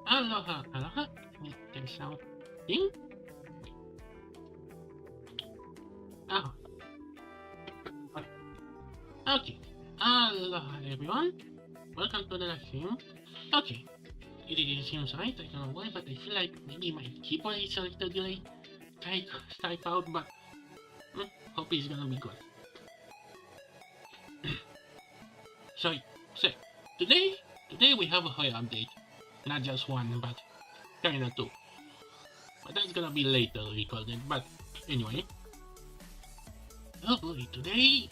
Aloha, aloha. Let me take something. Oh. Okay. Aloha, everyone. Welcome to the live stream. Okay. It seems right. I don't know why, but I feel like maybe my keyboard is a little delayed. Try to type out, but hope it's gonna be good. So today we have a Honkai update. Not just one, but kinda two. But that's gonna be later recorded. But anyway. Oh boy, today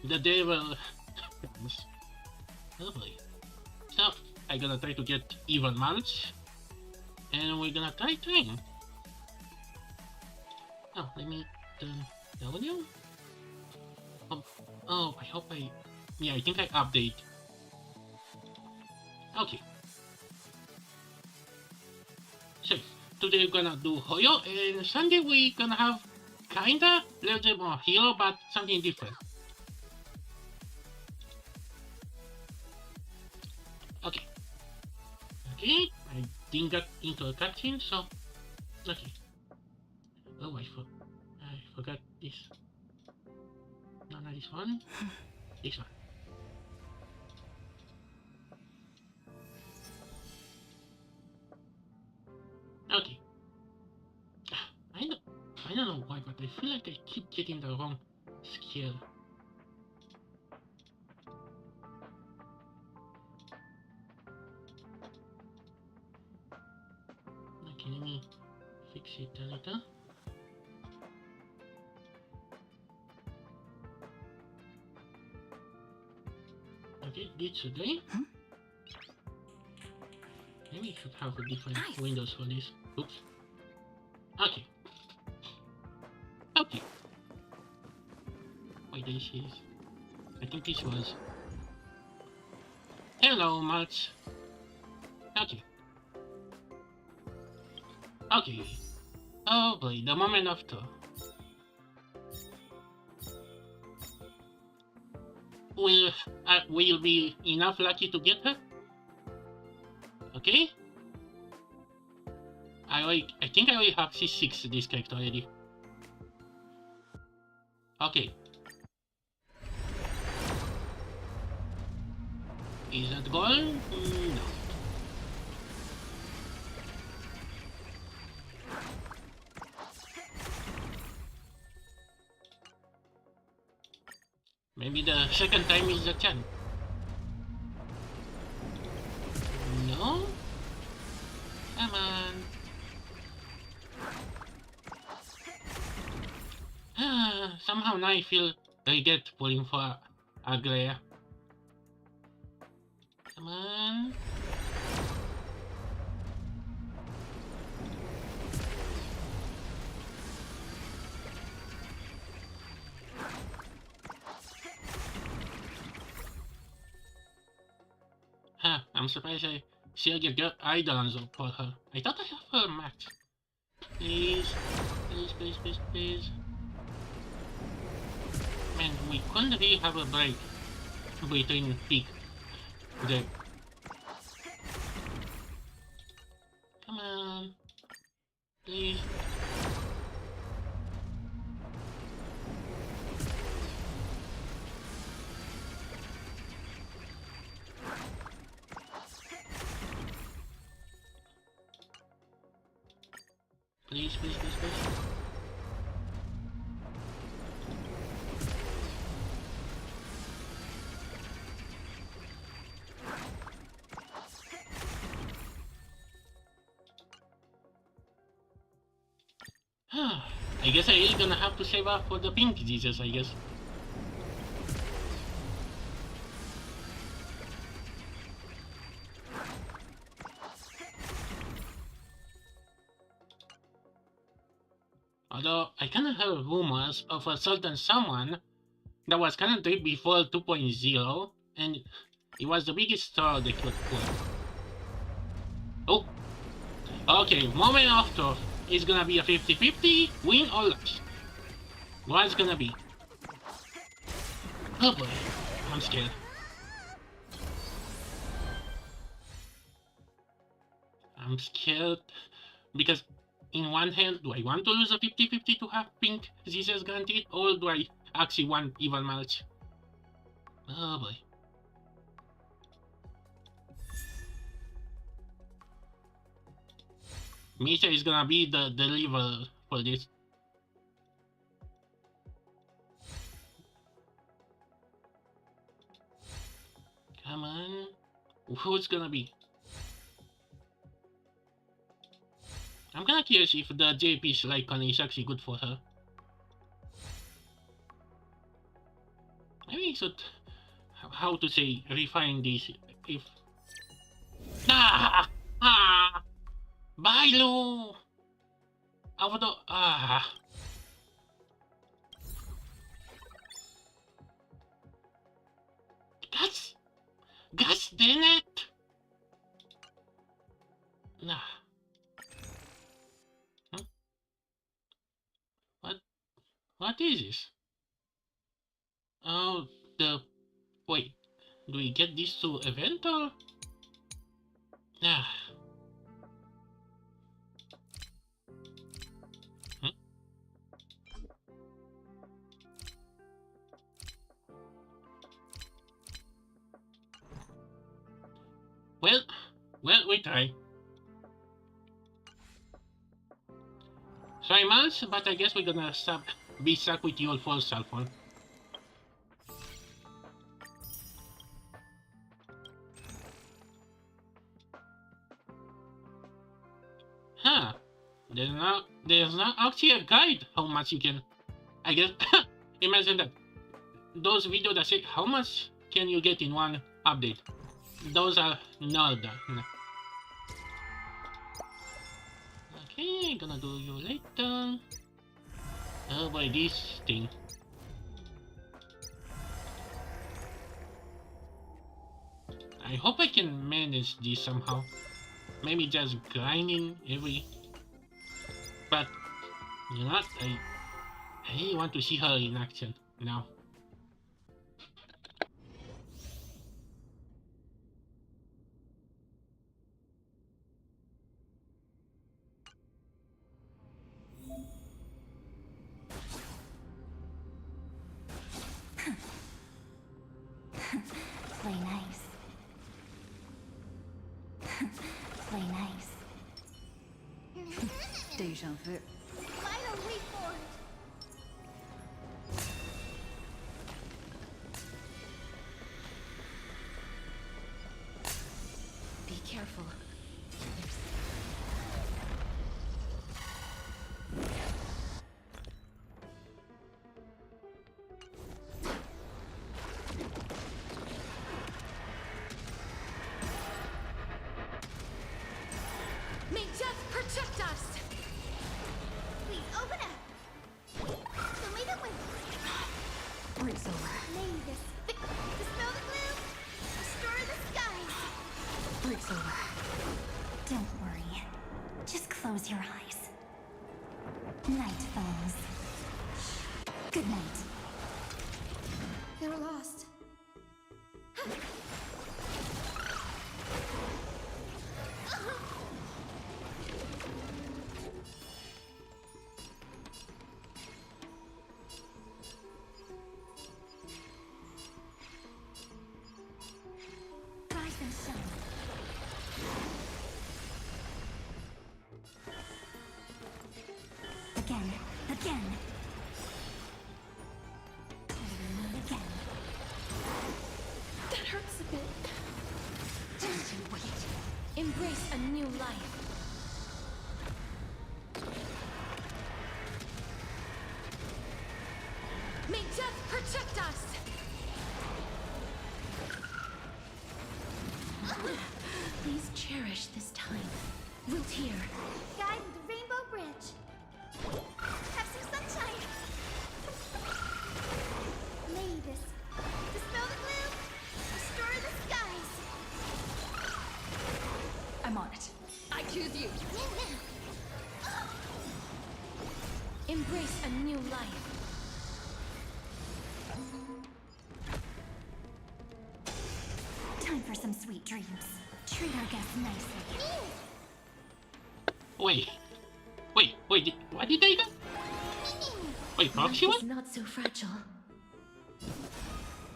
the devil comes. Oh boy. So I'm gonna try to get even months. And we're gonna try train. Oh, let me turn W. Oh, I hope I think I update. Okay. So today we're gonna do Hoyo, and Sunday we're gonna have kinda little more hero, but something different. Okay. Okay, I didn't get into a cutscene, so okay. Oh, I forgot this. No, not this one. This one. Okay. I don't know why, but I feel like I keep getting the wrong skill. Okay, let me fix it a little. Okay, this today. Maybe I should have a different windows for this. Oops. Okay. Okay. Wait, this is... I think this was... Hello, Max. Okay. Okay. Oh boy, the moment of truth. Will be enough lucky to get her? Okay. I think I already have C6 this character already. Okay. Is that goal? No. Maybe the second time is the chance. No? Come on. Somehow now I feel I get pulling for a glare. Come on. I'm surprised I still get good Eidolons for her. I thought I have her max. Please. Please, please, please, please. Man, we couldn't really have a break between peak. There. Come on. Please. Please, please, please, please. I guess I really gonna have to save up for the pink Jesus, I guess. Although, I kinda heard rumors of a certain someone that was kinda dead before 2.0, and it was the biggest star they could put. Oh! Okay, moment of truth. It's gonna be a 50-50, win or lose. What's gonna be? Oh boy, I'm scared. I'm scared because in one hand, do I want to lose a 50-50 to have pink Jesus guaranteed, or do I actually want even match? Oh boy. Misha is gonna be the deliverer for this. Come on. Who's gonna be? I'm kinda curious if the JP's Lycon is actually good for her. Maybe I should, how to say, refine this. If Bailo! Although Gosh dang it! Nah. Huh? What is this? Oh, wait. Do we get this to event or? Nah. Well, we try. Sorry, Miles, but I guess we're gonna be stuck with your full cell phone. Huh. There's not actually a guide how much you can. I guess imagine that. Those videos that say how much can you get in one update. Those are not done. No. Okay, gonna do you later. Oh boy, this thing. I hope I can manage this somehow. Maybe just grinding every. But you know what? I really want to see her in action now. Play nice. Play nice. Deja vu. Final reformed. Be careful. May death protect us! Please open up! Show me the way! It's over. May this dispel the gloom, restore the skies! It's over. Don't worry. Just close your eyes. Night falls. Good night. They're lost. Rise and shine. Again. Again. Again. That hurts a bit. Just you wait. Embrace a new life. May death protect us! Please cherish this time. Root here. Guide the Rainbow Bridge. Have some sunshine. May this dispel the gloom, restore the skies. I'm on it. I choose you. Embrace a new life. Time for some sweet dreams. Treat our guests nicely. Wait. What did they do? Wait, Proxy Life one? is not so fragile.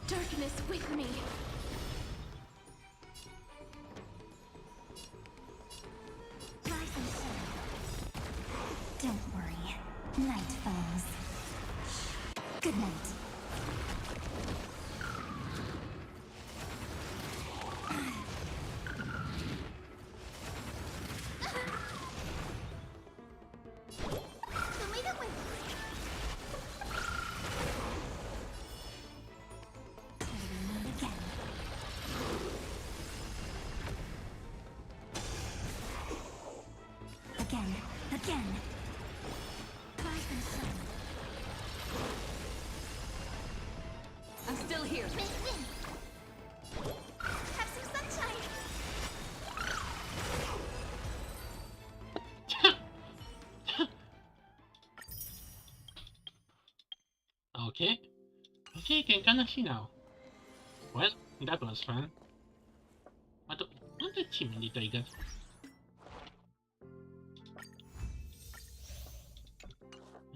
Darkness with me. Rise and shine. Don't worry. Night falls. Good night. So may the wind. Again. Again. Again. Rise and shine. I'm still here. Have some sunshine. Okay. Okay, can kinda see now. Well, that was fun. What achievement did I get?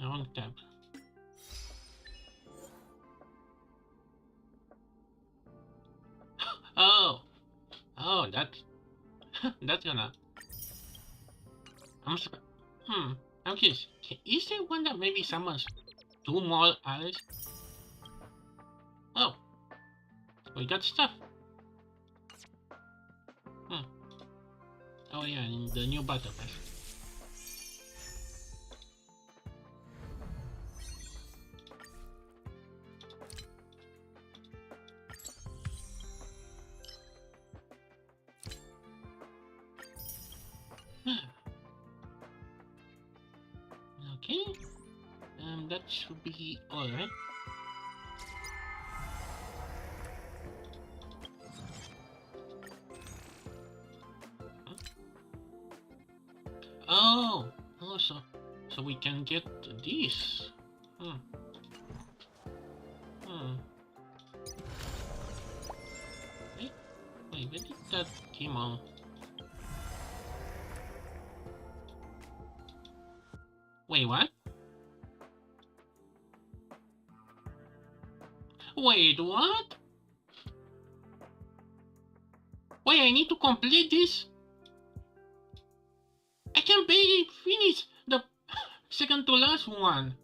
Wrong tab. Oh! Oh, that's gonna... I'm curious. Is there one that maybe summons two more allies? Oh! We got stuff. Oh yeah, in the new battle pass. Okay. That should be alright. Oh, so we can get this. Wait, where did that came on? Wait, what? Wait, what? Wait, I need to complete this? I can barely finish the second to last one.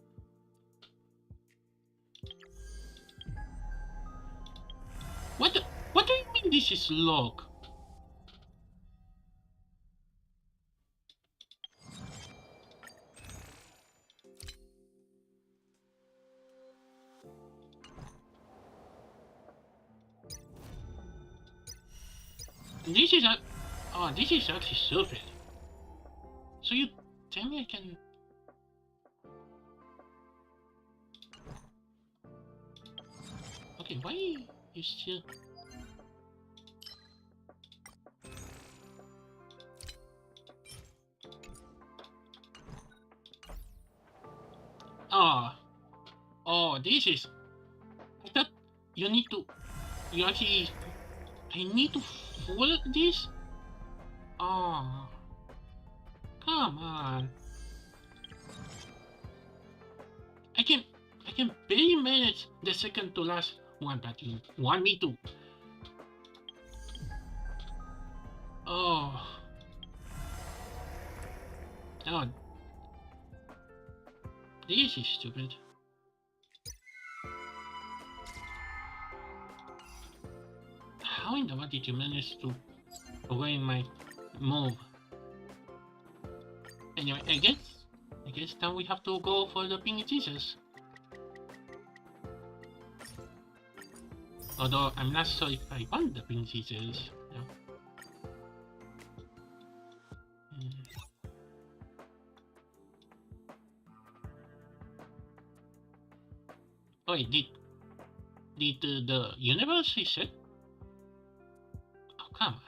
What do you mean this is log? This is this is actually stupid. So you tell me I can... Okay, why you still... Oh, oh, this is. I thought you need to. You actually. I need to full this. Oh, come on. I can. I can barely manage the second to last one, but you want me to. Oh. Oh. This is stupid. How in the world did you manage to ruin my move? Anyway, I guess now we have to go for the pink Jesus. Although I'm not sure if I want the pink Jesus. No. Oh wait, did the universe reset? Oh come on.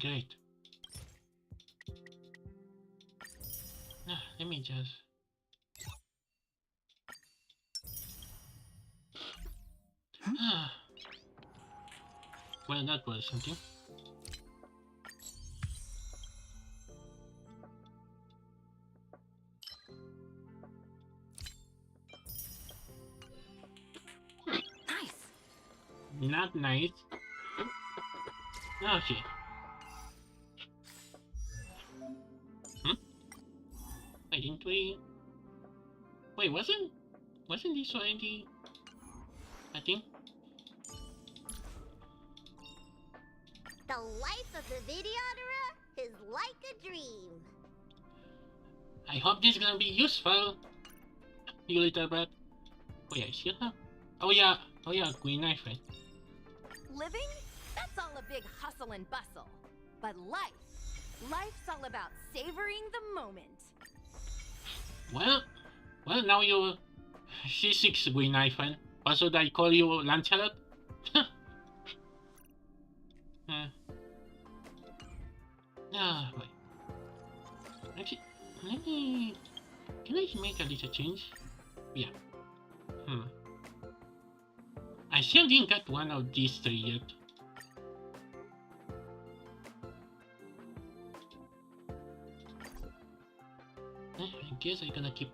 Great. Let me just. Well, that was something. Nice. Not nice. Okay. Why didn't we? Wait, wasn't this already? I think. The life of the videoterer is like a dream. I hope this is gonna be useful. You little brat. Oh yeah, I see her. Oh yeah, green knife, right? Living? That's all a big hustle and bustle. But life's all about savoring the moment. Well, now you're C6 green knife, and also I call you Lancelot. Wait. Actually, let me. Can I make a little change? Yeah. I still didn't get one of these three yet. I guess I'm gonna keep.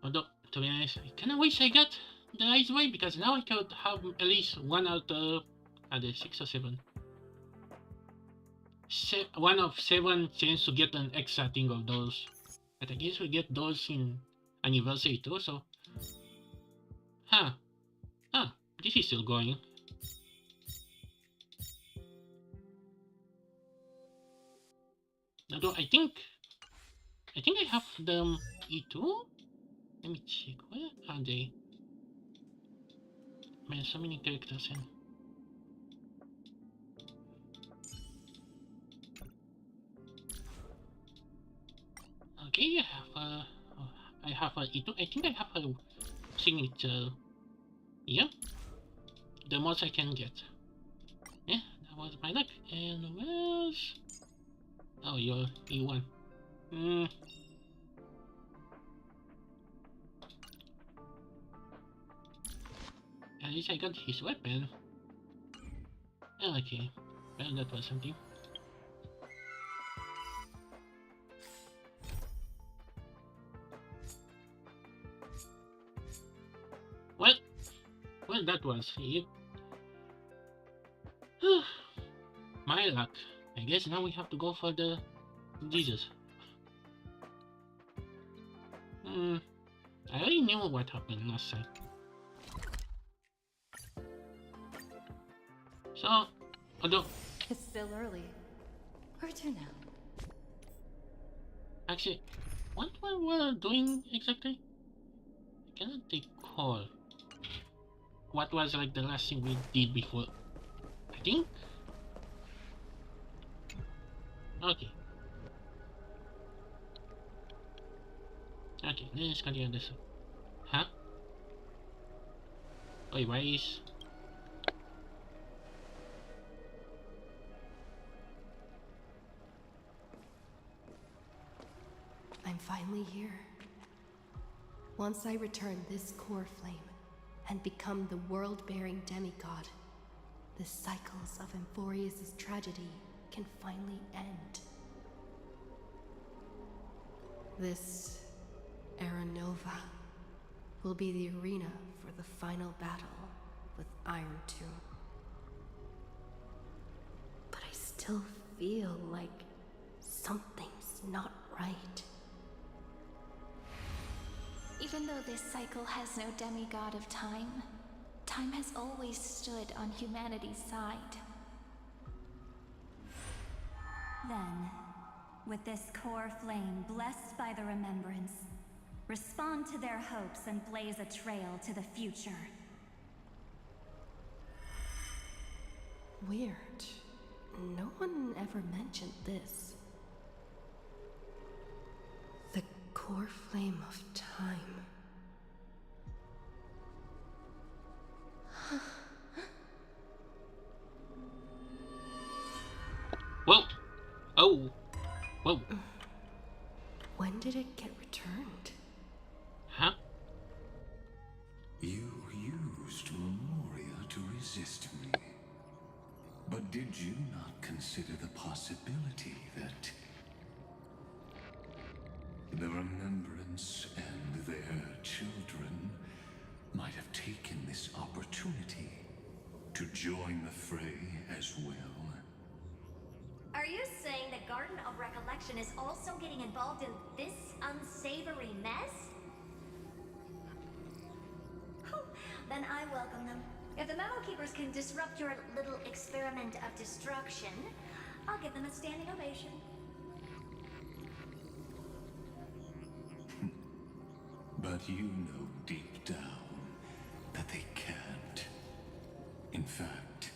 Although, to be honest, I kinda wish I got the ice way because now I could have at least one out of the 6 or 7. One of 7 chance to get an extra thing of those. But I guess we get those in anniversary too, so. This is still going. Although I think I have them E2. Let me check. Where are they? Man, so many characters in. Okay, I have a E2. I think I have a signature. Yeah, the most I can get. Yeah, that was my luck. And where's? Oh, you're E1. At least I got his weapon. Okay, well that was something. Well, that was it. My luck. I guess now we have to go for the Jesus. I already knew what happened last time. So, although... It's still early. Where to now? Actually, what were we doing exactly? I cannot recall. What was like the last thing we did before? I think? Okay. Okay, let's continue this. Huh? Wait, why is... finally here. Once I return this core flame and become the world-bearing demigod, the cycles of Amphorius' tragedy can finally end. This Era Nova will be the arena for the final battle with Iron Tomb. But I still feel like something's not right. Even though this cycle has no demigod of time, time has always stood on humanity's side. Then, with this core flame blessed by the remembrance, respond to their hopes and blaze a trail to the future. Weird. No one ever mentioned this. The core flame of time. Whoa! Oh! Whoa! When did it get returned? Huh? You used Memoria to resist me. But did you not consider the possibility that the Remembrance and their children might have taken this opportunity to join the fray as well? Are you saying the Garden of Recollection is also getting involved in this unsavory mess? Then I welcome them. If the Memo Keepers can disrupt your little experiment of destruction, I'll give them a standing ovation. But you know deep down that they can't. In fact,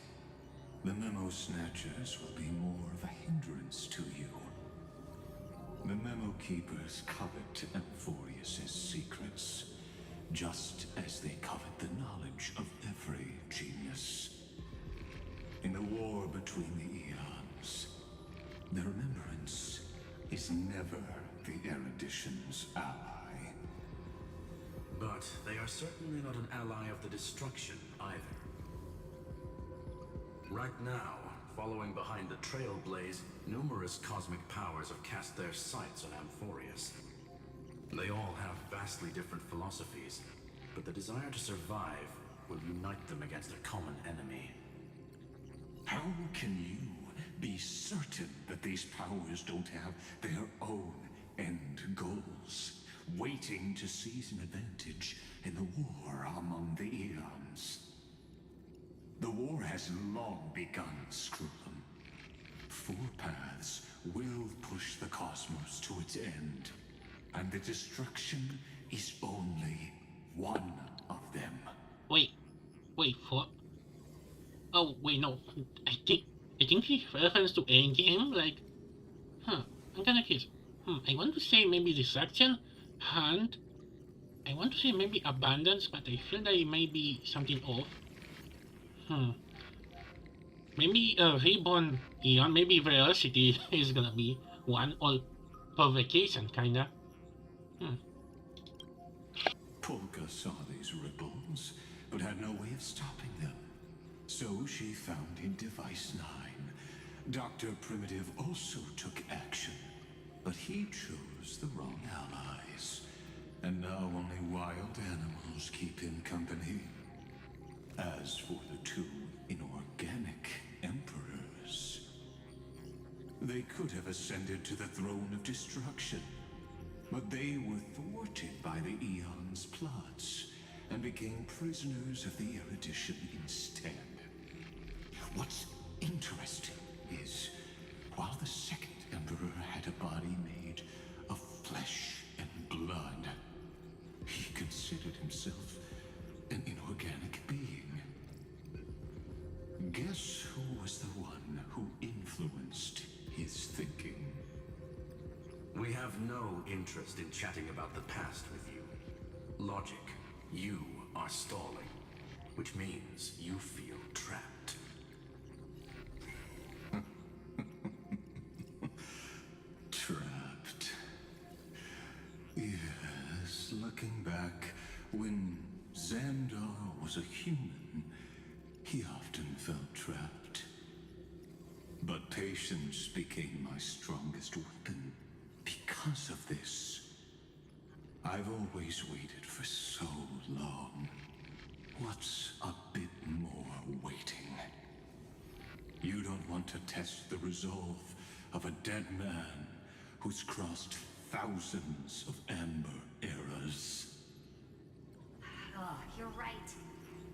the Memo Snatchers will be more of a hindrance to you. The Memo Keepers covet Amphorius' secrets, just as they covet the knowledge of every genius. In the war between the eons, the Remembrance is never the erudition's ally. But they are certainly not an ally of the destruction either. Right now, following behind the Trailblaze, numerous cosmic powers have cast their sights on Amphorius. They all have vastly different philosophies, but the desire to survive will unite them against a common enemy. How can you be certain that these powers don't have their own end goals, waiting to seize an advantage in the war among the eons? The war has long begun, Screw'em. Four paths will push the cosmos to its end, and the destruction is only one of them. Wait, for? Oh, wait, no. I think he refers to Endgame, like, I'm gonna guess. I want to say maybe Destruction, and I want to say maybe Abundance, but I feel that it may be something off. Maybe Reborn Eon, maybe Velocity is gonna be one, or Provocation, kinda. Polka saw these ripples, but had no way of stopping them. So she found in Device 9. Dr. Primitive also took action, but he chose the wrong allies. And now only wild animals keep him company. As for the two inorganic emperors, they could have ascended to the throne of destruction, but they were thwarted by the Eon's plots and became prisoners of the erudition instead. What's interesting is, while the second emperor had a body made of flesh and blood, he considered himself an inorganic being. Guess who was the one who influenced his thinking? We have no interest in chatting about the past with you. Logic, you are stalling, which means you feel trapped. Trapped. was a human, he often felt trapped. But patience became my strongest weapon because of this. I've always waited for so long. What's a bit more waiting? You don't want to test the resolve of a dead man who's crossed thousands of amber eras. Oh, you're right.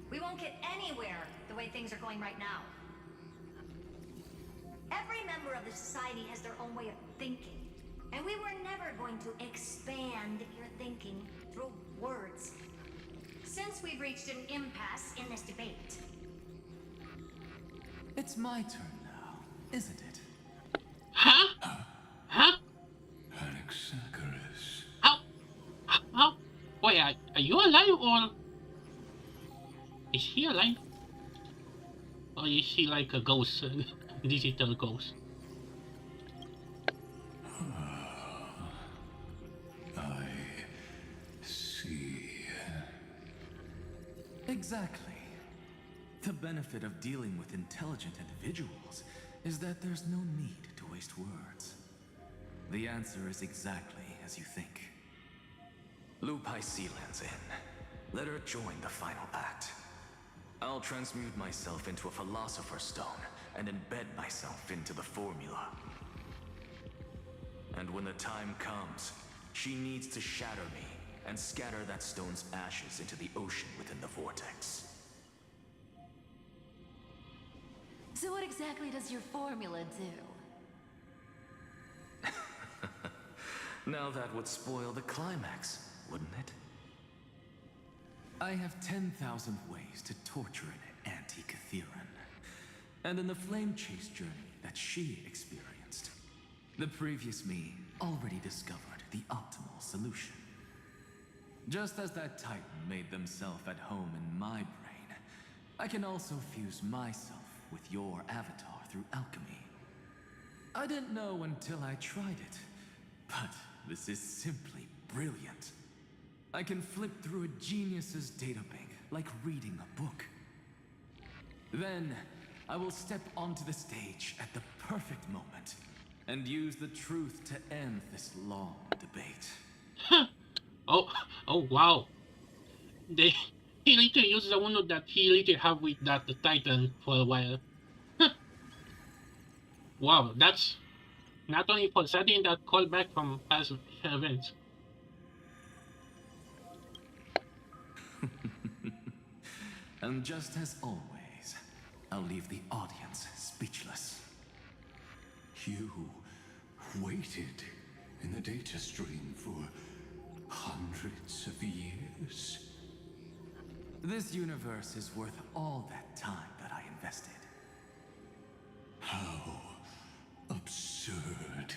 We won't get anywhere the way things are going right now. Every member of the society has their own way of thinking. And we were never going to expand your thinking through words. Since we've reached an impasse in this debate. It's my turn now, isn't it? Huh? Huh? Anaxagoras. How? Wait, are you alive or is he alive? Or is he like a ghost, digital ghost? I see. Exactly. The benefit of dealing with intelligent individuals is that there's no need to waste words. The answer is exactly as you think. Lupai Sealand's in. Let her join the final act. I'll transmute myself into a Philosopher's Stone and embed myself into the formula. And when the time comes, she needs to shatter me and scatter that stone's ashes into the ocean within the vortex. So what exactly does your formula do? Now that would spoil the climax, wouldn't it? I have 10,000 ways to torture an anti-Catheran. And in the flame chase journey that she experienced, the previous me already discovered the optimal solution. Just as that Titan made themselves at home in my brain, I can also fuse myself with your avatar through alchemy. I didn't know until I tried it, but this is simply brilliant. I can flip through a genius's databank like reading a book. Then, I will step onto the stage at the perfect moment and use the truth to end this long debate. Oh wow. He later used the one that he later have with that the Titan for a while. Wow, that's not only for setting that callback from past events. And just as always, I'll leave the audience speechless. You waited in the data stream for hundreds of years. This universe is worth all that time that I invested. How absurd.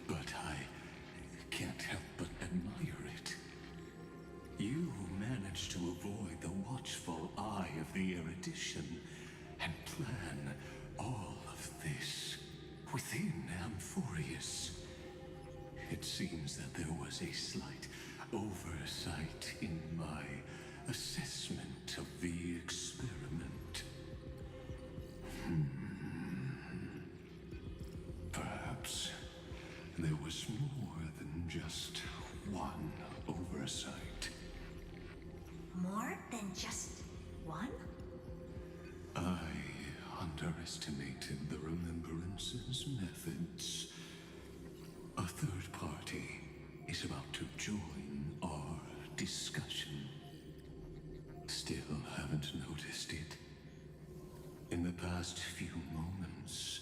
But I can't help but admire it. You managed to avoid the watchful eye of the erudition and plan all of this within Amphorius. It seems that there was a slight oversight in my assessment of the experiment. Perhaps there was more than just one oversight. More than just one? I underestimated the Remembrance's methods. A third party is about to join our discussion. Still haven't noticed it. In the past few moments,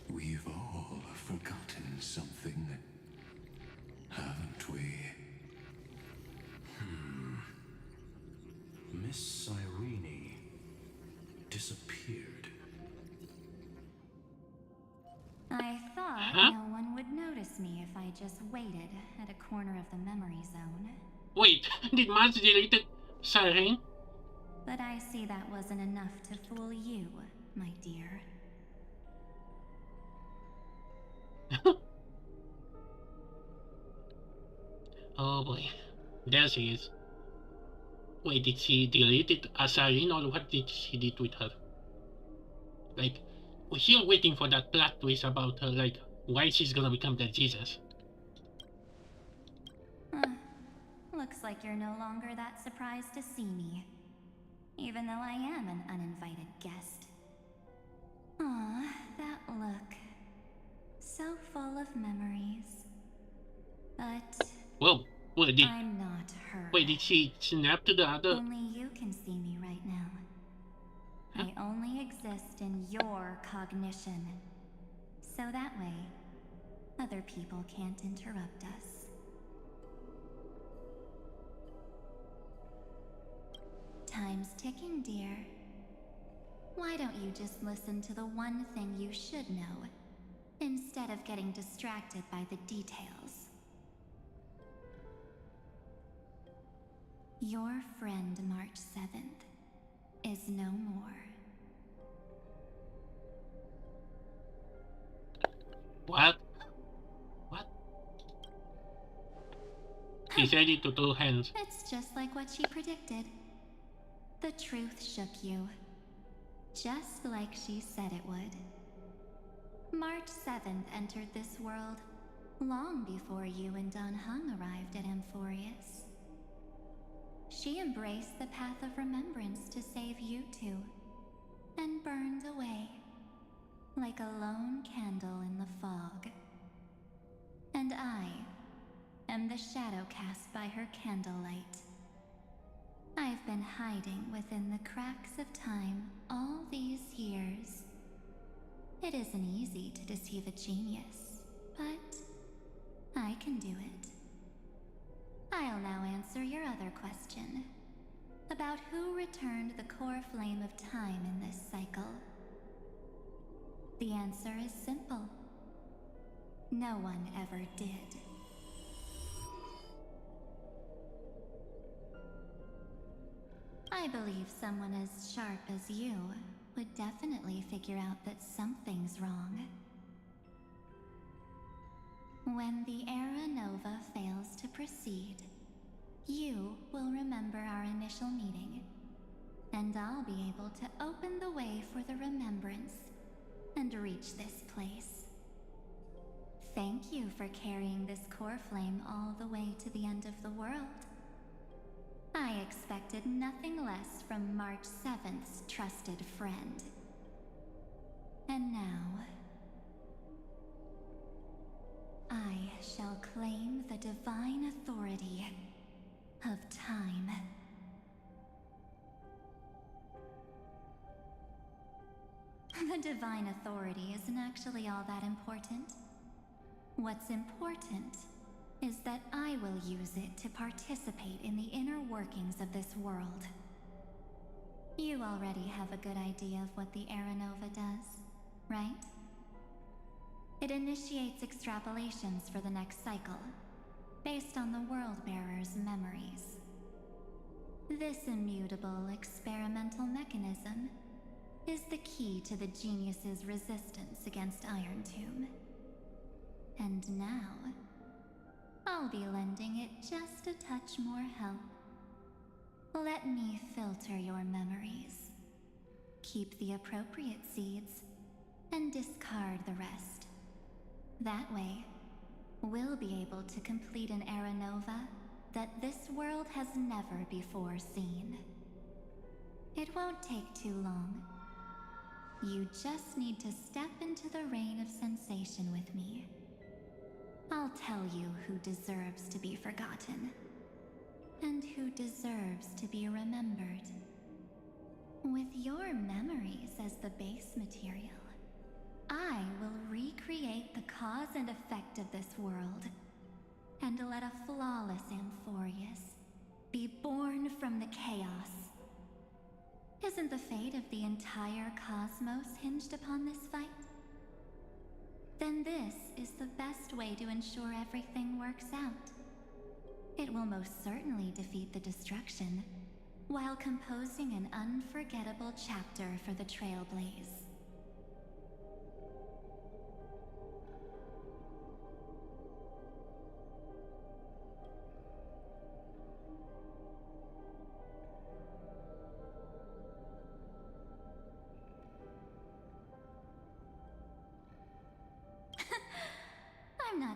we've all forgotten something, haven't we? Miss Irene disappeared. I thought no one would notice me if I just waited at a corner of the memory zone. Wait, did Mars delete Siren? But I see that wasn't enough to fool you, my dear. Oh boy, there she is. Wait, did she delete it as Irene, or what did she did with her? Like, we're still waiting for that plot twist about her, like, why she's gonna become the Jesus. Looks like you're no longer that surprised to see me. Even though I am an uninvited guest. Aw, that look. So full of memories. But Whoa, wait, I'm not her. wait, did she snap to the other? Only you can see me right now. Huh? I only exist in your cognition. So that way, other people can't interrupt us. Time's ticking, dear. Why don't you just listen to the one thing you should know, instead of getting distracted by the details? Your friend March 7th is no more. What? What? She said it to 2 hands. It's just like what she predicted. The truth shook you. Just like she said it would. March 7th entered this world long before you and Don Hung arrived at Amphorius. She embraced the path of remembrance to save you two, and burned away like a lone candle in the fog. And I am the shadow cast by her candlelight. I've been hiding within the cracks of time all these years. It isn't easy to deceive a genius, but I can do it. I'll now answer your other question, about who returned the core flame of time in this cycle. The answer is simple. No one ever did. I believe someone as sharp as you would definitely figure out that something's wrong. When the Era Nova fails to proceed, you will remember our initial meeting, and I'll be able to open the way for the remembrance and reach this place. Thank you for carrying this core flame all the way to the end of the world. I expected nothing less from March 7th's trusted friend. And now, I shall claim the divine authority of time. The divine authority isn't actually all that important. What's important is that I will use it to participate in the inner workings of this world. You already have a good idea of what the Era Nova does, right? It initiates extrapolations for the next cycle, based on the World-Bearer's memories. This immutable experimental mechanism is the key to the genius's resistance against Iron Tomb. And now, I'll be lending it just a touch more help. Let me filter your memories. Keep the appropriate seeds, and discard the rest. That way, we'll be able to complete an Era Nova that this world has never before seen. It won't take too long. You just need to step into the rain of sensation with me. I'll tell you who deserves to be forgotten, and who deserves to be remembered. With your memories as the base material, I will recreate the cause and effect of this world, and let a flawless Amphorius be born from the chaos. Isn't the fate of the entire cosmos hinged upon this fight? Then this is the best way to ensure everything works out. It will most certainly defeat the destruction, while composing an unforgettable chapter for the Trailblaze.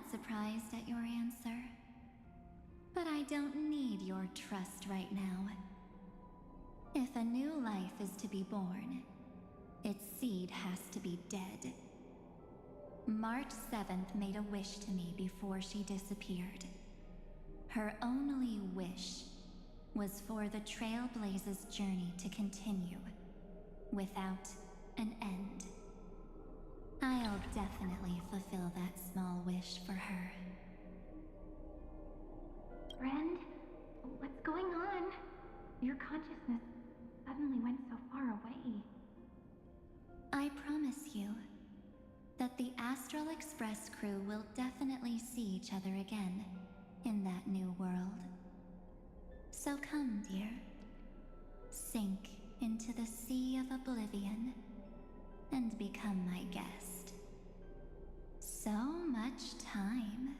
surprised at your answer. But I don't need your trust right now. If a new life is to be born, its seed has to be dead. March 7th made a wish to me before she disappeared. Her only wish was for the Trailblaze's journey to continue, without an end. I'll definitely fulfill that small wish for her. Friend, what's going on? Your consciousness suddenly went so far away. I promise you that the Astral Express crew will definitely see each other again in that new world. So come, dear. Sink into the sea of oblivion and become my guest. So much time.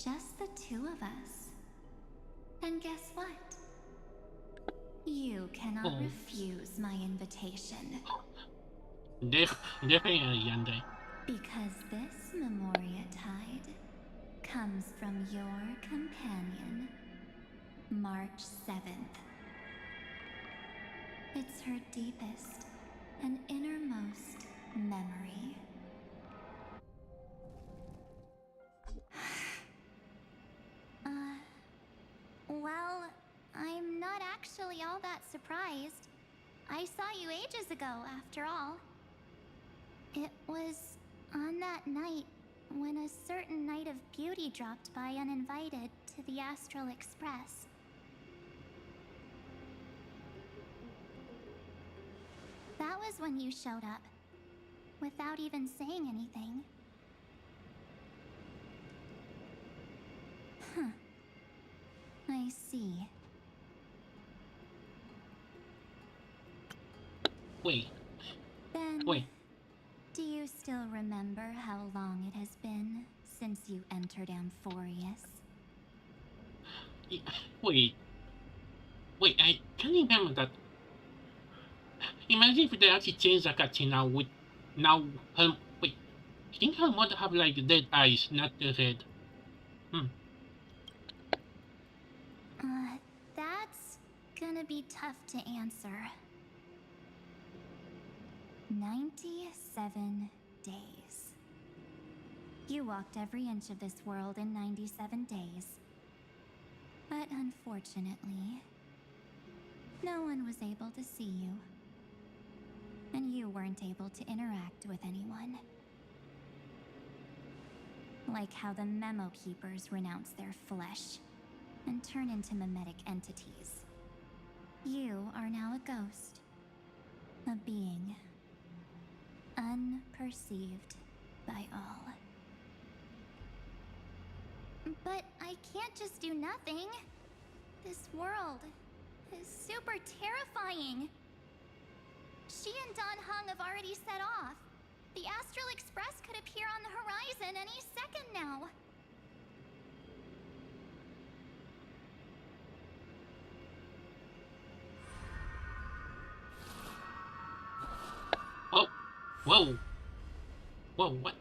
Just the two of us. And guess what? You cannot refuse my invitation. Definitely, Yandere. Because this Memoria Tide comes from your companion, March 7th. It's her deepest and innermost memory. Well, I'm not actually all that surprised. I saw you ages ago, after all. It was on that night when a certain Knight of Beauty dropped by uninvited to the Astral Express. That was when you showed up, without even saying anything. Huh. I see. Wait. Then, Wait. do you still remember how long it has been since you entered Amphorius? Wait. Wait, I can't remember that. Imagine if they actually changed the cutscene now with her. Wait. I think her mother have like dead eyes, not the red. That's gonna be tough to answer. 97 days. You walked every inch of this world in 97 days. But unfortunately, no one was able to see you. And you weren't able to interact with anyone. Like how the Memo Keepers renounce their flesh and turn into mimetic entities. You are now a ghost. A being. Unperceived by all. But I can't just do nothing. This world is super terrifying. She and Don Hung have already set off. The Astral Express could appear on the horizon any second now. Oh. Whoa. Whoa, what?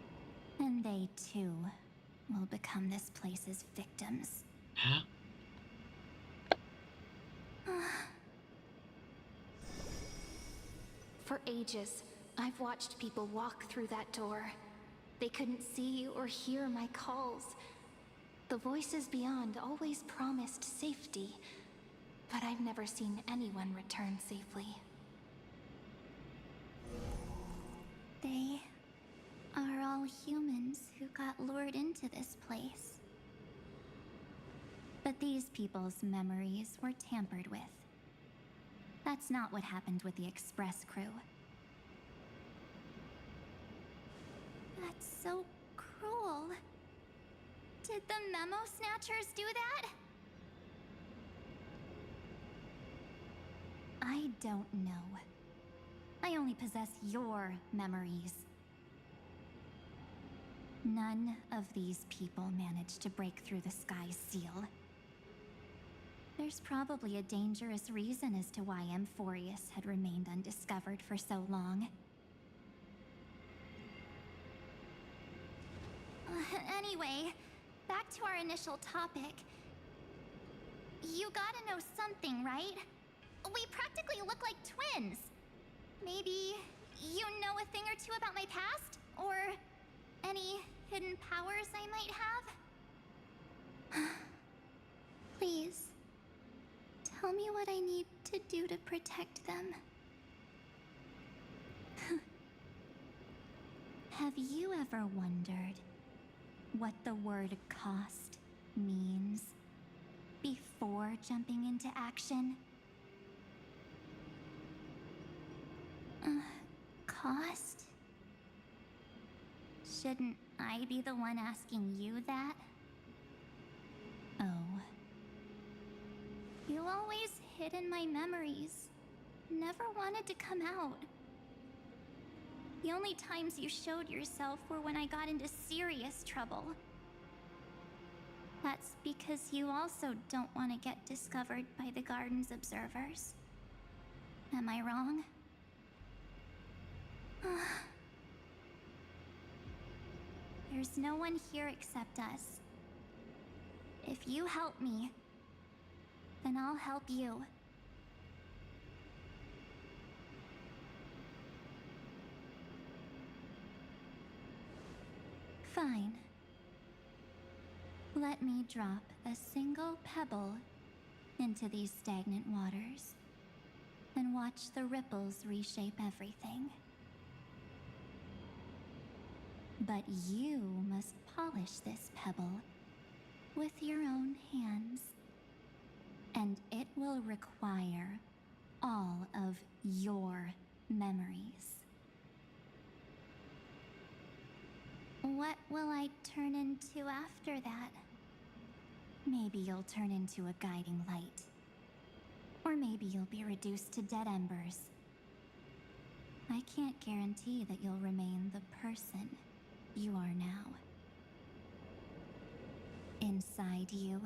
And they too will become this place's victims. Huh? For ages, I've watched people walk through that door. They couldn't see or hear my calls. The voices beyond always promised safety, but I've never seen anyone return safely. They are all humans who got lured into this place. But these people's memories were tampered with. That's not what happened with the Express crew. That's so cruel. Did the Memo Snatchers do that? I don't know. I only possess your memories. None of these people managed to break through the sky's seal. There's probably a dangerous reason as to why Amphorius had remained undiscovered for so long. Anyway, back to our initial topic. You gotta know something, right? We practically look like twins. Maybe you know a thing or two about my past? Or any hidden powers I might have? Please, tell me what I need to do to protect them. Have you ever wondered what the word cost means before jumping into action? Cost? Shouldn't I be the one asking you that? Oh. You always hid in my memories. Never wanted to come out. The only times you showed yourself were when I got into serious trouble. That's because you also don't want to get discovered by the garden's observers. Am I wrong? There's no one here except us. If you help me, then I'll help you. Fine. Let me drop a single pebble into these stagnant waters and watch the ripples reshape everything. But you must polish this pebble with your own hands, and it will require all of your memories. What will I turn into after that? Maybe you'll turn into a guiding light. Or maybe you'll be reduced to dead embers. I can't guarantee that you'll remain the person you are now. Inside you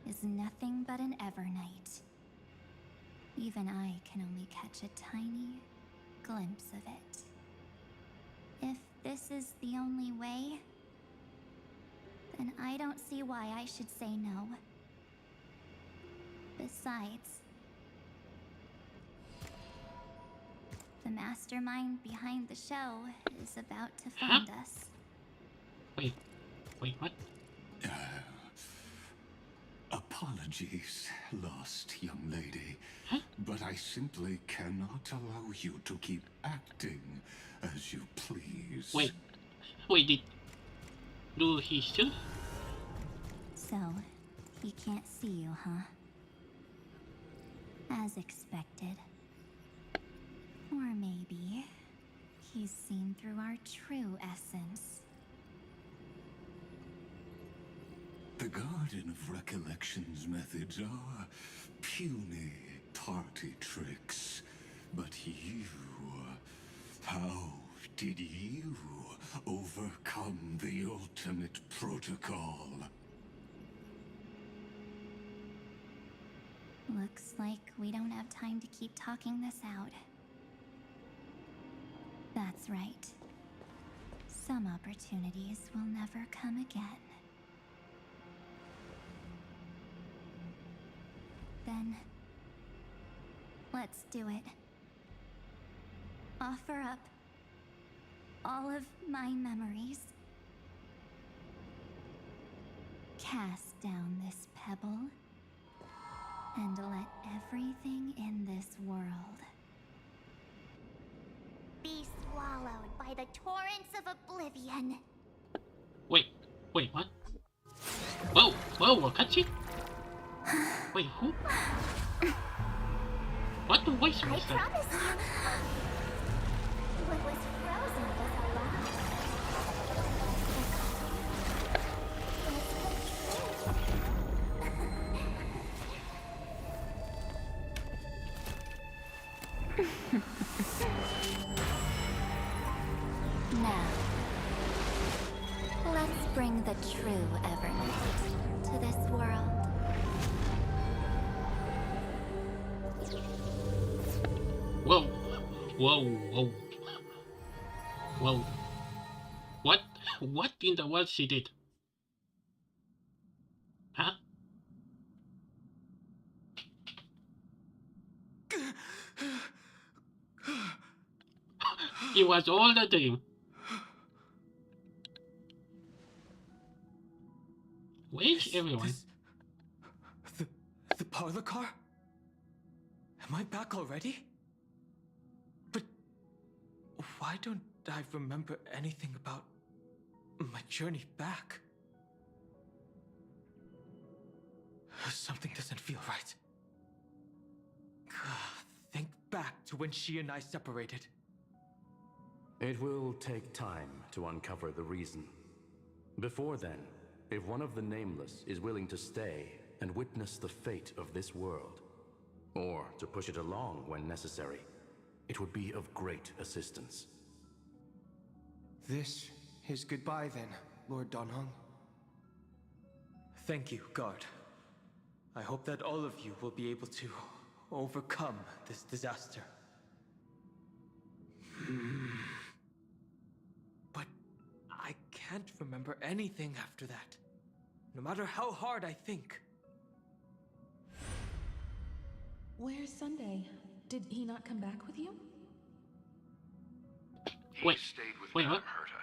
is nothing but an Evernight. Even I can only catch a tiny glimpse of it. If this is the only way, then I don't see why I should say no. Besides, the mastermind behind the show is about to find us. Wait, what? Apologies, lost young lady. But I simply cannot allow you to keep acting as you please. Wait, do he still? So, he can't see you, huh? As expected. Or maybe he's seen through our true essence. The Garden of Recollection's methods are puny party tricks. But you... how did you overcome the ultimate protocol? Looks like we don't have time to keep talking this out. That's right. Some opportunities will never come again. Then, let's do it. Offer up all of my memories. Cast down this pebble, and let everything in this world be swallowed by the torrents of oblivion. Wait, what? Whoa, Wakachi? Wait, who? What the voice was I that? promise you, what was frozen was alive. Now, let's bring the true Evernight to this world. Whoa. What? What in the world she did? Huh? It was all a dream. Where's everyone? The parlor car? Am I back already? But why don't I remember anything about my journey back? Something doesn't feel right. Think back to when she and I separated. It will take time to uncover the reason. Before then, if one of the Nameless is willing to stay and witness the fate of this world, or to push it along when necessary, it would be of great assistance. This is goodbye then, Lord Donhong. Thank you, guard. I hope that all of you will be able to overcome this disaster. But I can't remember anything after that, no matter how hard I think. Where's Sunday? Did he not come back with you? He stayed with what? Herta.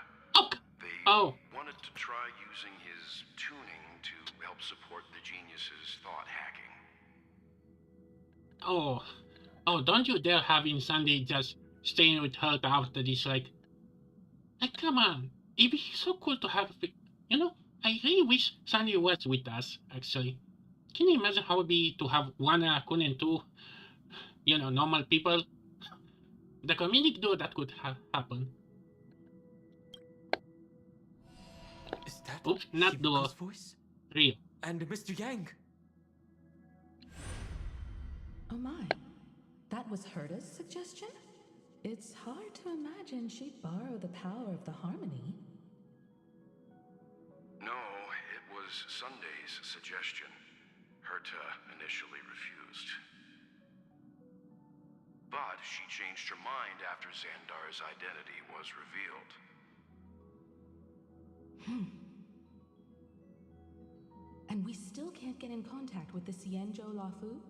Oh. They wanted to try using his tuning to help support the genius's thought hacking. Oh, don't you dare having Sunday just staying with her after this, like come on. It'd be so cool to have, I really wish Sunday was with us, actually. Can you imagine how it would be to have one raccoon and two, normal people? The comedic duo that could happen. Is that Oops, not duo. voice? Real. And Mr. Yang. Oh my. That was Herta's suggestion? It's hard to imagine she'd borrow the power of the harmony. No, it was Sunday's suggestion. Herta initially refused. But she changed her mind after Xandar's identity was revealed. And we still can't get in contact with the Xianzhou Lafu?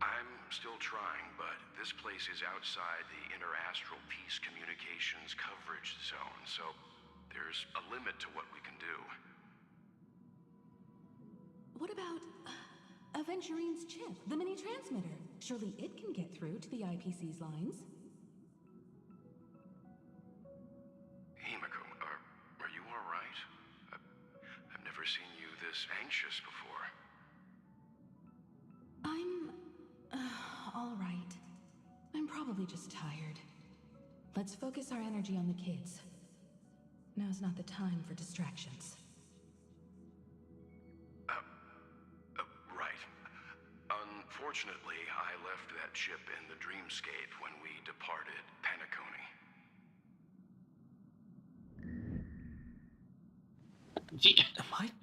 I'm still trying, but this place is outside the interastral peace communications coverage zone, so there's a limit to what we can do. What about Aventurine's chip, the mini transmitter? Surely it can get through to the IPC's lines. Himiko, are you all right? I've never seen you this anxious before. I'm all right. I'm probably just tired. Let's focus our energy on the kids. Now's not the time for distractions. Right. Unfortunately, I left that chip in the dreamscape when we departed Penacony.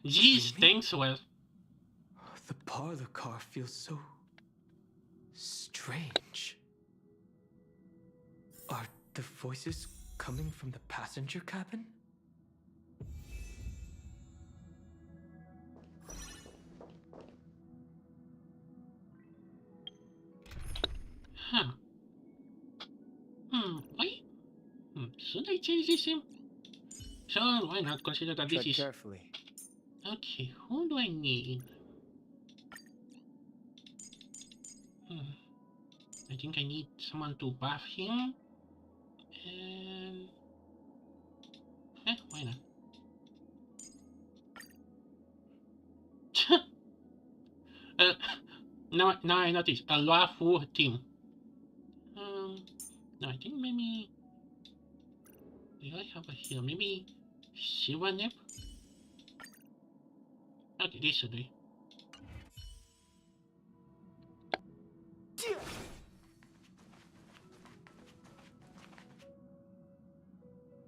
Geez, thanks, well. The parlor car feels so strange. Are the voices coming from the passenger cabin? Huh. Wait. Should I change this sim? Sure, why not? Consider that this is... carefully. Okay, who do I need? I think I need someone to buff him. And... why not? Now I notice a Lafu team. No, I think maybe... Do I have a here? Maybe Shivanep? Okay, this should be.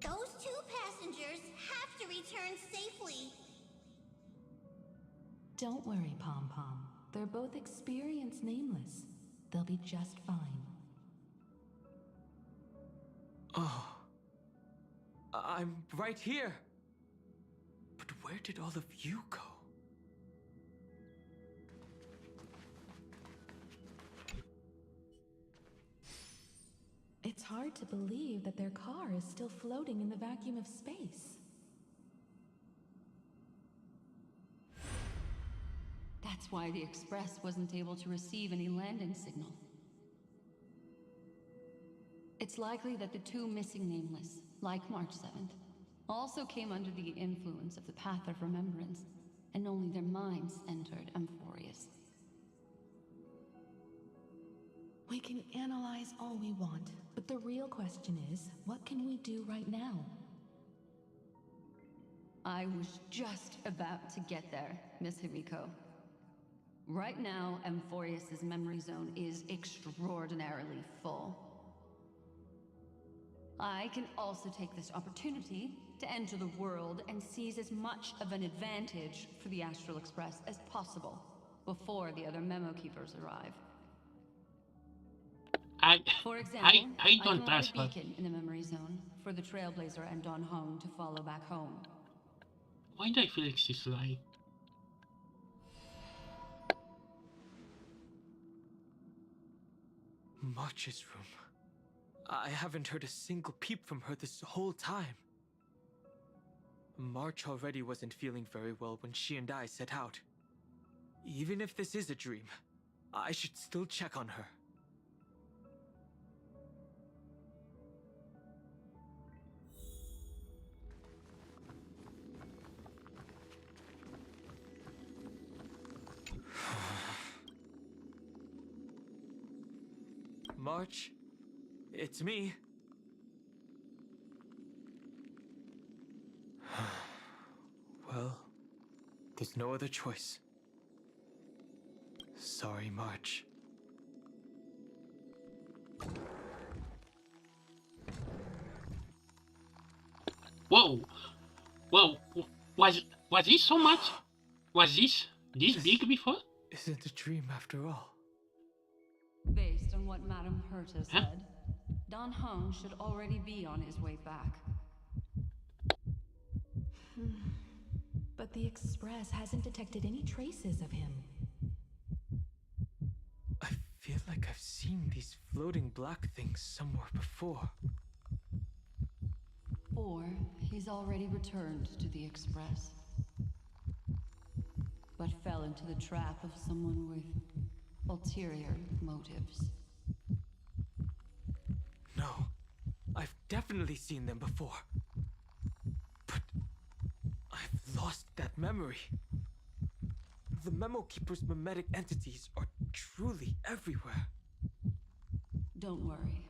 Those two passengers have to return safely. Don't worry, Pom Pom. They're both experienced Nameless. They'll be just fine. Oh. I'm right here. But where did all of you go? It's hard to believe that their car is still floating in the vacuum of space. That's why the Express wasn't able to receive any landing signal. It's likely that the two missing Nameless, like March 7th, also came under the influence of the Path of Remembrance, and only their minds entered Amphorius. We can analyze all we want, but the real question is, what can we do right now? I was just about to get there, Miss Himiko. Right now, Amphorius' memory zone is extraordinarily full. I can also take this opportunity to enter the world and seize as much of an advantage for the Astral Express as possible before the other memo keepers arrive. For example, I don't can trust light a her. beacon in the memory zone for the Trailblazer and Don Hong to follow back home. Why do I feel like she's lying? March's room. I haven't heard a single peep from her this whole time. March already wasn't feeling very well when she and I set out. Even if this is a dream, I should still check on her. March, it's me. Well, there's no other choice. Sorry, March. Whoa! Whoa! Was this so much? Was this big before? Isn't a dream after all. Based on what Madame Herta said, Don Hong should already be on his way back. But the Express hasn't detected any traces of him. I feel like I've seen these floating black things somewhere before. Or he's already returned to the Express, but fell into the trap of someone with ulterior motives. No, I've definitely seen them before. But I've lost that memory. The Memo Keeper's mimetic entities are truly everywhere. Don't worry.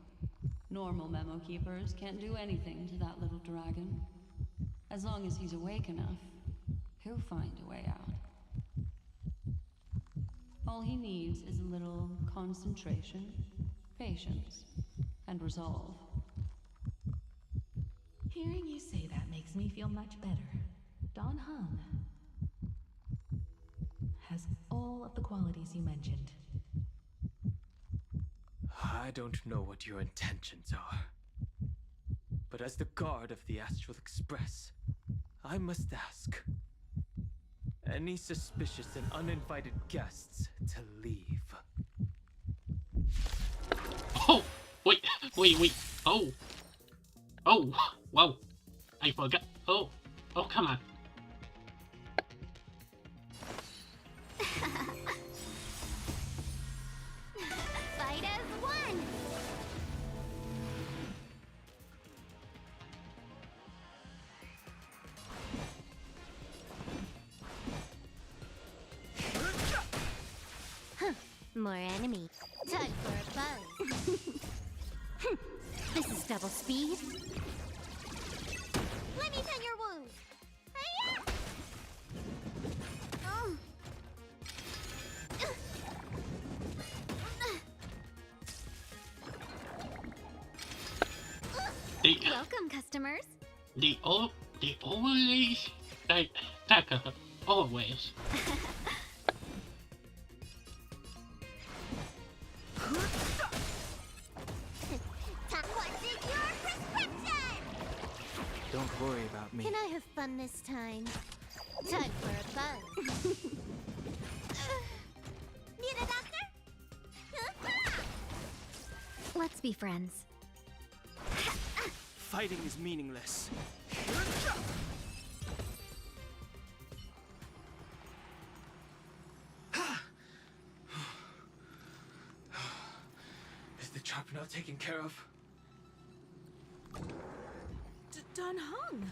Normal Memo Keepers can't do anything to that little dragon. As long as he's awake enough, he'll find a way out. All he needs is a little concentration, patience, and resolve. Hearing you say that makes me feel much better. Don Hung has all of the qualities you mentioned. I don't know what your intentions are. But as the guard of the Astral Express, I must ask. Any suspicious and uninvited guests to leave. Oh! Wait! Oh! Oh! Wow! I forgot. Oh! Oh, come on. Fight as one! More enemy. Time for a buzz. This is double speed. Let me tend your wounds. Hiya! Oh. Welcome, customers. They always attack her. Always. What's in your prescription? Don't worry about me. Can I have fun this time? Time for a buzz. Need a doctor? Let's be friends. Fighting is meaningless. Is the trap now taken care of? Don Hung!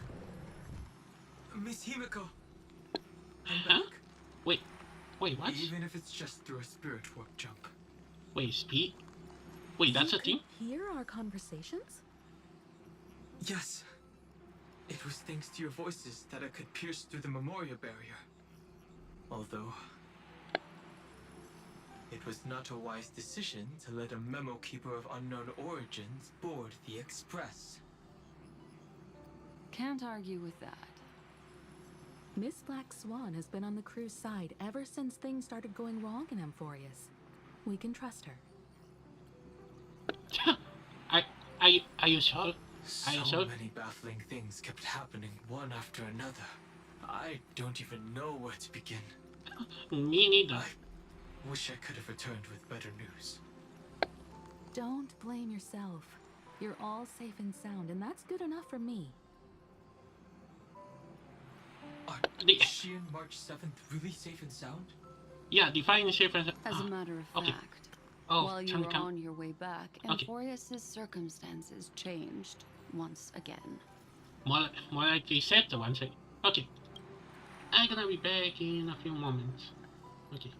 Miss Himiko! Huh? Wait, what? Even if it's just through a spirit warp jump. Wait, speed? Wait, that's a thing? Hear our conversations? Yes. It was thanks to your voices that I could pierce through the memorial barrier. Although, it was not a wise decision to let a memo keeper of unknown origins board the Express. Can't argue with that. Miss Black Swan has been on the crew's side ever since things started going wrong in Amphorius. We can trust her. Are you sure? So many baffling things kept happening one after another. I don't even know where to begin. Me neither. I wish I could have returned with better news. Don't blame yourself. You're all safe and sound, and that's good enough for me. Are she and March 7th really safe and sound? Yeah, define safe and As a matter of okay. fact, Oh, while you were on your way back, Okay. Amphorius' circumstances changed once again. More like they said the one thing. Okay. I'm gonna be back in a few moments. Okay.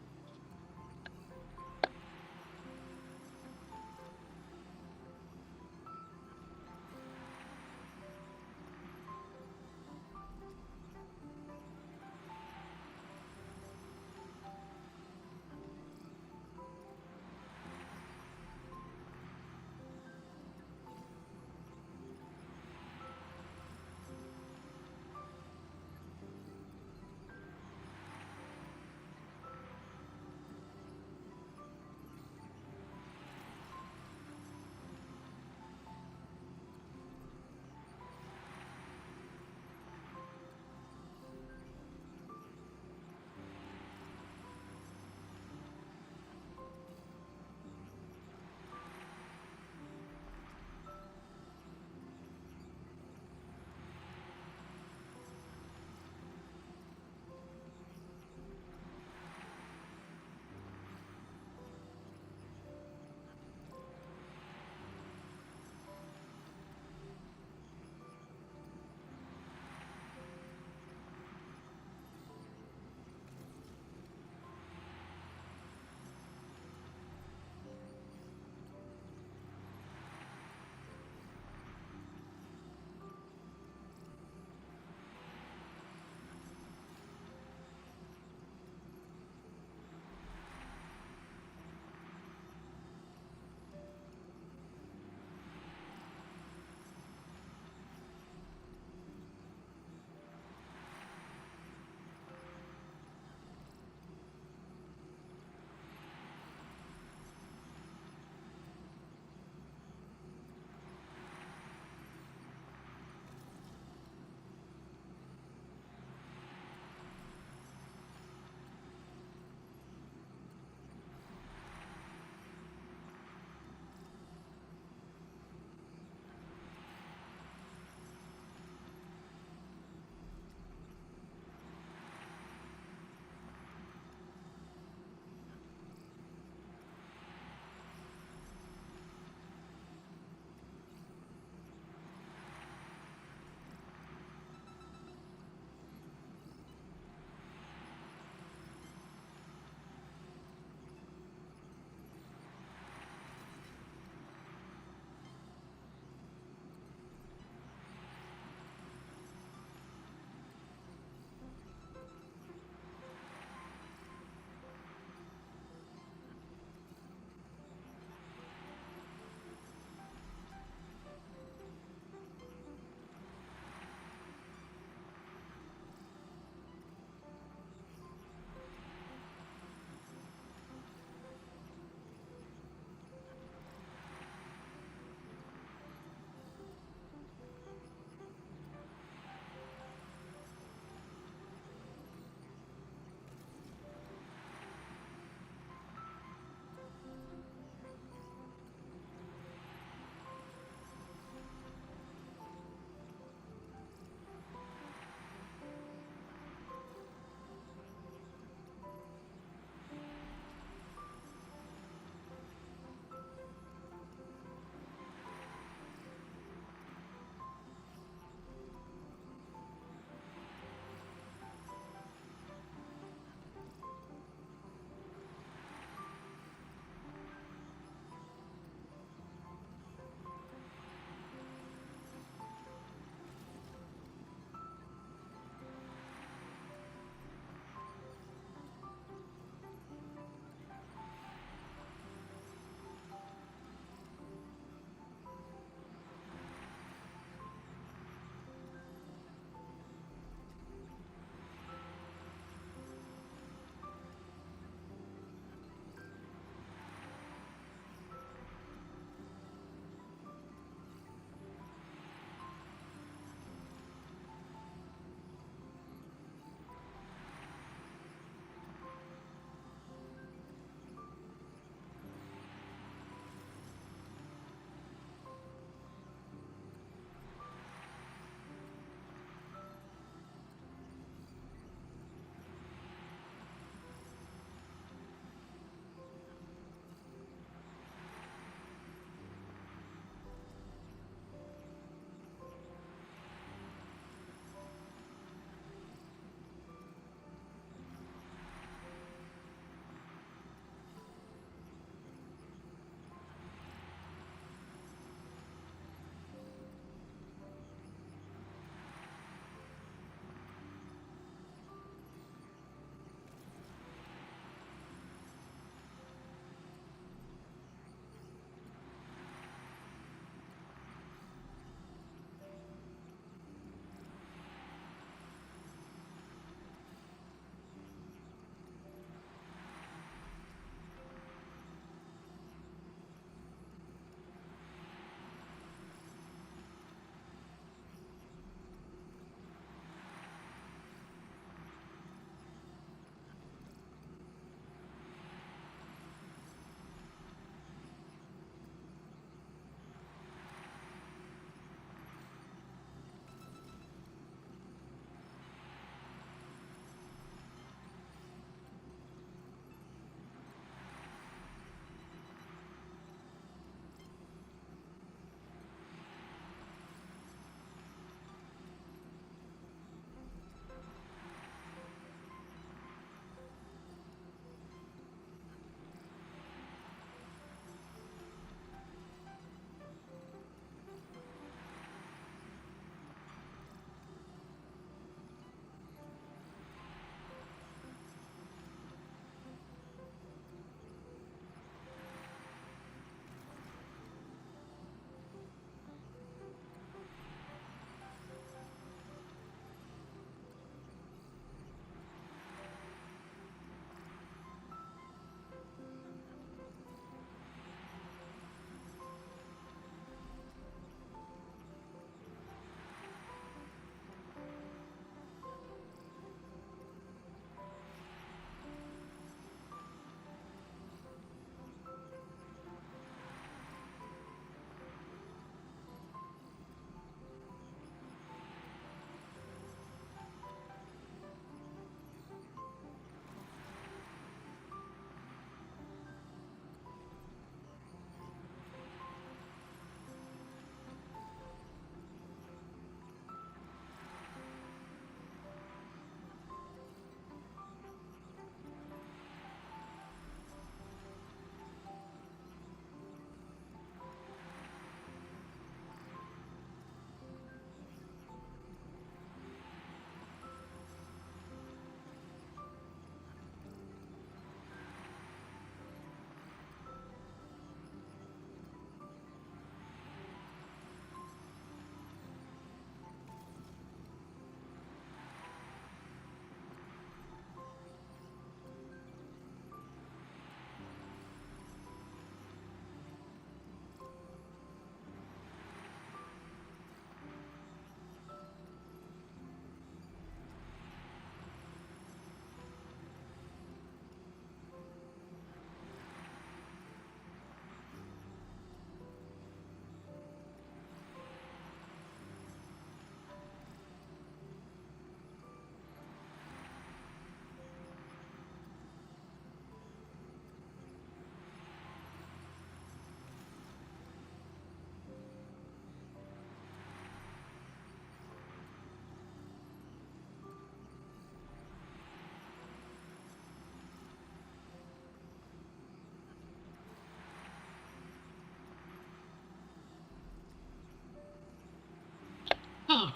Oh,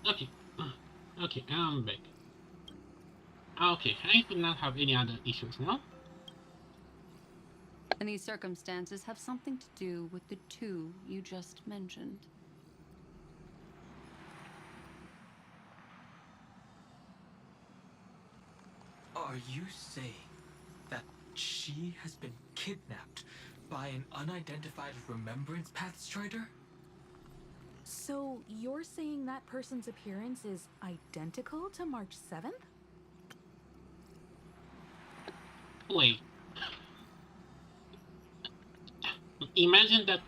okay. Okay, I'm back. Okay, I do not have any other issues now. And these circumstances have something to do with the two you just mentioned. Are you saying that she has been kidnapped by an unidentified remembrance path strider? So you're saying that person's appearance is identical to March 7th? Wait. Imagine that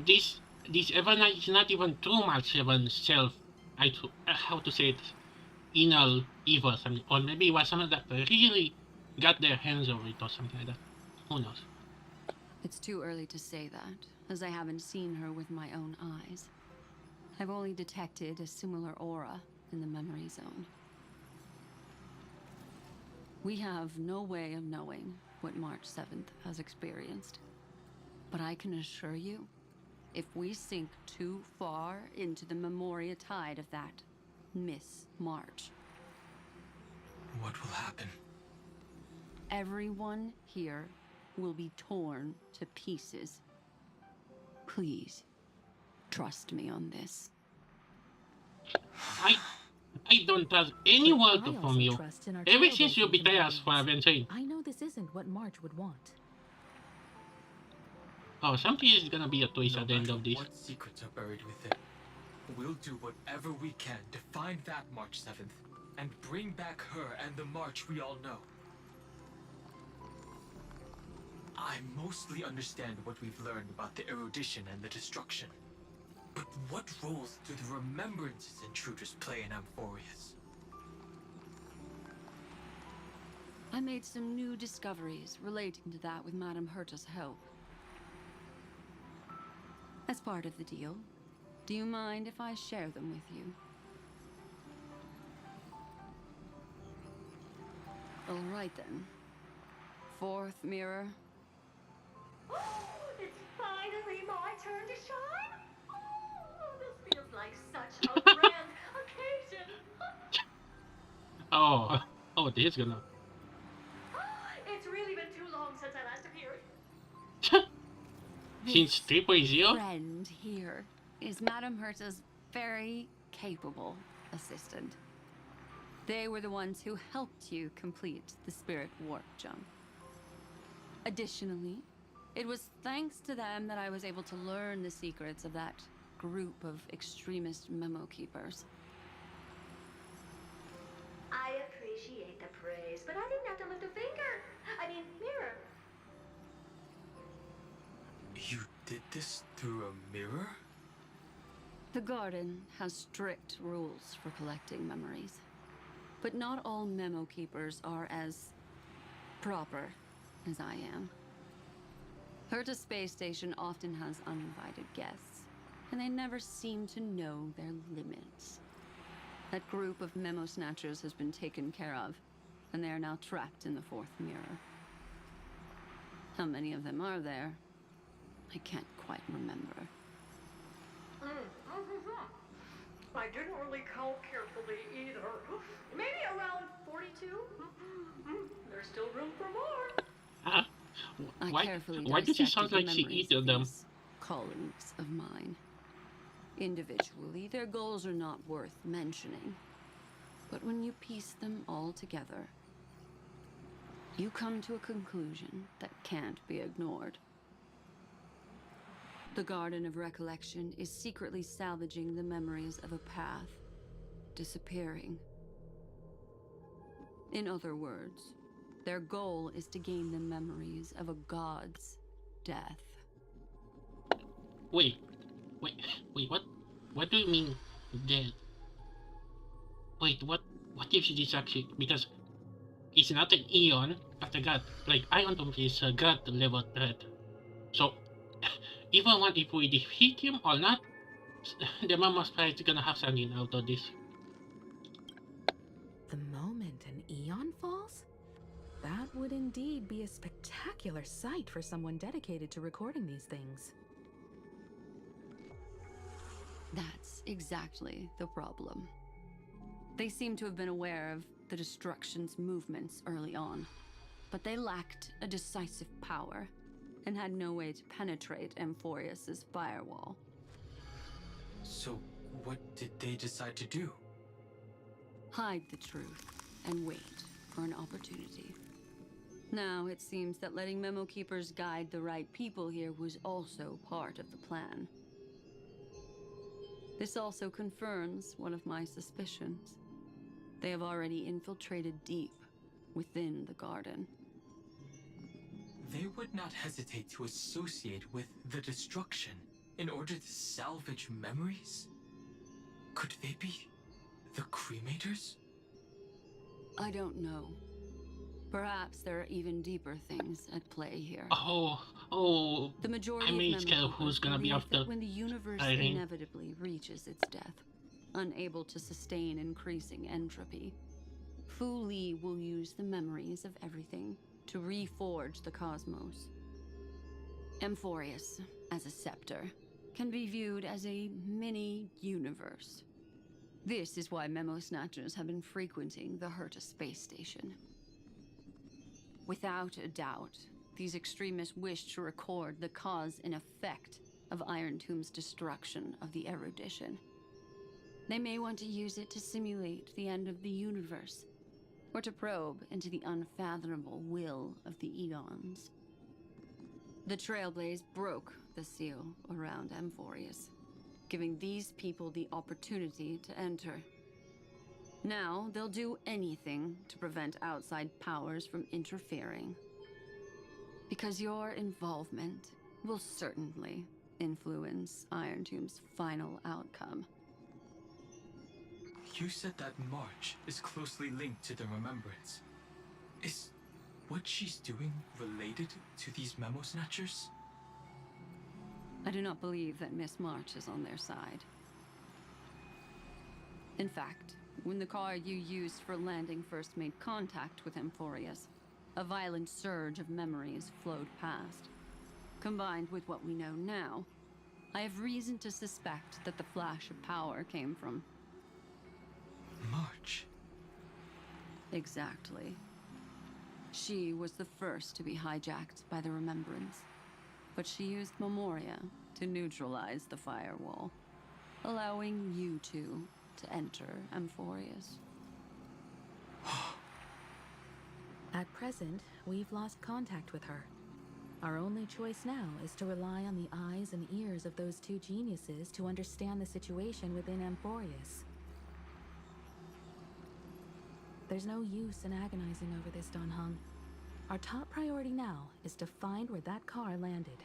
this event is not even too much even self. How to say it? Inner evil, something, or maybe it was someone that really got their hands over it or something like that. Who knows? It's too early to say that, as I haven't seen her with my own eyes. I've only detected a similar aura in the memory zone. We have no way of knowing what March 7th has experienced. But I can assure you, if we sink too far into the Memoria tide of that Miss March, what will happen? Everyone here will be torn to pieces. Please, trust me on this. I don't trust any word from you. Ever since you betrayed us for Avengers. I know this isn't what March would want. Oh, something is gonna be a twist at the end of this. What secrets are buried within? We'll do whatever we can to find that March 7th and bring back her and the March we all know. I mostly understand what we've learned about the erudition and the destruction. But what roles do the remembrances intruders play in Amphorius? I made some new discoveries relating to that with Madame Herta's help. As part of the deal, do you mind if I share them with you? All right then. Fourth mirror. It's finally my turn to shine. Oh, this feels like such a grand occasion. Oh, this is gonna. It's really been too long since I last appeared. Since 3.0? Friend here is Madame Herta's very capable assistant. They were the ones who helped you complete the spirit warp jump. Additionally, it was thanks to them that I was able to learn the secrets of that group of extremist memo keepers. I appreciate the praise, but I didn't have to lift a finger. I mean, mirror. You did this through a mirror? The garden has strict rules for collecting memories. But not all memo keepers are as proper as I am. Herta's space station often has uninvited guests, and they never seem to know their limits. That group of memo snatchers has been taken care of, and they are now trapped in the fourth mirror. How many of them are there? I can't quite remember. I didn't really count carefully either. Maybe around 42? There's still room for more. Why does it sound like she eated them? Colleagues of mine. Individually, their goals are not worth mentioning. But when you piece them all together, you come to a conclusion that can't be ignored. The Garden of Recollection is secretly salvaging the memories of a path disappearing. In other words, their goal is to gain the memories of a god's death. Wait, what? What do you mean, dead? Wait, what if this actually, because it's not an Eon, but a god. Like, Ion Tomb is a god level threat. So, even if we defeat him or not, the Mama's Pride is gonna have something out of this. The moment an Eon falls? That would indeed be a spectacular sight for someone dedicated to recording these things. That's exactly the problem. They seem to have been aware of the Destruction's movements early on, but they lacked a decisive power and had no way to penetrate Amphorius's firewall. So, what did they decide to do? Hide the truth and wait for an opportunity. Now, it seems that letting Memo Keepers guide the right people here was also part of the plan. This also confirms one of my suspicions. They have already infiltrated deep within the garden. They would not hesitate to associate with the Destruction in order to salvage memories? Could they be the Cremators? I don't know. Perhaps there are even deeper things at play here. The majority I mean, of it's kind of who's gonna be believe after that when the universe Irene. inevitably reaches its death, unable to sustain increasing entropy, Fu Li will use the memories of everything to reforge the cosmos. Amphorius, as a scepter, can be viewed as a mini-universe. This is why Memo Snatchers have been frequenting the Herta space station. Without a doubt, these extremists wish to record the cause and effect of Iron Tomb's destruction of the erudition. They may want to use it to simulate the end of the universe, or to probe into the unfathomable will of the Eons. The Trailblaze broke the seal around Amphorius, giving these people the opportunity to enter. Now, they'll do anything to prevent outside powers from interfering. Because your involvement will certainly influence Iron Tomb's final outcome. You said that March is closely linked to the Remembrance. Is what she's doing related to these Memo Snatchers? I do not believe that Miss March is on their side. In fact, when the car you used for landing first made contact with Amphorius, a violent surge of memories flowed past. Combined with what we know now, I have reason to suspect that the flash of power came from March. Exactly. She was the first to be hijacked by the Remembrance, but she used Memoria to neutralize the firewall, allowing you two to enter Amphorius. At present, we've lost contact with her. Our only choice now is to rely on the eyes and ears of those two geniuses to understand the situation within Amphorius. There's no use in agonizing over this, Dan Heng. Our top priority now is to find where that car landed.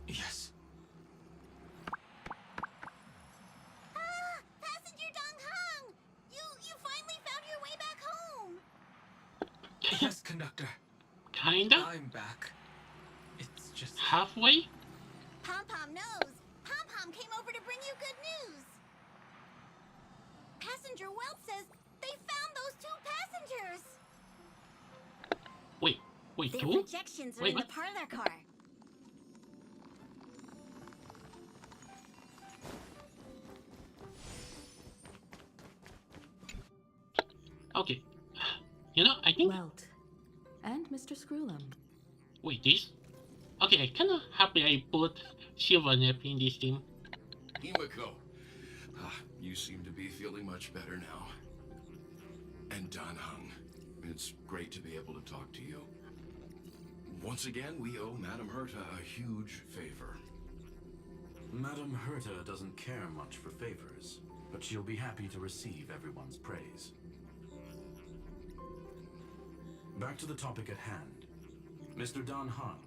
Yes. Passenger Dong Heng! You finally found your way back home! Yes, conductor. Kinda? I'm back. It's just halfway? Pom-Pom knows. Pom-Pom came over to bring you good news. Passenger Welt says they found those two passengers. Wait, Their two? projections are Wait, in what? the parlor car. Okay. You know, I think... Welt. And Mr. Screwlum. Wait, this? Okay, I'm kinda happy I put Silvernip in this team. Himiko, you seem to be feeling much better now. And Dan Heng, it's great to be able to talk to you. Once again, we owe Madame Herta a huge favor. Madame Herta doesn't care much for favors, but she'll be happy to receive everyone's praise. Back to the topic at hand. Mr. Dan Heng,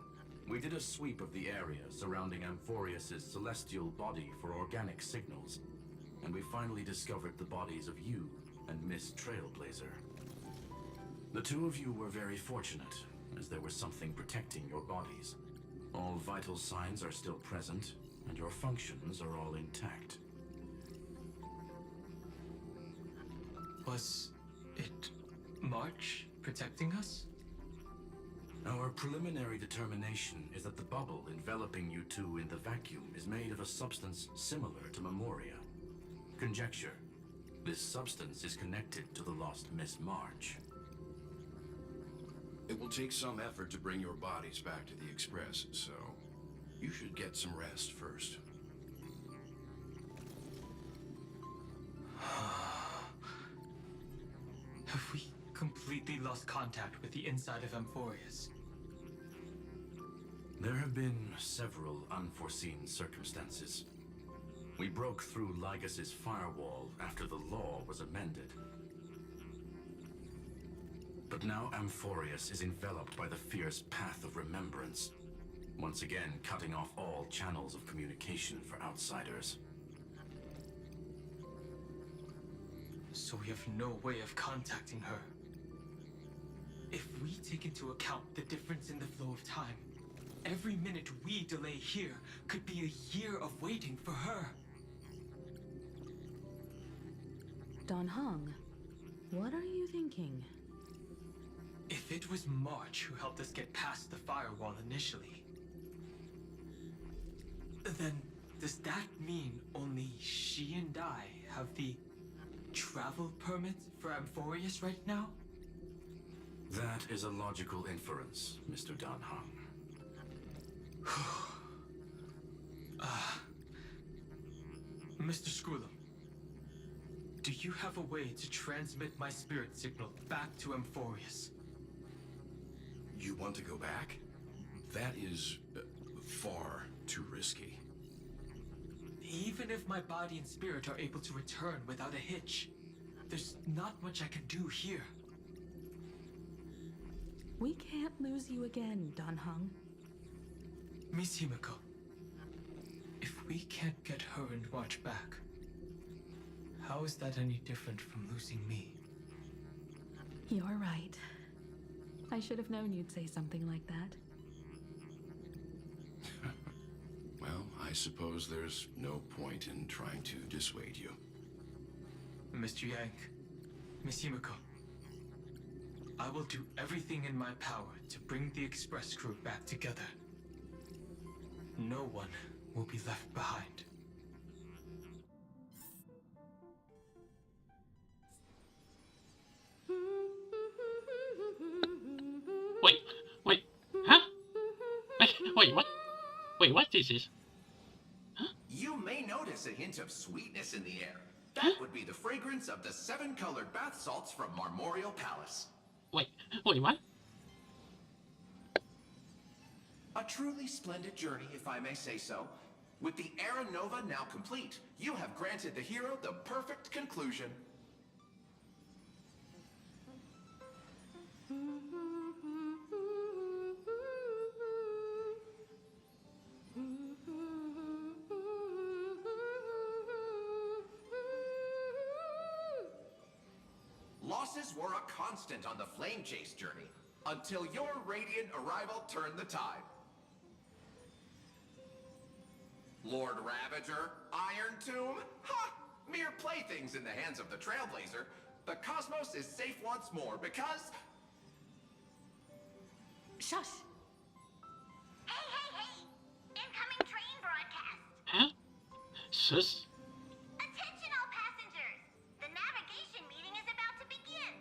we did a sweep of the area surrounding Amphorius's celestial body for organic signals, and we finally discovered the bodies of you and Miss Trailblazer. The two of you were very fortunate, as there was something protecting your bodies. All vital signs are still present, and your functions are all intact. Was it March protecting us? Our preliminary determination is that the bubble enveloping you two in the vacuum is made of a substance similar to Memoria. Conjecture. This substance is connected to the lost Miss March. It will take some effort to bring your bodies back to the Express, so you should get some rest first. Have we completely lost contact with the inside of Amphorius? There have been several unforeseen circumstances. We broke through Lygas's firewall after the law was amended. But now Amphorius is enveloped by the fierce path of remembrance, once again cutting off all channels of communication for outsiders. So we have no way of contacting her. If we take into account the difference in the flow of time, every minute we delay here could be a year of waiting for her. Dan Heng, what are you thinking? If it was March who helped us get past the firewall initially, then does that mean only she and I have the travel permit for Amphorius right now? That is a logical inference, Mr. Dan Heng. Mr. Screwlum, do you have a way to transmit my spirit signal back to Amphorius? You want to go back? That is far too risky. Even if my body and spirit are able to return without a hitch, there's not much I can do here. We can't lose you again, Dan Heng. Miss Himiko, if we can't get her and March back, how is that any different from losing me? You're right. I should have known you'd say something like that. Well, I suppose there's no point in trying to dissuade you. Mr. Yang, Miss Himiko, I will do everything in my power to bring the Express crew back together. No one will be left behind. Wait, what? Wait, what is this? You may notice a hint of sweetness in the air. That would be the fragrance of the 7-colored bath salts from Marmorial Palace. Wait, what? A truly splendid journey, if I may say so. With the Era Nova now complete, you have granted the hero the perfect conclusion. Losses were a constant on the Flame Chase journey, until your radiant arrival turned the tide. Lord Ravager, Iron Tomb, ha! Mere playthings in the hands of the Trailblazer. The cosmos is safe once more because... Shush! Hey! Incoming train broadcast! Huh? Sus? Attention all passengers! The navigation meeting is about to begin.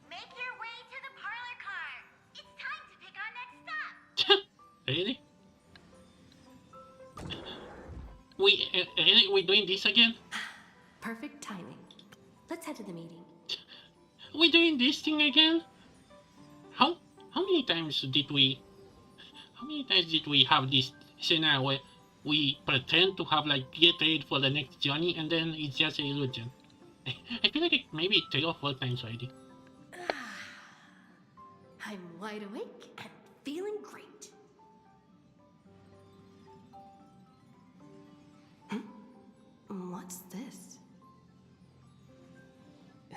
Make your way to the parlor car. It's time to pick our next stop. Really? We doing this again? Perfect timing. Let's head to the meeting. We doing this thing again? How many times did we have this scenario where we pretend to have like get ready for the next journey and then it's just an illusion? I feel like maybe 3 or 4 times already. I'm wide awake and feeling great. What's this?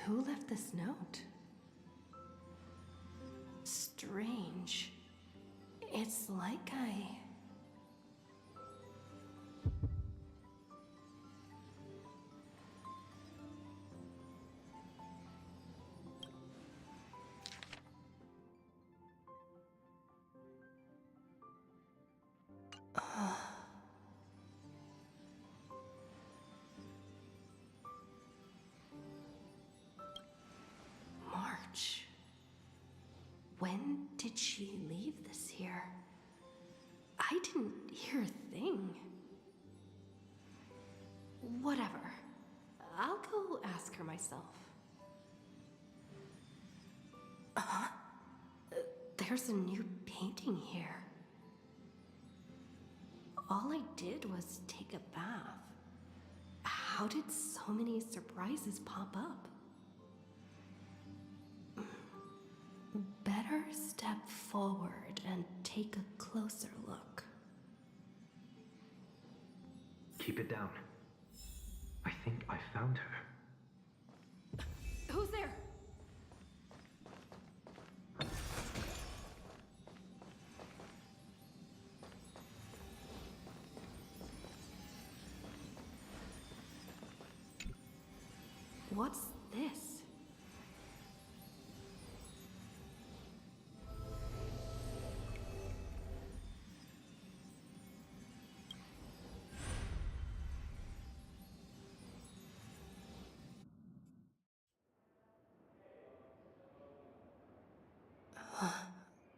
Who left this note? Strange. It's like did she leave this here? I didn't hear a thing. Whatever. I'll go ask her myself. There's a new painting here. All I did was take a bath. How did so many surprises pop up? Better step forward and take a closer look. Keep it down. I think I found her. Who's there? What's this?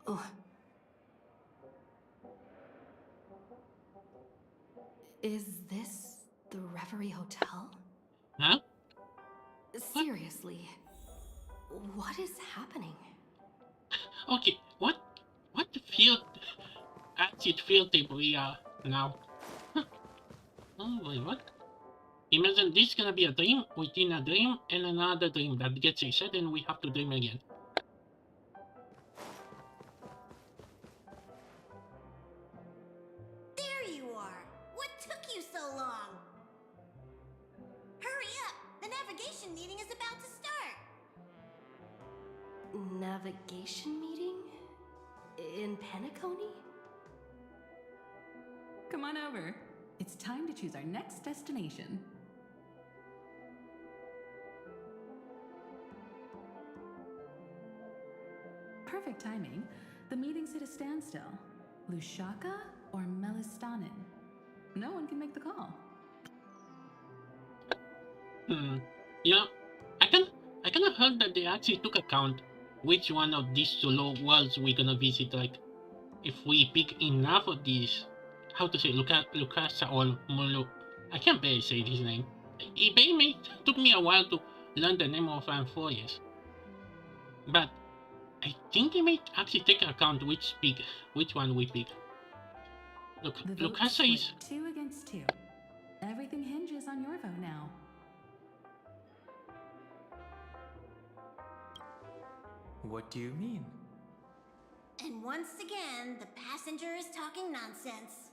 Oh. Is this the Reverie Hotel? Huh? Seriously, what is happening? Okay, what field acid filter we are now? Huh. Oh wait, what? Imagine this is gonna be a dream within a dream and another dream that gets reset and we have to dream again. There you are! What took you so long? Hurry up! The navigation meeting is about to start! Navigation meeting? In Penacony? Come on over. It's time to choose our next destination. Perfect timing. The meeting's at a standstill. Lushaka or Melistanin? No one can make the call. Yeah, I kind of heard that they actually took account which one of these solo worlds we're gonna visit. Like, if we pick enough of these, how to say, Lucasa or Mulu. I can't barely say his name. It took me a while to learn the name of Amphorius. But I think they may actually take account which one we pick. Look, Lucasa is 2 against 2. Everything hinges on your vote now. What do you mean? And once again, the passenger is talking nonsense.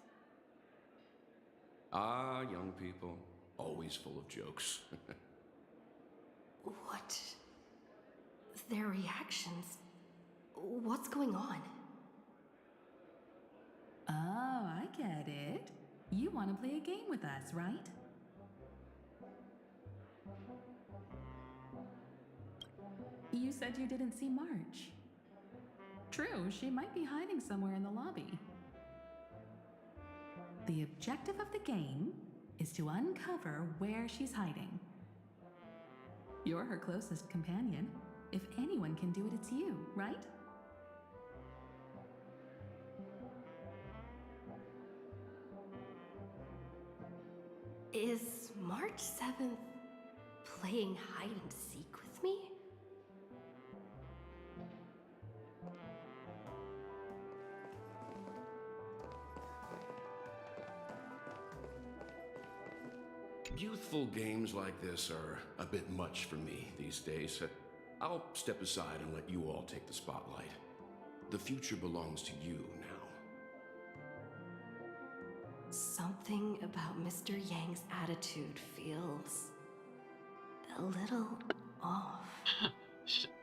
Ah, young people. Always full of jokes. What? Their reactions? What's going on? Oh, I get it. You want to play a game with us, right? You said you didn't see March. True, she might be hiding somewhere in the lobby. The objective of the game is to uncover where she's hiding. You're her closest companion. If anyone can do it, it's you, right? Is March 7th playing hide and seek with me? Youthful games like this are a bit much for me these days. I'll step aside and let you all take the spotlight. The future belongs to you now. Something about Mr. Yang's attitude feels a little off.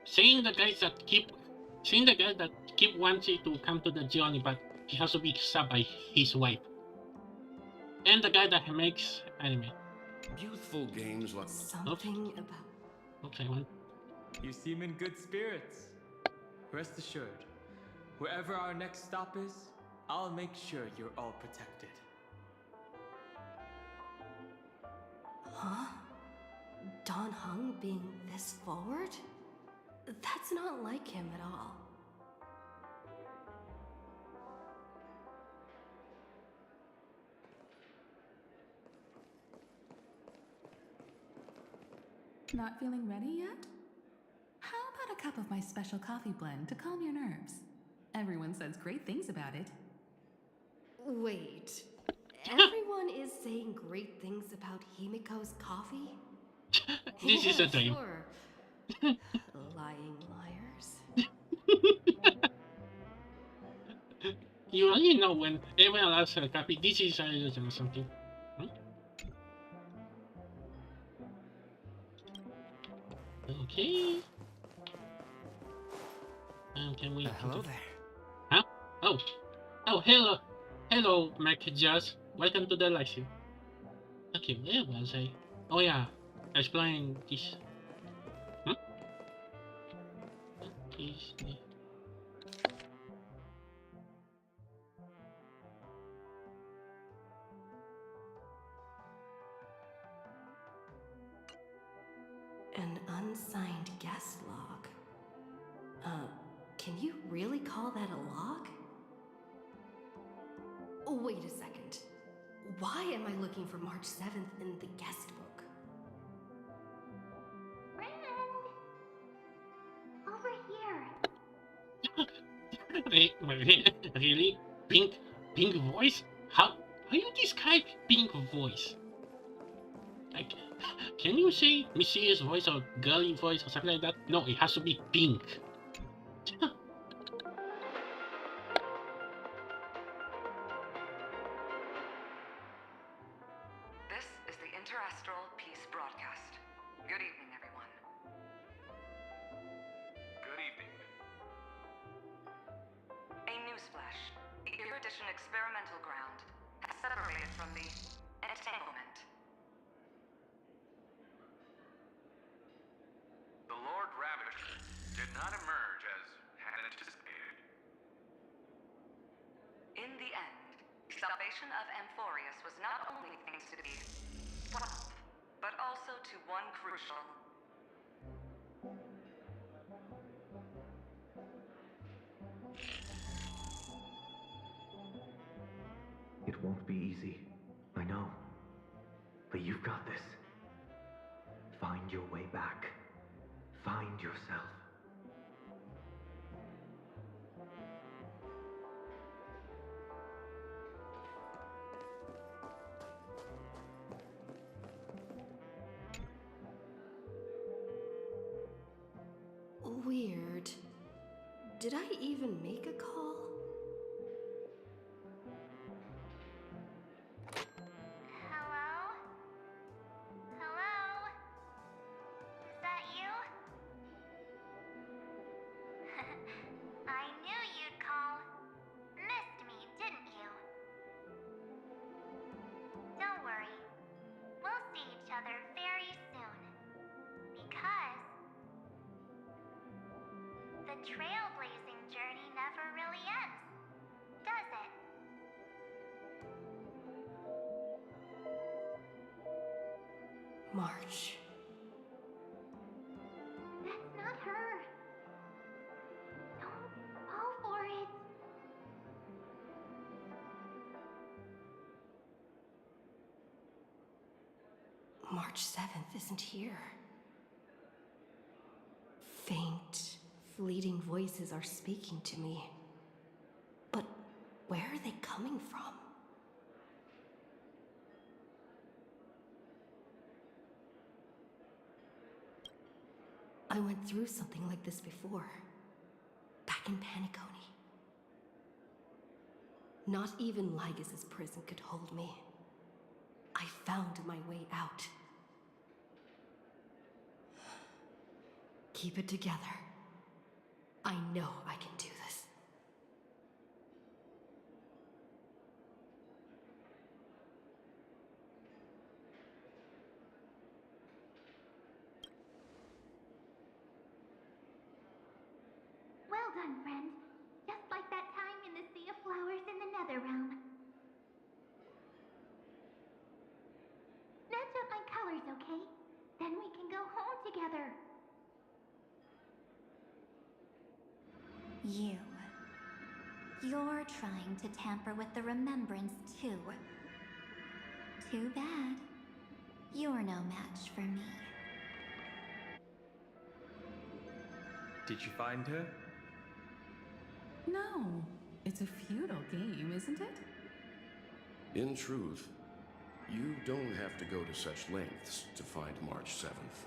seeing the guys that keep wanting to come to the journey, but he has to be stopped by his wife. And the guy that makes anime. Youthful games like something about. Okay, one. You seem in good spirits. Rest assured, wherever our next stop is, I'll make sure you're all protected. Huh? Don Hung being this forward? That's not like him at all. Not feeling ready yet? How about a cup of my special coffee blend to calm your nerves? Everyone says great things about it. Wait. Everyone is saying great things about Himiko's coffee? This is a dream. Sure. Lying liars. You already know when everyone asks her copy, this is a illusion or something. Okay. Can we? Hello there. Huh? Oh. Oh, hello. Hello, Mac Jazz. Welcome to the live stream. Okay, where was I? Oh yeah, exploring this. This. An unsigned guest log. Can you really call that a log? Oh, wait a second. Why am I looking for March 7th in the guest book? Friend! Over here! Really? Pink voice? How you describe pink voice? Like, can you say mysterious voice or girly voice or something like that? No, it has to be pink. This is the Interastral Peace Broadcast. Good evening, everyone. Good evening. A newsflash. The Erudition experimental ground has separated from the entanglement. The Lord Ravager did not emerge as had anticipated. In the end, the salvation of Amphorius was not only thanks to the swamp, but also to one crucial It won't be easy. I know. But you've got this. Find your way back. Find yourself. Weird. Did I even make a call? Hello? Hello? Is that you? I knew you'd call. Missed me, didn't you? Don't worry. We'll see each other very soon. Because the trailblazing journey never really ends, does it? March. That's not her. Don't fall for it. March 7th isn't here. Faint, fleeting voices are speaking to me. But where are they coming from? I went through something like this before. Back in Paniconi. Not even Lygus' prison could hold me. I found my way out. Keep it together. I know I can do this. Well done, friend. Just like that time in the Sea of Flowers in the Nether Realm. Match up my colors, okay? Then we can go home together. You're trying to tamper with the remembrance too. Too bad. You're no match for me. Did you find her? No, it's a feudal game, isn't it? In truth, you don't have to go to such lengths to find March 7th.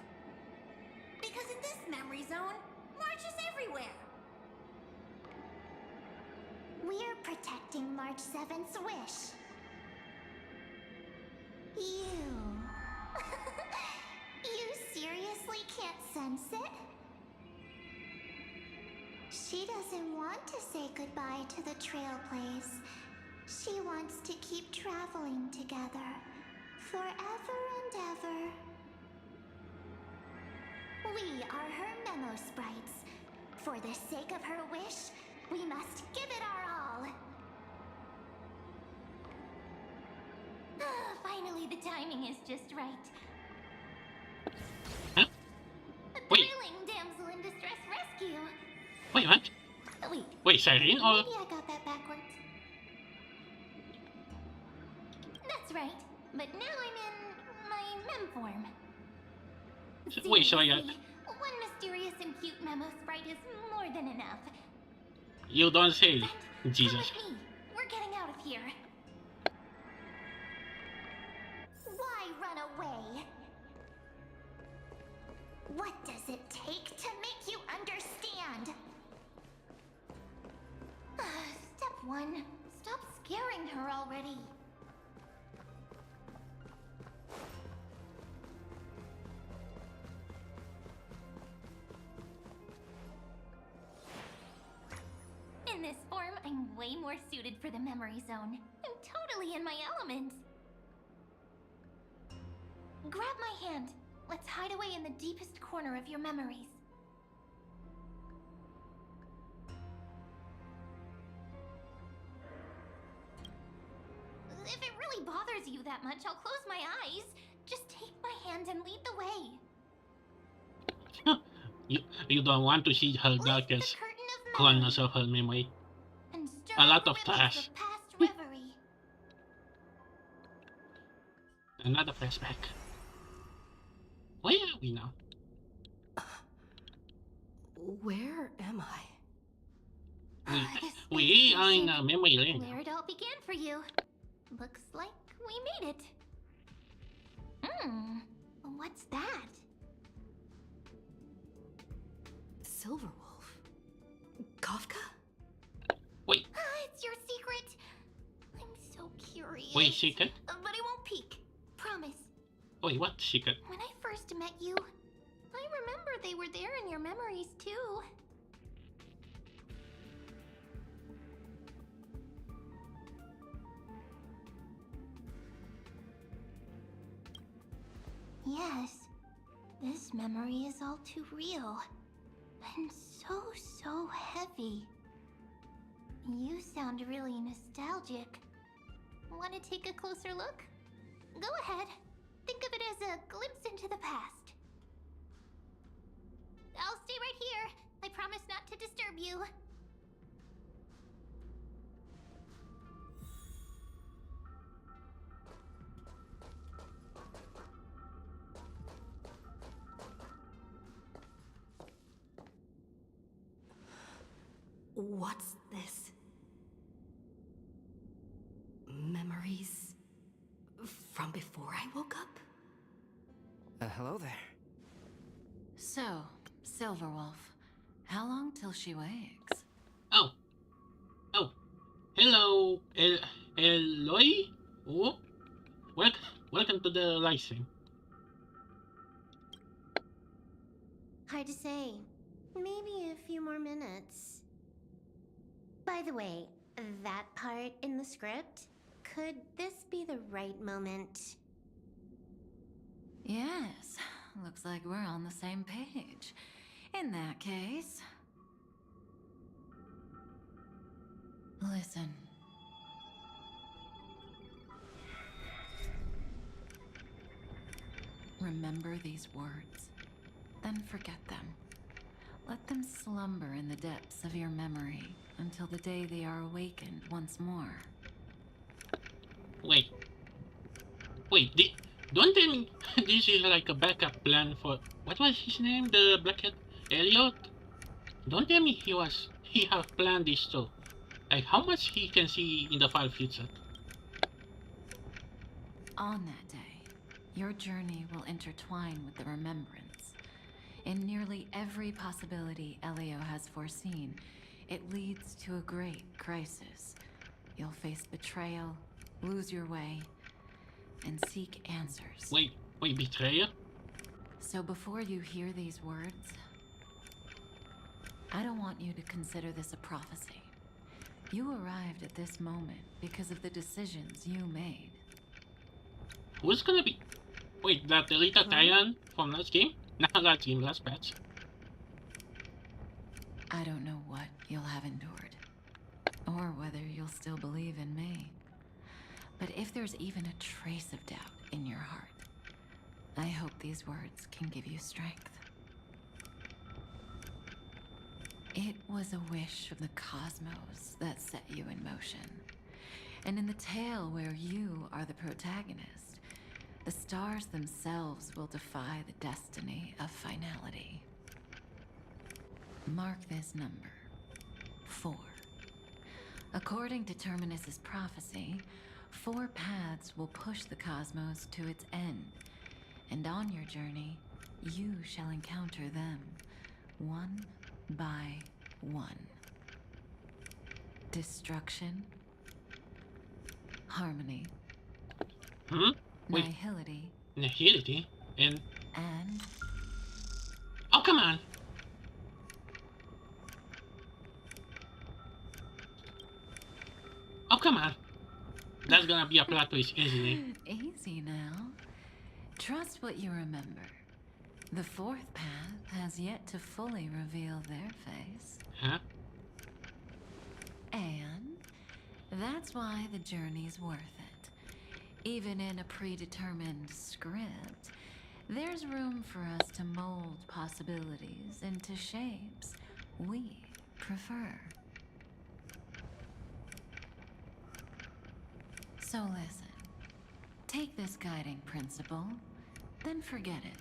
Because in this memory zone, March is everywhere. We're protecting March 7th's wish. You... you seriously can't sense it? She doesn't want to say goodbye to the Trailblaze. She wants to keep traveling together. Forever and ever. We are her memo sprites. For the sake of her wish, we must give it our all. Finally, the timing is just right. Huh? A Wait. thrilling damsel in distress rescue. Wait, what? Wait, siren or... Maybe I got that backwards. That's right. But now I'm in my mem form. Wait, so I got... Seriously, one mysterious and cute memo sprite is more than enough. You don't say, Jesus. Come with me. We're getting out of here. Why run away? What does it take to make you understand? Step 1. Stop scaring her already. In this form, I'm way more suited for the memory zone. I'm totally in my element. Grab my hand. Let's hide away in the deepest corner of your memories. If it really bothers you that much, I'll close my eyes. Just take my hand and lead the way. You don't want to see her darkest corners of her memory. A lot of trash. Another flashback. Where are we now? Where am I? We are in a memory lane. Where it all began for you. Looks like we made it. What's that? Silverwolf? Kafka? Wait. It's your secret. I'm so curious. Wait, secret? But I won't peek. Promise. Wait, what secret? When I first met you, I remember they were there in your memories too. Yes, this memory is all too real. And so heavy. You sound really nostalgic. Want to take a closer look? Go ahead. Think of it as a glimpse into the past. I'll stay right here. I promise not to disturb you. What's this? Memories from before I woke up? Hello there. So, Silverwolf, how long till she wakes? Oh. Hello, Eloy? Oh. Welcome to the live stream. Hard to say. Maybe a few more minutes. By the way, that part in the script, could this be the right moment? Yes, looks like we're on the same page. In that case... Listen. Remember these words, then forget them. Let them slumber in the depths of your memory until the day they are awakened once more. Wait, don't tell me this is like a backup plan for... What was his name? The blackhead? Elliot? Don't tell me he have planned this too. Like how much he can see in the far future. On that day, your journey will intertwine with the remembrance. In nearly every possibility Elio has foreseen, it leads to a great crisis. You'll face betrayal, lose your way, and seek answers. Wait, betrayal? So before you hear these words, I don't want you to consider this a prophecy. You arrived at this moment because of the decisions you made. Who's gonna be... Wait, that Elita Titan from last game? Not last game, last patch. I don't know what you'll have endured, or whether you'll still believe in me. But if there's even a trace of doubt in your heart, I hope these words can give you strength. It was a wish of the cosmos that set you in motion. And in the tale where you are the protagonist, the stars themselves will defy the destiny of finality. Mark this number, 4. According to Terminus's prophecy, 4 paths will push the cosmos to its end, and on your journey, you shall encounter them, one by one. Destruction, harmony, nihility, and... And... Oh, come on! Oh, come on! That's gonna be a plot twist, isn't it? Easy now. Trust what you remember. The 4th path has yet to fully reveal their face. Huh? And that's why the journey's worth it. Even in a predetermined script, there's room for us to mold possibilities into shapes we prefer. So listen, take this guiding principle, then forget it.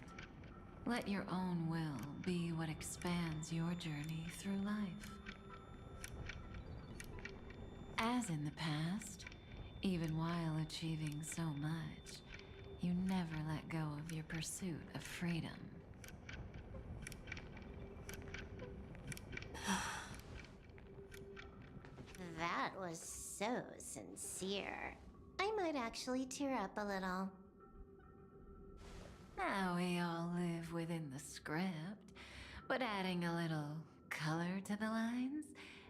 Let your own will be what expands your journey through life. As in the past, even while achieving so much, you never let go of your pursuit of freedom. That was so sincere. I might actually tear up a little. Now we all live within the script, but adding a little color to the lines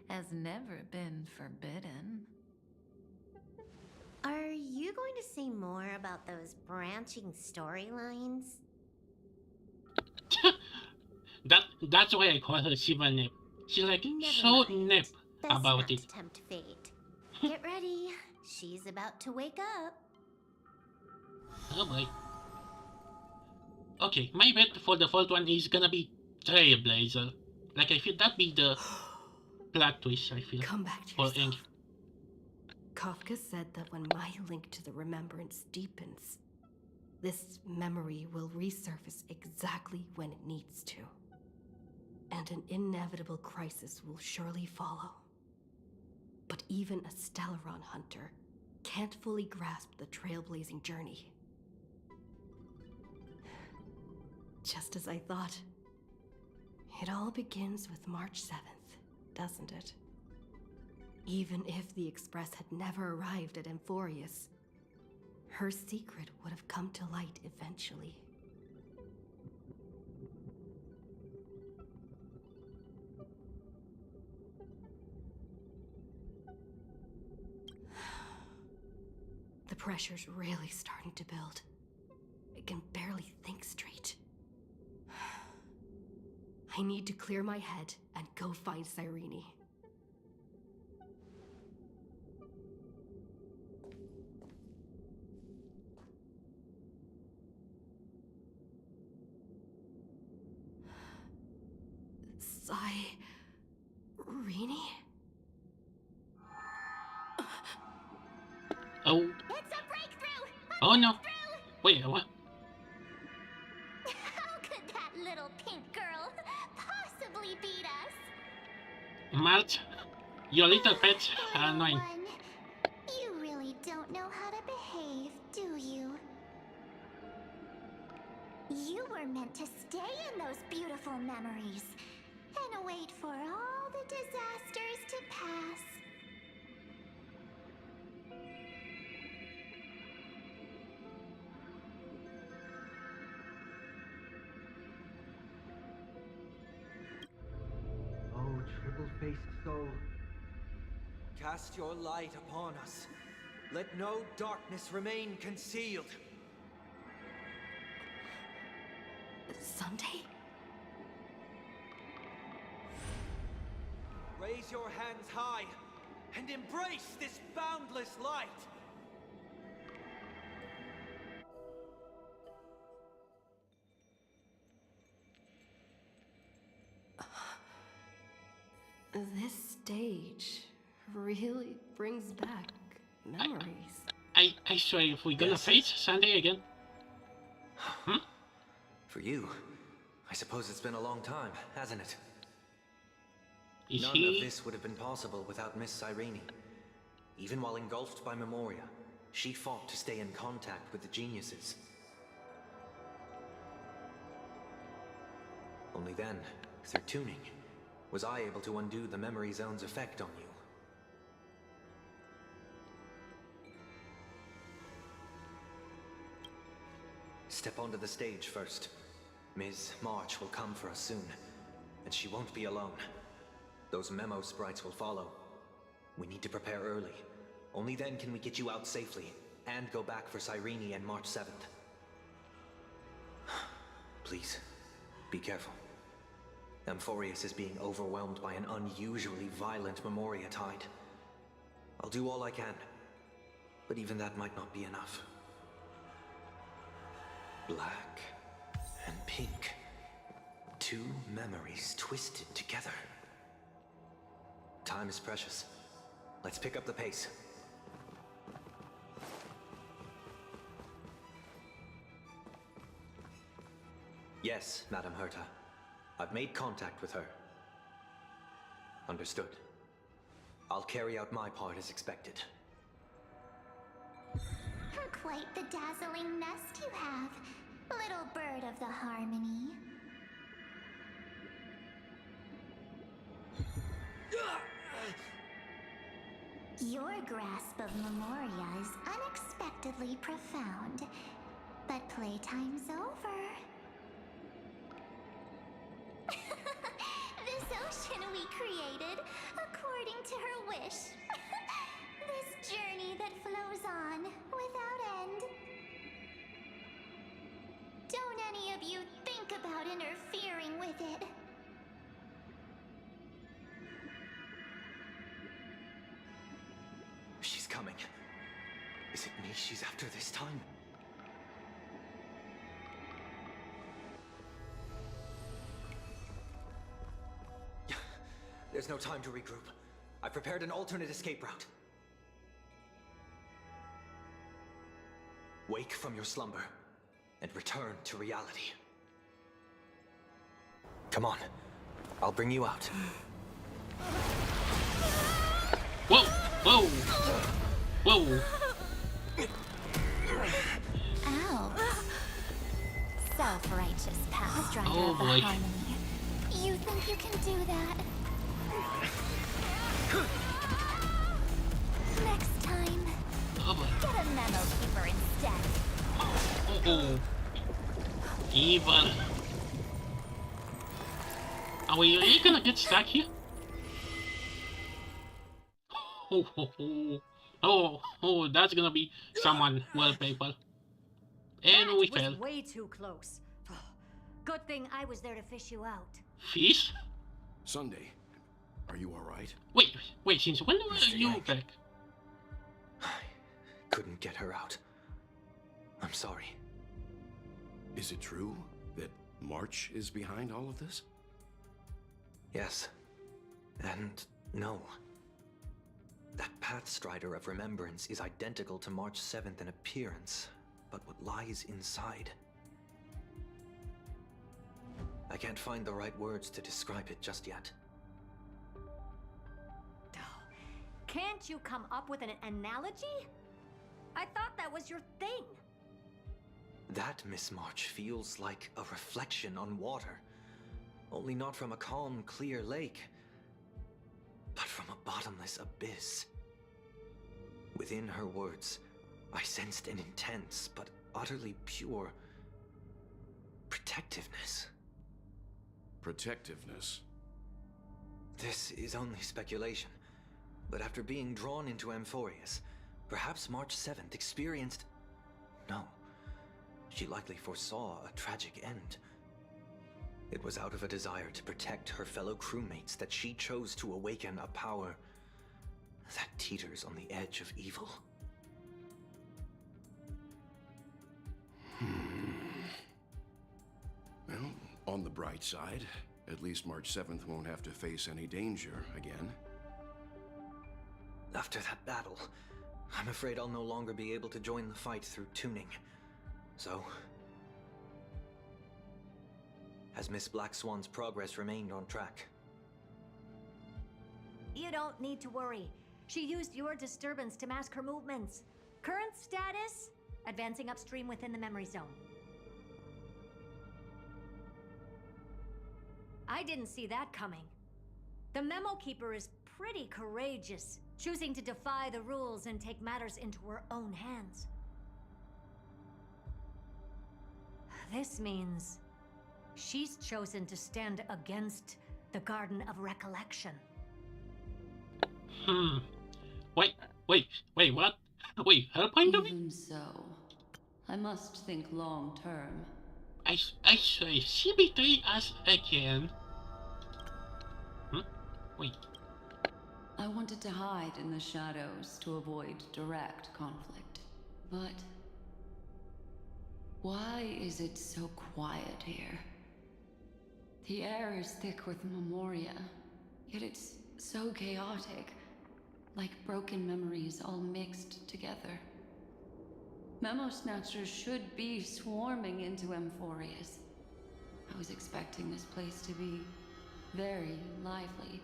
has never been forbidden. Are you going to say more about those branching storylines? That's why I call her Shiva Nip. She's like so nip about it. Tempt fate. Get ready. She's about to wake up. Oh boy. Okay, my bet for the fourth one is gonna be Trailblazer. Like I feel that be the plot twist, I feel. Come back to yourself. Kafka said that when my link to the remembrance deepens, this memory will resurface exactly when it needs to. And an inevitable crisis will surely follow. But even a Stellaron hunter can't fully grasp the trailblazing journey. Just as I thought. It all begins with March 7th, doesn't it? Even if the Express had never arrived at Amphorius, her secret would have come to light eventually. The pressure's really starting to build. I can barely think straight. I need to clear my head and go find Cyrene. Cyrene? Oh. It's a breakthrough! Oh no. Wait, what? How could that little pink girl possibly beat us? Mart, your little pets are annoying. You really don't know how to behave, do you? You were meant to stay in those beautiful memories and wait for all the disasters to pass. Oh, triple-faced soul. Cast your light upon us. Let no darkness remain concealed. Sunday? Raise your hands high and embrace this boundless light. This stage really brings back memories. I swear, if we're gonna face Sunday again. For you, I suppose it's been a long time, hasn't it? Is None he? of this would have been possible without Miss Cyrene. Even while engulfed by Memoria, she fought to stay in contact with the geniuses. Only then, through tuning, was I able to undo the memory zone's effect on you. Step onto the stage first. Ms. March will come for us soon, and she won't be alone. Those memo sprites will follow. We need to prepare early. Only then can we get you out safely, and go back for Cyrene and March 7th. Please, be careful. Amphorius is being overwhelmed by an unusually violent Memoria tide. I'll do all I can, but even that might not be enough. Black and pink. Two memories twisted together. Time is precious. Let's pick up the pace. Yes, Madam Herta. I've made contact with her. Understood. I'll carry out my part as expected. Quite the dazzling nest you have, little bird of the harmony. Your grasp of Memoria is unexpectedly profound, but playtime's over. This ocean we created, according to her wish. This journey that flows on, without end. Don't any of you think about interfering with it. She's coming. Is it me she's after this time? There's no time to regroup. I've prepared an alternate escape route. Wake from your slumber and return to reality. Come on, I'll bring you out. Whoa! Whoa! Whoa! Ow. Self-righteous past driver Oh of the boy. harmony. You think you can do that? Next time, Oh boy. get a memo keeper instead. Oh. Evil. Are we really gonna get stuck here? Oh, that's gonna be someone wallpaper. And we That fell. was way too close. Good thing I was there to fish you out. Fish? Sunday, are you alright? Wait, since when were you back? Couldn't get her out. I'm sorry. Is it true that March is behind all of this? Yes. And no. That Pathstrider of Remembrance is identical to March 7th in appearance, but what lies inside? I can't find the right words to describe it just yet. Can't you come up with an analogy? I thought that was your thing. That, Miss March, feels like a reflection on water. Only not from a calm, clear lake, but from a bottomless abyss. Within her words, I sensed an intense but utterly pure protectiveness. Protectiveness? This is only speculation, but after being drawn into Amphorius, perhaps March 7th experienced... No, she likely foresaw a tragic end. It was out of a desire to protect her fellow crewmates that she chose to awaken a power that teeters on the edge of evil. Well, on the bright side, at least March 7th won't have to face any danger again. After that battle, I'm afraid I'll no longer be able to join the fight through tuning. So, has Miss Black Swan's progress remained on track? You don't need to worry. She used your disturbance to mask her movements. Current status? Advancing upstream within the memory zone. I didn't see that coming. The Memo Keeper is pretty courageous, choosing to defy the rules and take matters into her own hands. This means she's chosen to stand against the Garden of Recollection. Wait, what? Wait, her point of view? Even so, I must think long term. I say, she betrayed us again. Wait. I wanted to hide in the shadows to avoid direct conflict. But why is it so quiet here? The air is thick with memoria, yet it's so chaotic, like broken memories all mixed together. Memo Snatchers should be swarming into Amphorius. I was expecting this place to be very lively.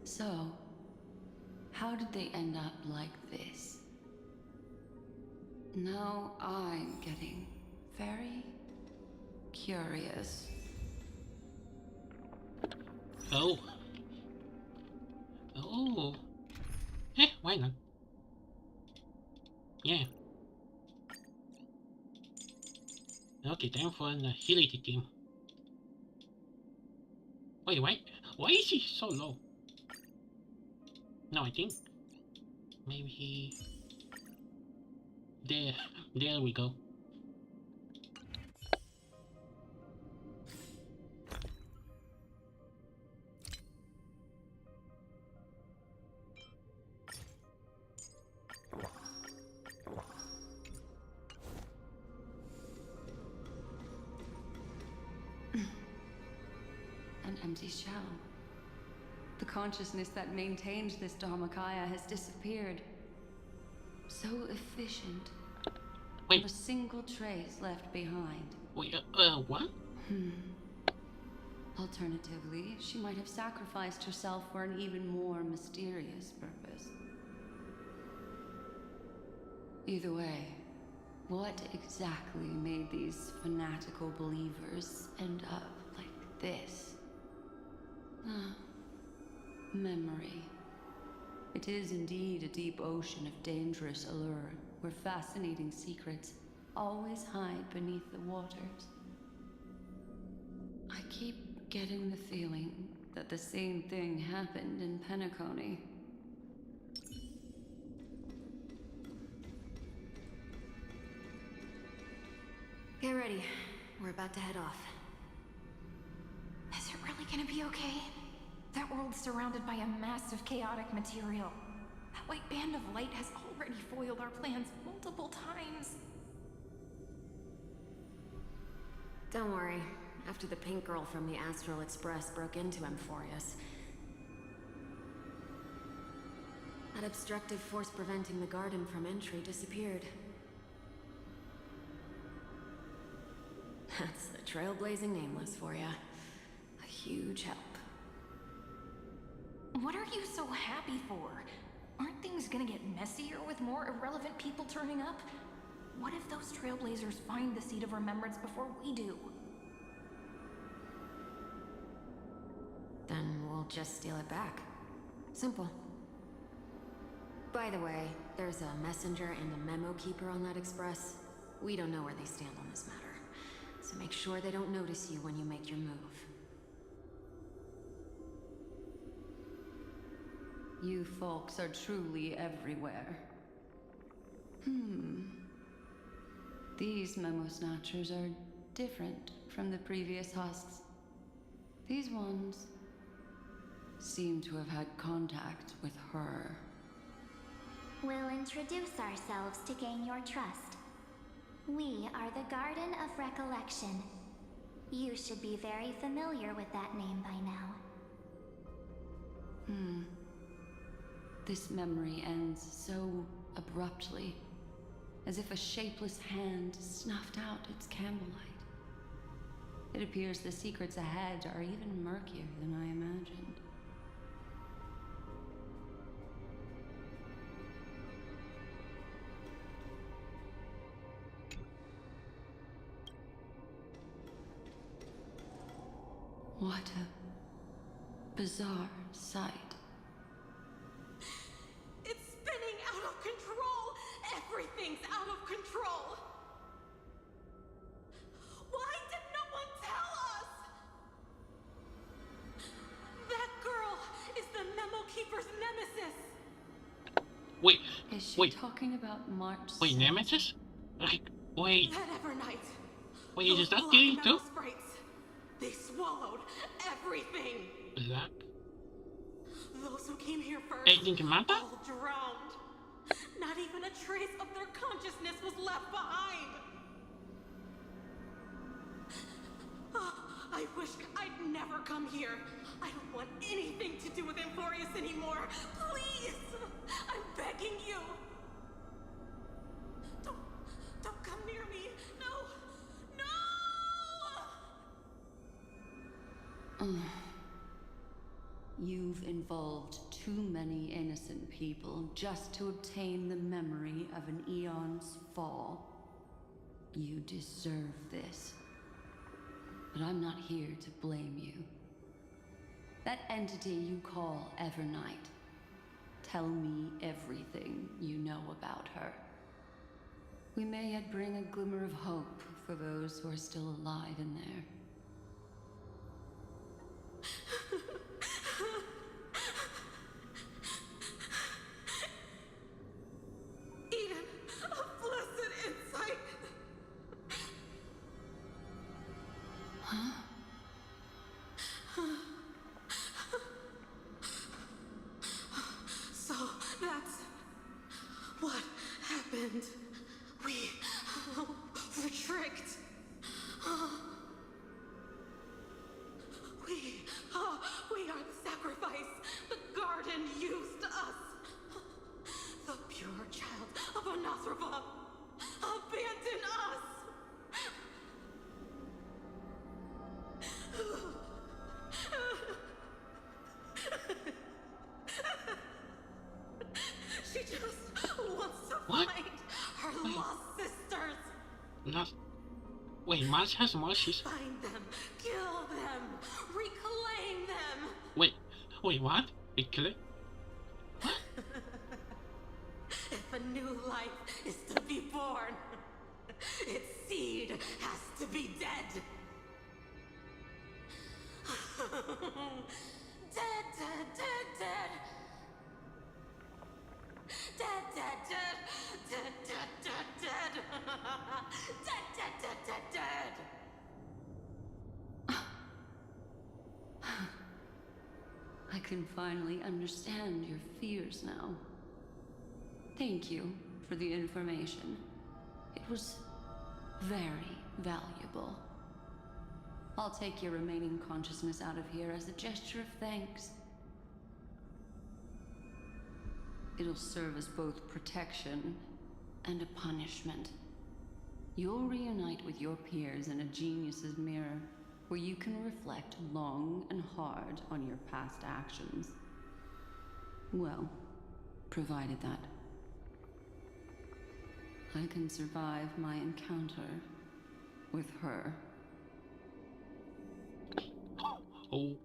So, how did they end up like this? Now I'm getting very curious. Oh. Why not? Yeah. Okay, time for an agility team. Wait, why is he so low? No, I think maybe there we go. An empty shell. The consciousness that maintained this Dharmakaya has disappeared. So efficient. Wait. Not a single trace left behind. Wait, what? Alternatively, she might have sacrificed herself for an even more mysterious purpose. Either way, what exactly made these fanatical believers end up like this? Memory. It is indeed a deep ocean of dangerous allure, where fascinating secrets always hide beneath the waters. I keep getting the feeling that the same thing happened in Penacony. Get ready. We're about to head off. Is it really gonna be okay? That world's surrounded by a mass of chaotic material. That white band of light has already foiled our plans multiple times. Don't worry. After the pink girl from the Astral Express broke into Amphorius, that obstructive force preventing the garden from entry disappeared. That's the trailblazing nameless for ya. A huge help. What are you so happy for? Aren't things gonna get messier with more irrelevant people turning up? What if those trailblazers find the Seed of Remembrance before we do? Then we'll just steal it back. Simple. By the way, there's a messenger and a memo keeper on that express. We don't know where they stand on this matter. So make sure they don't notice you when you make your move. You folks are truly everywhere. These memo snatchers are different from the previous husks. These ones seem to have had contact with her. We'll introduce ourselves to gain your trust. We are the Garden of Recollection. You should be very familiar with that name by now. This memory ends so abruptly, as if a shapeless hand snuffed out its candlelight. It appears the secrets ahead are even murkier than I imagined. What a bizarre sight. It's spinning out of control! Everything's out of control! Why did no one tell us? That girl is the Memo Keeper's nemesis! Wait, Is she talking about March? Wait, Nemesis? Like, wait. That Evernight. Wait, is Those that black gay Memo too? sprites. They swallowed everything! Black? Those who came here first Agent Manta? all drowned. Not even a trace of their consciousness was left behind. I wish I'd never come here. I don't want anything to do with Amphorius anymore. Please! I'm begging you. Don't come near me. No! No! You've involved too many innocent people just to obtain the memory of an eon's fall. You deserve this. But I'm not here to blame you. That entity you call Evernight, tell me everything you know about her. We may yet bring a glimmer of hope for those who are still alive in there. Eden, a blessed insight. Huh? So that's what happened. We were tricked. We are the sacrifice. The garden used us. The pure child of Anathrava abandoned us. She just wants to find her lost sisters. Lost? Wait, March has more sisters? Find them, kill them, reclaim them. Wait, what? Reclaim? If a new life is to be born, its seed has to be dead. Dead, dead, dead, dead. Dead, dead, dead. Dead, dead, dead, dead. Dead, dead, dead, dead, dead. I can finally understand your fears now. Thank you for the information. It was very valuable. I'll take your remaining consciousness out of here as a gesture of thanks. It'll serve as both protection and a punishment. You'll reunite with your peers in a genius's mirror, where you can reflect long and hard on your past actions. Well, provided that I can survive my encounter with her. Oh,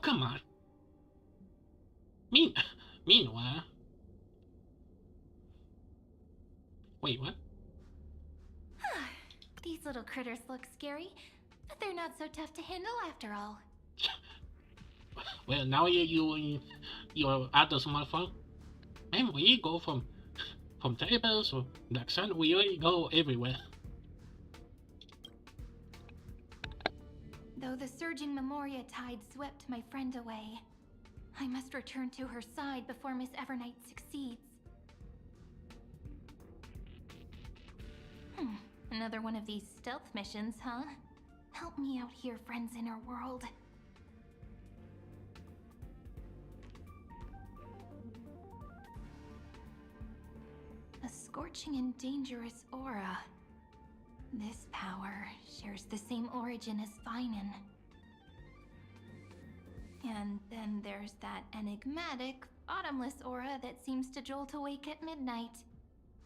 come on. Meanwhile... Wait, what? These little critters look scary, but they're not so tough to handle after all. Well, now you're at the smartphone. Man, we go from tables or Black Sun, we really go everywhere. Though the surging Memoria tide swept my friend away, I must return to her side before Miss Evernight succeeds. Another one of these stealth missions, huh? Help me out here, friends inner world. A scorching and dangerous aura. This power shares the same origin as Finan. And then there's that enigmatic, bottomless aura that seems to jolt awake at midnight.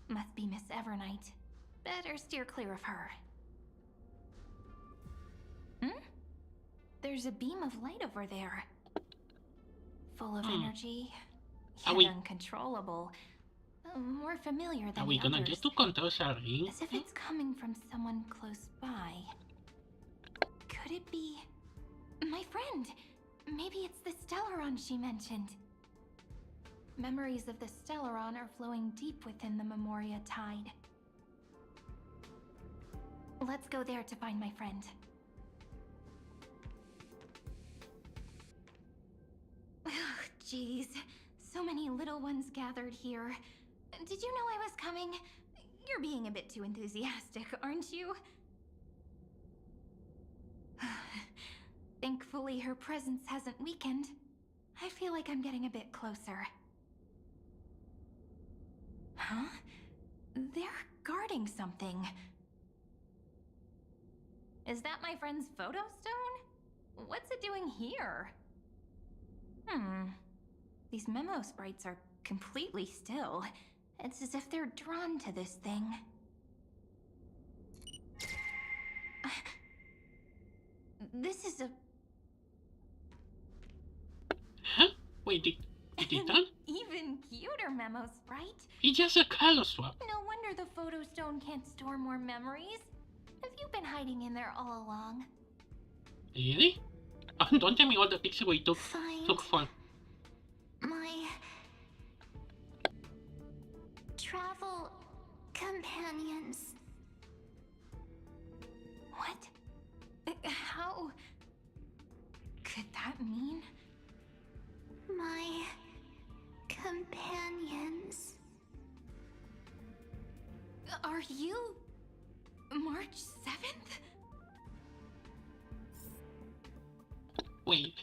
Must be Miss Evernight. Better steer clear of her. There's a beam of light over there. Full of energy, yet uncontrollable. More familiar than Are we gonna others. get to control Shari? As if it's coming from someone close by. Could it be... my friend? Maybe it's the Stellaron she mentioned. Memories of the Stellaron are flowing deep within the Memoria tide. Let's go there to find my friend. Jeez, so many little ones gathered here. Did you know I was coming? You're being a bit too enthusiastic, aren't you? Thankfully, her presence hasn't weakened. I feel like I'm getting a bit closer. Huh? They're guarding something. Is that my friend's photo stone? What's it doing here? These memo sprites are completely still. It's as if they're drawn to this thing. This is a... Huh? Wait, did he done? Even cuter memo sprite. It's just a color swap. No wonder the photo stone can't store more memories. Have you been hiding in there all along? Really? Don't tell me all the pictures we took fun. My travel companions. What? How could that mean? My companions. Are you March 7th? Wait.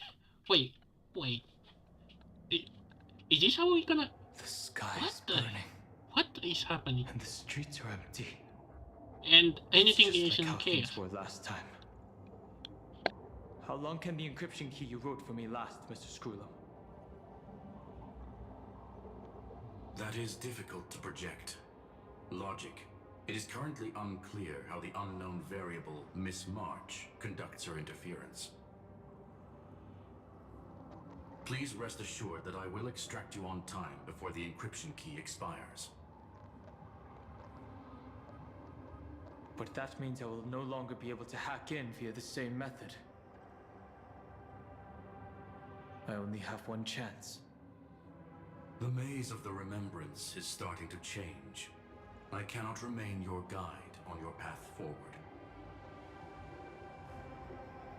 Is this how we're gonna... The sky is burning. What is happening? And the streets are empty. And anything It's is just in like how chaos. things were last time. How long can the encryption key you wrote for me last, Mr. Screwlam? That is difficult to project. Logic. It is currently unclear how the unknown variable, Miss March, conducts her interference. Please rest assured that I will extract you on time before the encryption key expires. But that means I will no longer be able to hack in via the same method. I only have one chance. The maze of the remembrance is starting to change. I cannot remain your guide on your path forward.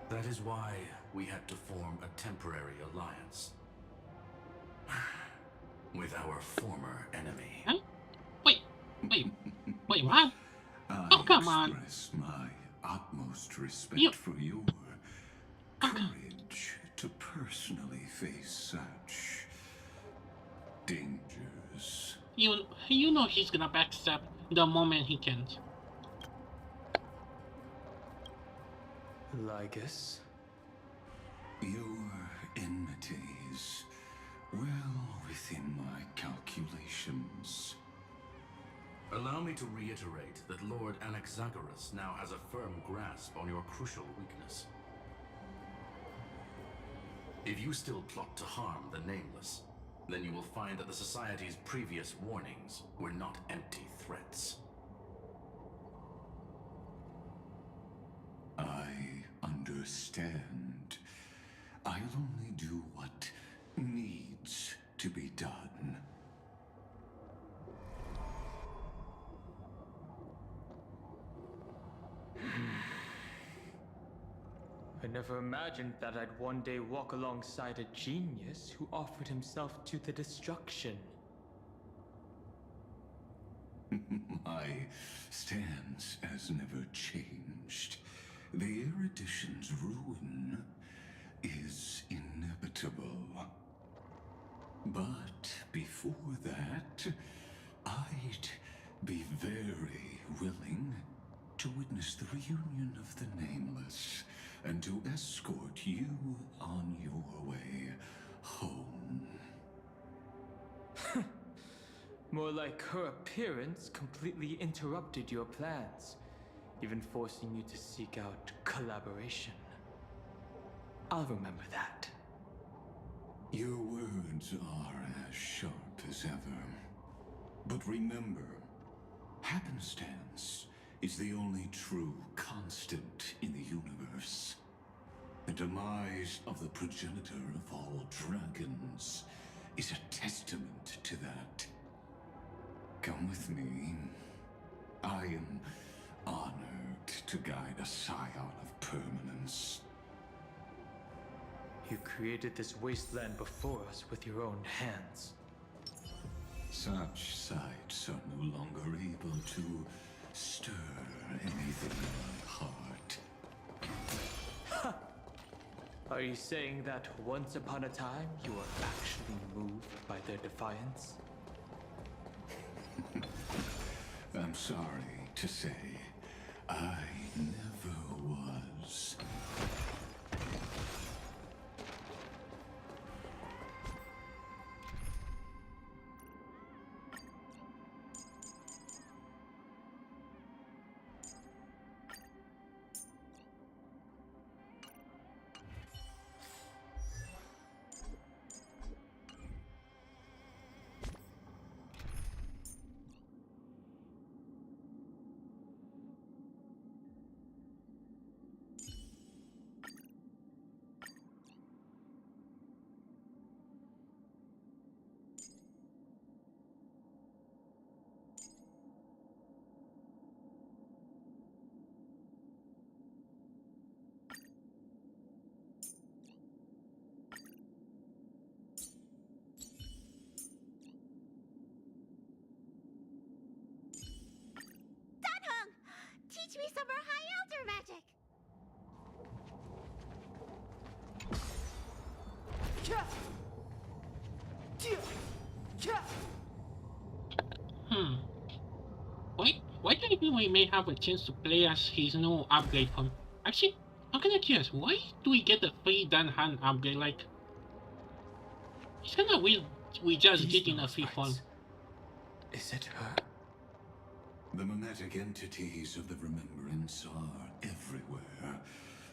That is why we had to form a temporary alliance with our former enemy. Huh? Wait, what? Oh, come on. I express my utmost respect for your courage to personally face such dangers. You know he's gonna backstab the moment he can. Lygus? Your enmities, well within my calculations. Allow me to reiterate that Lord Anaxagoras now has a firm grasp on your crucial weakness. If you still plot to harm the Nameless, then you will find that the Society's previous warnings were not empty threats. I understand. I'll only do what needs to be done. I never imagined that I'd one day walk alongside a genius who offered himself to the destruction. My stance has never changed. The erudition's ruin is inevitable. But before that, I'd be very willing to witness the reunion of the Nameless and to escort you on your way home. More like her appearance completely interrupted your plans, even forcing you to seek out collaboration. I'll remember that. Your words are as sharp as ever. But remember, happenstance is the only true constant in the universe. The demise of the progenitor of all dragons is a testament to that. Come with me. I am honored to guide a scion of permanence. You created this wasteland before us with your own hands. Such sights are no longer able to stir anything in my heart. Ha! Are you saying that once upon a time you were actually moved by their defiance? I'm sorry to say, I never was. Teach me some more High Elder magic! Why do you think we may have a chance to play as his new upgrade from... Actually, I'm kinda curious, why do we get the free Dan Han upgrade? Like, it's kinda weird we just get in a free form. Is it her? The mimetic entities of the Remembrance are everywhere.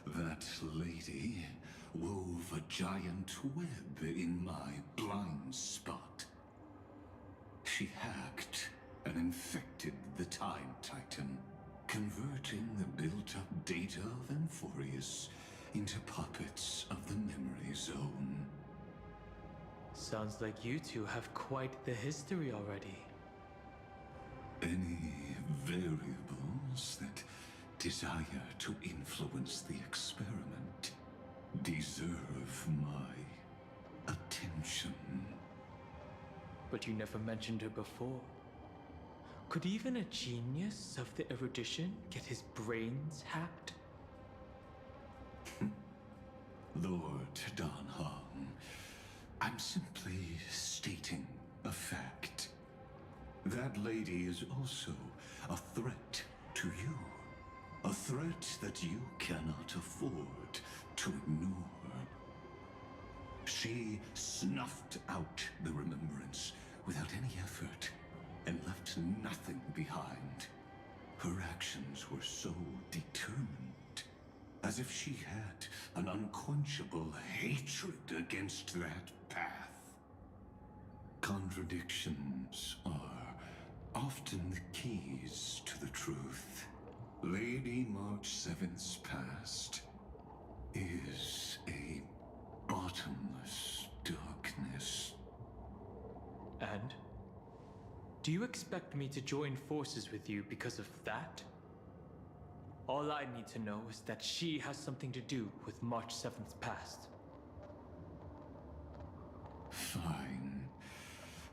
That lady wove a giant web in my blind spot. She hacked and infected the Time Titan, converting the built-up data of Amphorius into puppets of the Memory Zone. Sounds like you two have quite the history already. Any variables that desire to influence the experiment deserve my attention. But you never mentioned her before. Could even a genius of the erudition get his brains hacked? Lord Dan Han, I'm simply stating a fact. That lady is also a threat to you, A threat that you cannot afford to ignore. She snuffed out the remembrance without any effort and left nothing behind. Her actions were so determined, as if she had an unquenchable hatred against that path. Contradictions are often the keys to the truth. Lady March 7's past is a bottomless darkness. And? Do you expect me to join forces with you because of that? All I need to know is that she has something to do with March 7's past. Fine.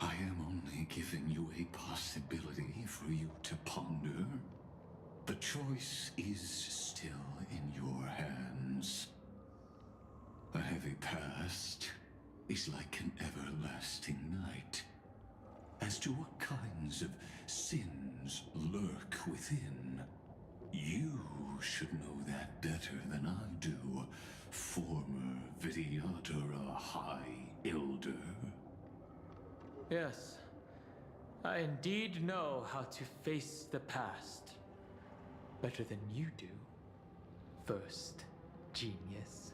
I am only giving you a possibility for you to ponder. The choice is still in your hands. A heavy past is like an everlasting night. As to what kinds of sins lurk within, you should know that better than I do, former Vidyadhara High Elder. Yes, I indeed know how to face the past. Better than you do, first genius.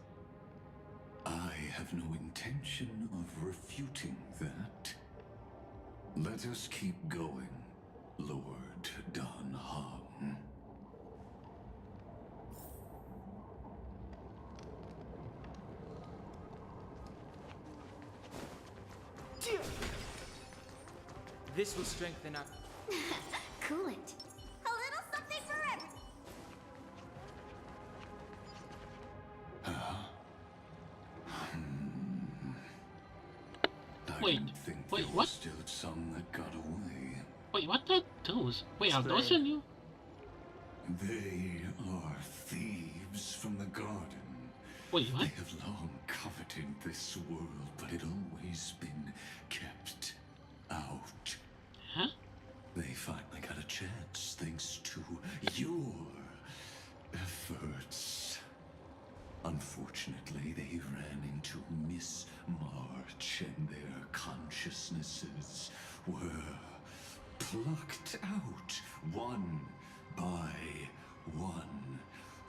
I have no intention of refuting that. Let us keep going, Lord Dan Heng. This will strengthen our... Coolant. A little something for everyone. Wait, wait, what? Still some that got away. Wait, what are those? Wait, are those in you? They are thieves from the garden. Wait, what? They have long coveted this world, but it always been kept out. Huh? They finally got a chance thanks to your efforts. Unfortunately, they ran into Miss March and their consciousnesses were plucked out one by one,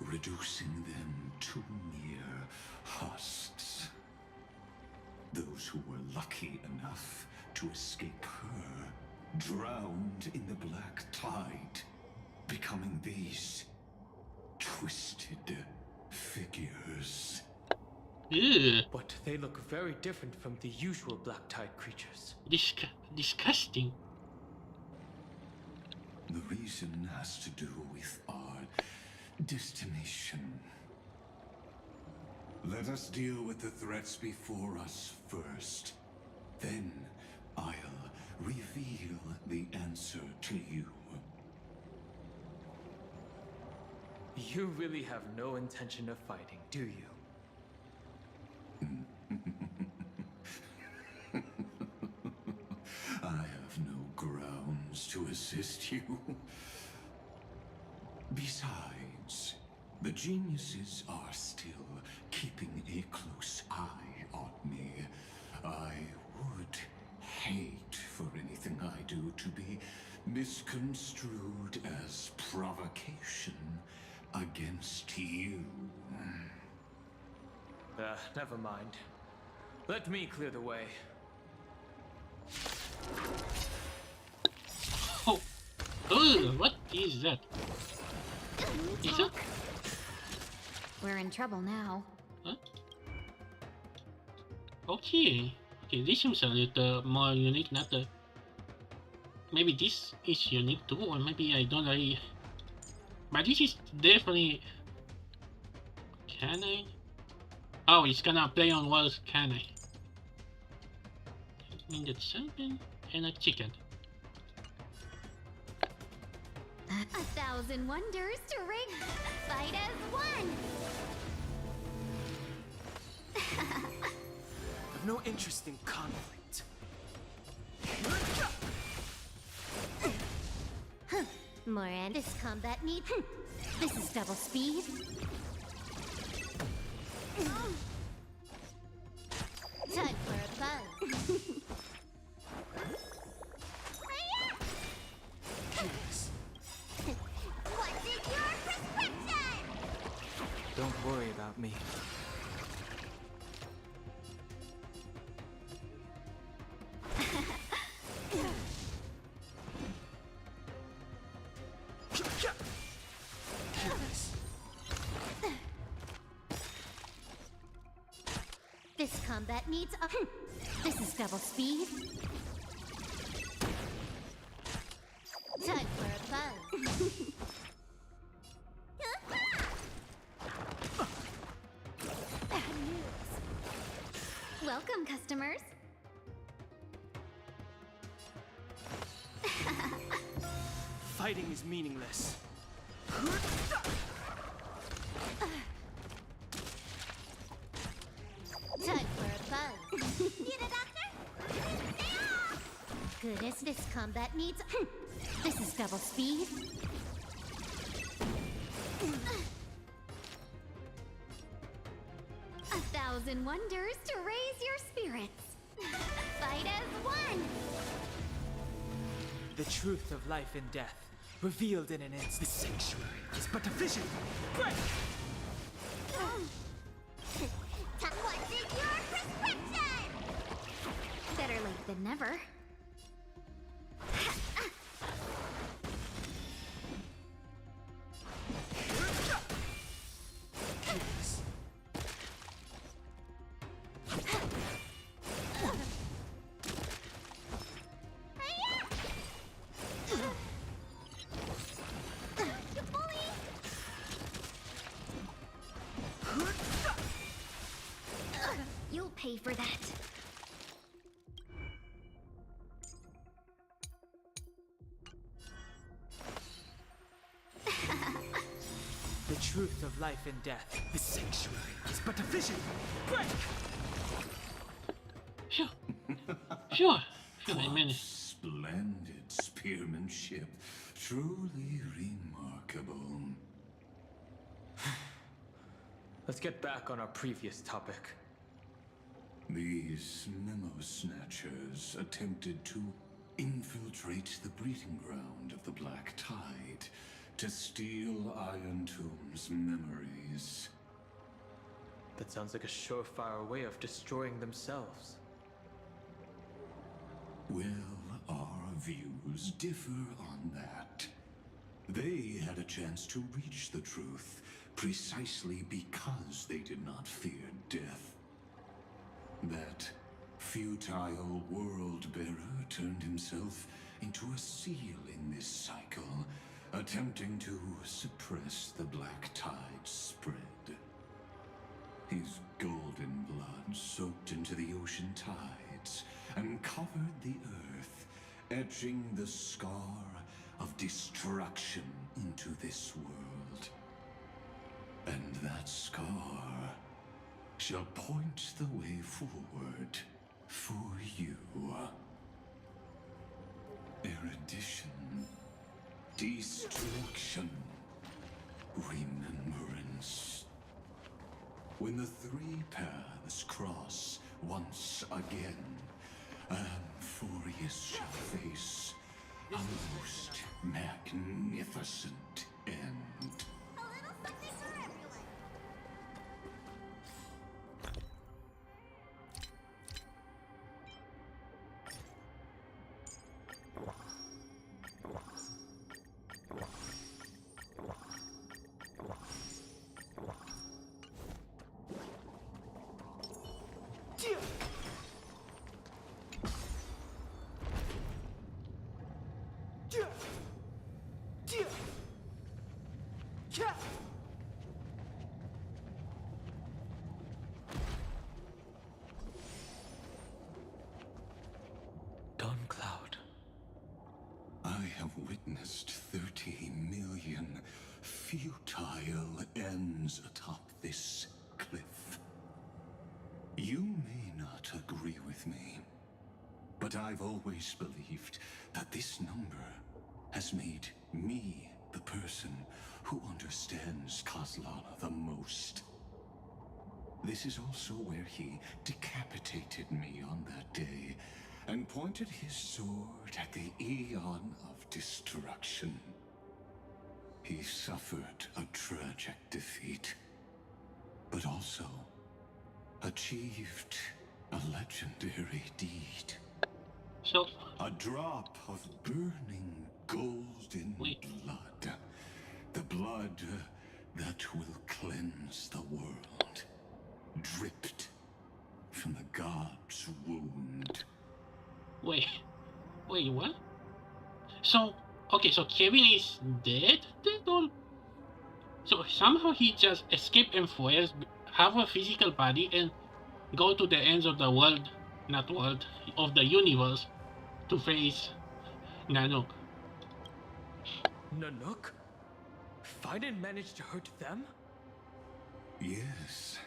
reducing them to mere husks. Those who were lucky enough to escape her drowned in the black tide, becoming these twisted figures. Ew. But they look very different from the usual Black Tide creatures. Disgusting. The reason has to do with our destination. Let us deal with the threats before us first. Then I'll reveal the answer to you. You really have no intention of fighting, do you? I have no grounds to assist you. Besides, the geniuses are still keeping a close eye on me. I would hate for anything I do to be misconstrued as provocation against you. Never mind. Let me clear the way. Oh, ugh, what is that? Is it? We're in trouble now. Huh? Okay. Okay, this seems a little more unique, not the... Maybe this is unique too, or maybe I don't really... But this is definitely... Can I? Oh, it's gonna play on walls, can I? I mean, that's something and a chicken. 1,000 wonders to ring fight as one. I've no interest in conflict. More and this combat needs. This is double speed. Time for a buzz. What's in your prescription? Don't worry about me. This combat needs a. This is double speed. Time for a buzz. Bad news. Welcome, customers. Fighting is meaningless. Time for a buzz. Need a doctor? Goodness, this combat needs. This is double speed. A thousand wonders to raise your spirits. Fight as one. The truth of life and death, revealed in an instant. The sanctuary is but a vision. Break! What's in your prescription? Better late than never. You'll pay for that. The truth of life and death. The sanctuary is but a vision. Break! Sure. Sure. I mean, Splendid spearmanship. Truly remarkable. Let's get back on our previous topic. These memo snatchers attempted to infiltrate the breeding ground of the Black Tide to steal Iron Tomb's memories. That sounds like a surefire way of destroying themselves. Well, our views differ on that. They had a chance to reach the truth precisely because they did not fear death. That futile world-bearer turned himself into a seal in this cycle, attempting to suppress the Black Tide's spread. His golden blood soaked into the ocean tides and covered the earth, etching the scar of destruction into this world. And that scar shall point the way forward for you. Erudition, destruction, remembrance. When the three paths cross once again, Amphorius shall face a most magnificent end. A little something for everyone. I have witnessed 30 million futile ends atop this cliff. You may not agree with me, but I've always believed that this number has made Me, the person who understands Kozlana the most. This is also where he decapitated me on that day and pointed his sword at the Eon of Destruction. He suffered a tragic defeat, but also achieved a legendary deed. So, a drop of burning golden blood. The blood that will cleanse the world. Dripped from the god's wound. wait, what? So, okay, so Kevin is dead? So somehow he just escaped Emphoria, have a physical body, and go to the ends of the world, not world, of the universe to face Nanook. Nanook? Fiden managed to hurt them? Yes.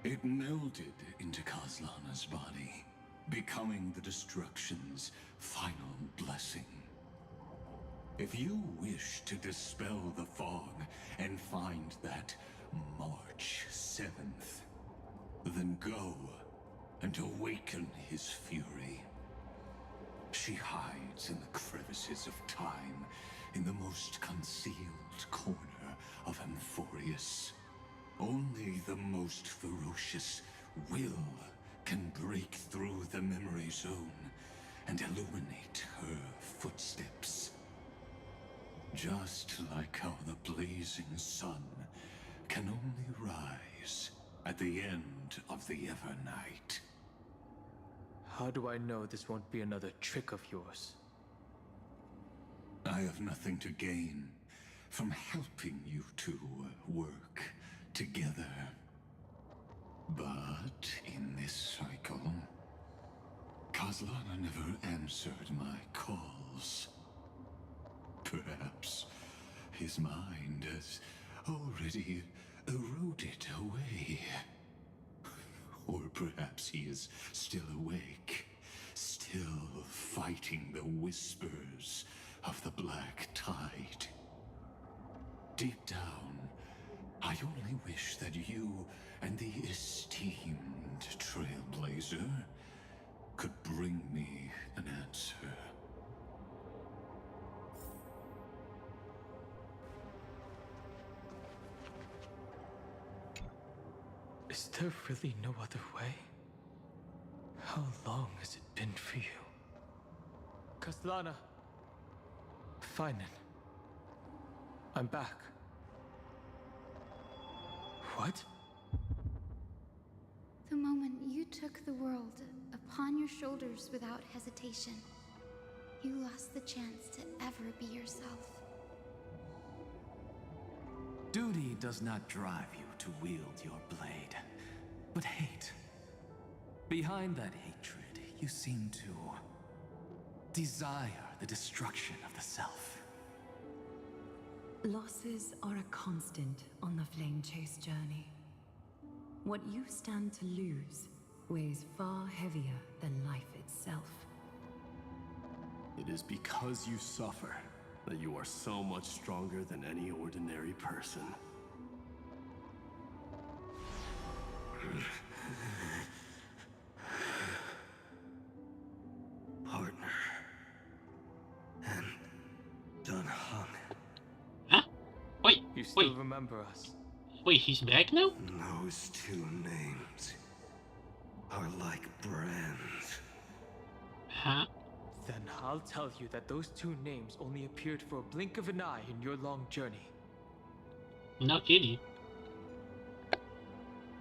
It melded into Kozlana's body, becoming the Destruction's final blessing. If you wish to dispel the fog and find that March 7th, then go and awaken his fury. She hides in the crevices of time, in the most concealed corner of Amphorius. Only the most ferocious will can break through the memory zone and illuminate her footsteps. Just like how the blazing sun can only rise at the end of the Evernight. How do I know this won't be another trick of yours? I have nothing to gain from helping you two work together. But in this cycle, Kozlana never answered my calls. Perhaps his mind has already eroded away. Or perhaps he is still awake, still fighting the whispers of the Black Tide. Deep down, I only wish that you and the esteemed Trailblazer could bring me an answer. Is there really no other way? How long has it been for you? Kozlana. Finen. I'm back. What? The moment you took the world upon your shoulders without hesitation, you lost the chance to ever be yourself. Duty does not drive you to wield your blade, but hate. Behind that hatred, you seem to desire the destruction of the self. Losses are a constant on the Flame Chase journey. What you stand to lose weighs far heavier than life itself. It is because you suffer that you are so much stronger than any ordinary person. Partner. And Dun Hung. Huh? Wait, you still remember us? Wait, he's back now? Those two names are like brands. Huh? Then I'll tell you that those two names only appeared for a blink of an eye in your long journey. No kidding.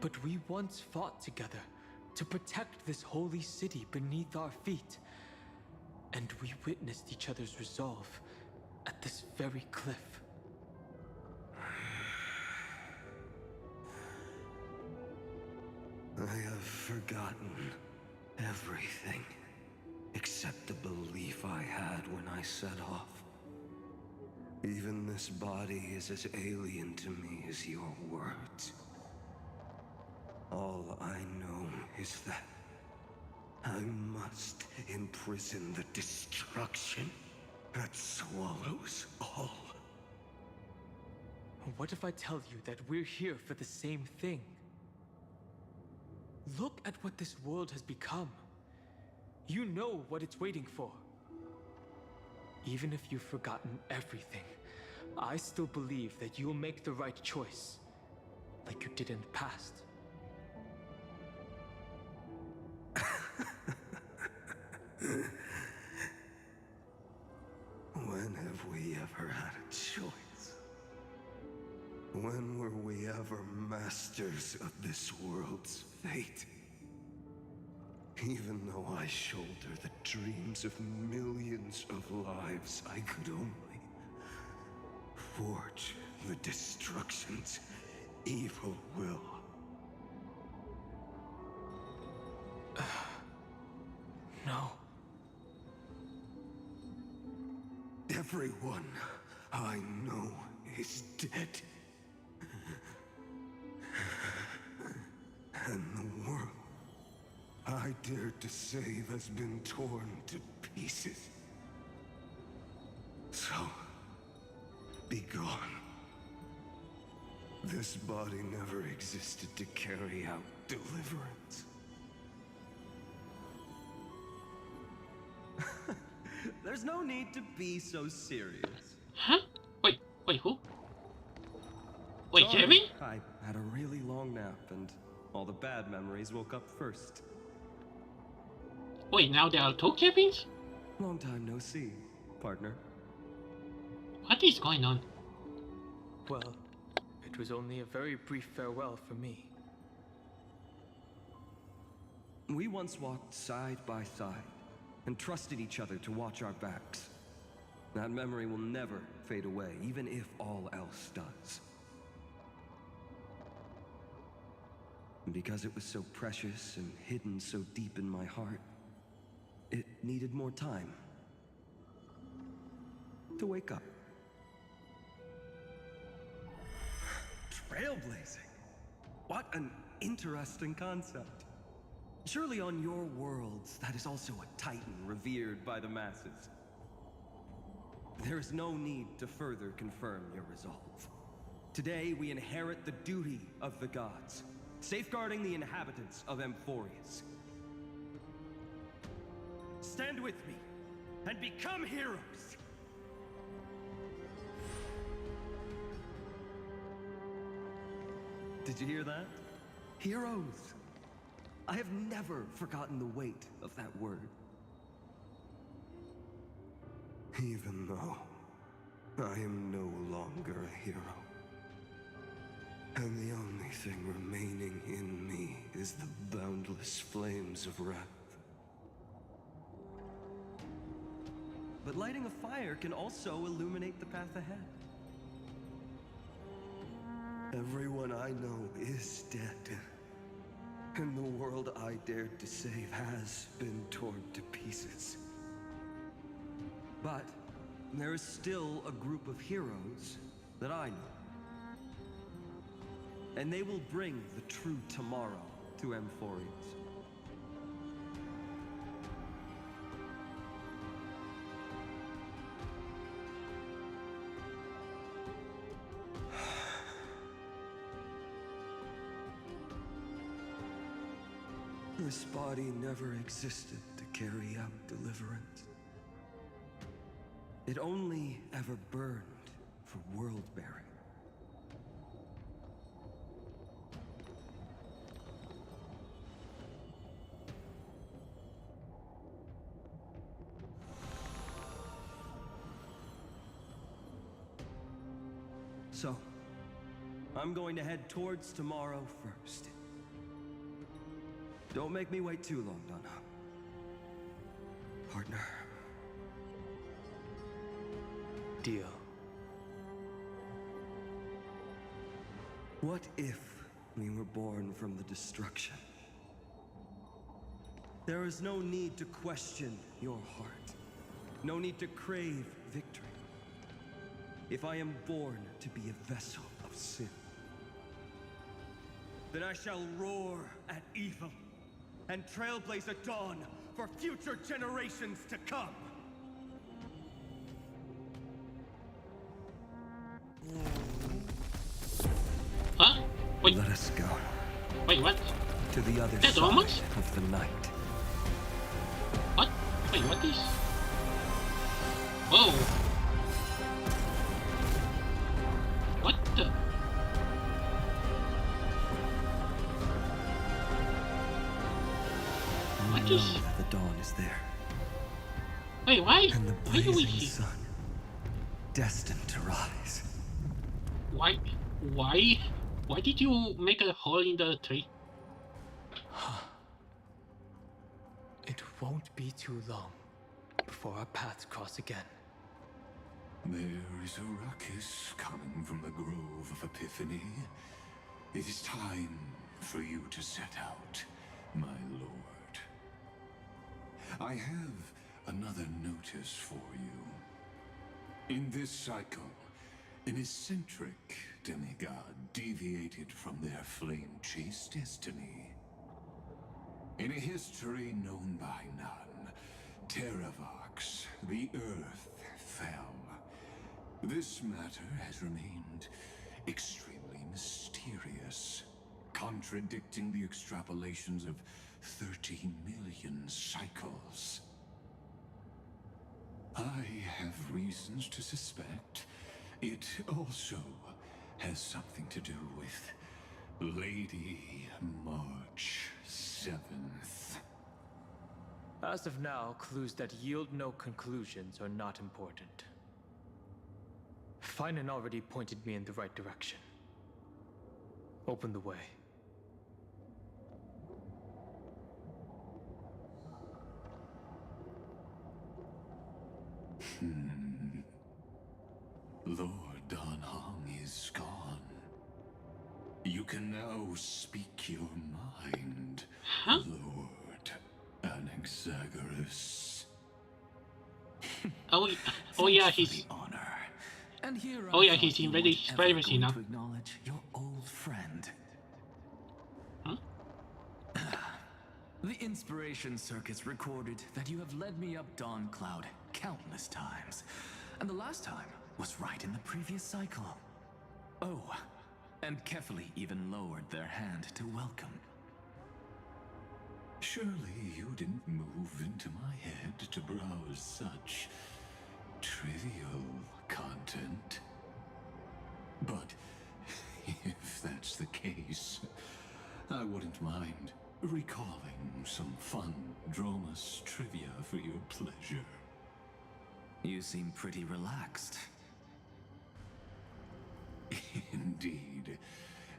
But we once fought together to protect this holy city beneath our feet. And we witnessed each other's resolve at this very cliff. I have forgotten everything except the belief I had when I set off. Even this body is as alien to me as your words. All I know is that I must imprison the destruction that swallows all. what if I tell you that we're here for the same thing? Look at what this world has become. You know what it's waiting for. Even if you've forgotten everything, I still believe that you'll make the right choice, like you did in the past. When have we ever had a choice? When were we ever masters of this world's fate? Even though I shoulder the dreams of millions of lives, I could only forge the destruction's evil will. No. Everyone I know is dead. And the world I dared to save has been torn to pieces. So, be gone. This body never existed to carry out deliverance. There's no need to be so serious. Huh? Wait, who? Wait, Sorry, Kevin? I had a really long nap and all the bad memories woke up first. Wait, now there are two Kevins? Long time no see, partner. What is going on? Well, it was only a very brief farewell for me. We once walked side by side and trusted each other to watch our backs. That memory will never fade away, even if all else does. And because it was so precious and hidden so deep in my heart, it needed more time to wake up. Trailblazing. What an interesting concept. Surely on your worlds, that is also a titan revered by the masses. There is no need to further confirm your resolve. Today, we inherit the duty of the gods, safeguarding the inhabitants of Amphorius. Stand with me, and become heroes! Did you hear that? Heroes! I have never forgotten the weight of that word. Even though I am no longer a hero. And the only thing remaining in me is the boundless flames of wrath. But lighting a fire can also illuminate the path ahead. Everyone I know is dead. And the world I dared to save has been torn to pieces. But there is still a group of heroes that I know. And they will bring the true tomorrow to Amphorius. This body never existed to carry out deliverance. It only ever burned for world-bearing. So, I'm going to head towards tomorrow first. Don't make me wait too long, Donna. Partner. Deal. What if we were born from the destruction? There is no need to question your heart. No need to crave victory. If I am born to be a vessel of sin, then I shall roar at evil and trailblaze a dawn for future generations to come. Wait. Let us go. Wait, what? To the other That's side almost? of the night. What? Wait, what is? Whoa! What the? What We is? know that the dawn is there. Wait, why? And the Why do we blazing see? sun, destined to rise. Why? Why? Why did you make a hole in the tree? It won't be too long before our paths cross again. There is a ruckus coming from the Grove of Epiphany. It is time for you to set out, my lord. I have another notice for you. In this cycle, an eccentric demigod deviated from their flame-chased destiny. In a history known by none, Terravox, the Earth, fell. This matter has remained extremely mysterious, contradicting the extrapolations of 30 million cycles. I have reasons to suspect it also has something to do with Lady March 7th. As of now, clues that yield no conclusions are not important. Finan already pointed me in the right direction. Open the way. Lord Don Hong is gone. You can now speak your mind, Lord Anaxagoras. Oh yeah, he's. And here Oh I yeah, thought he's you in ready weren't ever privacy going now. to acknowledge your old friend. Huh? The inspiration circuits recorded that you have led me up Dawn Cloud countless times, and the last time was right in the previous cycle. Oh, and Kefali even lowered their hand to welcome. Surely you didn't move into my head to browse such trivial content. But if that's the case, I wouldn't mind recalling some fun Dromus trivia for your pleasure. You seem pretty relaxed. Indeed.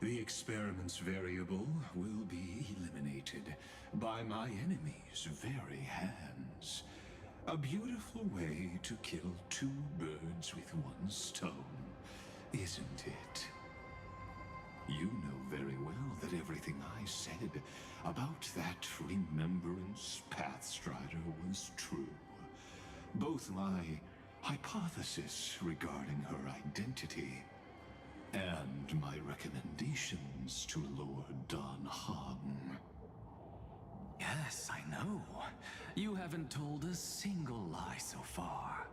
The experiment's variable will be eliminated by my enemy's very hands. A beautiful way to kill two birds with one stone, isn't it? You know very well that everything I said about that Remembrance Pathstrider was true. Both my hypothesis regarding her identity and my recommendations to Lord Don Hong. Yes, I know. You haven't told a single lie so far.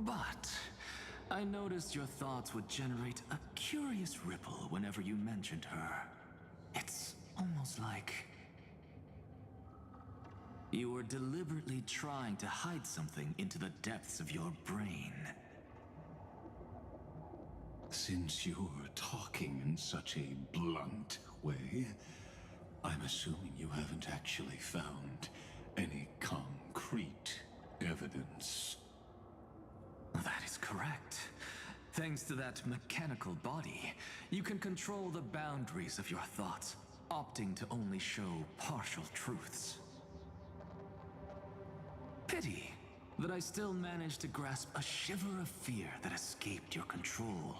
But I noticed your thoughts would generate a curious ripple whenever you mentioned her. It's almost like you were deliberately trying to hide something into the depths of your brain. Since you're talking in such a blunt way, I'm assuming you haven't actually found any concrete evidence. That is correct. Thanks to that mechanical body, you can control the boundaries of your thoughts, opting to only show partial truths. Pity that I still managed to grasp a shiver of fear that escaped your control,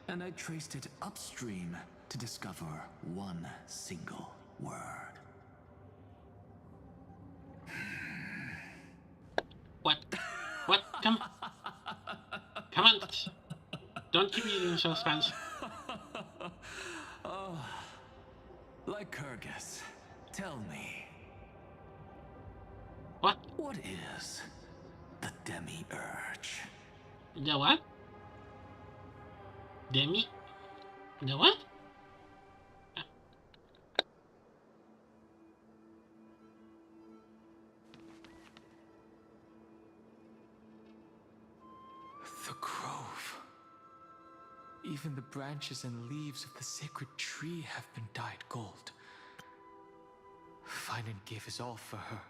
and I traced it upstream to discover one single word. What? What? Come on. Don't keep me in suspense. Oh, Lycurgus, tell me. What? What is the Demi-Urge? The what? Demi? The what? The grove. Even the branches and leaves of the sacred tree have been dyed gold. Finan gave his all for her.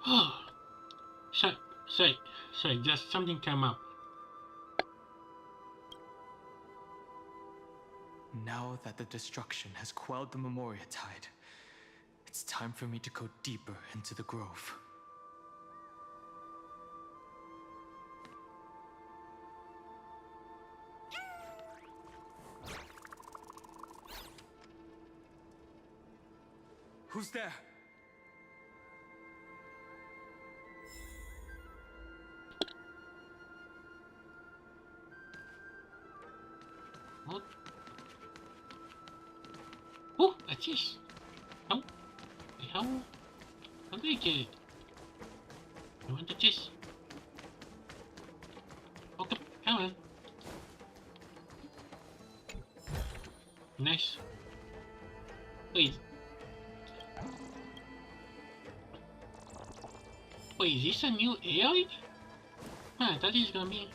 Oh, sorry, just something came up. Now that the destruction has quelled the Memoria Tide, it's time for me to go deeper into the grove. Who's there? What? Oh, a cheese. How do you get it? You want the cheese? Okay, come on. Nice. Wait. Wait, is this a new AI? Ah, that is gonna be...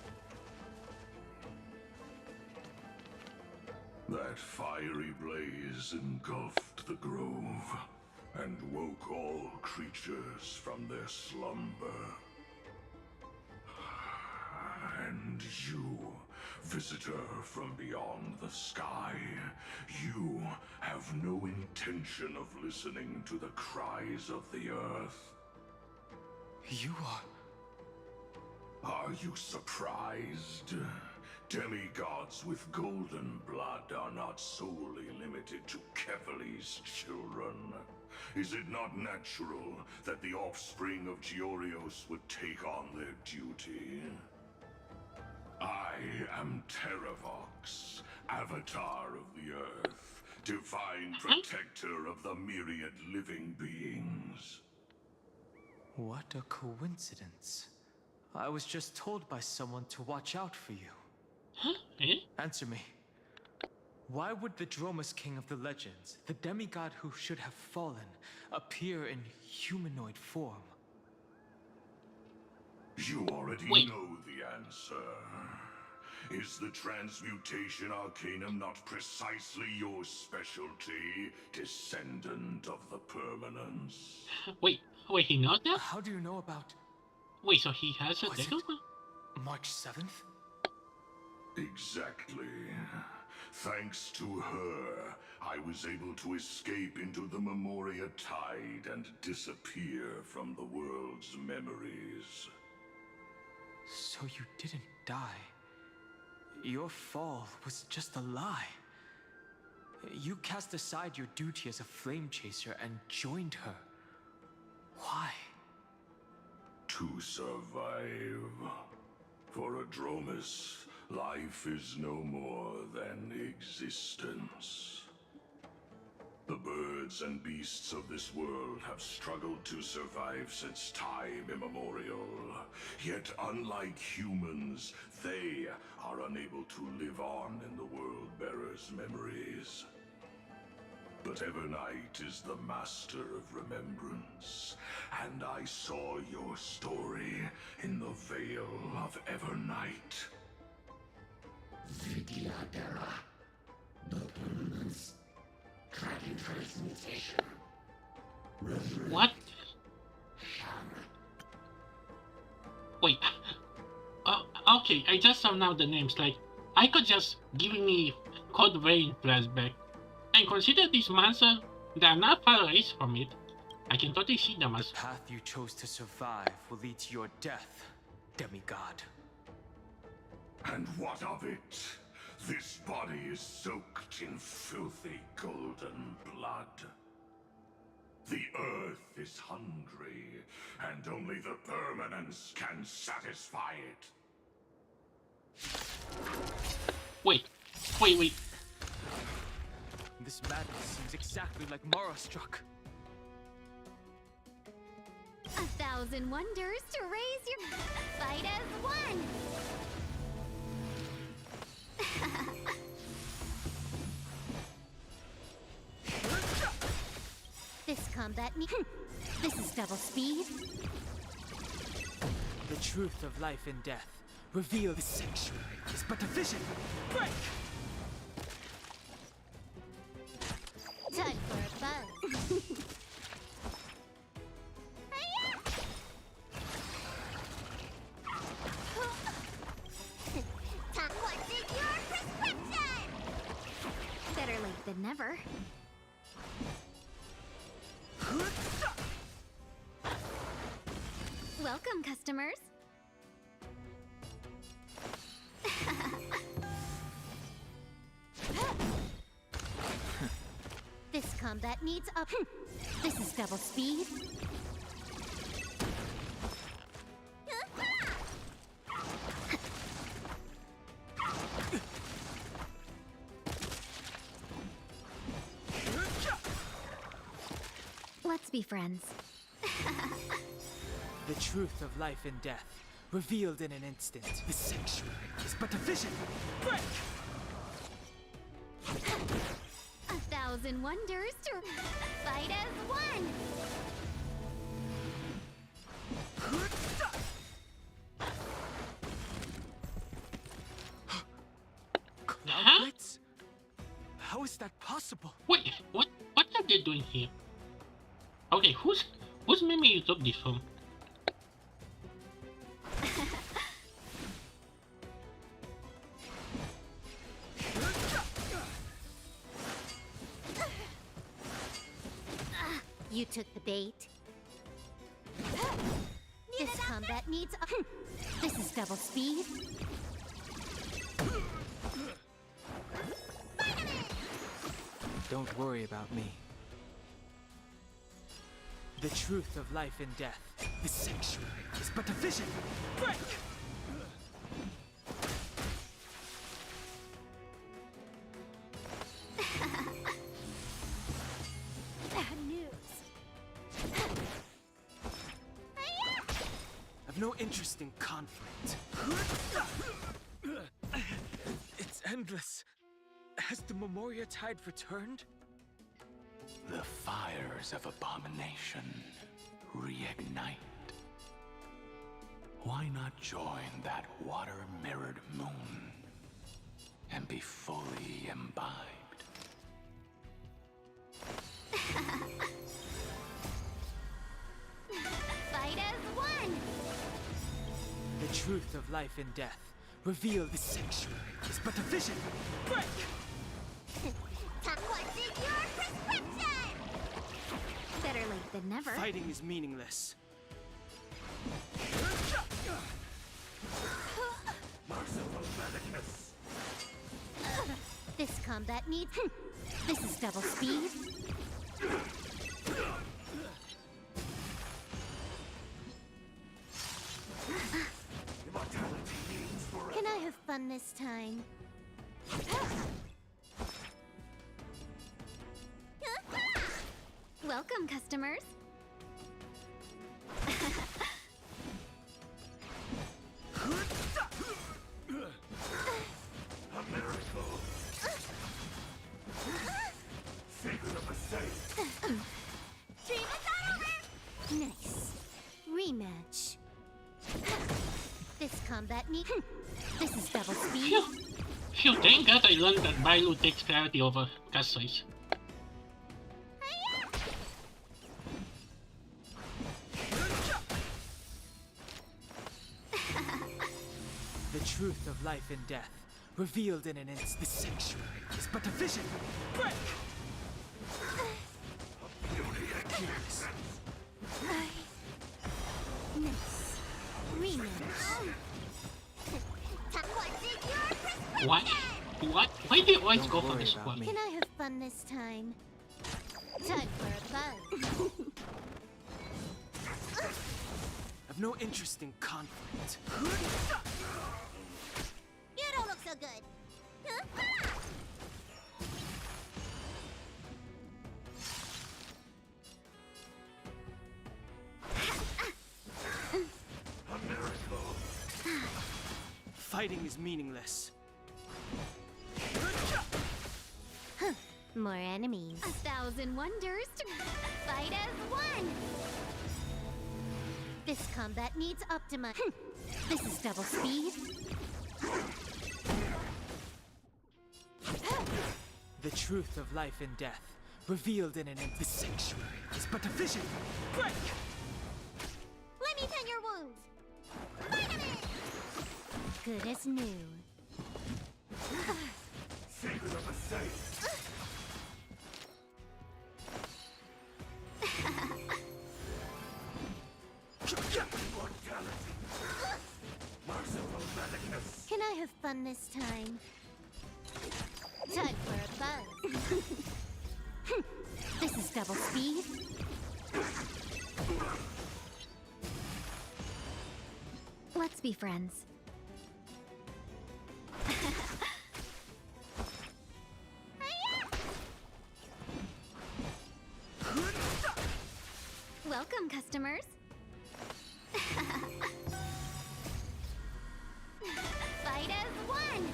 That fiery blaze engulfed the grove and woke all creatures from their slumber. And you, visitor from beyond the sky, you have no intention of listening to the cries of the earth. You are... Are you surprised? Demigods with golden blood are not solely limited to Kefali's children. Is it not natural that the offspring of Georios would take on their duty? I am Terravox, Avatar of the Earth, divine protector of the myriad living beings. What a coincidence. I was just told by someone to watch out for you. Huh? Eh? Answer me. Why would the Dromus King of the legends, the demigod who should have fallen, appear in humanoid form? You already know the answer. Is the transmutation arcanum not precisely your specialty, descendant of the permanence? Wait, he knows that? How do you know about... Wait, so he has a date? March 7th? Exactly. Thanks to her, I was able to escape into the Memoria Tide and disappear from the world's memories. So you didn't die. Your fall was just a lie. You cast aside your duty as a flame chaser and joined her. Why? To survive. For Adromus, life is no more than existence. The birds and beasts of this world have struggled to survive since time immemorial. Yet unlike humans, they are unable to live on in the World-Bearer's memories. But Evernight is the master of remembrance, and I saw your story in the Veil of Evernight. Vidyadhara. The permanence. Tracking transmutation. What? Wait. Okay, I just saw now the names. Like, I could just give me Code Vein flashback. And consider these monsters, they are not far away from it. I can totally see them as... The path you chose to survive will lead to your death, demigod. And what of it? This body is soaked in filthy golden blood. The earth is hungry, and only the permanence can satisfy it. Wait. This madness seems exactly like Mara struck. 1,000 wonders to raise your fight as one. This combat this is double speed. The truth of life and death. Reveal the sanctuary is but a vision. Break! Time for a buzz. What's in your prescription? Better late than never. Welcome, customers. This combat needs up. This is double speed. Let's be friends. The truth of life and death, revealed in an instant. The sanctuary is but a vision. Break! 1,000 wonders to fight as one. Cloud blitz? How is that possible? Wait, what are they doing here? Okay, whose memory you took this from? You took the bait. This combat needs up. This is double speed. Don't worry about me. The truth of life and death. The sanctuary is but a vision. Break! Bad news. I've no interest in conflict. It's endless. Has the Memoria Tide returned? The fires of abomination reignite. Why not join that water-mirrored moon and be fully imbibed? Fight as one. truth of life and death, revealed the sanctuary is but a vision. Break! What's in your prescription? Better late than never. Fighting is meaningless. This combat needs... This is double speed. Can I have fun this time? Welcome, customers. A miracle. Secret of a saint. Nice. Rematch. This combat needs... This is double speed. Phew, thank God I learned that Bailu takes priority over cast size. The truth of life and death, revealed in an instant. The sanctuary is but a vision. Break! Nice. Rematch. What? What? Why do you always go for this one? Can I have fun this time? Time for a buzz. I've no interest in conflict. You don't look so good. A miracle. Fighting is meaningless. More enemies. 1,000 wonders to fight as one. This combat needs Optima. This is double speed. The truth of life and death, revealed in an instant. The sanctuary is but a vision. Break! Let me tend your wounds. Vitamin! Good as new. Secret of a saint. Can I have fun this time? Time for a buzz. This is double speed. Let's be friends. Welcome, customers. Fight as one.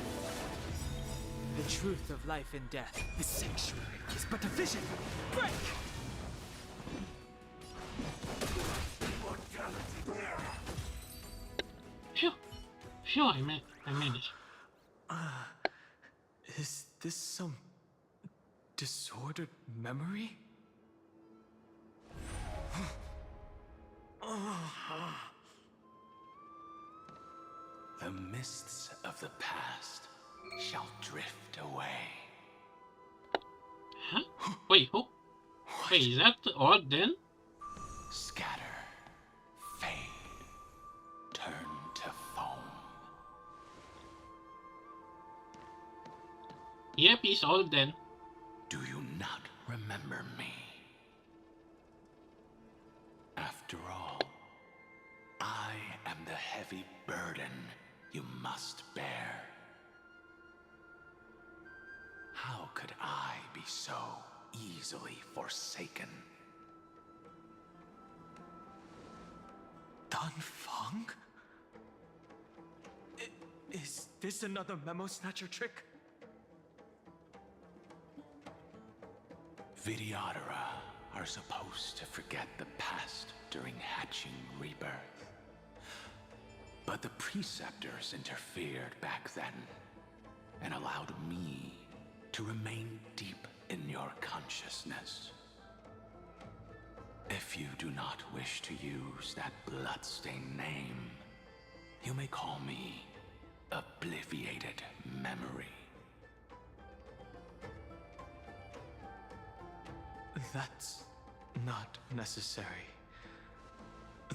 The truth of life and death, the sanctuary is but a vision. Break! Phew, I made it. Is this some disordered memory? The mists of the past shall drift away. Huh? Wait, who? Wait, is that odd then? Scatter, fade, turn to foam. Yep, he's old then. Do you not remember me? After all, I am the heavy burden you must bear. How could I be so easily forsaken? Dan Feng? Is this another memo snatcher trick? Vidyadhara are supposed to forget the past during hatching rebirth. But the preceptors interfered back then and allowed me to remain deep in your consciousness. If you do not wish to use that bloodstained name, You may call me Obliviated Memory. That's not necessary.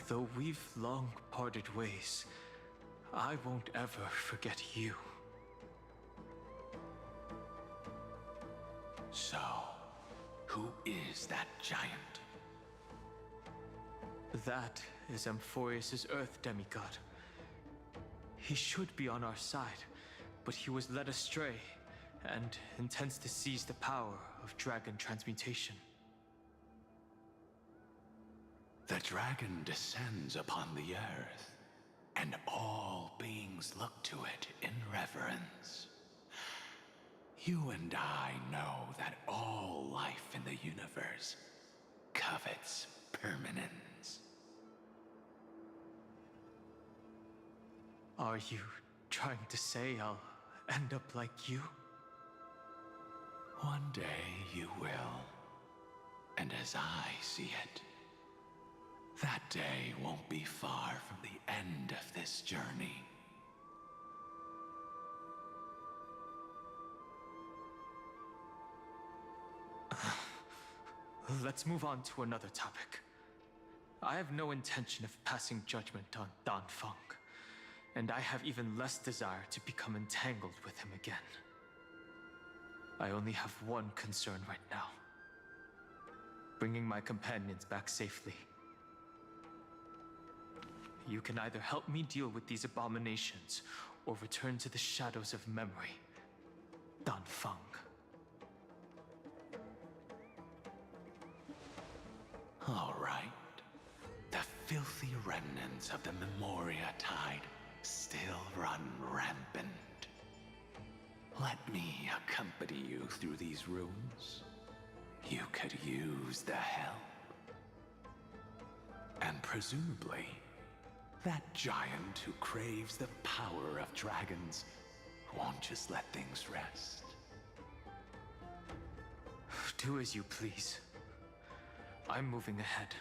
Though we've long parted ways, I won't ever forget you. So, who is that giant? That is Amphorius' Earth demigod. He should be on our side, but he was led astray and intends to seize the power of dragon transmutation. The dragon descends upon the earth, and all beings look to it in reverence. You and I know that all life in the universe covets permanence. Are you trying to say I'll end up like you? One day you will. And as I see it, that day won't be far from the end of this journey. Let's move on to another topic. I have no intention of passing judgment on Dan Feng, and I have even less desire to become entangled with him again. I only have one concern right now: bringing my companions back safely. You can either help me deal with these abominations, or return to the shadows of memory. Dan Feng. All right. The filthy remnants of the Memoria Tide still run rampant. Let me accompany you through these rooms. You could use the help. And presumably, that giant who craves the power of dragons won't just let things rest. Do as you please. I'm moving ahead.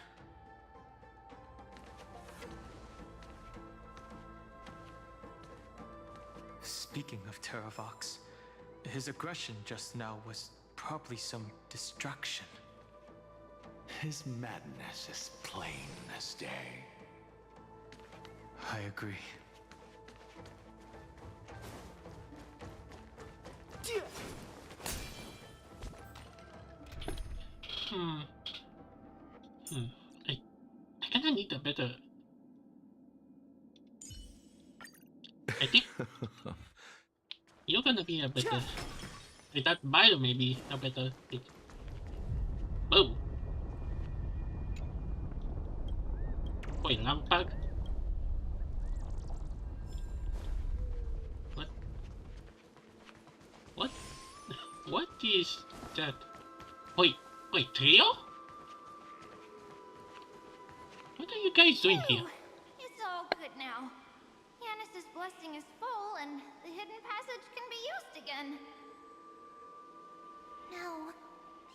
Speaking of Terravox, his aggression just now was probably some distraction. His madness is plain as day. I agree. I kinda need a better... I think... You're gonna be a better... Like that bio may be a better pick. Boom! Wait, lava pack? What? What? What is that? Wait, trio? What are you guys doing here? It's all good now. Yanis's blessing is full, and the hidden passage can be used again. Now,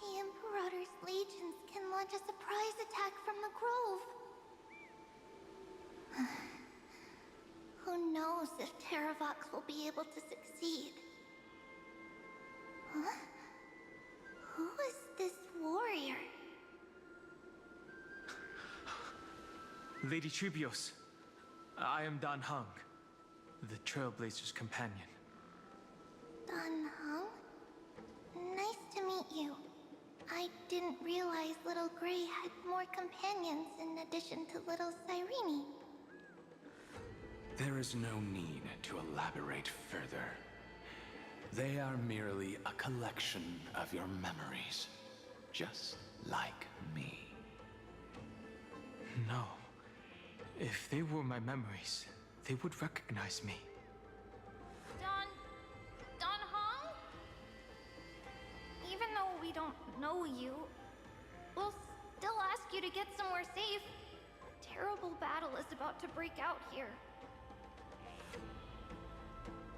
the Imperator's legions can launch a surprise attack from the grove. Who knows if Terravox will be able to succeed? Huh? Who is this warrior? Lady Tribios, I am Dan Heng, the Trailblazer's companion. Dan Heng? Nice to meet you. I didn't realize Little Gray had more companions in addition to Little Cyrene. There is no need to elaborate further. They are merely a collection of your memories, just like me. No. If they were my memories, they would recognize me. Dan Heng? Even though we don't know you, we'll still ask you to get somewhere safe. A terrible battle is about to break out here.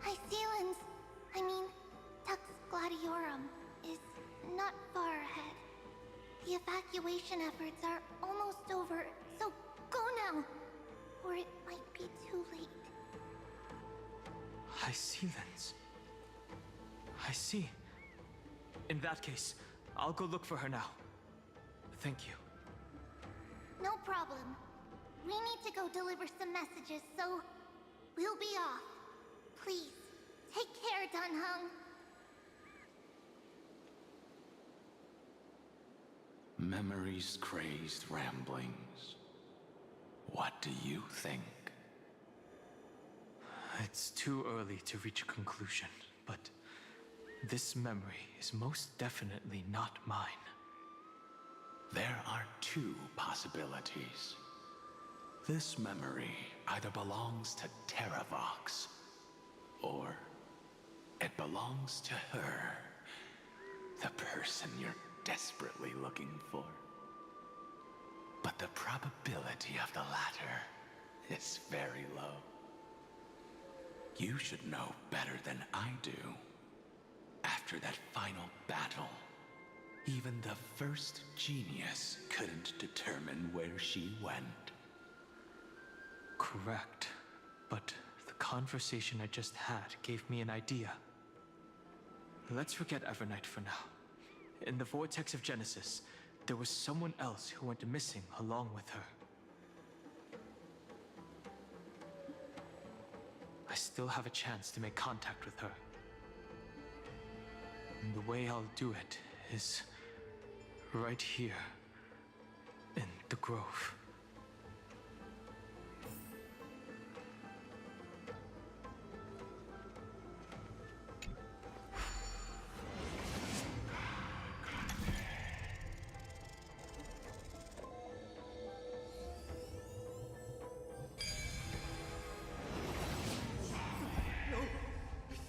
Iceland's, Tux Gladiorum, is not far ahead. The evacuation efforts are almost over, so go now, or it might be too late. I see, Lens. I see. In that case, I'll go look for her now. Thank you. No problem. We need to go deliver some messages, so we'll be off. Please, take care, Dunhung. Memories crazed ramblings. What do you think? It's too early to reach a conclusion, but this memory is most definitely not mine. There are two possibilities. This memory either belongs to Terravox, or it belongs to her, the person you're desperately looking for. But the probability of the latter is very low. You should know better than I do. After that final battle, even the first genius couldn't determine where she went. Correct. But the conversation I just had gave me an idea. Let's forget Evernight for now. In the Vortex of Genesis, there was someone else who went missing along with her. I still have a chance to make contact with her. And the way I'll do it is right here in the grove.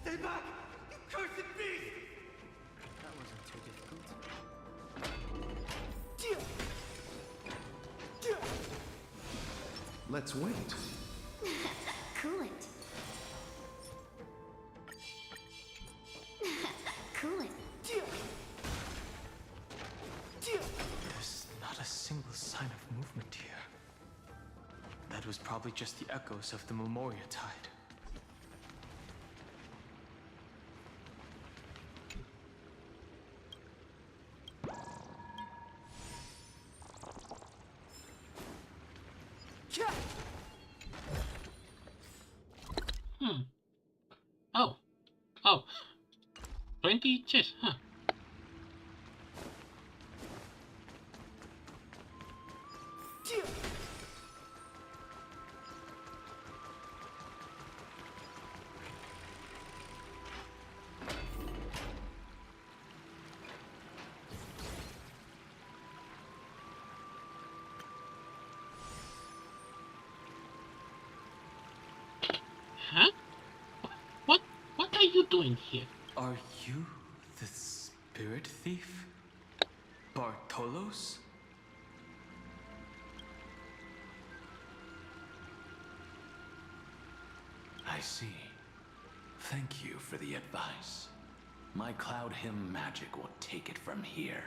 Stay back! You cursed beast! That wasn't too difficult. Let's wait. Cool it. Cool it. There's not a single sign of movement here. That was probably just the echoes of the Memoria Tide. Oh. 20 chess, huh? Huh? What are you doing here? Are you the spirit thief? Bartolos? I see. Thank you for the advice. My Cloud Hymn magic will take it from here.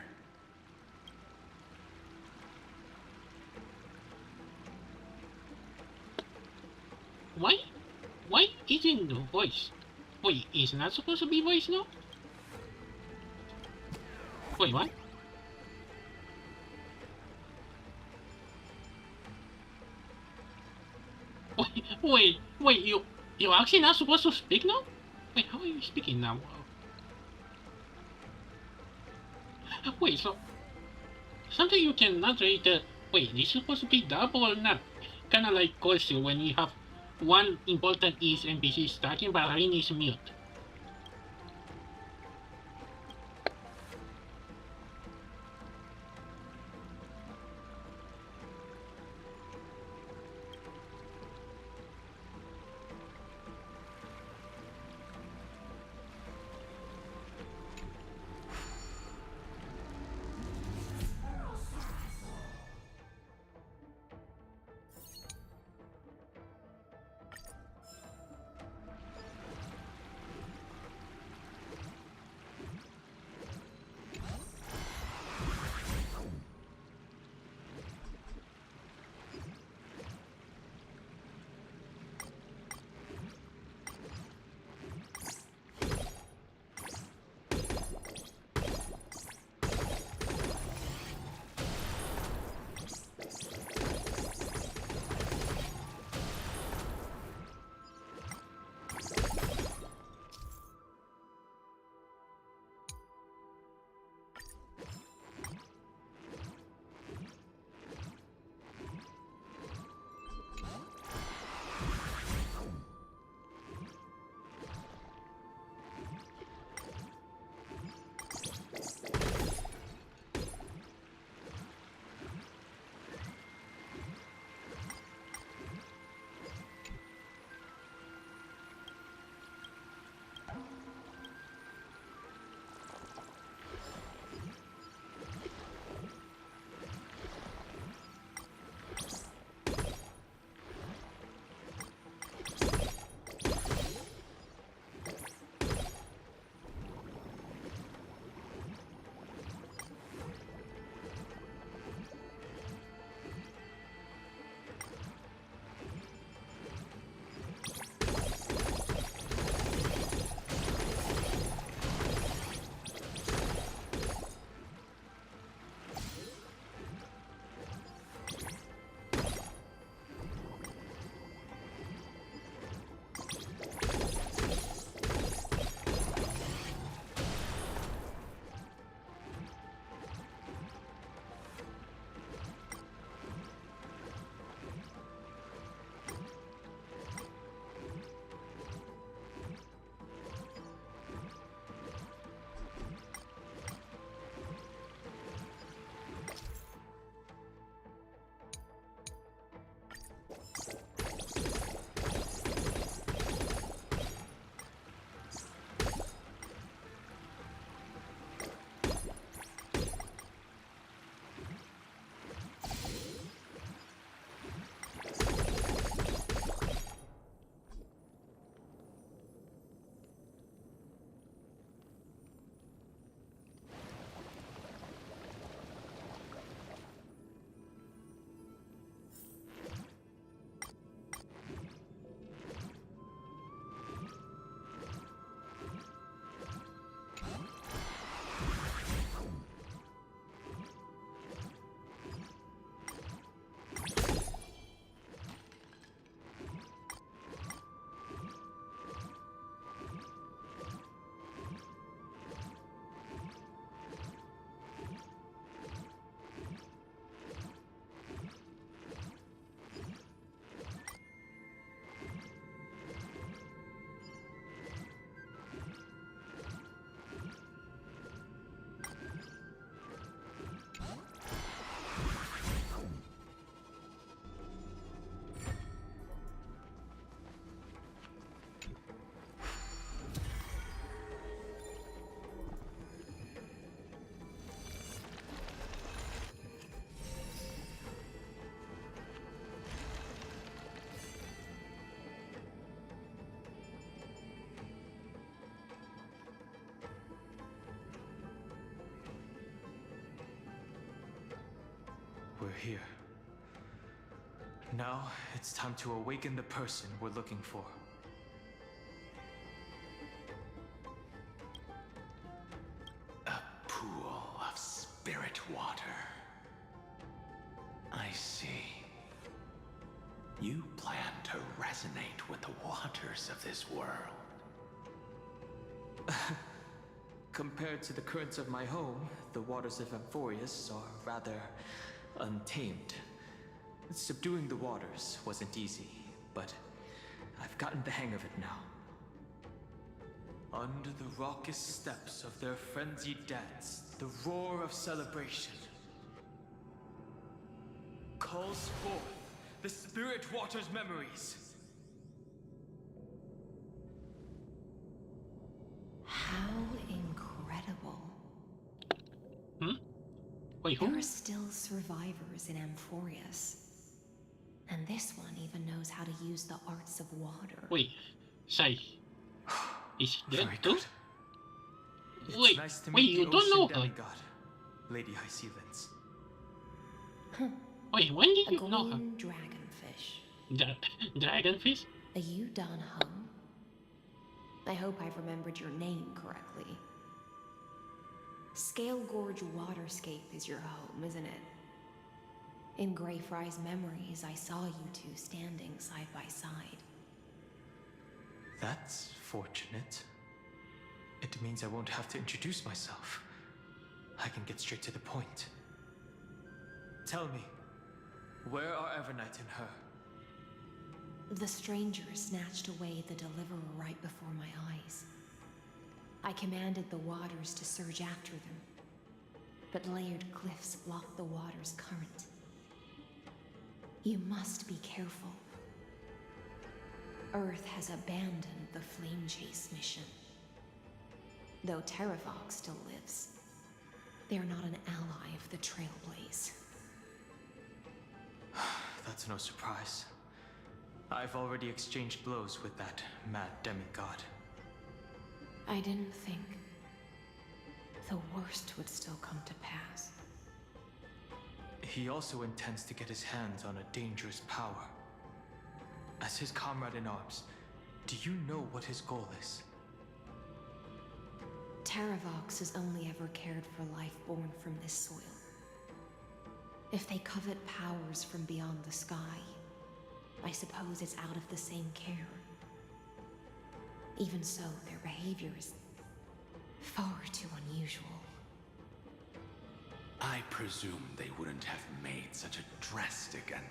Why isn't the voice? Wait, isn't that supposed to be voice now? Wait, what? Wait, you're actually not supposed to speak now? Wait, how are you speaking now? Wait, so something you can narrate. Wait, is it supposed to be double or not? Kinda like Corsair when you have one important East NPC stacking, but Rin is mute. we're here. Now, it's time to awaken the person we're looking for. A pool of spirit water. I see. You plan to resonate with the waters of this world. Compared to the currents of my home, the waters of Amphorius are rather untamed. Subduing the waters wasn't easy, but I've gotten the hang of it now. Under the raucous steps of their frenzied dance, the roar of celebration calls forth the spirit water's memories. How incredible. Wait, who? There are still survivors in Amphorius. And this one even knows how to use the arts of water. Wait, Sai. Is he dead too? It's Wait, nice to wait, meet you the don't know ocean her. demigod, Lady Hycealens. Wait, when did you know her? Dragonfish. Dragonfish? Are you Dan Hung? I hope I've remembered your name correctly. Scale Gorge Waterscape is your home, isn't it? In Greyfry's memories, I saw you two standing side by side. That's fortunate. It means I won't have to introduce myself. I can get straight to the point. Tell me, where are Evernight and her? The stranger snatched away the deliverer right before my eyes. I commanded the waters to surge after them, but layered cliffs blocked the water's current. You must be careful. Earth has abandoned the Flame Chase mission. Though Terravox still lives, they are not an ally of the Trailblaze. That's no surprise. I've already exchanged blows with that mad demigod. I didn't think the worst would still come to pass. He also intends to get his hands on a dangerous power. As his comrade in arms, do you know what his goal is? Terravox has only ever cared for life born from this soil. If they covet powers from beyond the sky, I suppose it's out of the same care. Even so, their behavior is far too unusual. I presume they wouldn't have made such a drastic and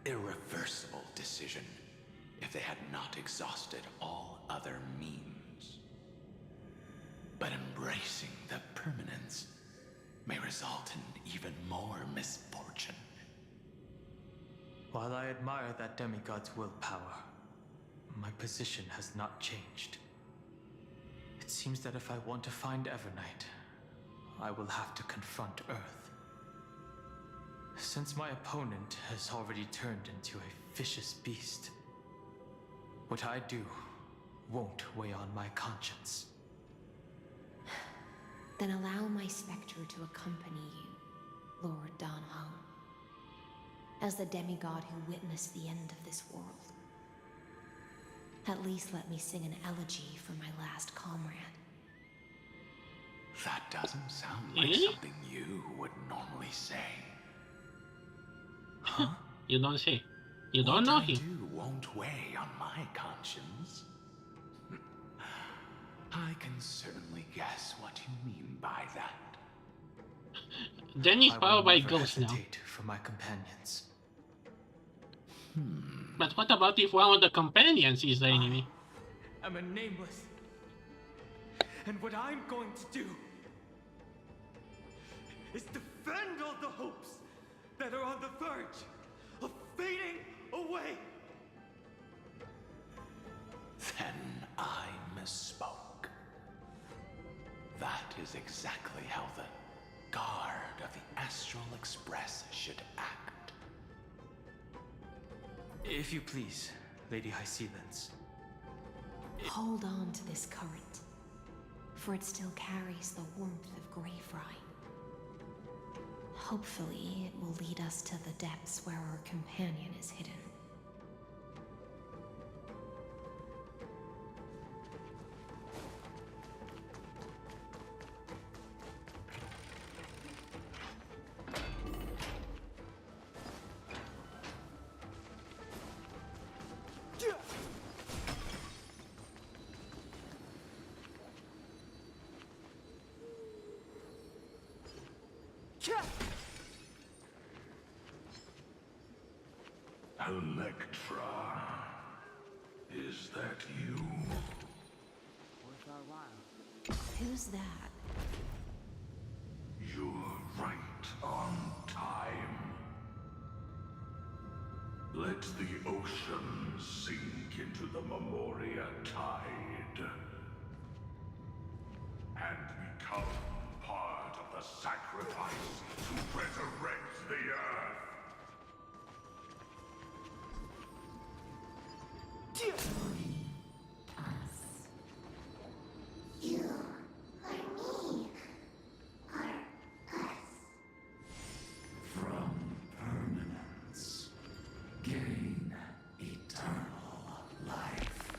irreversible decision if they had not exhausted all other means. But embracing the permanence may result in even more misfortune. While I admire that demigod's willpower, my position has not changed. It seems that if I want to find Evernight, I will have to confront Earth. Since my opponent has already turned into a vicious beast, what I do won't weigh on my conscience. Then allow my specter to accompany you, Lord Dan Hung. As the demigod who witnessed the end of this world. At least let me sing an elegy for my last comrade. That doesn't sound like something you would normally say. Huh? You don't say. You don't know him. What I do won't weigh on my conscience. I can certainly guess what you mean by that. Then he's powered by ghosts now. For my companions. But what about if one of the companions is the enemy? I'm a nameless. And what I'm going to do is defend all the hopes that are on the verge of fading away. Then I misspoke. That is exactly how the guard of the Astral Express should act. If you please, Lady Hycealens. Hold on to this current, for it still carries the warmth of Greyfry. Hopefully, it will lead us to the depths where our companion is hidden. Electra, is that you? Worth our while. Who's that? You're right on time. Let the ocean sink into the Memoria tide and become part of the sacrifice to resurrect the Earth. From permanence, gain eternal life.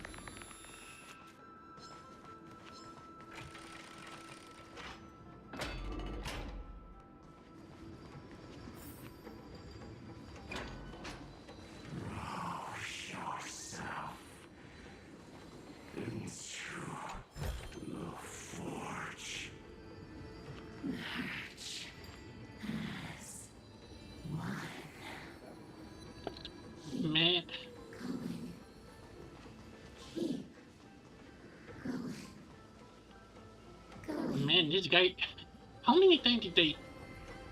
Rouse yourself into the forge. Match as one. Man. Man, this guy. How many times did they?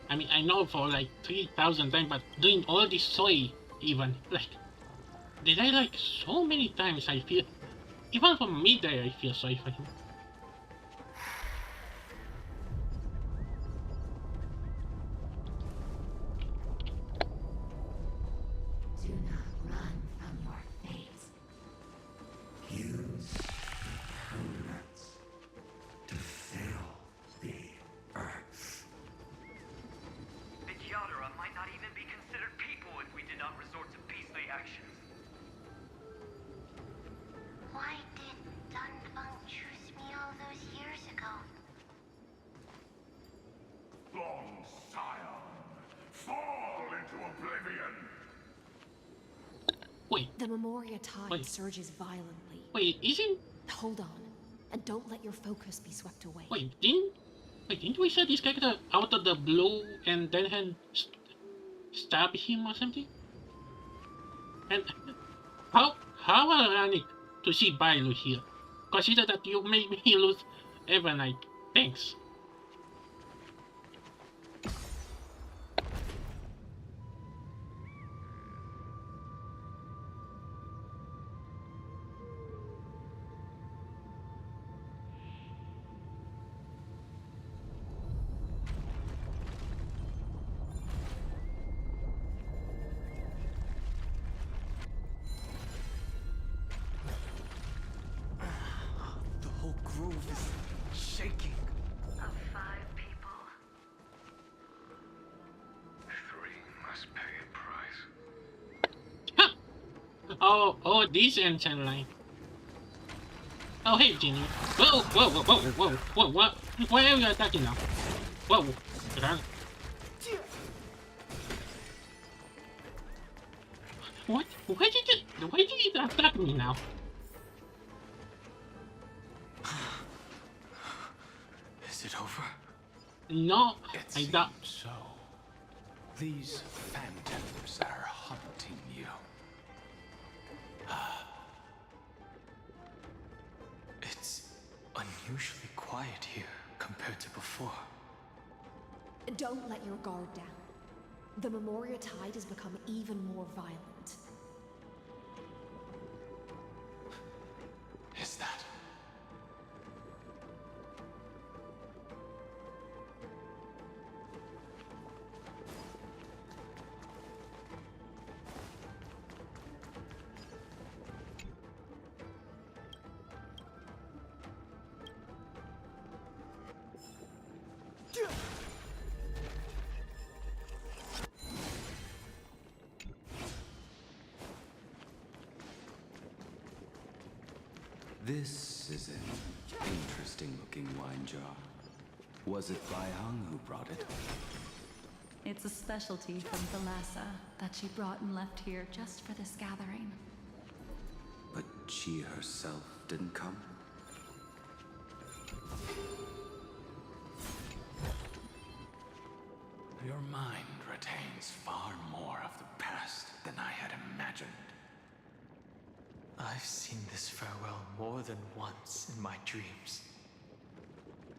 I mean, I know for like 3,000 times, but doing all this soy, even like, did I like so many times? I feel, even from me there, I feel sorry for him. Do not run from your fate. Use permanence to fill the earth. The Yadara might not even be considered people if we did not resort to beastly actions. Why did Dunfeng choose me all those years ago? Long Scion, fall into oblivion. Wait. The Memoria tide Wait. surges violently. Wait, isn't? Hold on, and don't let your focus be swept away. Didn't we set this character out of the blue and then stab him or something? And how ironic to see Bailu here. Consider that you made me lose Evernight. Thanks. The whole grove is shaking. Of 5 people, 3 must pay a price. Oh, this ancient line. Oh, hey, Ginny. Whoa, what? Why are you attacking now? Whoa, run. What? Why did you attack me now? Is it over? No, It I seems doubt. so. These phantoms are haunting you. It's unusually quiet here compared to before. Don't let your guard down. The Memoria tide has become even more violent. Is that? This is an interesting-looking wine jar. Was it Bai Hung who brought it? It's a specialty from Thalassa that she brought and left here just for this gathering. But she herself didn't come? Your mind retains far more of the past than I had imagined. I've seen this farewell more than once in my dreams.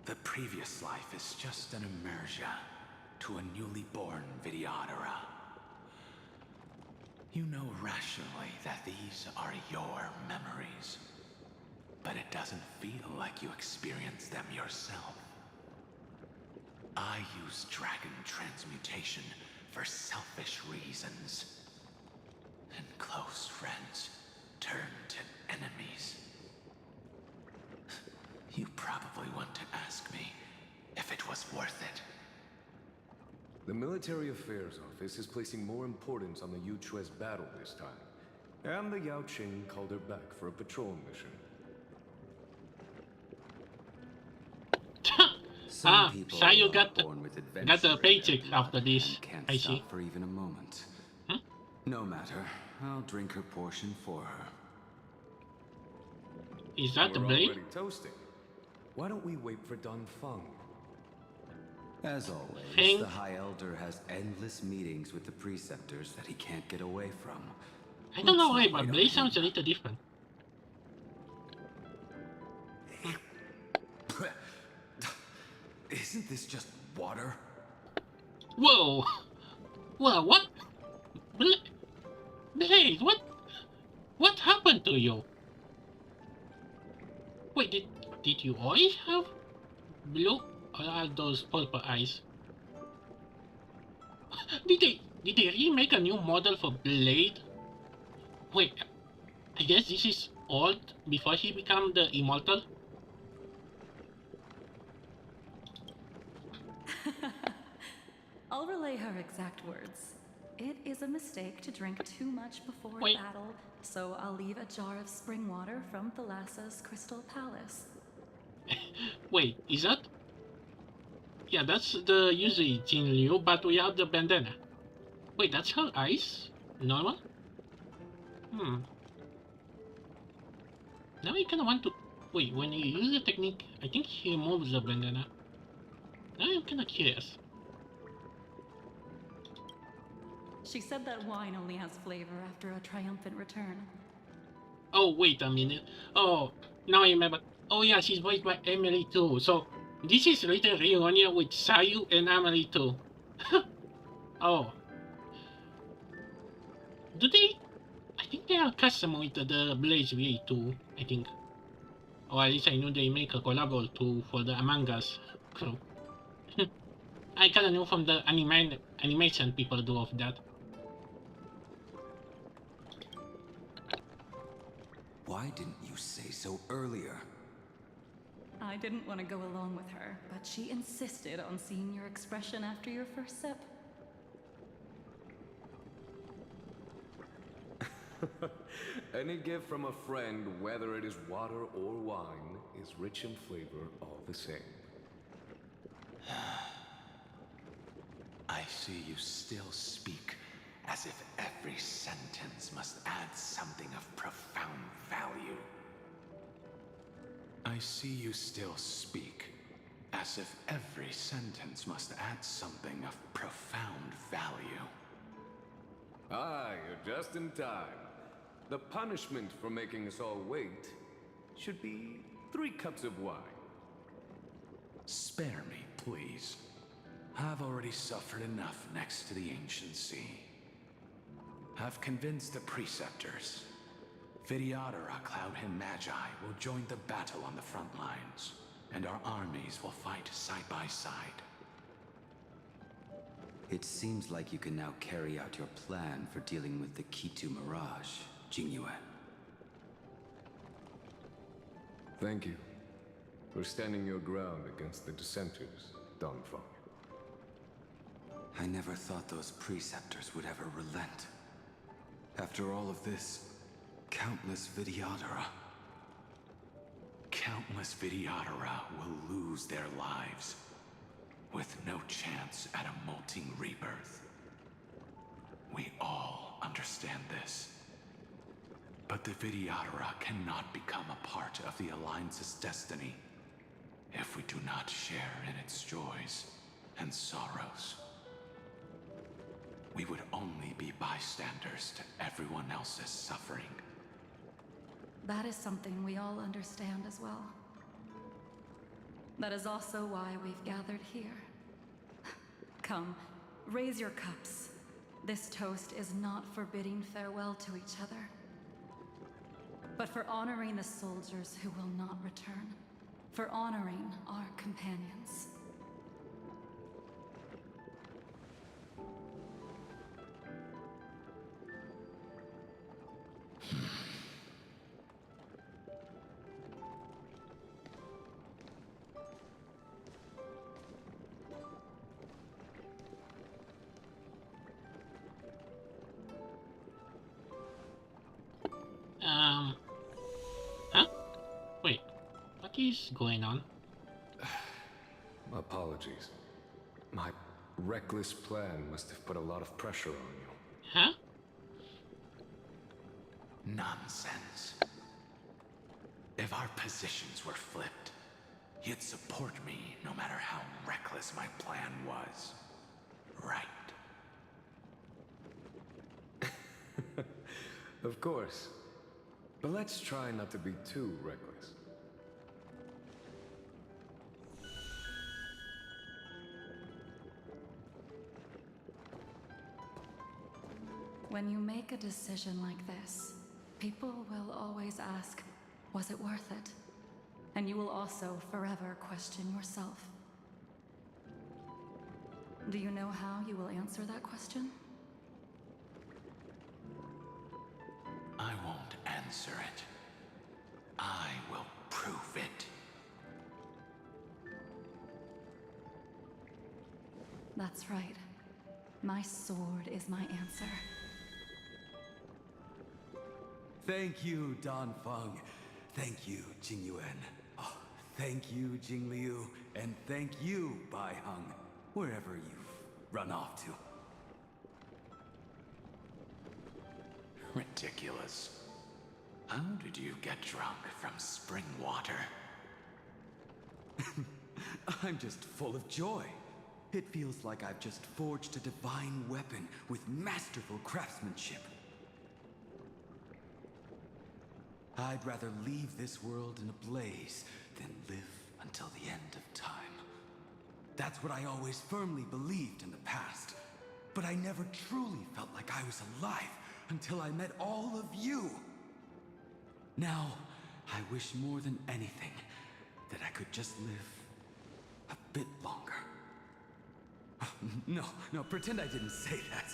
The previous life is just an immersia to a newly born Vidyadhara. You know rationally that these are your memories, but it doesn't feel like you experienced them yourself. I use dragon transmutation for selfish reasons, and close friends turn to enemies. You probably want to ask me if it was worth it. The Military Affairs Office is placing more importance on the Yuchue's battle this time. And the Yao Qing called her back for a patrol mission. So you got the paycheck after this, Can't I stop see. for even a moment. No matter, I'll drink her portion for her. Is that the We're blade? already toasting. Why don't we wait for Dun Feng? As always, Think. the High Elder has endless meetings with the preceptors that he can't get away from. I don't know why, Let's not but wait blade on sounds a little different. Isn't this just water? Whoa! Well, what? Blade, what? What happened to you? Wait, did you always have blue or are those purple eyes? Did they really make a new model for Blade? Wait, I guess this is old before he became the immortal? I'll relay her exact words. It is a mistake to drink too much before Wait. battle, so I'll leave a jar of spring water from Thalassa's Crystal Palace. Wait, is that? Yeah, that's the usually Jin Liu, but without the bandana. Wait, that's her eyes? Normal? Now I kinda want to... Wait, when you use the technique, I think he removes the bandana. Now I'm kinda curious. She said that wine only has flavor after a triumphant return. Oh, wait a minute. Oh, now I remember. Oh yeah, she's voiced by Emily too. So, this is later reunion with Sayu and Emily too. Oh. Do they... I think they are custom with the Blaze V too, I think. Or at least I know they make a collab too for the Among Us crew. I kinda know from the animation people do of that. Why didn't you say so earlier? I didn't want to go along with her, but she insisted on seeing your expression after your first sip. Any gift from a friend, whether it is water or wine, is rich in flavor all the same. I see you still speak as if every sentence must add something of profound value. I see you still speak as if every sentence must add something of profound value. Ah, you're just in time. The punishment for making us all wait should be 3 cups of wine. Spare me, please. I've already suffered enough next to the ancient sea. I've convinced the preceptors. Vidyadhara, Cloud and Magi will join the battle on the front lines, and our armies will fight side by side. It seems like you can now carry out your plan for dealing with the Kitu Mirage, Jingyue. Thank you for standing your ground against the dissenters, Dun Feng. I never thought those preceptors would ever relent. After all of this, countless Vidyadhara. countless Vidyadhara will lose their lives, with no chance at a molting rebirth. We all understand this. But the Vidyadhara cannot become a part of the Alliance's destiny if we do not share in its joys and sorrows. We would only be bystanders to everyone else's suffering. That is something we all understand as well. That is also why we've gathered here. Come, raise your cups. This toast is not for bidding farewell to each other, but for honoring the soldiers who will not return, for honoring our companions. Huh? Wait, what is going on? Apologies. My reckless plan must have put a lot of pressure on you. Huh? Nonsense. If our positions were flipped, you'd support me no matter how reckless my plan was. Right? Of course. But let's try not to be too reckless. When you make a decision like this, people will always ask, was it worth it? And you will also forever question yourself. Do you know how you will answer that question? I won't answer it. I will prove it. That's right. My sword is my answer. Thank you, Dan Feng. Thank you, Jing Yuan. Oh, thank you, Jing Liu. And thank you, Bai Heng, wherever you've run off to. Ridiculous. How did you get drunk from spring water? I'm just full of joy. It feels like I've just forged a divine weapon with masterful craftsmanship. I'd rather leave this world in a blaze than live until the end of time. That's what I always firmly believed in the past. But I never truly felt like I was alive until I met all of you. Now, I wish more than anything that I could just live a bit longer. No, pretend I didn't say that.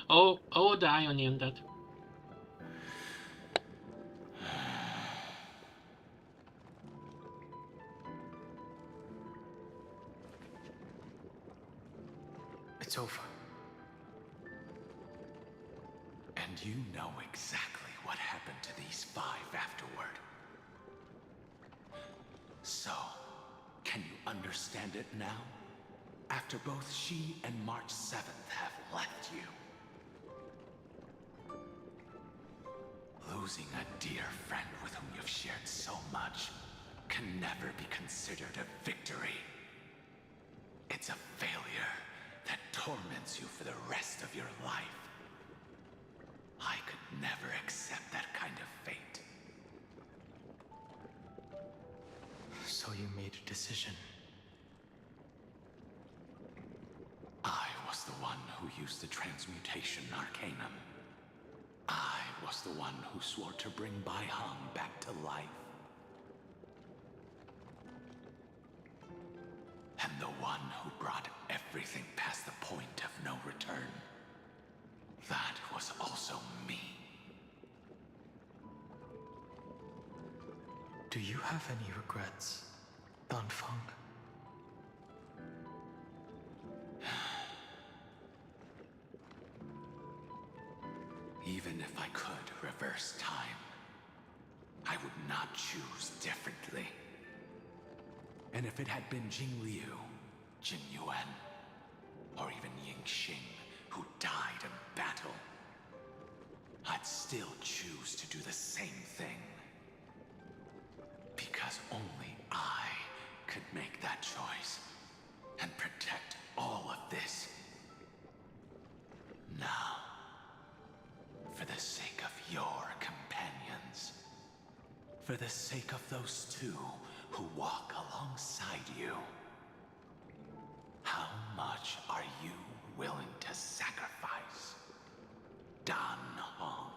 Oh, the irony on that. It's over. And you know exactly what happened to these 5 afterward. So, can you understand it now? After both she and March 7th have left you. Losing a dear friend with whom you've shared so much can never be considered a victory. It's a failure that torments you for the rest of your life. I could never accept that kind of fate. So you made a decision. I was the one who used the transmutation arcanum. I was the one who swore to bring Bai Heng back to life. And the one who brought everything past the point of no return. That was also me. Do you have any regrets, Dan Feng? Even if I could reverse time, I would not choose differently. And if it had been Jingliu, Jin Yuan, or even Ying Xing, who died in battle, I'd still choose to do the same thing. Because only I could make that choice and protect all of this. Now, for the sake of your companions, for the sake of those two who walk alongside you, how much are you willing to sacrifice, Dan Hong?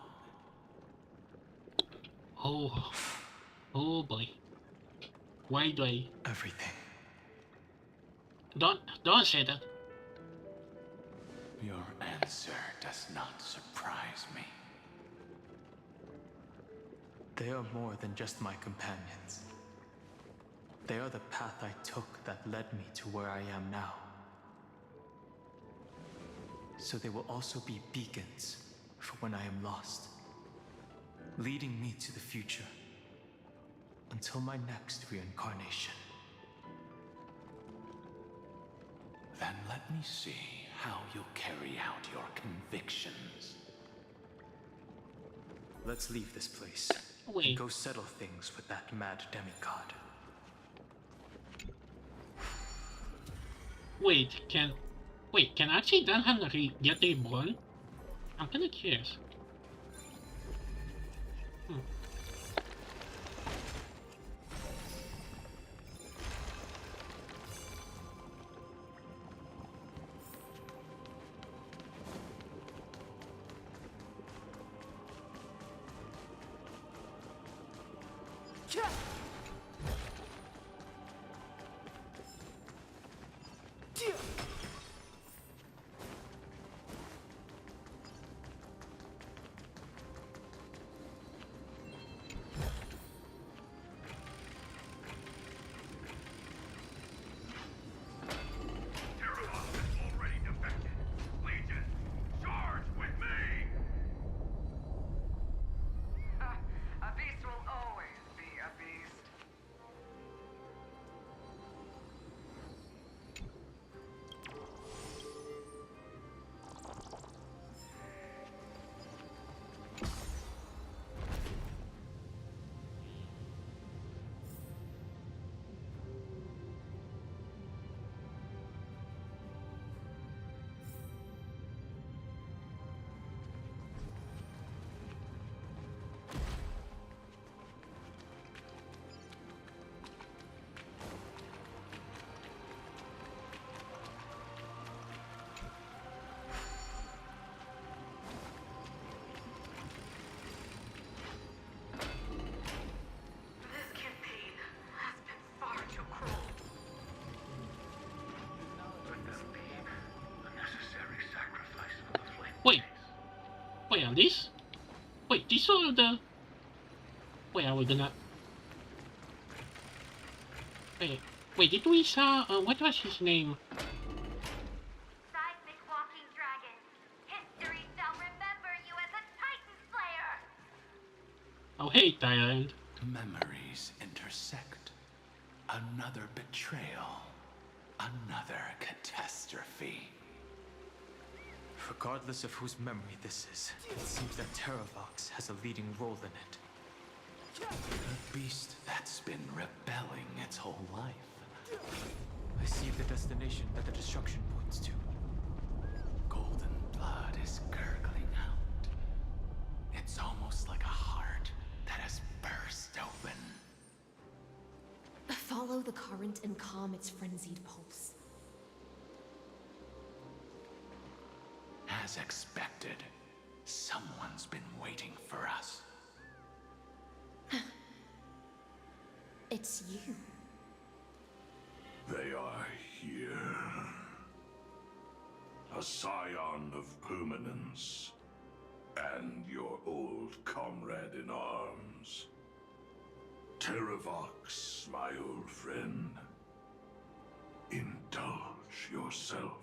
Oh boy. Why do I? Everything. Don't say that. Your answer does not surprise me. They are more than just my companions. They are the path I took that led me to where I am now. So they will also be beacons for when I am lost, leading me to the future until my next reincarnation. Then let me see how you'll carry out your convictions. Let's leave this place and go settle things with that mad demigod. Can actually Dan Han get reborn? I'm kinda curious. Wait, on this? Wait, these are the... Wait, are we gonna... Wait, did we saw... what was his name? Seismic walking dragon. History shall remember you as a Titan Slayer. Oh, hey, Thailand. Memories intersect. Another betrayal. Another catastrophe. Regardless of whose memory this is, it seems that Terravox has a leading role in it. A beast that's been rebelling its whole life. I see the destination that the destruction points to. Golden blood is gurgling out. It's almost like a heart that has burst open. Follow the current and calm its frenzied pulse. As expected, someone's been waiting for us. It's you. They are here. A scion of permanence. And your old comrade in arms. Terravox, my old friend. Indulge yourself.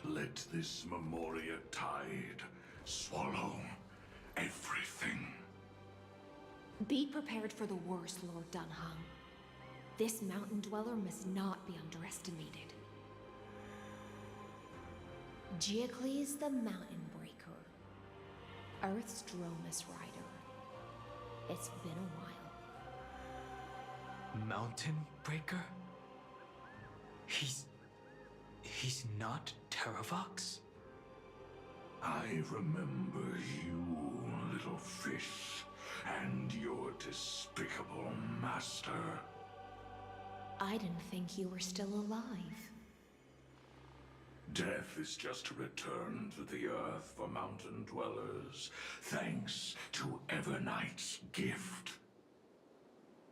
Let this Memoria tide swallow everything. Be prepared for the worst, Lord Dunham. This mountain dweller must not be underestimated. Giacles the Mountain Breaker. Earth's Dromus Rider. It's been a while. Mountain Breaker? He's not Terravox? I remember you, little fish, and your despicable master. I didn't think you were still alive. Death is just a return to the earth for mountain dwellers, thanks to Evernight's gift.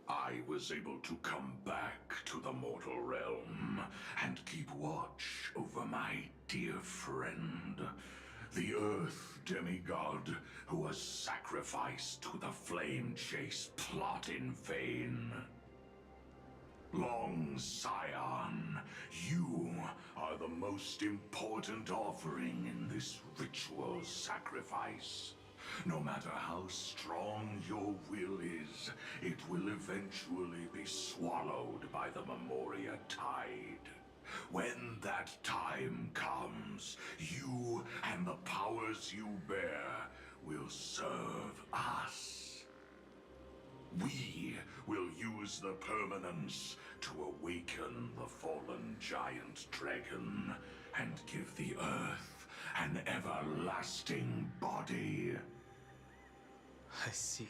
I was able to come back to the mortal realm and keep watch over my dear friend, the Earth demigod who was sacrificed to the flame chase plot in vain. Long Scion, you are the most important offering in this ritual sacrifice. No matter how strong your will is, it will eventually be swallowed by the Memoria Tide. When that time comes, you and the powers you bear will serve us. We will use the permanence to awaken the fallen giant dragon and give the earth an everlasting body. I see.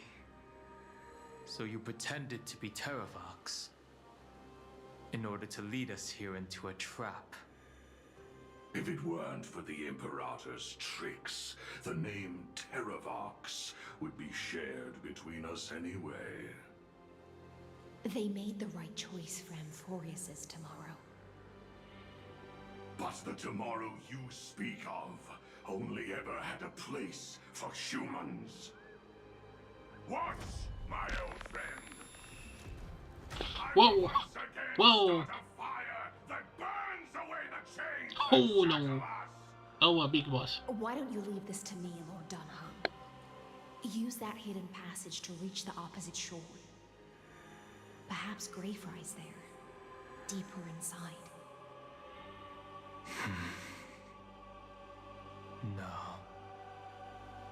So you pretended to be Terravox in order to lead us here into a trap. If it weren't for the Imperator's tricks, the name Terravox would be shared between us anyway. They made the right choice for Amphorius's tomorrow. But the tomorrow you speak of only ever had a place for humans. What, my old friend? Whoa! Whoa! A fire that burns away the chains. Oh no! Oh, a big boss. Why don't you leave this to me, Lord Dunham? Use that hidden passage to reach the opposite shore. Perhaps Greyfry's there, deeper inside. No.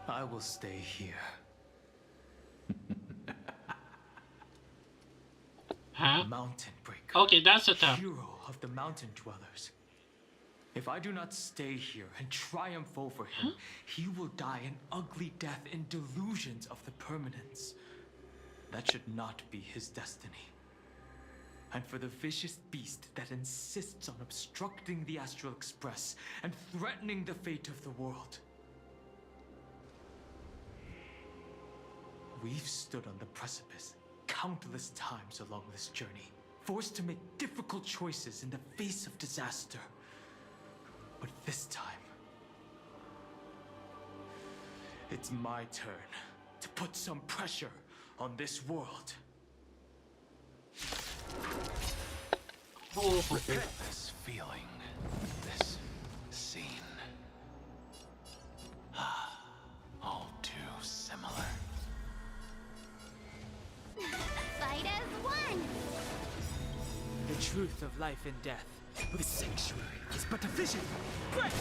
I will stay here. Huh? Mountain Breaker. Okay, that's a tough. Hero of the mountain dwellers. If I do not stay here and triumph over him, he will die an ugly death in delusions of the permanence. That should not be his destiny. And for the vicious beast that insists on obstructing the Astral Express and threatening the fate of the world. We've stood on the precipice countless times along this journey, forced to make difficult choices in the face of disaster. But this time, it's my turn to put some pressure on this world. This feeling, this scene. All too similar. Fight as one! The truth of life and death. The sanctuary is but a vision. Break!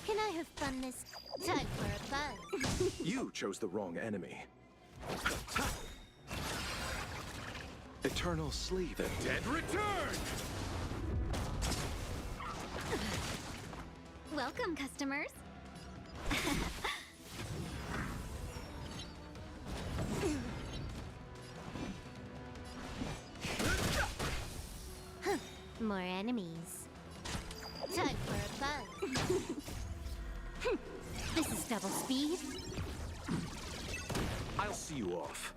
Can I have fun this time for a buzz? You chose the wrong enemy. Eternal sleep. The dead return! Welcome, customers. More enemies. Time for a buzz. This is double speed. I'll see you off.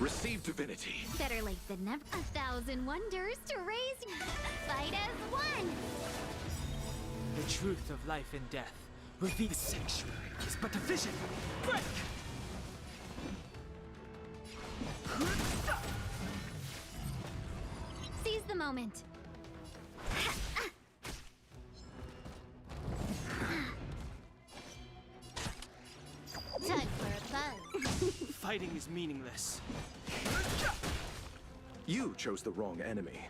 Receive divinity. Better late than never. 1,000 wonders to raise. Fight as one. The truth of life and death. Reveal the sanctuary is but a vision. Break! moment. Time for a buzz. Fighting is meaningless. You chose the wrong enemy.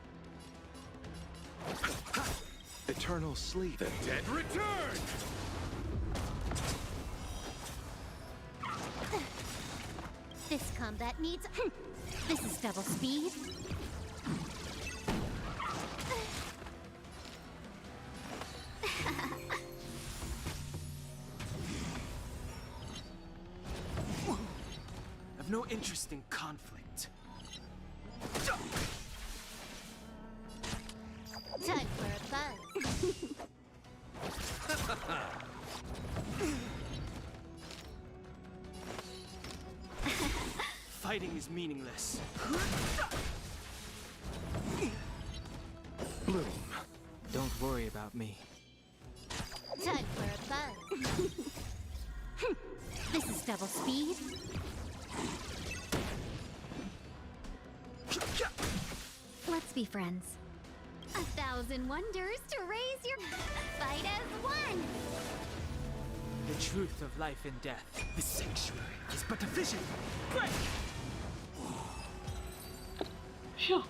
Eternal sleep. The dead return! This combat needs... This is double speed. I've no interest in conflict. Time for a buzz. Fighting is meaningless. Bloom. Don't worry about me. Time for a buzz. This is double speed. Let's be friends. 1,000 wonders to raise your... Fight as one! The truth of life and death. The sanctuary is but a vision. Break! Phew.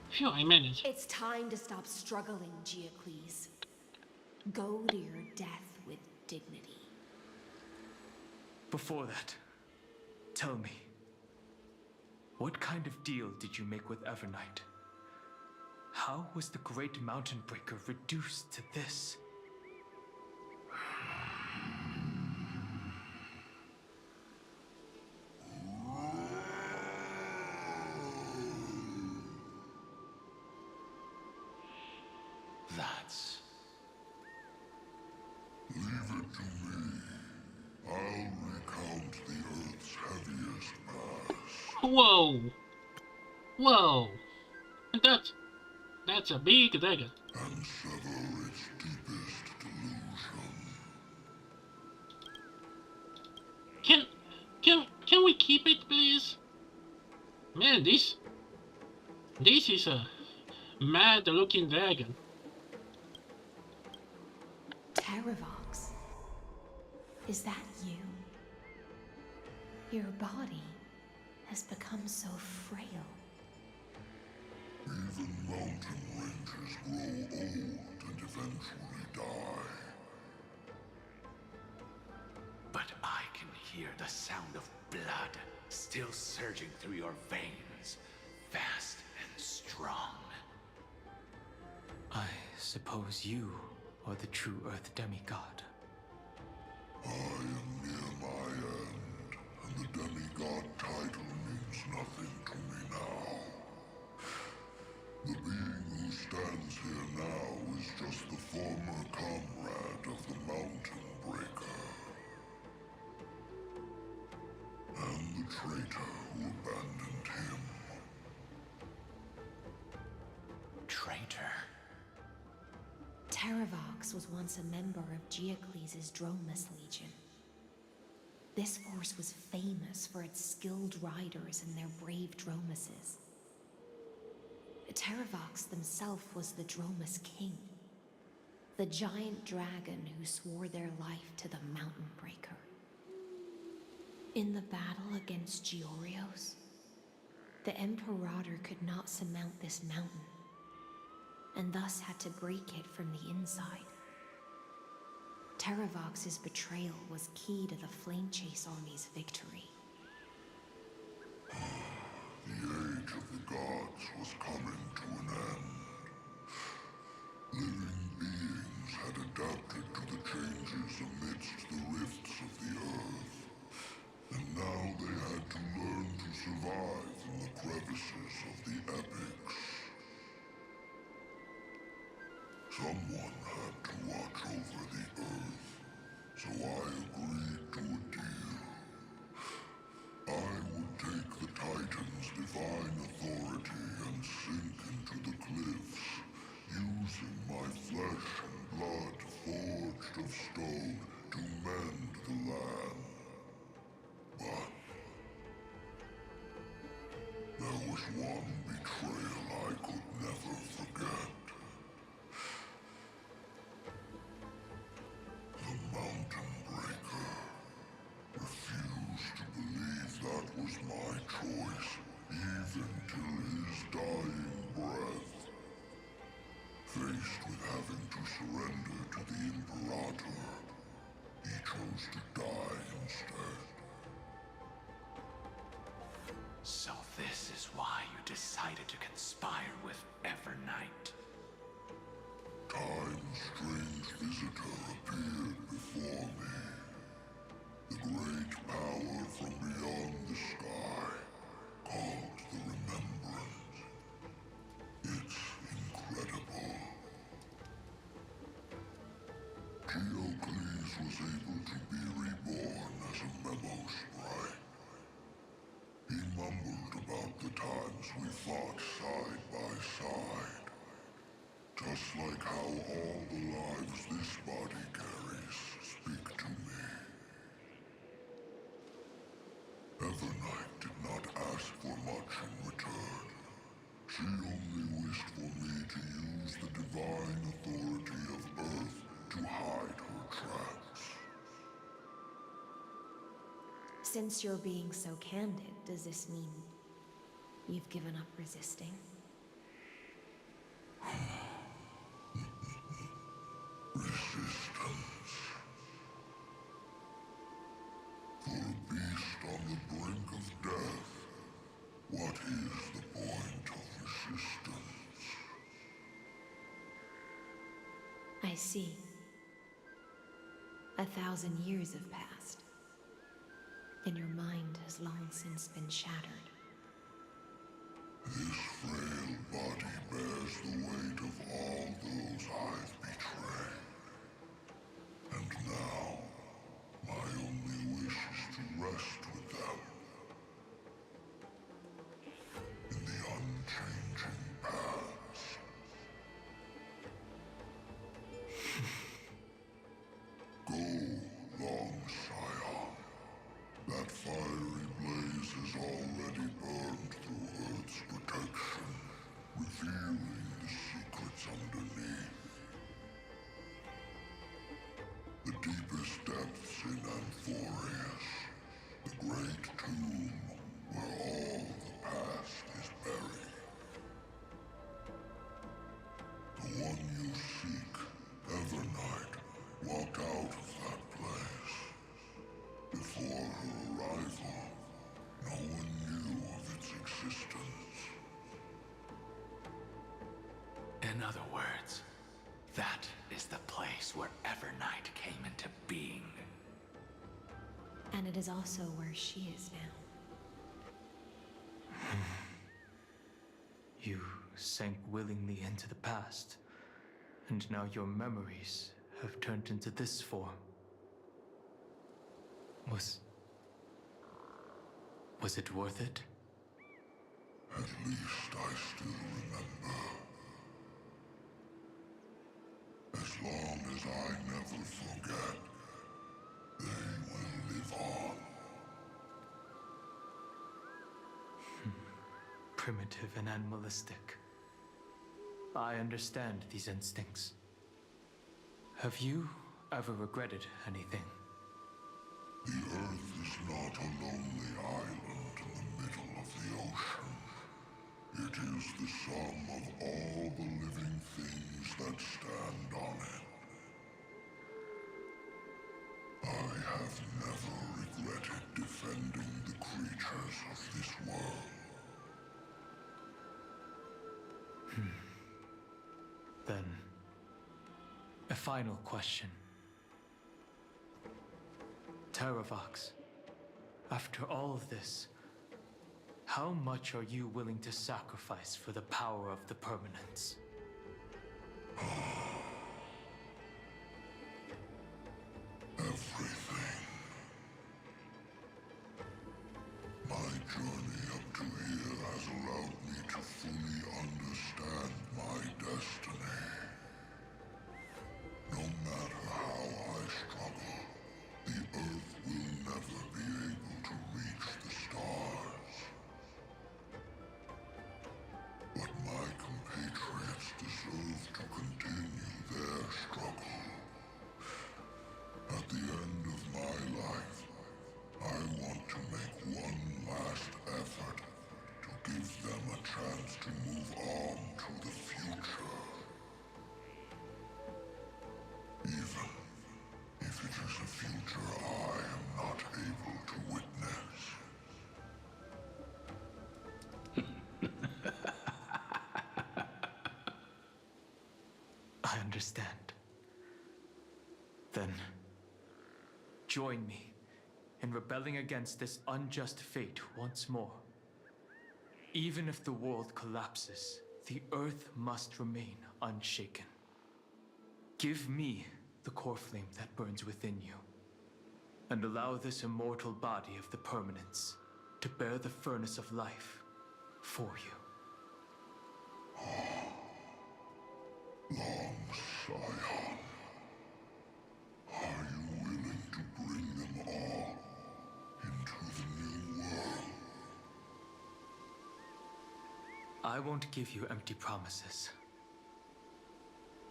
Phew, I managed. It's time to stop struggling, Giacles. Go to your death with dignity. Before that, tell me, what kind of deal did you make with Evernight? How was the Great Mountain Breaker reduced to this? That's... Leave it to me. I'll recount the Earth's heaviest mass. Whoa! Whoa! That's a big dagger. And sever its deepest delusion. Can we keep it, please? Man, this is a mad-looking dragon. Terravox, is that you? Your body has become so frail. Even mountain ranges grow old and eventually die. But I can hear the sound of blood still surging through your veins, fast and strong. I suppose you are the true Earth demigod. I am near my end, and the demigod title means nothing to me now. The being who stands here now is just the former comrade of the Mountain Breaker. And the traitor who abandoned him. Traitor? Terravox was once a member of Giacles' Dromus Legion. This force was famous for its skilled riders and their brave Dromuses. Terravox himself was the Dromus King, the giant dragon who swore their life to the Mountain Breaker. In the battle against Giorios, the Imperator could not surmount this mountain, and thus had to break it from the inside. Terravox's betrayal was key to the Flame Chase Army's victory. The age of the gods was coming to an end. Living beings had adapted to the changes amidst the rifts of the earth, and now they had to learn to survive in the crevices of the epics. Someone had to watch over the earth, so I agreed to a deal. I would take the Titan's divine authority and sink into the cliffs, using my flesh and blood forged of stone to mend the land. But there was one betrayal I could never choice, even till his dying breath. Faced with having to surrender to the Imperator, he chose to die instead. So this is why you decided to conspire with Evernight. Time's strange visitor appeared before me. The great power from beyond the sky, called the Remembrance. It's incredible. Geocles was able to be reborn as a memo sprite. He mumbled about the times we fought side by side. Just like how all the lives this body carries speak to me. Evernight did not ask for much in return. She only wished for me to use the divine authority of Earth to hide her tracks. Since you're being so candid, does this mean you've given up resisting? Resistance. For a beast on the brink of death, what is the point of resistance? I see. 1,000 years have passed, and your mind has long since been shattered. This frail body bears the weight of all those I've betrayed. And now, my only wish is to rest with them. In the unchanging past. Go, long Scion. That fiery blaze has already burned through Earth's protection, revealing the secrets underneath. The deepest depths in Amphorius, the great tomb where all the past is buried. The one you seek, Evernight, walked out of that place. Before her arrival, no one knew of its existence. In other words, that is the place where Evernight came into being. And it is also where she is now. You sank willingly into the past, and now your memories have turned into this form. Was it worth it? At least I still remember. As long as I never forget, they will live on. Primitive and animalistic. I understand these instincts. Have you ever regretted anything? The Earth is not a lonely island in the middle of the ocean. It is the sum of all the living things that stand on it. I have never regretted defending the creatures of this world. Then, a final question. Terravox, after all of this, how much are you willing to sacrifice for the power of the Permanence? Everything. My journey up to here has allowed me to fully understand my destiny. No matter how I struggle, the Earth will never be able to reach the stars. But my compatriots deserve to continue their struggle. At the end of my life, I want to make one last effort give them a chance to move on to the future. Even if it is a future I am not able to witness. I understand. Then, join me in rebelling against this unjust fate once more. Even if the world collapses, the Earth must remain unshaken. Give me the core flame that burns within you, and allow this immortal body of the permanence to bear the furnace of life for you. Long Scion, are you willing to bring them all into the new world? I won't give you empty promises.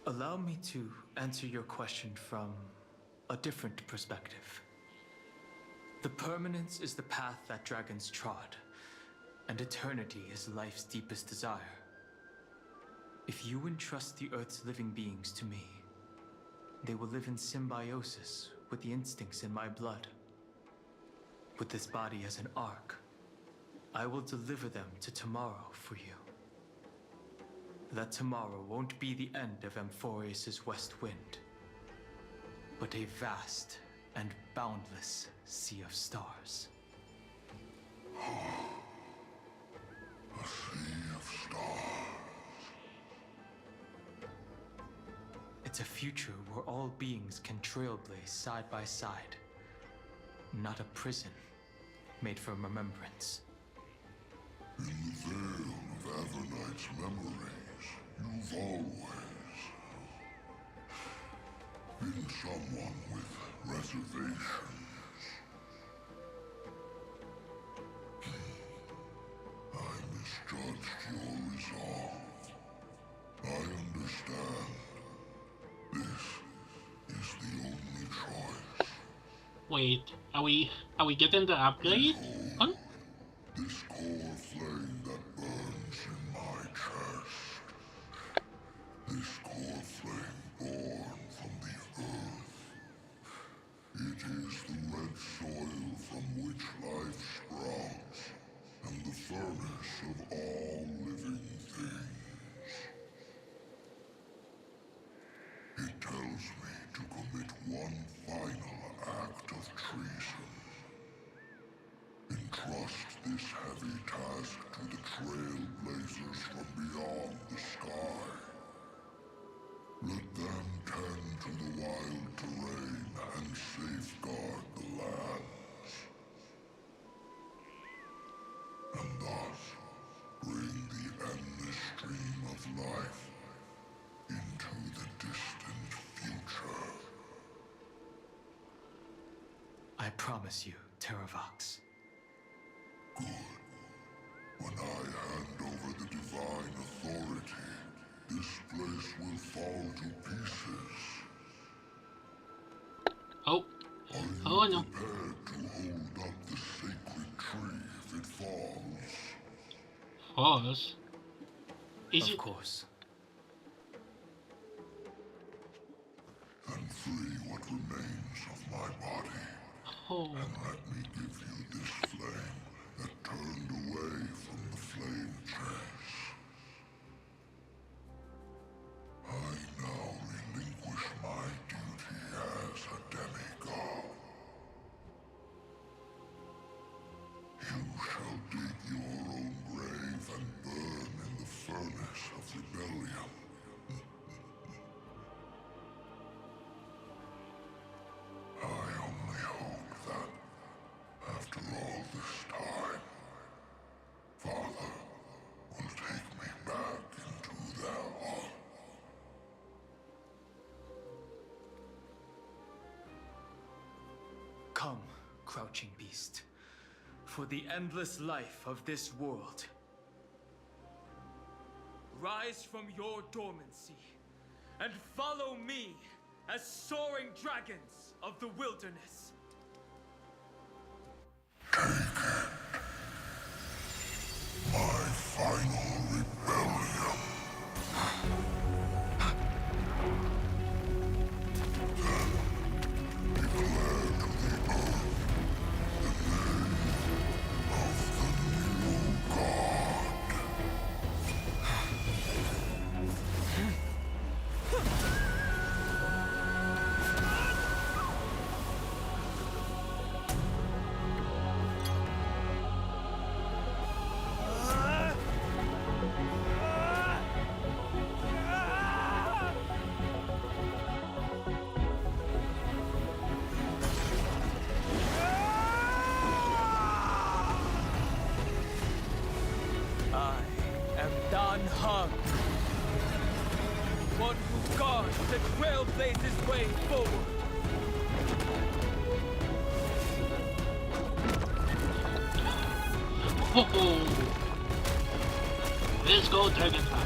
Allow me to answer your question from a different perspective. The permanence is the path that dragons trod, and eternity is life's deepest desire. If you entrust the Earth's living beings to me, they will live in symbiosis with the instincts in my blood. With this body as an ark, I will deliver them to tomorrow for you. That tomorrow won't be the end of Amphorius' west wind, but a vast and boundless sea of stars. A sea of stars. It's a future where all beings can trailblaze side by side, not a prison made for remembrance. In the veil of Avernight's memories, you've always been someone with reservations. I misjudged your resolve. I understand. This is the only choice. Wait, are we getting the upgrade? Huh? This core flame that burns in my chest. This core flame born from the earth. It is the red soil from which life sprouts, and the furnace of all living things. It tells me to commit one final act of treason. Entrust this heavy task to the trailblazers from beyond the sky. Let them tend to the wild terrain and safeguard the lands. And thus bring the endless stream of life into the distant future. I promise you, Terravox. Good. When I hand over the divine authority, this place will fall to pieces. Oh. Are you Oh no. prepared to hold up the sacred tree if it falls? Falls? Of course. Then free what remains of my body. Oh. And let me give you this flame that turned away from the flame chase. I now relinquish my duty as a demigod. You shall dig your own grave and burn in the furnace of rebellion. I only hope that, after all this time, Father will take me back into their heart. Come, crouching beast, for the endless life of this world. Rise from your dormancy and follow me as soaring dragons of the wilderness. My to trailblaze his way forward. Oh, let's go, Dragonfly.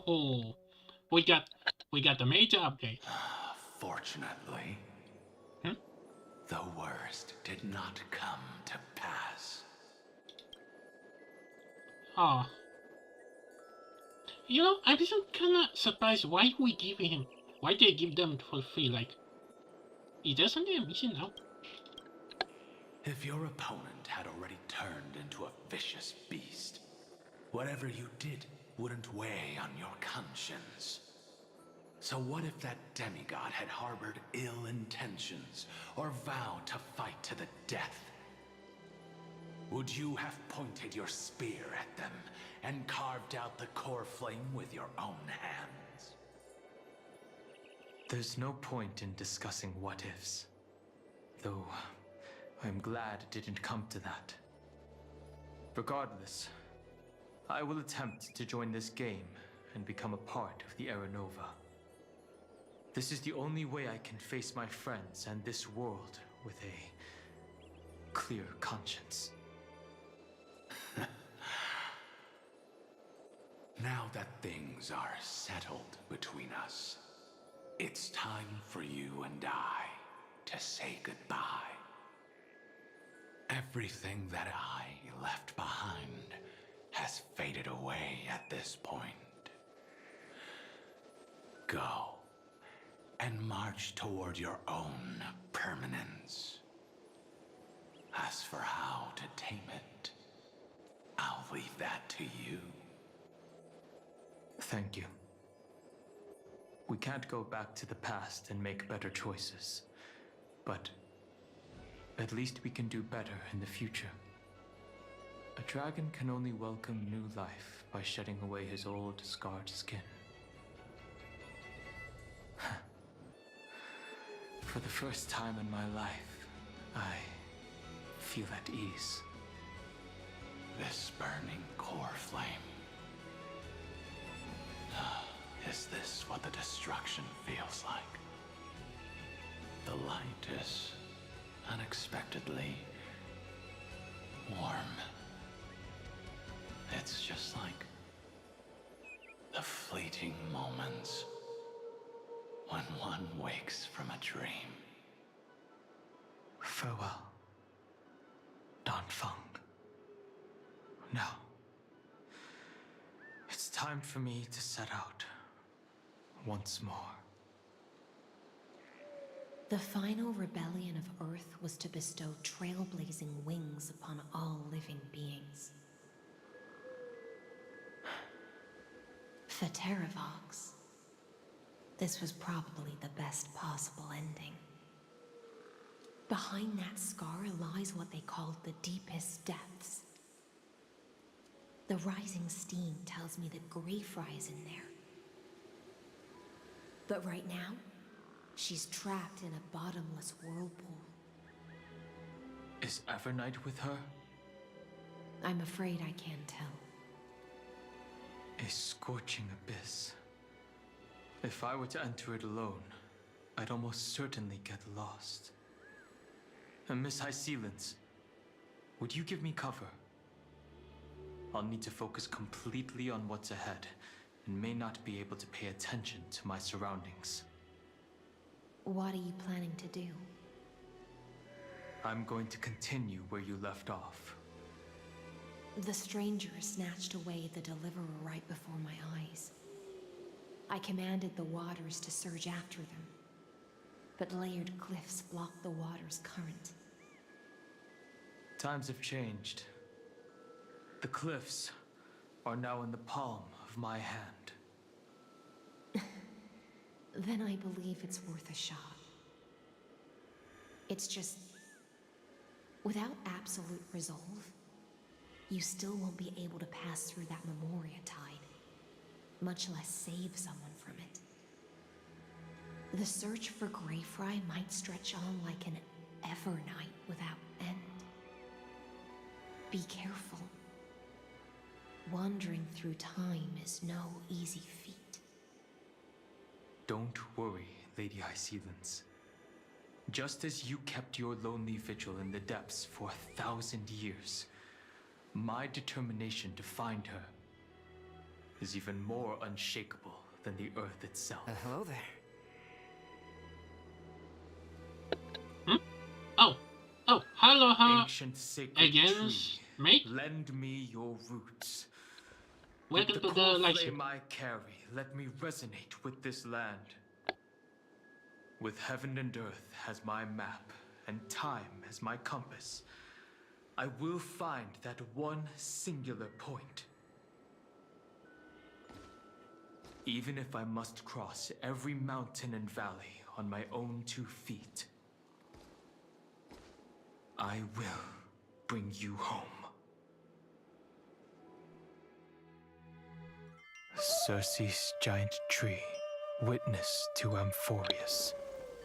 Oh, we got the major update. Fortunately, the worst did not come to pass. Oh. You know, I'm just kinda surprised why they give them for free, like, it doesn't a mission now. If your opponent had already turned into a vicious beast, whatever you did wouldn't weigh on your conscience. So what if that demigod had harbored ill intentions or vowed to fight to the death? Would you have pointed your spear at them and carved out the core flame with your own hands? There's no point in discussing what-ifs. Though, I'm glad it didn't come to that. Regardless, I will attempt to join this game and become a part of the Era Nova. This is the only way I can face my friends and this world with a clear conscience. Now that things are settled between us, it's time for you and I to say goodbye. Everything that I left behind has faded away at this point. Go and march toward your own permanence. As for how to tame it, I'll leave that to you. Thank you. We can't go back to the past and make better choices, but at least we can do better in the future. A dragon can only welcome new life by shedding away his old, scarred skin. For the first time in my life, I feel at ease. This burning core flame. Is this what the destruction feels like? The light is unexpectedly warm. It's just like the fleeting moments when one wakes from a dream. Farewell, Danfeng. Now, it's time for me to set out once more. The final rebellion of Earth was to bestow trailblazing wings upon all living beings. For Terravox, this was probably the best possible ending. Behind that scar lies what they called the deepest depths. The rising steam tells me that Greyfry is in there. But right now, she's trapped in a bottomless whirlpool. Is Evernight with her? I'm afraid I can't tell. A scorching abyss. If I were to enter it alone, I'd almost certainly get lost. And Miss High Sealance, would you give me cover? I'll need to focus completely on what's ahead, and may not be able to pay attention to my surroundings. What are you planning to do? I'm going to continue where you left off. The stranger snatched away the deliverer right before my eyes. I commanded the waters to surge after them, but layered cliffs blocked the water's current. Times have changed. The cliffs are now in the palm of my hand. Then I believe it's worth a shot. It's just, without absolute resolve, you still won't be able to pass through that Memoria tide, much less save someone from it. The search for Greyfry might stretch on like an Evernight without end. Be careful. Wandering through time is no easy feat. Don't worry, Lady Hysealans. Just as you kept your lonely vigil in the depths for 1,000 years, my determination to find her is even more unshakable than the earth itself. Hello there. Oh, hello, Ancient sacred against tree, mate. lend me your roots. Welcome With to the the core live flame I carry, let me resonate with this land. With heaven and earth as my map, and time as my compass, I will find that one singular point. Even if I must cross every mountain and valley on my own 2 feet, I will bring you home. Circe's giant tree, witness to Amphorius.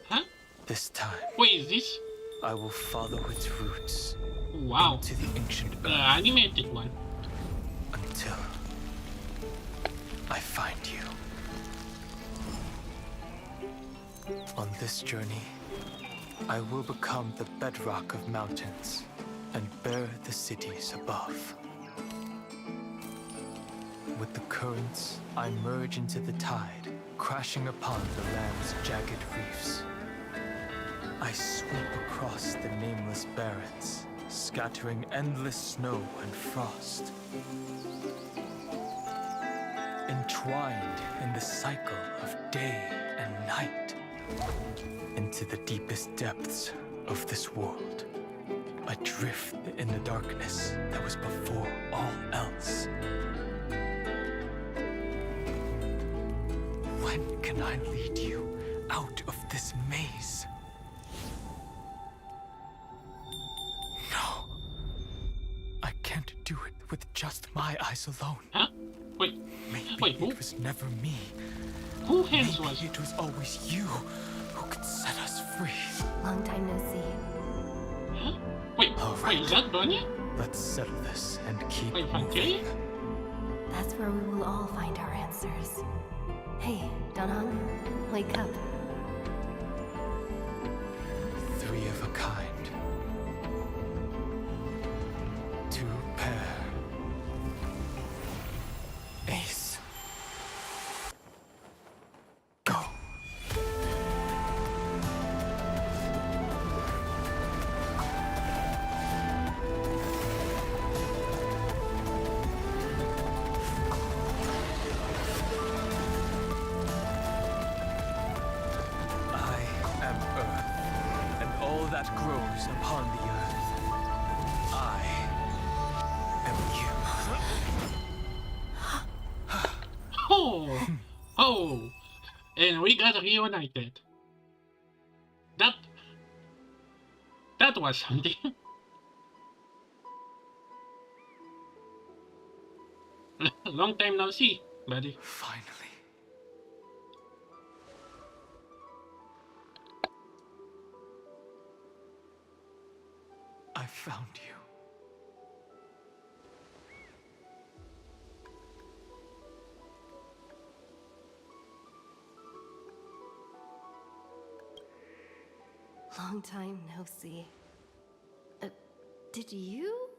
Huh? This time, Wait, is this? I will follow its roots Wow. into the ancient earth The animated one. until I find you. On this journey, I will become the bedrock of mountains and bear the cities above. With the currents, I merge into the tide, crashing upon the land's jagged reefs. I sweep across the nameless barrens, scattering endless snow and frost. Entwined in the cycle of day and night, into the deepest depths of this world, adrift in the darkness that was before all else. When can I lead you out of this maze? No. I can't do it with just my eyes alone. Huh? Wait. Maybe who? it was never me. Who hands Maybe was? it was always you who could set us free. Long time no see. Huh? Wait, wait, is that Bunny? Let's settle this and keep Wait, moving. That's where we will all find our answers. Hey, Danang, wake up. 3 of a kind. 2 pair. Ace. Go. I am Earth, and all that grows upon the earth. I am you. Oh, oh, and we got reunited. That was something. Long time no see, buddy. Finally. I found you. Long time no see. Did you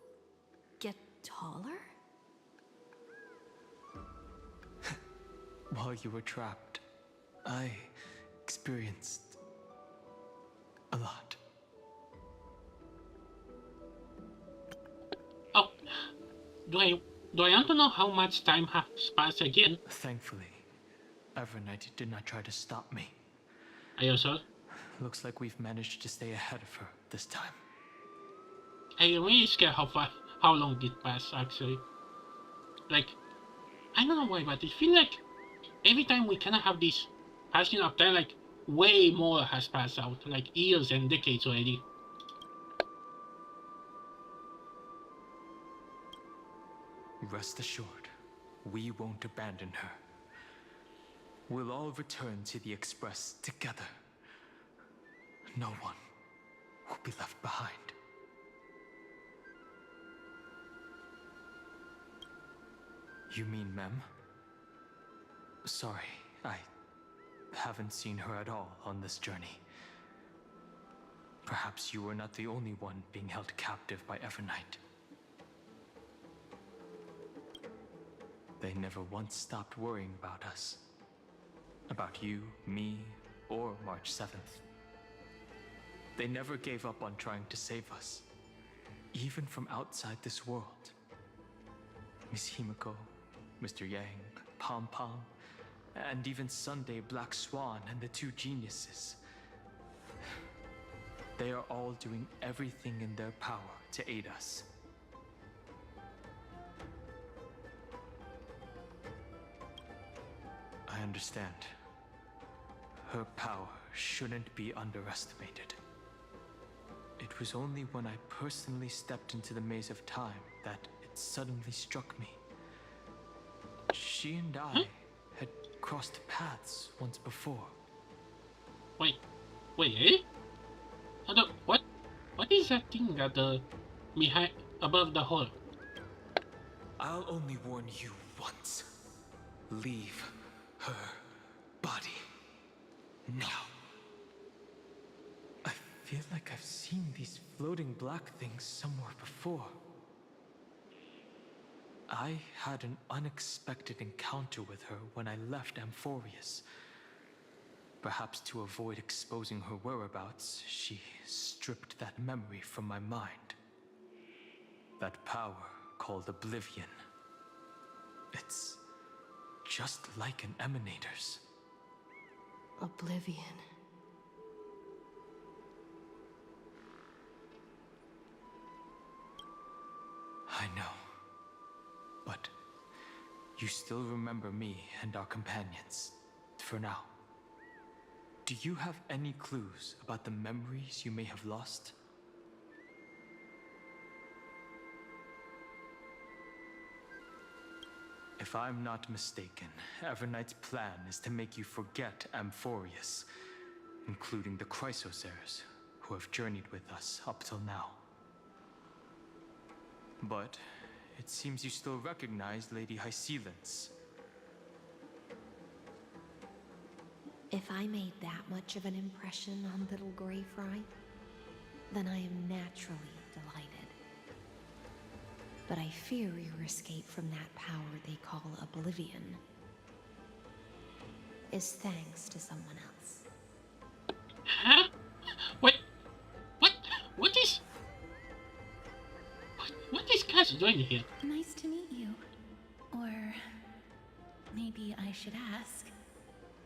get taller? While you were trapped, I experienced a lot. Oh, do I want to know how much time has passed again? Thankfully, Evernight did not try to stop me. Are you sure? Looks like we've managed to stay ahead of her this time. I'm really scared how long did pass actually. Like, I don't know why, but it feels like every time we kind of have this passing of time, like way more has passed out, like years and decades already. Rest assured, we won't abandon her. We'll all return to the Express together. No one will be left behind. You mean Mem? Sorry, I haven't seen her at all on this journey. Perhaps you were not the only one being held captive by Evernight. They never once stopped worrying about us. About you, me, or March 7th. They never gave up on trying to save us, even from outside this world. Miss Himiko, Mr. Yang, Pom Pom, and even Sunday Black Swan and the two geniuses. They are all doing everything in their power to aid us. I understand. Her power shouldn't be underestimated. It was only when I personally stepped into the maze of time that it suddenly struck me. She and I had crossed paths once before. Wait, eh? I don't, what is that thing at the behind above the hole? I'll only warn you once. Leave her body now. I feel like I've seen these floating black things somewhere before. I had an unexpected encounter with her when I left Amphorius. Perhaps to avoid exposing her whereabouts, she stripped that memory from my mind. That power called Oblivion. It's just like an emanator's. Oblivion. I know. But you still remember me and our companions, for now. Do you have any clues about the memories you may have lost? If I'm not mistaken, Evernight's plan is to make you forget Amphorius, including the Chrysosaurs, who have journeyed with us up till now. But it seems you still recognize Lady Hycelens. If I made that much of an impression on little Grey Fry, then I am naturally delighted. But I fear your escape from that power they call Oblivion is thanks to someone else. Huh? What is Cass doing here? Nice to meet you. Or maybe I should ask,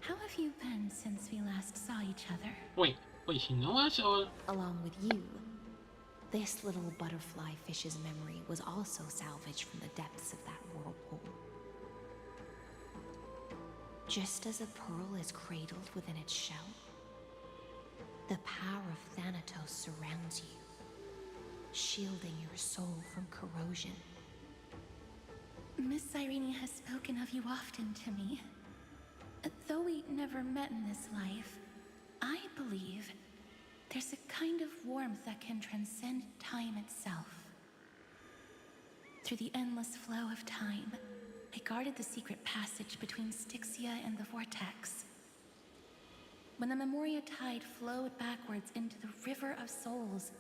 how have you been since we last saw each other? Wait, she know us or? Along with you, this little butterfly fish's memory was also salvaged from the depths of that whirlpool. Just as a pearl is cradled within its shell, the power of Thanatos surrounds you, shielding your soul from corrosion. Miss Irene has spoken of you often to me. Though we never met in this life, I believe there's a kind of warmth that can transcend time itself. Through the endless flow of time, I guarded the secret passage between Styxia and the Vortex. When the Memoria Tide flowed backwards into the River of Souls,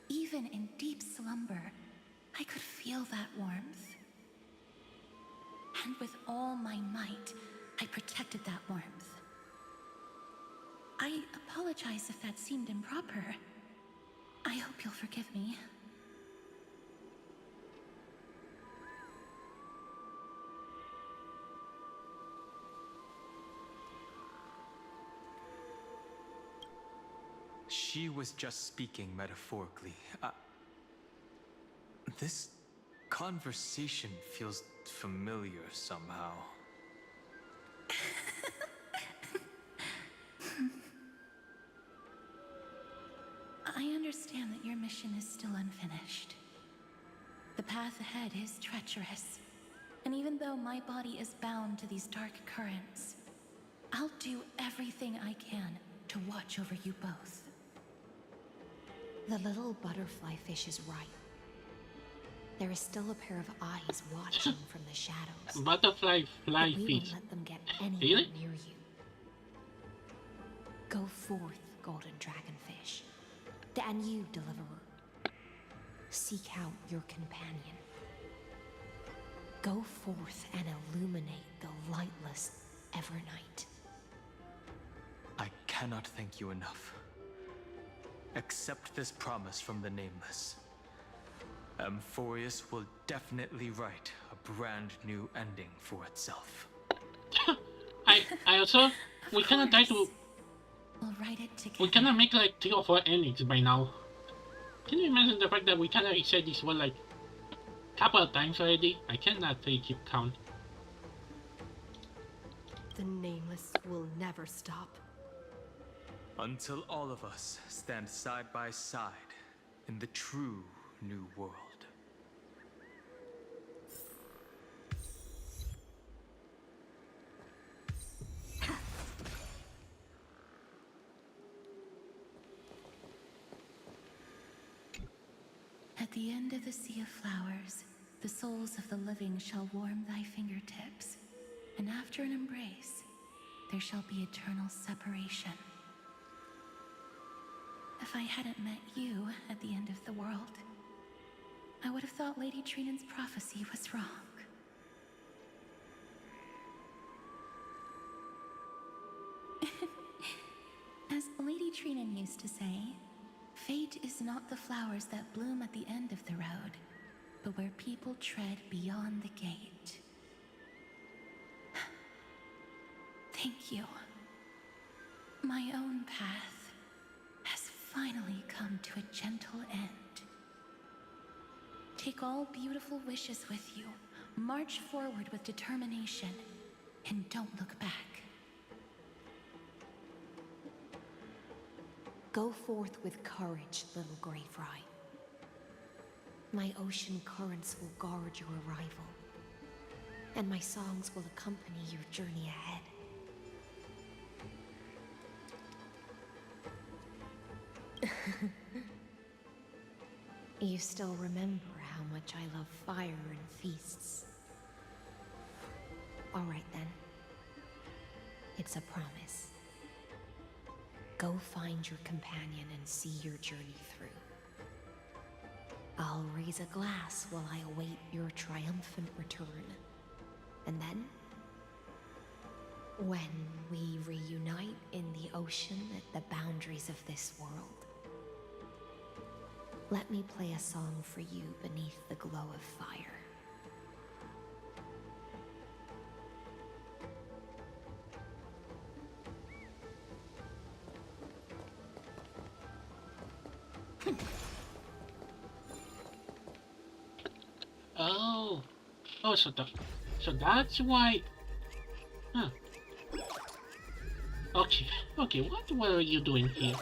even in deep slumber, I could feel that warmth. And with all my might, I protected that warmth. I apologize if that seemed improper. I hope you'll forgive me. She was just speaking metaphorically. This conversation feels familiar somehow. I understand that your mission is still unfinished. The path ahead is treacherous, And even though my body is bound to these dark currents, I'll do everything I can to watch over you both. The little butterfly fish is right. There is still a pair of eyes watching from the shadows. Butterfly fly but we fish. won't let them get anywhere Really? near you. Go forth, golden dragonfish. And you, deliverer. Seek out your companion. Go forth and illuminate the lightless Evernight. I cannot thank you enough. Accept this promise from the Nameless. Amphorius will definitely write a brand new ending for itself. I also, we cannot try to, We'll write it together. we cannot make like 3 or 4 endings by now. Can you imagine the fact that we cannot say this one like a couple of times already? I cannot really keep count. The Nameless will never stop. Until all of us stand side by side in the true new world. At the end of the sea of flowers, the souls of the living shall warm thy fingertips, and after an embrace, there shall be eternal separation. If I hadn't met you at the end of the world, I would have thought Lady Trinan's prophecy was wrong. As Lady Trinan used to say, fate is not the flowers that bloom at the end of the road, but where people tread beyond the gate. Thank you. My own path has finally come to a gentle end. Take all beautiful wishes with you, march forward with determination, and don't look back. Go forth with courage, little Grey Fry. My ocean currents will guard your arrival, and my songs will accompany your journey ahead. You still remember how much I love fire and feasts. All right then. It's a promise. Go find your companion and see your journey through. I'll raise a glass while I await your triumphant return. And then, when we reunite in the ocean at the boundaries of this world, let me play a song for you beneath the glow of fire. Oh, so that's why. Huh. Okay. What are you doing here?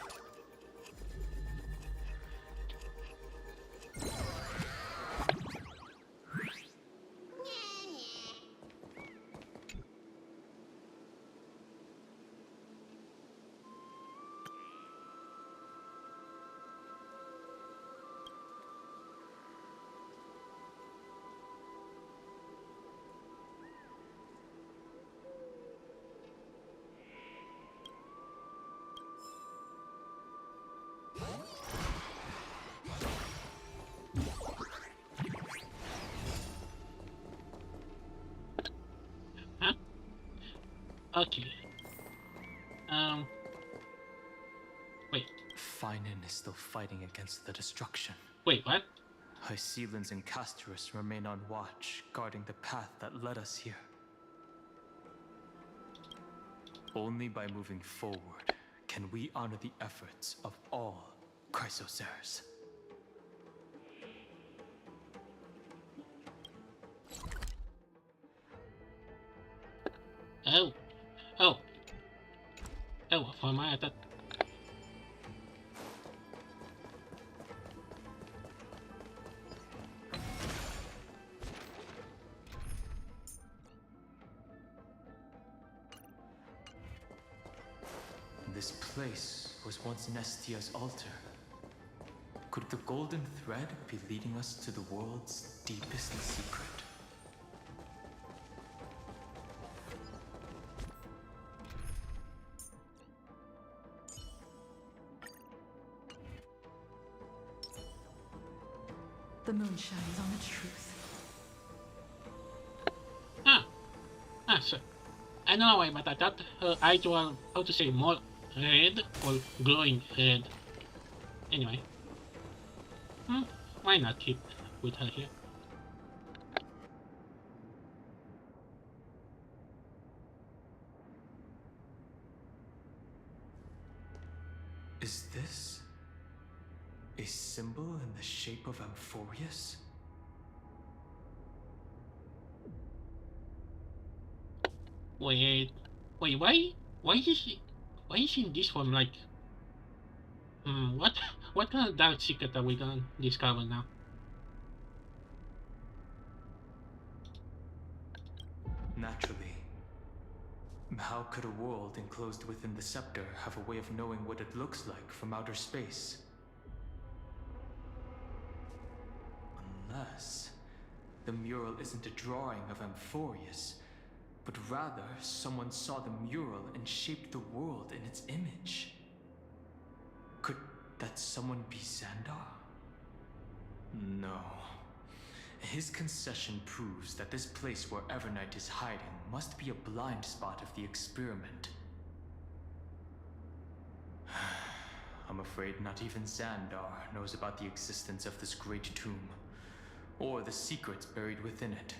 Okay. Wait. Finan is still fighting against the destruction. Wait, what? Hycelans and Castorus remain on watch, guarding the path that led us here. Only by moving forward can we honor the efforts of all Chrysosaurs. Oh, for my attack. place was once Nestia's altar. Could the golden thread be leading us to the world's deepest secret? The moon shines on the truth. So I don't know why, but I thought her eyes were, how to say, more red or glowing red. Anyway. Why not keep with her here? Is this a symbol in the shape of Amphorius? Wait, why is he in this form? Like, what kind of dark secret are we gonna discover now? Naturally. How could a world enclosed within the scepter have a way of knowing what it looks like from outer space? Unless the mural isn't a drawing of Amphorius, but rather someone saw the mural and shaped the world in its image. Could that someone be Xandar? No. His concession proves that this place where Evernight is hiding must be a blind spot of the experiment. I'm afraid not even Xandar knows about the existence of this great tomb, or the secrets buried within it.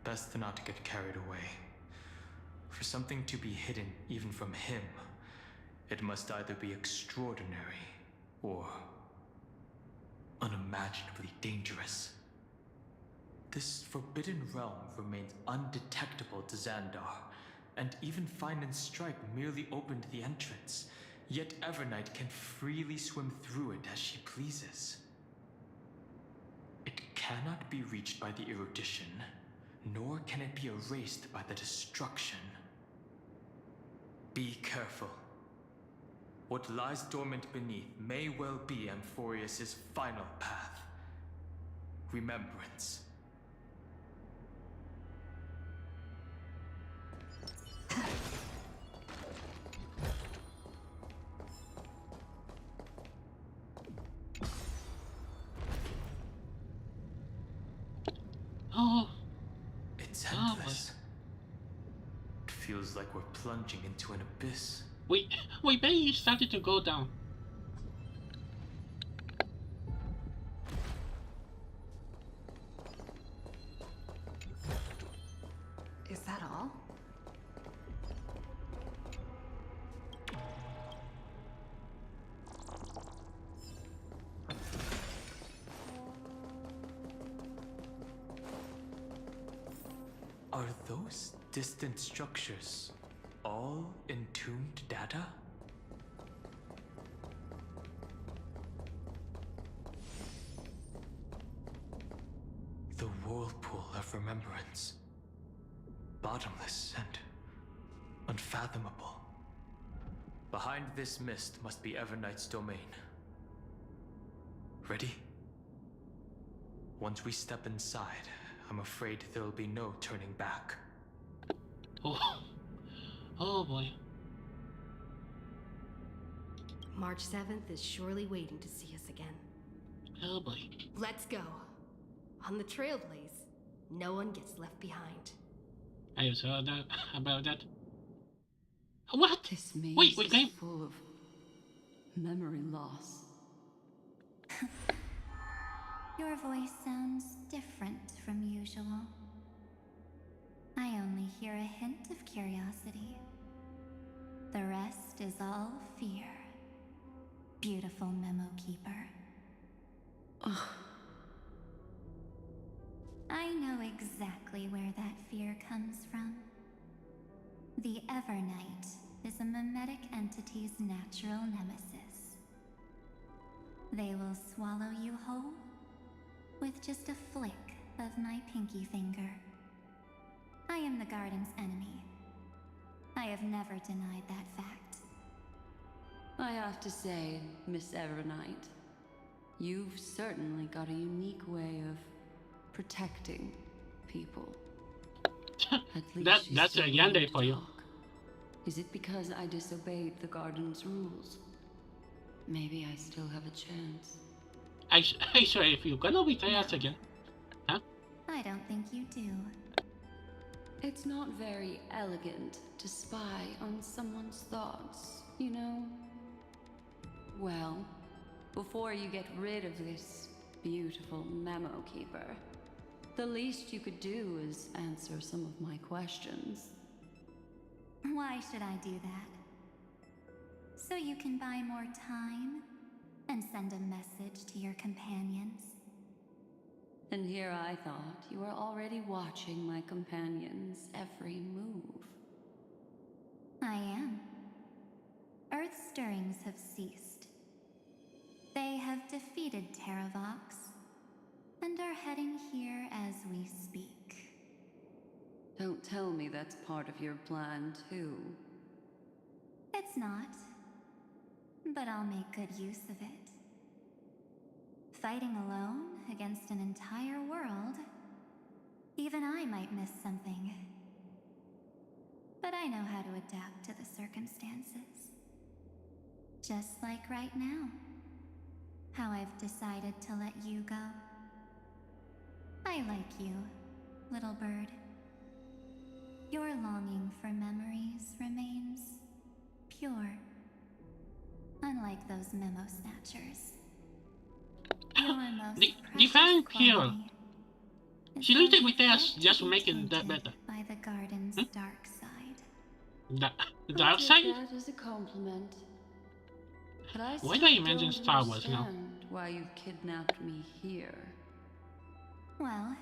Best not to get carried away. For something to be hidden even from him, it must either be extraordinary or unimaginably dangerous. This forbidden realm remains undetectable to Xandar, and even Fine and Stripe merely opened the entrance, yet Evernight can freely swim through it as she pleases. It cannot be reached by the erudition, nor can it be erased by the destruction. Be careful. What lies dormant beneath may well be Amphorius' final path. Remembrance. Oh. It's endless. It feels like we're plunging into an abyss. We barely started to go down. Is that all? Are those distant structures all entombed data? The whirlpool of remembrance. Bottomless and unfathomable. Behind this mist must be Evernight's domain. Ready? Once we step inside, I'm afraid there'll be no turning back. Oh boy. March 7th is surely waiting to see us again. Oh boy. Let's go. On the Trailblaze, no one gets left behind. I just heard that about that. What? This maze Wait, is full of memory loss. Your voice sounds different from usual. I only hear a hint of curiosity. The rest is all fear. Beautiful Memo Keeper. Ugh. I know exactly where that fear comes from. The Evernight is a mimetic entity's natural nemesis. They will swallow you whole with just a flick of my pinky finger. I am the garden's enemy. I have never denied that fact. I have to say, Miss Evernight, you've certainly got a unique way of protecting people. At least that's a yandere for you. Is it because I disobeyed the garden's rules? Maybe I still have a chance. I swear, if you're gonna betray us again, huh? I don't think you do. It's not very elegant to spy on someone's thoughts, you know? Well, before you get rid of this beautiful memo keeper, the least you could do is answer some of my questions. Why should I do that? So you can buy more time and send a message to your companions? And here I thought you were already watching my companions' every move. I am. Earth stirrings have ceased. They have defeated Terravox and are heading here as we speak. Don't tell me that's part of your plan, too. It's not. But I'll make good use of it. Fighting alone against an entire world, even I might miss something. But I know how to adapt to the circumstances. Just like right now. How I've decided to let you go. I like you, little bird. Your longing for memories remains pure. Unlike those memo snatchers. Your most defend here. quality She looks like with us just to make it that better. by the garden's dark side. The dark side? That is a compliment. But I Why still do you mention don't Star Wars now? understand why you've kidnapped me here. Well,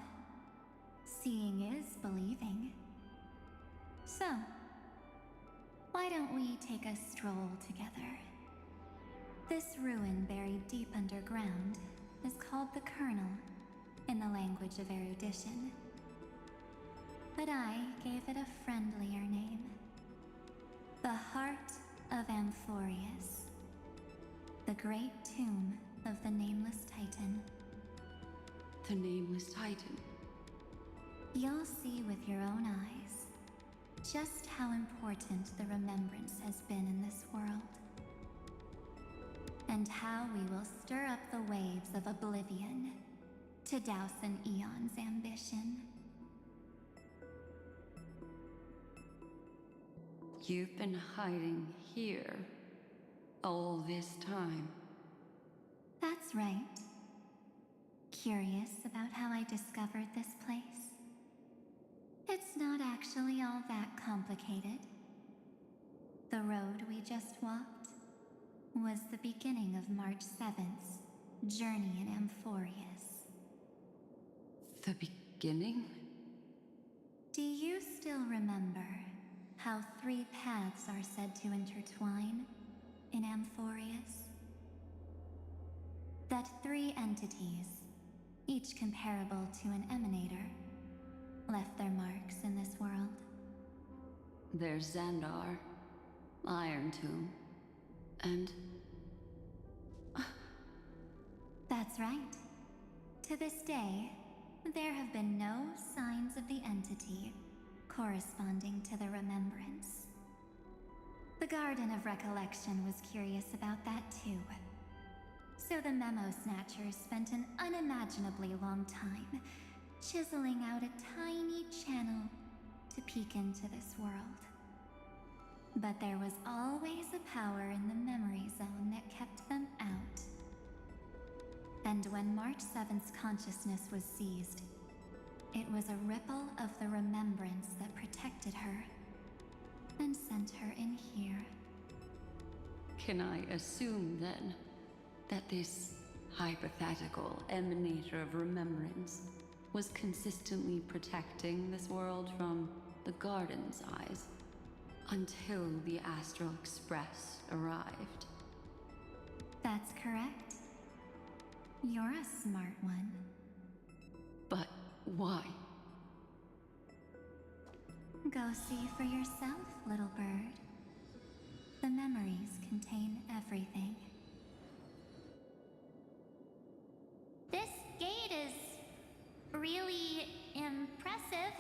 seeing is believing. So, why don't we take a stroll together? This ruin buried deep underground is called the Kernel in the language of erudition. But I gave it a friendlier name. The Heart of Amphorius. The great tomb of the Nameless Titan. The Nameless Titan? You'll see with your own eyes just how important the remembrance has been in this world. And how we will stir up the waves of oblivion to douse an eon's ambition. You've been hiding here all this time. That's right. Curious about how I discovered this place? It's not actually all that complicated. The road we just walked was the beginning of March 7th's journey in Amphorius. The beginning? Do you still remember how 3 paths are said to intertwine in Amphorius? That 3 entities, each comparable to an emanator, left their marks in this world. There's Xandar, Iron Tomb, and... That's right. To this day, there have been no signs of the entity corresponding to the remembrance. The Garden of Recollection was curious about that too. So the Memo Snatchers spent an unimaginably long time chiseling out a tiny channel to peek into this world. But there was always a power in the memory zone that kept them out. And when March 7th's consciousness was seized, it was a ripple of the remembrance that protected her and sent her in here. Can I assume, then, that this hypothetical emanator of remembrance was consistently protecting this world from the Garden's eyes until the Astral Express arrived? That's correct. You're a smart one. Why? Go see for yourself, little bird. The memories contain everything. This gate is really impressive.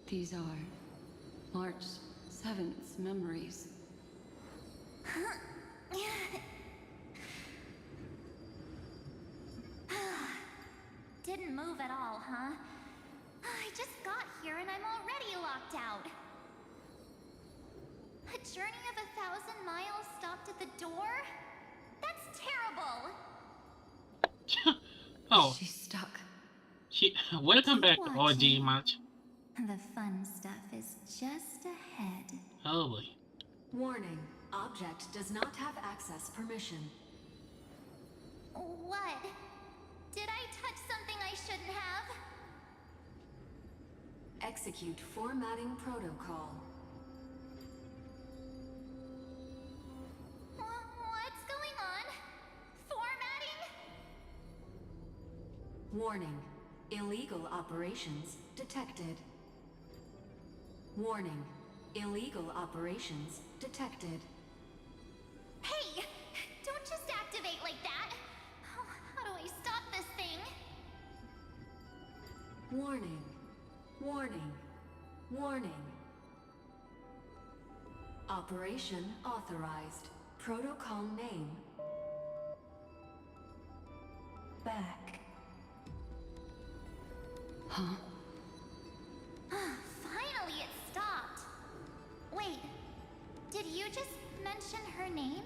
These are March 7th's memories. Didn't move at all, huh? I just got here and I'm already locked out. A journey of 1,000 miles stopped at the door? That's terrible! Oh. She's stuck. Welcome back, OG March. The fun stuff is just ahead. Oh boy. Warning. Object does not have access permission. What? Did I touch something I shouldn't have? Execute formatting protocol. What's going on? Formatting? Warning. Illegal operations detected. Warning. Illegal operations detected. Hey! Don't just activate like that! How do I stop this thing? Warning. Warning. Warning. Operation authorized. Protocol name. Back. Huh? Finally, it stopped. Wait, did you just mention her name?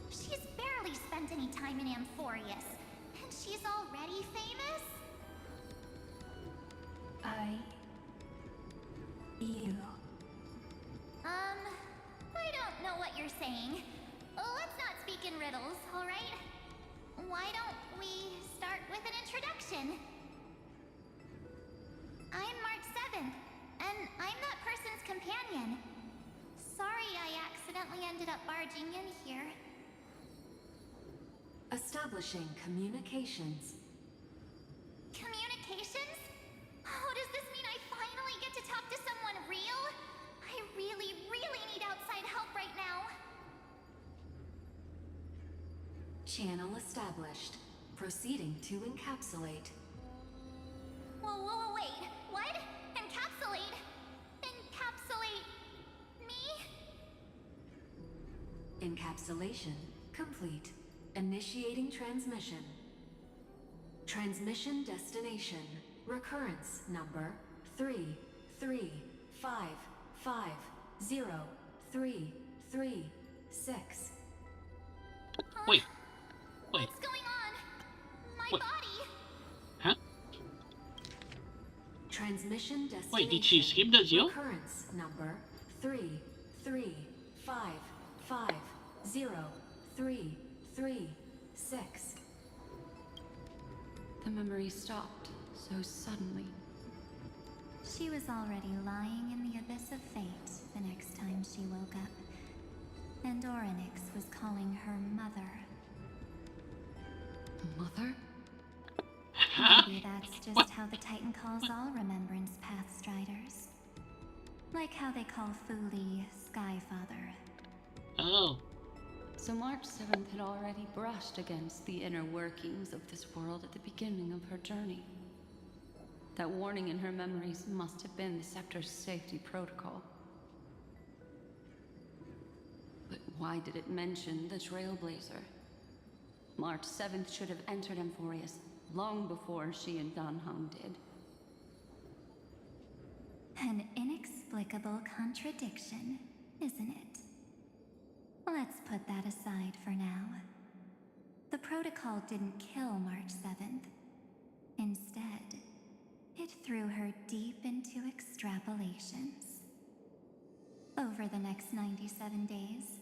She's barely spent any time in Amphorius, and she's already famous? I don't know what you're saying. Let's not speak in riddles, alright? Why don't we start with an introduction? I'm March 7th, and I'm that person's companion. Sorry I accidentally ended up barging in here. Establishing communications. Communications? Oh, does this mean I finally get to talk to someone real? I really, really need outside help right now. Channel established. Proceeding to encapsulate. Whoa, wait. What? Encapsulate? Encapsulate me? Encapsulation complete. Initiating transmission. Transmission destination. Recurrence number 335503336. Wait. What's going on? My body? Huh? Transmission destination. Wait, did she skip the Zio? Recurrence number 335503336. The memory stopped so suddenly. She was already lying in the abyss of fate the next time she woke up. And Orynyx was calling her mother. Mother? Maybe that's just how the Titan calls all Remembrance Path Striders. Like how they call Fuli Skyfather. Oh. So March 7th had already brushed against the inner workings of this world at the beginning of her journey. That warning in her memories must have been the Scepter's safety protocol. But why did it mention the Trailblazer? March 7th should have entered Amphorius long before she and Danham did. An inexplicable contradiction, isn't it? Let's put that aside for now. The protocol didn't kill March 7th. Instead, it threw her deep into extrapolations. Over the next 97 days,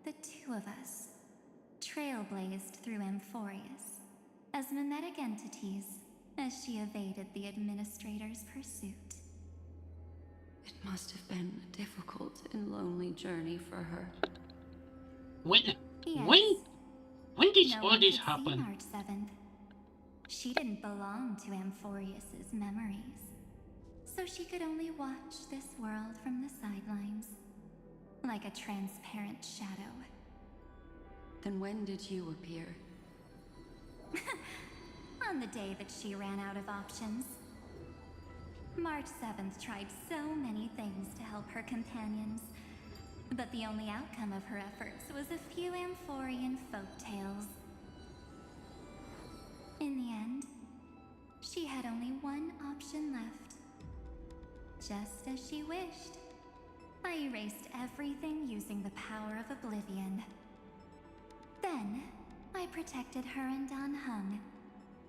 the two of us, trailblazed through Amphorius as mimetic entities as she evaded the Administrator's pursuit. It must have been a difficult and lonely journey for her. When? Yes. When did did No all one this could see happen? March 7th. She didn't belong to Amphorius's memories, so she could only watch this world from the sidelines, like a transparent shadow. Then when did you appear? On the day that she ran out of options. March 7th tried so many things to help her companions, but the only outcome of her efforts was a few Amphorian folktales. In the end, she had only one option left. Just as she wished, I erased everything using the power of oblivion. Then, I protected her and Dan Hung,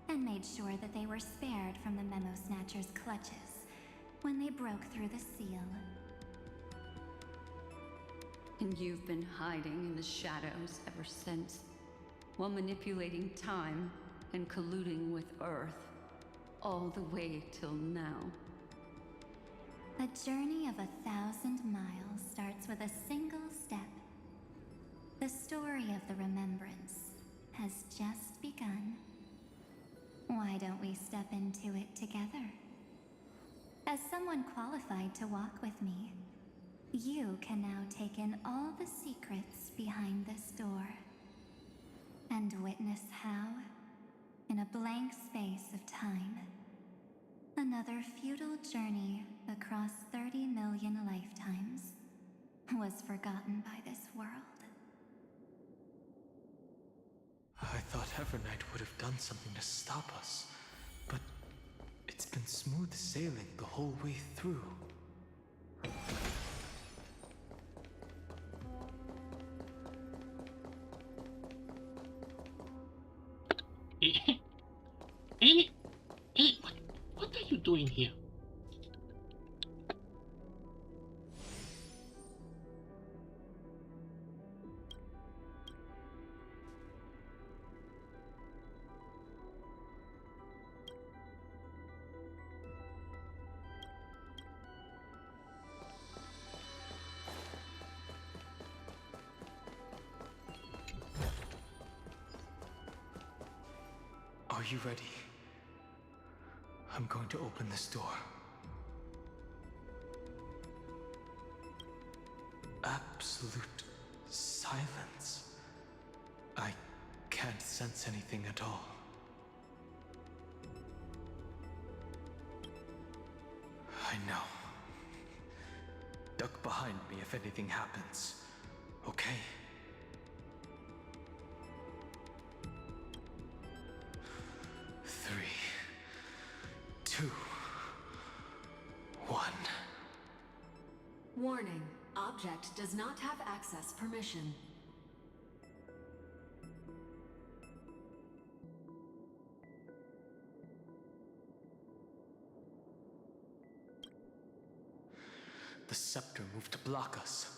and made sure that they were spared from the Memo Snatcher's clutches when they broke through the seal. And you've been hiding in the shadows ever since, while manipulating time and colluding with Earth, all the way till now. A journey of 1,000 miles starts with a single step. The story of the remembrance has just begun. Why don't we step into it together? As someone qualified to walk with me, you can now take in all the secrets behind this door, and witness how, in a blank space of time, another futile journey across 30 million lifetimes was forgotten by this world. I thought Evernight would have done something to stop us, but it's been smooth sailing the whole way through. What are you doing here? Are you ready? I'm going to open this door. Absolute silence. I can't sense anything at all. I know. Duck behind me if anything happens, okay? Three, two, one. Warning. Object does not have access permission. The scepter moved to block us.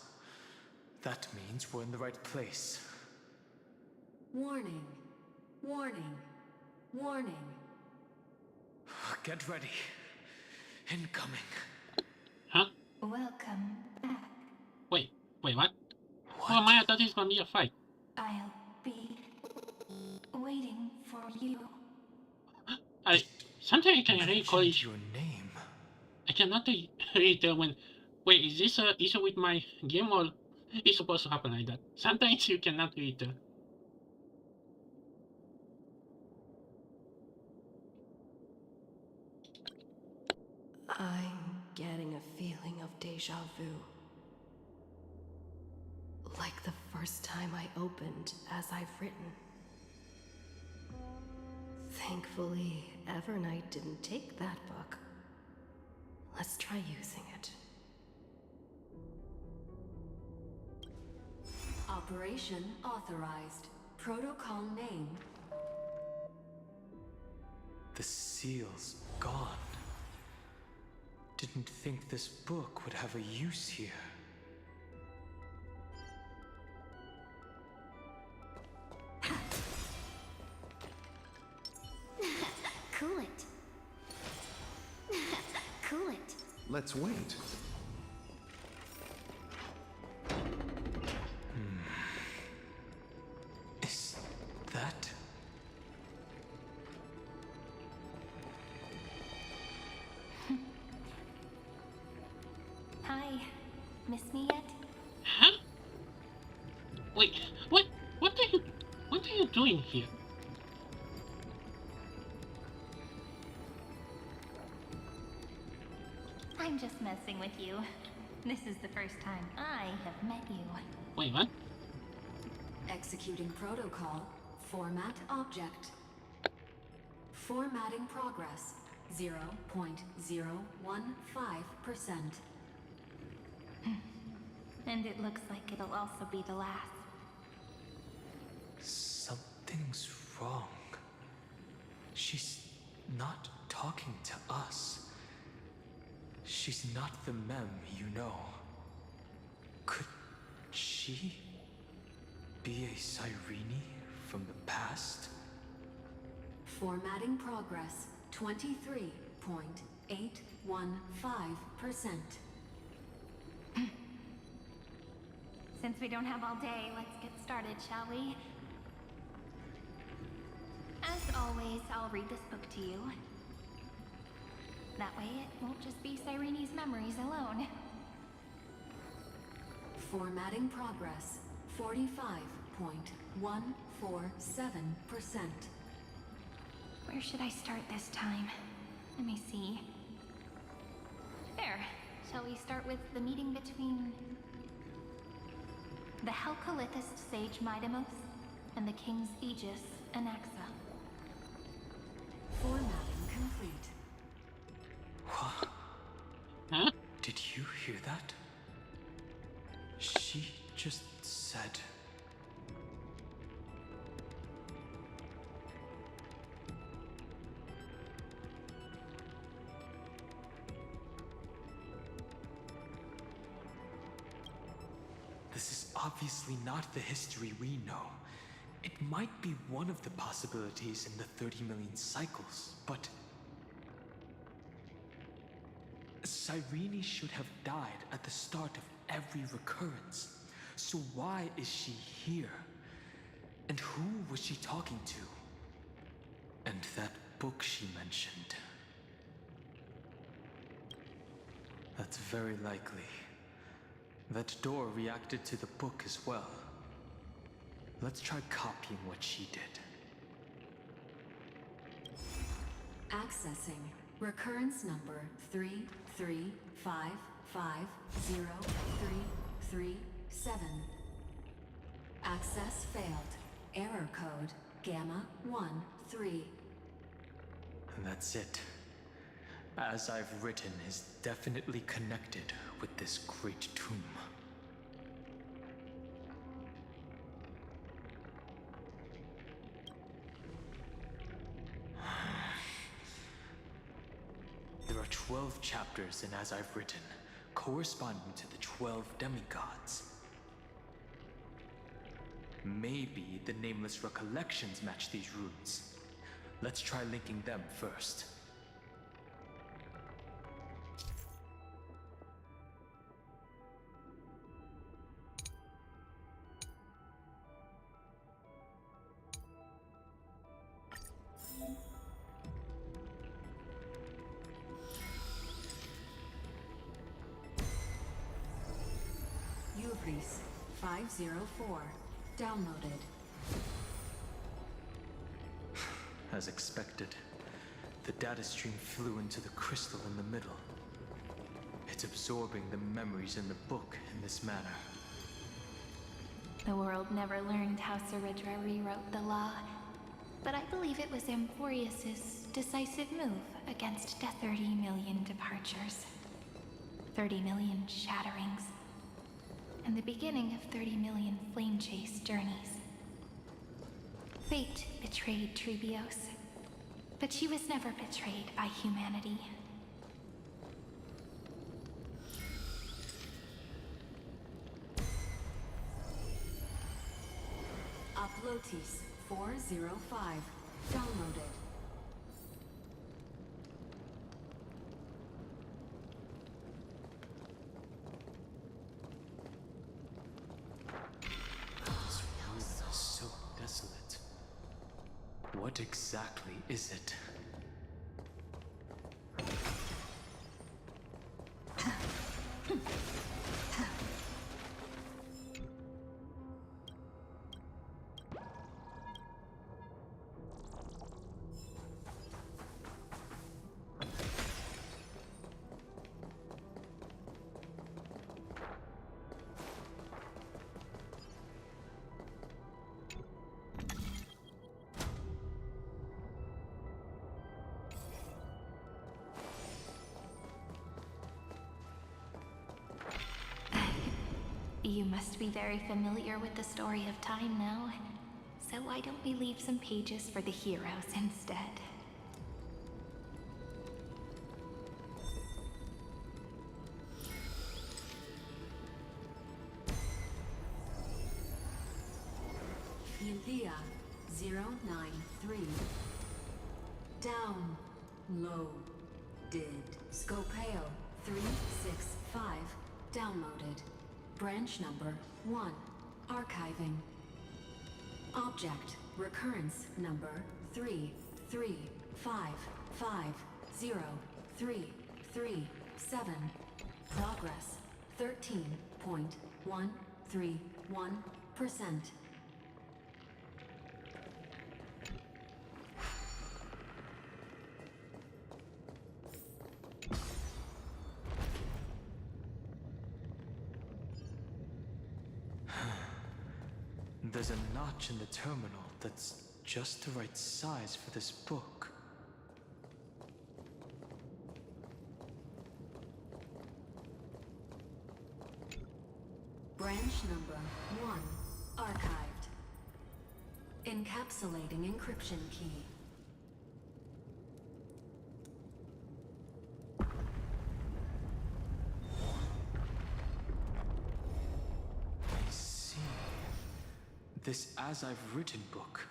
That means we're in the right place. Warning. Warning. Warning. Get ready. Incoming. Huh? Welcome back. Wait, what? Oh my, I thought it's gonna be a fight. I'll be waiting for you. Sometimes I can recall your name. I cannot read when. Wait, is this a issue with my game or it's supposed to happen like that? Sometimes you cannot read. I'm getting a feeling of deja vu. Like the first time I opened as I've written. Thankfully, Evernight didn't take that book. Let's try using it. Operation authorized. Protocol name. The seal's gone. Didn't think this book would have a use here. Cool it. Cool it. Let's wait. Is that? Hi. Miss me yet? Huh? Wait, what are you doing here? I'm just messing with you. This is the first time I have met you. Wait, what? Executing protocol. Format object. Formatting progress. 0.015%. And it looks like it'll also be the last. Something's wrong. She's not talking to us. She's not the mem you know. Could she be a Cyrene from the past? Formatting progress. 23.815%. Since we don't have all day, let's get started, shall we? As always, I'll read this book to you. That way it won't just be Cyrene's memories alone. Formatting progress. 45.147%. Where should I start this time? Let me see. There. Shall we start with the meeting between the Helcolithist sage Midamos and the King's Aegis Anaxa? Formatting complete. What? Huh? Did you hear that? She just said... This is obviously not the history we know. It might be one of the possibilities in the 30 million cycles, but... Cyrene should have died at the start of every recurrence. So why is she here? And who was she talking to? And that book she mentioned. That's very likely. That door reacted to the book as well. Let's try copying what she did. Accessing recurrence number 335503337. Access failed. Error code Gamma 13. And that's it. As I've written is definitely connected with this great tomb. There are 12 chapters in As I've Written, corresponding to the 12 demigods. Maybe the Nameless Recollections match these runes. Let's try linking them first. Ubris 504. Downloaded. As expected, the data stream flew into the crystal in the middle. It's absorbing the memories in the book in this manner. The world never learned how Ceridra rewrote the law, but I believe it was Emporius' decisive move against the 30 million departures. 30 million shatterings. And the beginning of 30 million flame chase journeys. Fate betrayed Trebios, but she was never betrayed by humanity. Uplotis 405. Downloaded. This room is so desolate. What exactly is it? You must be very familiar with the story of time now, so why don't we leave some pages for the heroes instead? Elia 093. Downloaded. Scopeo 365. Downloaded. Branch number 1. Archiving. Object recurrence number 335503337. Progress 13.131%. There's a notch in the terminal that's just the right size for this book. Branch number 1. Archived. Encapsulating encryption key. I see. This As I've Written book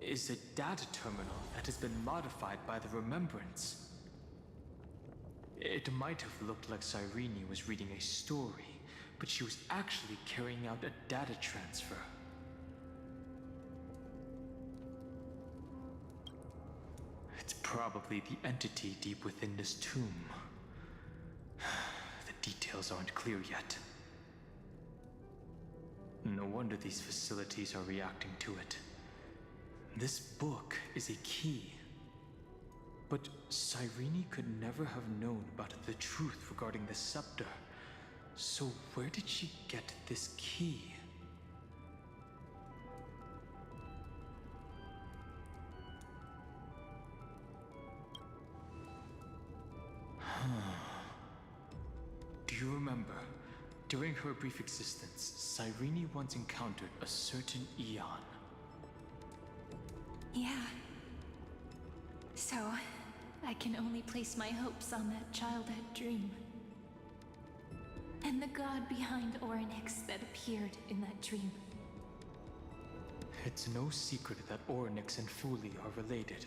is a data terminal that has been modified by the Remembrance. It might have looked like Cyrene was reading a story, but she was actually carrying out a data transfer. It's probably the entity deep within this tomb. The details aren't clear yet. No wonder these facilities are reacting to it. This book is a key. But Cyrene could never have known about the truth regarding the scepter. So where did she get this key? Do you remember? During her brief existence, Cyrene once encountered a certain Eon. Yeah. So, I can only place my hopes on that childhood dream. And the god behind Orynyx that appeared in that dream. It's no secret that Orynyx and Fuli are related.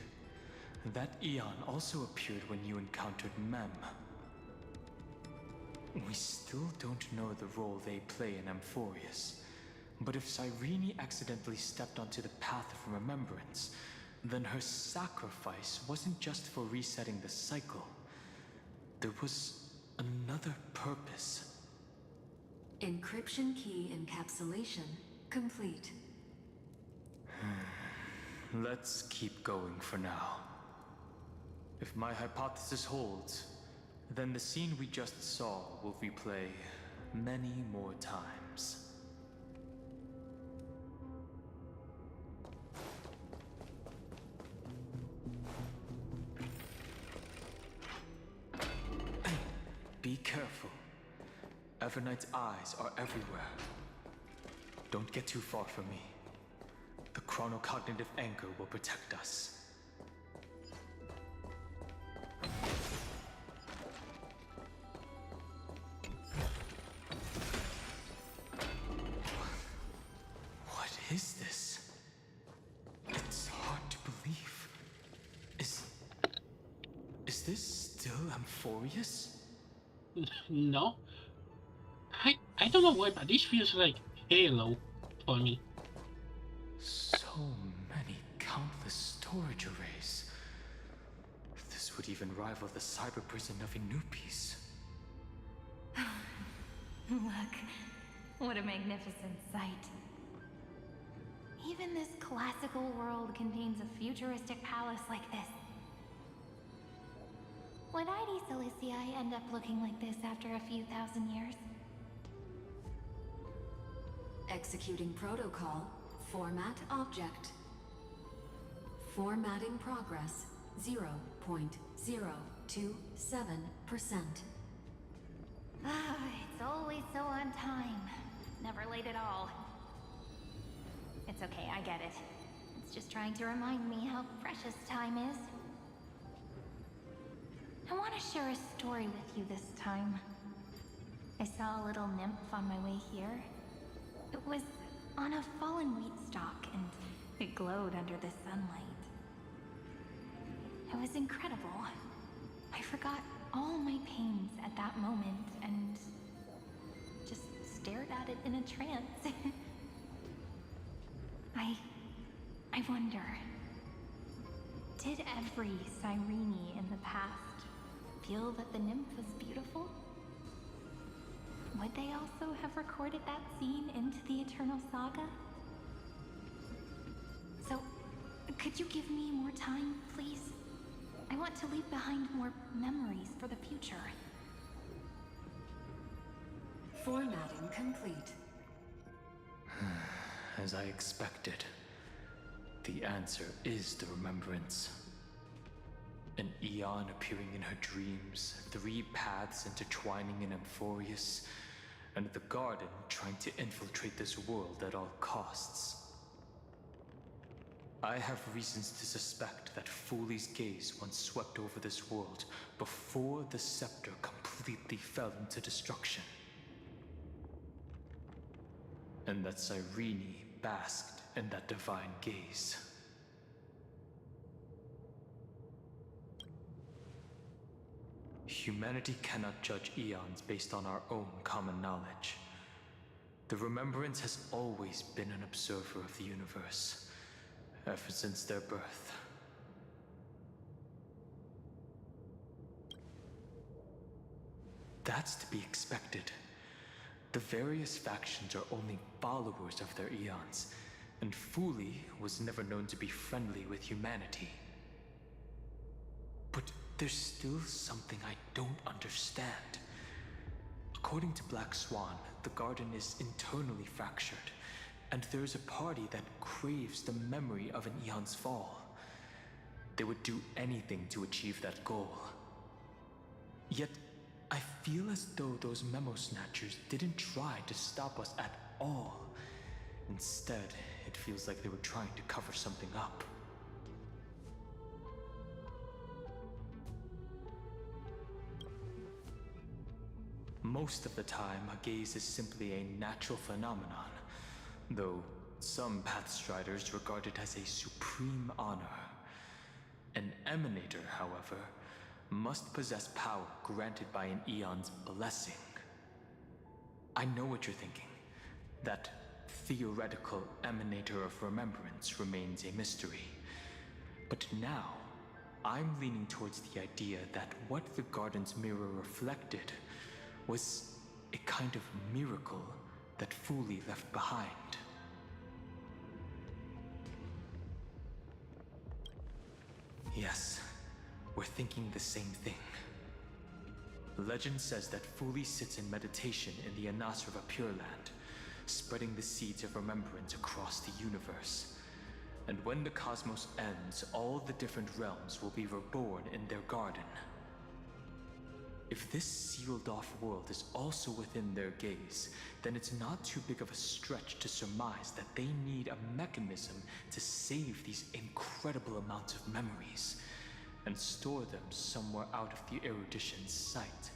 That Eon also appeared when you encountered Mem. We still don't know the role they play in Amphorius. But if Cyrene accidentally stepped onto the path of remembrance, then her sacrifice wasn't just for resetting the cycle. There was another purpose. Encryption key encapsulation complete. Let's keep going for now. If my hypothesis holds, then the scene we just saw will replay many more times. Be careful. Everknight's eyes are everywhere. Don't get too far from me. The chronocognitive anchor will protect us. What is this? It's hard to believe. Is this still Amphorius? No. I don't know why, but this feels like Halo for me. So many countless storage arrays. This would even rival the cyber prison of Inupis. Look, what a magnificent sight. Even this classical world contains a futuristic palace like this. Would ID Silicii end up looking like this after a few thousand years? Executing protocol. Format object. Formatting progress 0.027%. Ah, it's always so on time. Never late at all. It's okay, I get it. It's just trying to remind me how precious time is. I want to share a story with you this time. I saw a little nymph on my way here. It was on a fallen wheat stalk, and it glowed under the sunlight. It was incredible. I forgot all my pains at that moment and just stared at it in a trance. I wonder, did every Cyrene in the past feel that the nymph was beautiful? Would they also have recorded that scene into the Eternal Saga? So, could you give me more time, please? I want to leave behind more memories for the future. Formatting complete. As I expected, the answer is the remembrance. An Eon appearing in her dreams, 3 paths intertwining in Amphorius, and the Garden trying to infiltrate this world at all costs. I have reasons to suspect that Foley's gaze once swept over this world before the scepter completely fell into destruction. And that Cyrene basked in that divine gaze. Humanity cannot judge eons based on our own common knowledge. The Remembrance has always been an observer of the universe, ever since their birth. That's to be expected. The various factions are only followers of their eons, and Foley was never known to be friendly with humanity. But there's still something I don't understand. According to Black Swan, the Garden is internally fractured, and there's a party that craves the memory of an eon's fall. They would do anything to achieve that goal. Yet, I feel as though those memo snatchers didn't try to stop us at all. Instead, it feels like they were trying to cover something up. Most of the time, a gaze is simply a natural phenomenon, though some Pathstriders regard it as a supreme honor. An Emanator, however, must possess power granted by an eon's blessing. I know what you're thinking. That theoretical Emanator of Remembrance remains a mystery. But now, I'm leaning towards the idea that what the Garden's mirror reflected was a kind of miracle that Foley left behind. Yes, we're thinking the same thing. Legend says that Foley sits in meditation in the Anasrava Pure Land, spreading the seeds of remembrance across the universe. And when the cosmos ends, all the different realms will be reborn in their garden. If this sealed-off world is also within their gaze, then it's not too big of a stretch to surmise that they need a mechanism to save these incredible amounts of memories and store them somewhere out of the erudition's sight.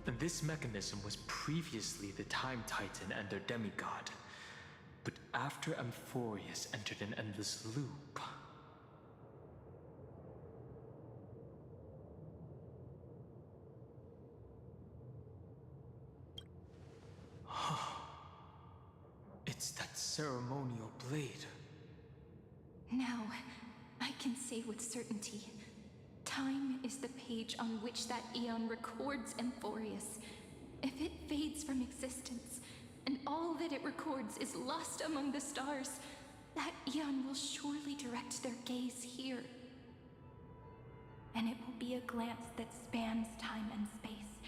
And this mechanism was previously the Time Titan and their demigod, but after Amphorius entered an endless loop, it's that ceremonial blade. Now, I can say with certainty, time is the page on which that eon records Emphorius. If it fades from existence, and all that it records is lost among the stars, that eon will surely direct their gaze here. And it will be a glance that spans time and space,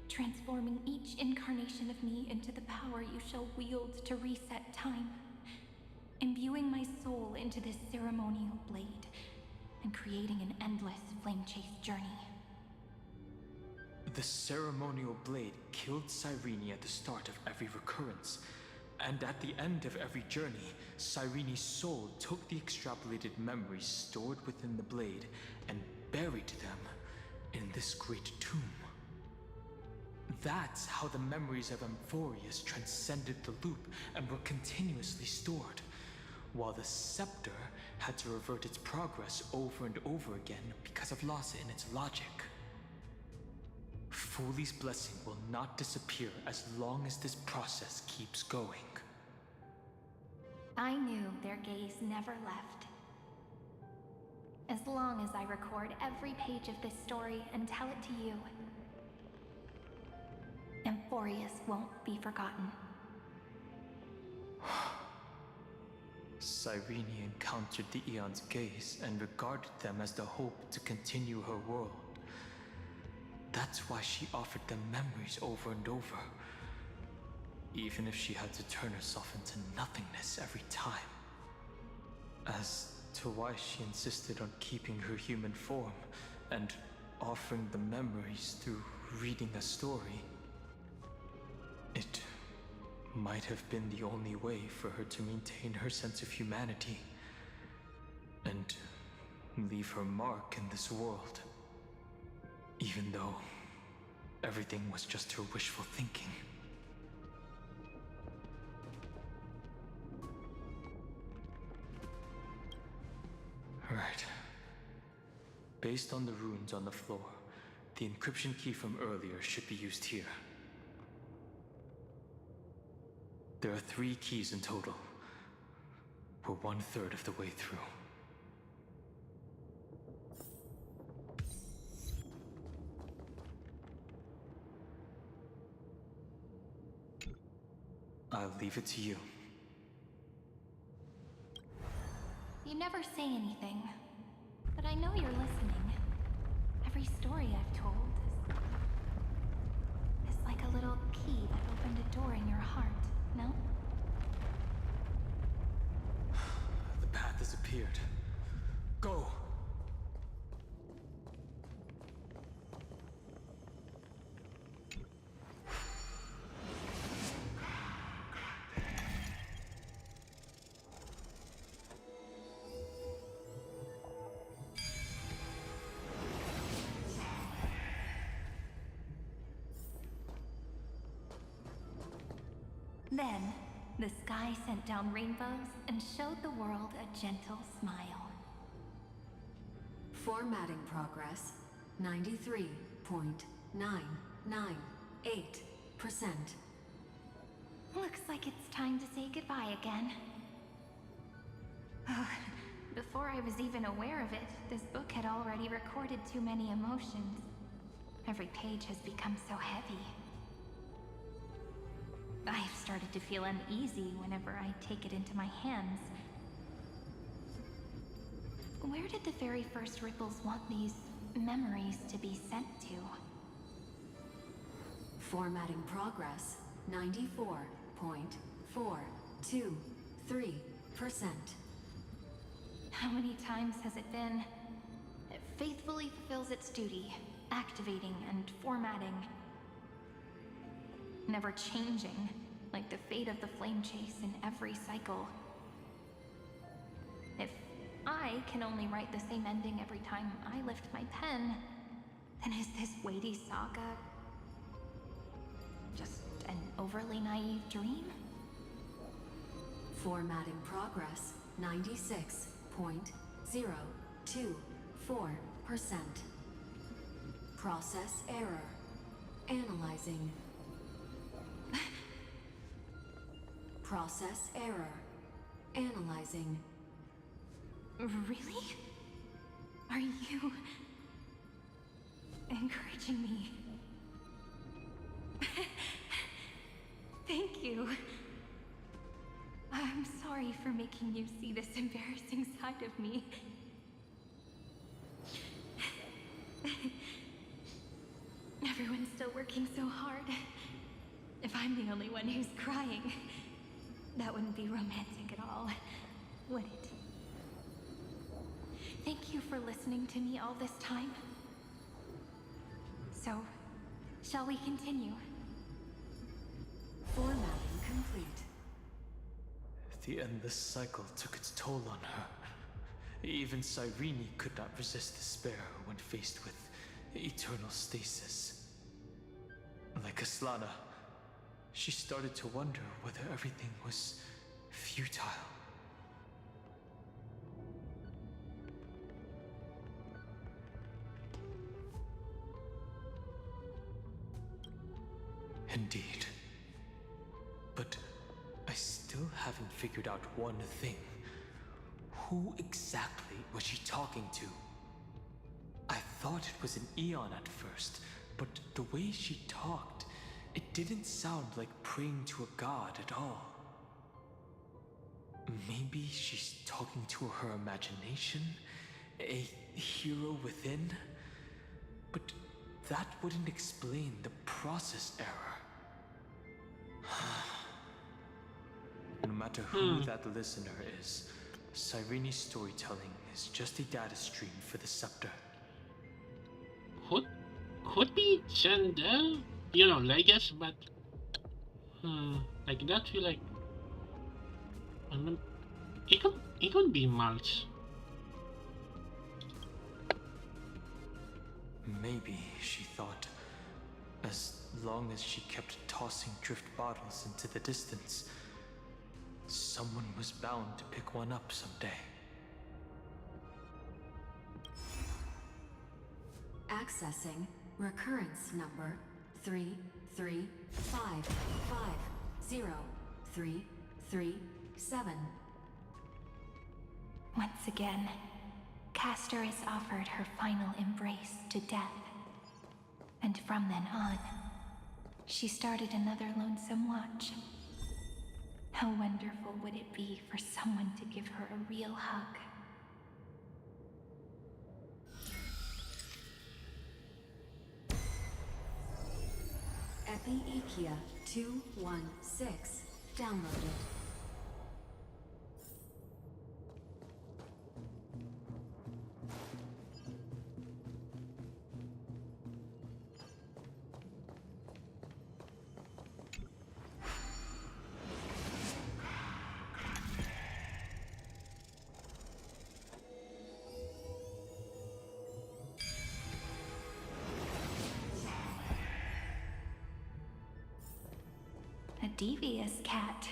transforming each incarnation of me into the power you shall wield to reset time, imbuing my soul into this ceremonial blade, and creating an endless flame chase journey. The ceremonial blade killed Cyrene at the start of every recurrence, and at the end of every journey, Cyrene's soul took the extrapolated memories stored within the blade and buried them in this great tomb. That's how the memories of Emphorius transcended the loop and were continuously stored, while the scepter had to revert its progress over and over again because of loss in its logic. Foolie's blessing will not disappear as long as this process keeps going. I knew their gaze never left. As long as I record every page of this story and tell it to you, Emphorius won't be forgotten. Cyrene encountered the Eon's gaze and regarded them as the hope to continue her world. That's why she offered them memories over and over, even if she had to turn herself into nothingness every time. As to why she insisted on keeping her human form and offering the memories through reading a story, it might have been the only way for her to maintain her sense of humanity and leave her mark in this world, even though everything was just her wishful thinking. Right. Based on the runes on the floor, the encryption key from earlier should be used here. There are 3 keys in total. We're 1/3 of the way through. I'll leave it to you. You never say anything, but I know you're listening. Every story I've told is like a little key that opened a door in your heart, no? The path has appeared. Go! Then, the sky sent down rainbows and showed the world a gentle smile. Formatting progress, 93.998%. Looks like it's time to say goodbye again. Before I was even aware of it, this book had already recorded too many emotions. Every page has become so heavy. I've started to feel uneasy whenever I take it into my hands. Where did the very first ripples want these memories to be sent to? Formatting progress, 94.423%. How many times has it been? It faithfully fulfills its duty, activating and formatting. Never changing, like the fate of the flame chase in every cycle. If I can only write the same ending every time I lift my pen, then is this weighty saga just an overly naive dream? Formatting progress, 96.024%. Process error. Analyzing. Process error. Analyzing. Really? Are you encouraging me? Thank you. I'm sorry for making you see this embarrassing side of me. Everyone's still working so hard. If I'm the only one who's crying, that wouldn't be romantic at all, would it? Thank you for listening to me all this time. So, shall we continue? Formatting complete. The endless cycle took its toll on her. Even Cyrene could not resist despair when faced with eternal stasis. Like Aslana, she started to wonder whether everything was futile. Indeed. But I still haven't figured out one thing. Who exactly was she talking to? I thought it was an Eon at first, but the way she talked, it didn't sound like praying to a god at all. Maybe she's talking to her imagination? A hero within? But that wouldn't explain the process error. No matter who that listener is, Cyrene's storytelling is just a data stream for the scepter. Could be Chandel, Legas, but like that feel like it could be Malch. Maybe she thought, as long as she kept tossing drift bottles into the distance, someone was bound to pick one up someday. Accessing recurrence number 335503337. Once again, Castor is offered her final embrace to death. And from then on, she started another lonesome watch. How wonderful would it be for someone to give her a real hug? Epi-Ikia 216 downloaded. A devious cat.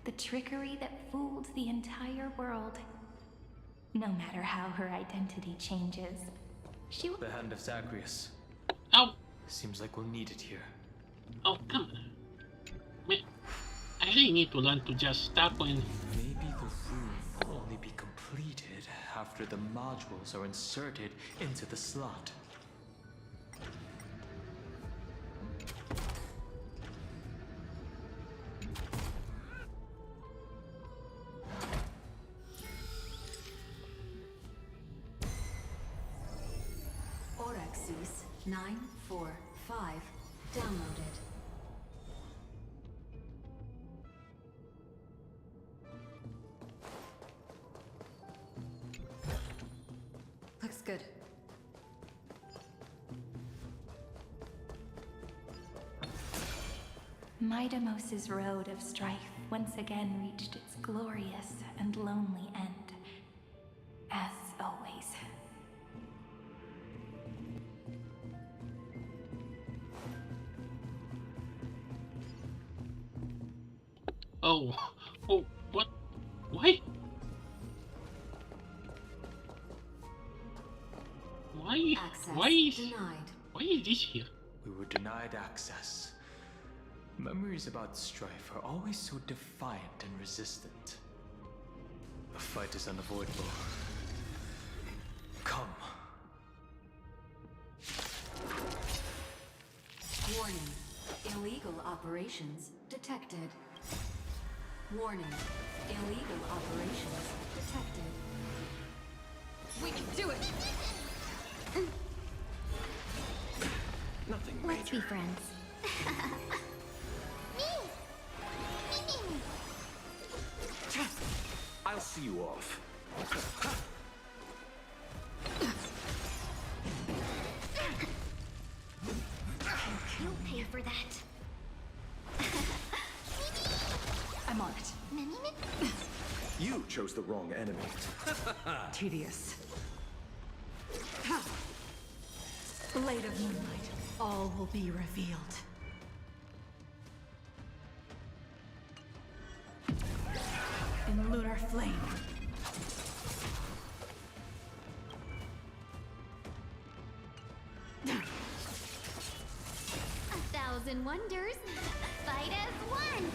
The trickery that fooled the entire world. No matter how her identity changes, she will— The hand of Zagreus. Oh! Seems like we'll need it here. Oh, come on. Man, I really need to learn to just stop when... Maybe the room will only be completed after the modules are inserted into the slot. Orexis 945 downloaded. Looks good. Midamos's road of strife once again reached its glorious and lonely end. As always. Oh, what? Why? Why is this here? We were denied access. Memories about strife are always so defiant and resistant. A fight is unavoidable, operations detected. Warning. Illegal operations detected. We can do it! Nothing Let's be major. friends. I'll see you off. You'll pay for that. I'm on it. You chose the wrong enemy. Tedious. Blade of Moonlight. All will be revealed. In lunar flame. A thousand wonders, fight as one.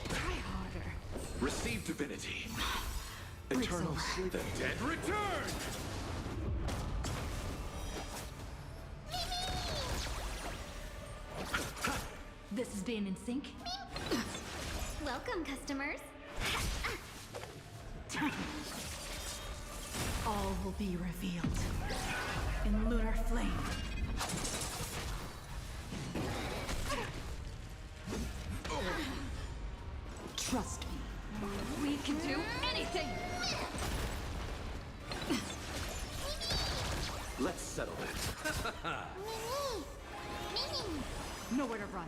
Try harder. Receive divinity. Eternal sleep. The dead return! This is being in sync. Welcome, customers. All will be revealed. In lunar flame. Trust me. We can do anything! Let's settle it. Nowhere to run.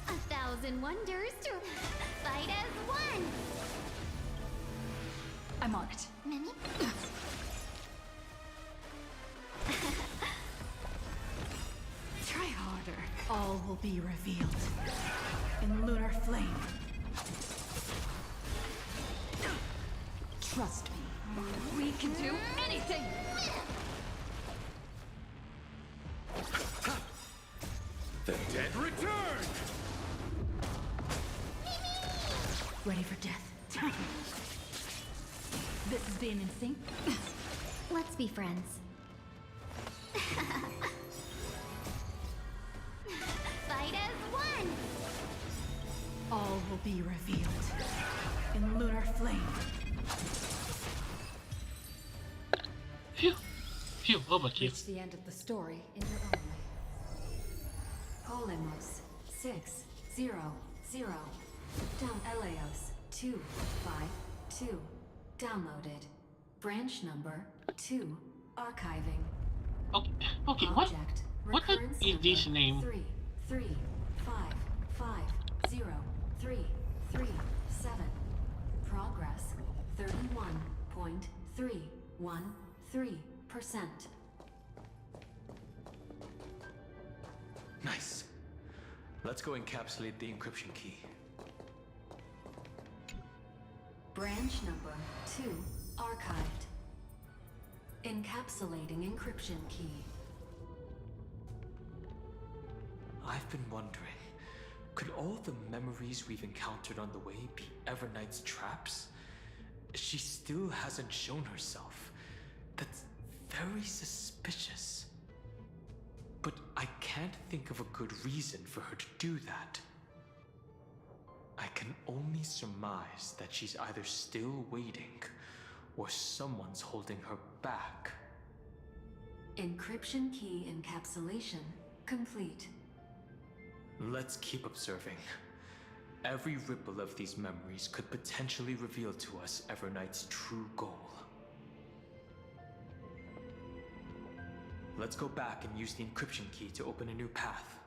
A thousand wonders to fight as one. I'm on it. Mimi? Try harder. All will be revealed. In lunar flame. Trust me. We can do anything! The dead return! Ready for death. This is being in sync. Let's be friends. Fight as one. All will be revealed. In lunar flame. Phew. Phew, overkill. Reach the end of the story in your own way. Polemos 600. Down Eleos 252. Downloaded. Branch number 2. Archiving. Okay, what is this name? 335503337. Progress 31.313%. Nice. Let's go encapsulate the encryption key. Branch number 2 archived. Encapsulating encryption key. I've been wondering, could all the memories we've encountered on the way be Everknight's traps? She still hasn't shown herself. That's very suspicious. But I can't think of a good reason for her to do that. I can only surmise that she's either still waiting, or someone's holding her back. Encryption key encapsulation complete. Let's keep observing. Every ripple of these memories could potentially reveal to us Everknight's true goal. Let's go back and use the encryption key to open a new path.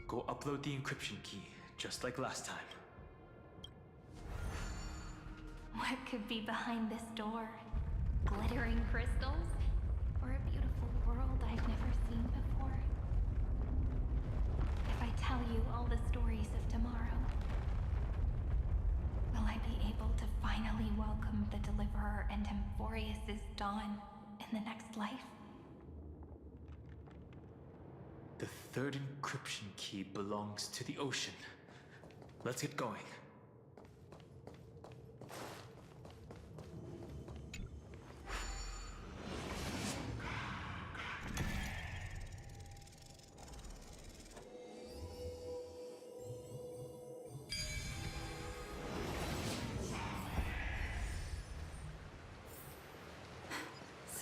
Go upload the encryption key, just like last time. What could be behind this door? glittering crystals, or a beautiful world I've never seen before. If I tell you all the stories of tomorrow, will I be able to finally welcome the Deliverer and Emphorius' dawn in the next life? The third encryption key belongs to the ocean. Let's get going.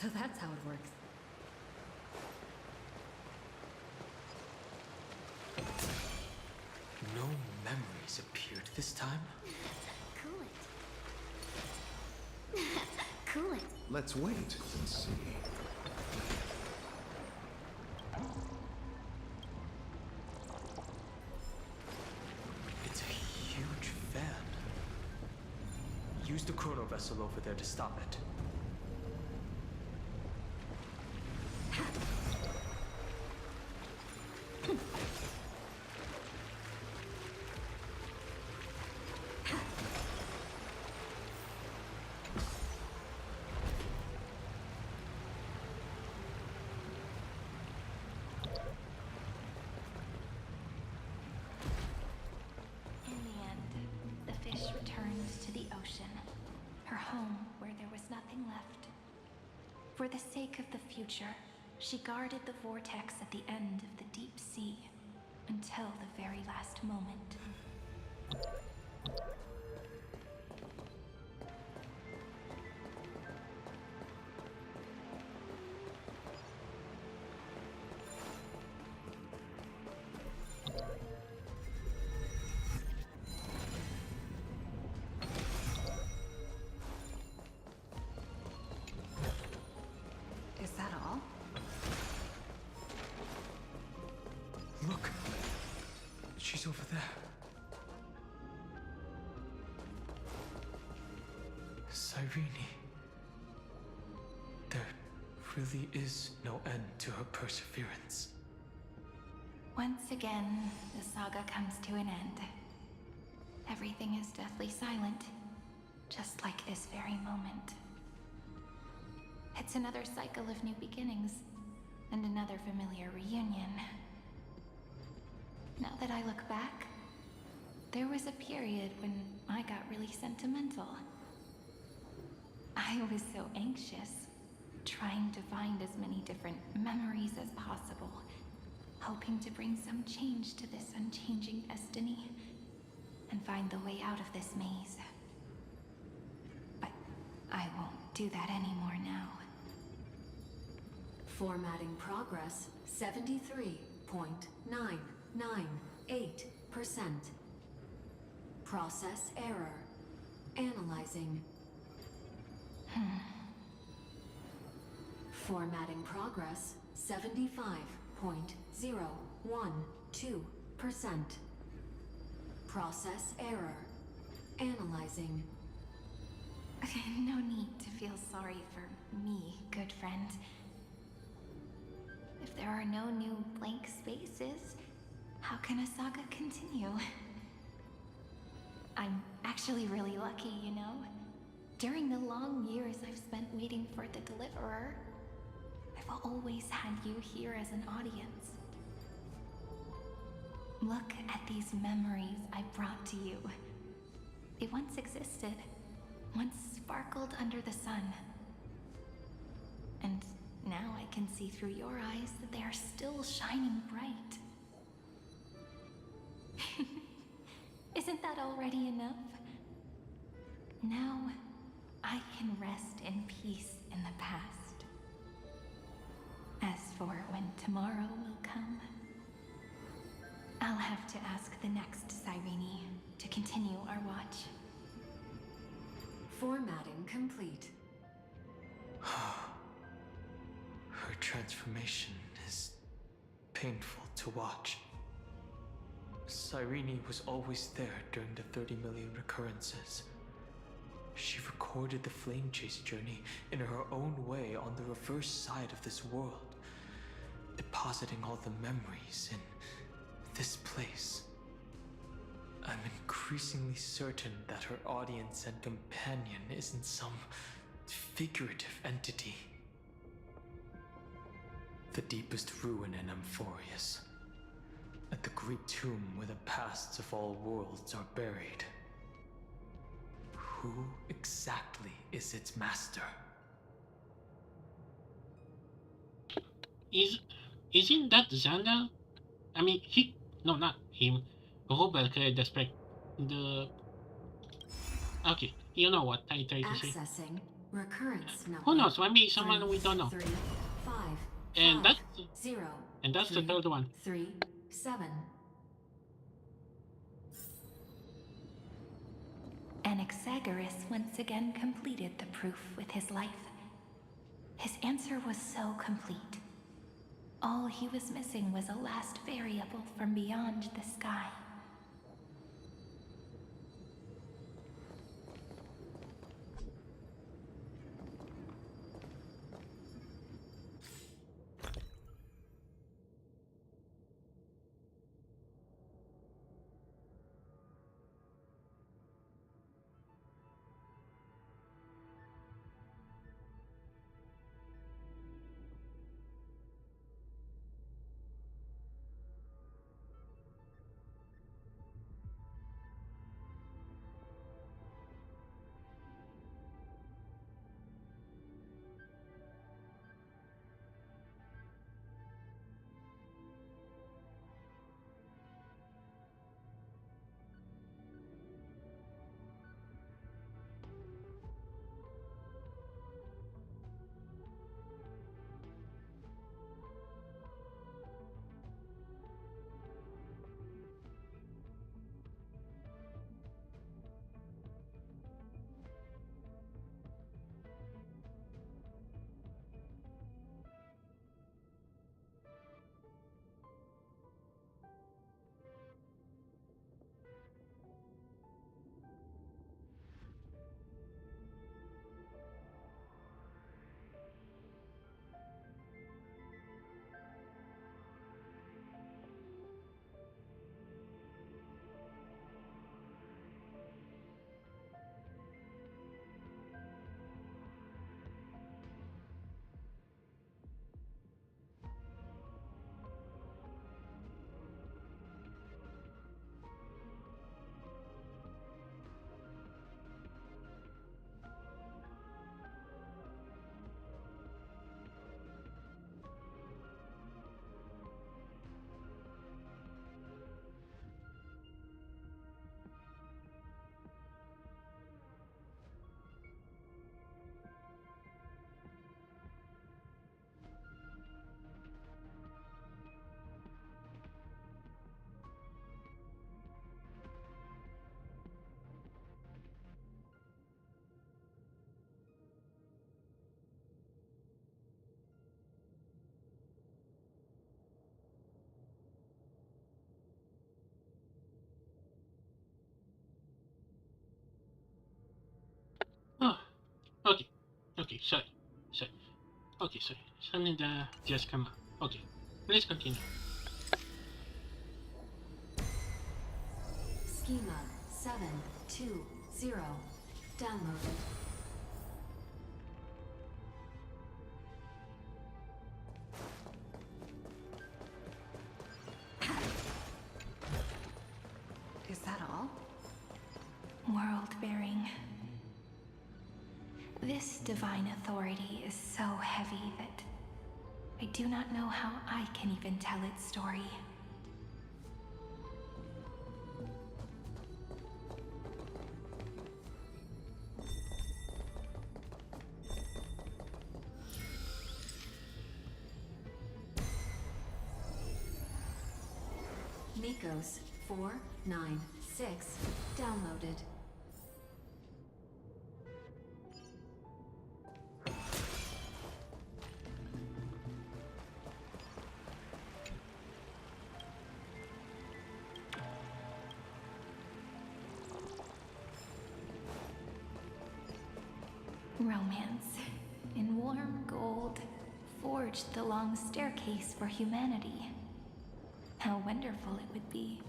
So that's how it works. No memories appeared this time? Cool it. Cool it. Let's wait and see. It's a huge fan. Use the chrono vessel over there to stop it. In the end, the fish returned to the ocean, her home where there was nothing left. For the sake of the future, she guarded the vortex at the end of the deep sea until the very last moment. Is that all? Look! She's over there. Cyrene. There really is no end to her perseverance. Once again, the saga comes to an end. Everything is deathly silent, just like this very moment. It's another cycle of new beginnings, and another familiar reunion. Now that I look back, there was a period when I got really sentimental. I was so anxious, trying to find as many different memories as possible, hoping to bring some change to this unchanging destiny, and find the way out of this maze. But I won't do that anymore now. Formatting progress 73.998%. Process error. Analyzing. Formatting progress 75.012%. Process error. Analyzing. No need to feel sorry for me, good friend. If there are no new blank spaces, how can a saga continue? I'm actually really lucky, you know? During the long years I've spent waiting for the Deliverer, I've always had you here as an audience. Look at these memories I brought to you. They once existed, once sparkled under the sun. And now I can see through your eyes that they are still shining bright. Isn't that already enough? Now, I can rest in peace in the past. As for when tomorrow will come, I'll have to ask the next Cyrene to continue our watch. Formatting complete. Her transformation is painful to watch. Cyrene was always there during the 30 million recurrences. She recorded the flame chase journey in her own way on the reverse side of this world, depositing all the memories in this place. I'm increasingly certain that her audience and companion isn't some figurative entity. The deepest ruin in Amphorius, at the great tomb where the pasts of all worlds are buried. Who exactly is its master? Isn't that Xander? I mean, no, not him. Robert created the. Okay, you know what I try to say. Accessing recurrence number. Who knows? Maybe someone we don't know. 3, 5, And 5, that's 0. And that's 3, the third one. 3, 7. Anaxagoras once again completed the proof with his life. His answer was so complete. All he was missing was a last variable from beyond the sky. Oh, okay. Okay, sorry. Sorry. Okay, sorry. Something that just come up. Okay, let's continue. Schema 720. Downloaded. Is that all? World-bearing. This divine authority is so heavy that I do not know how I can even tell its story. Nikos 496 downloaded. Romance, in warm gold, forged the long staircase for humanity. How wonderful it would be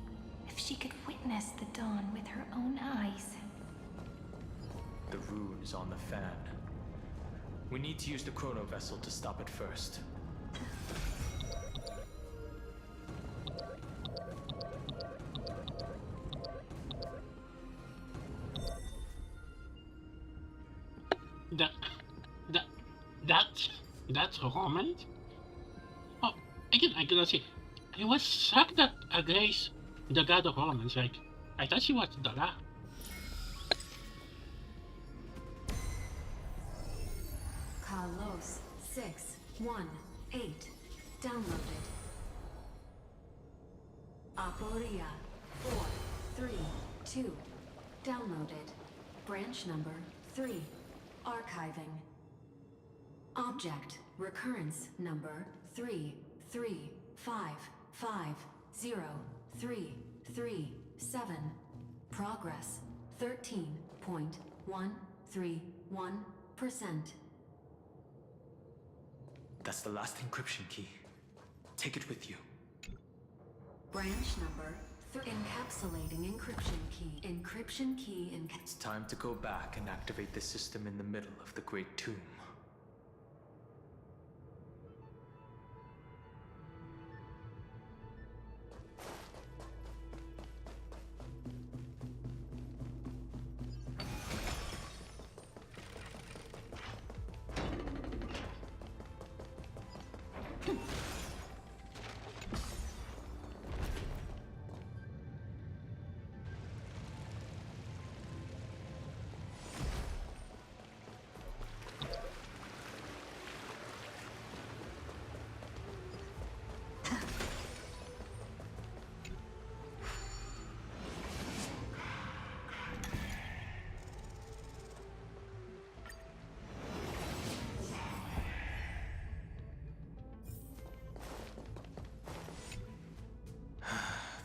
if she could witness the dawn with her own eyes. The rune is on the fan. We need to use the chrono vessel to stop it first. That's romance? Oh, again, I gotta say, I was shocked that Grace, the god of romance, like, I thought she was Dara. Kalos 618 downloaded. Aporia 432 downloaded. Branch number 3 archiving. Object recurrence number 335503337. Progress 13.131%. That's the last encryption key. Take it with you. Branch number encapsulating encryption key. Encryption key in. It's time to go back and activate the system in the middle of the Great Tomb.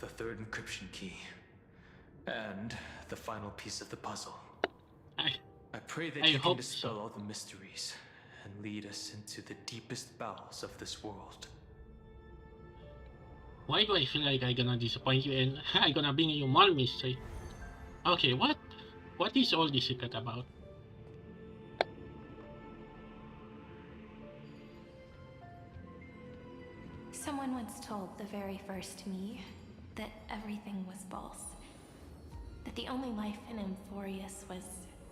The third encryption key. And the final piece of the puzzle. I pray that you can dispel all the mysteries and lead us into the deepest bowels of this world. Why do I feel like I'm gonna disappoint you and I'm gonna bring you more mystery? Okay, what is all this secret about? Someone once told the very first me that everything was false. That the only life in Emphorius was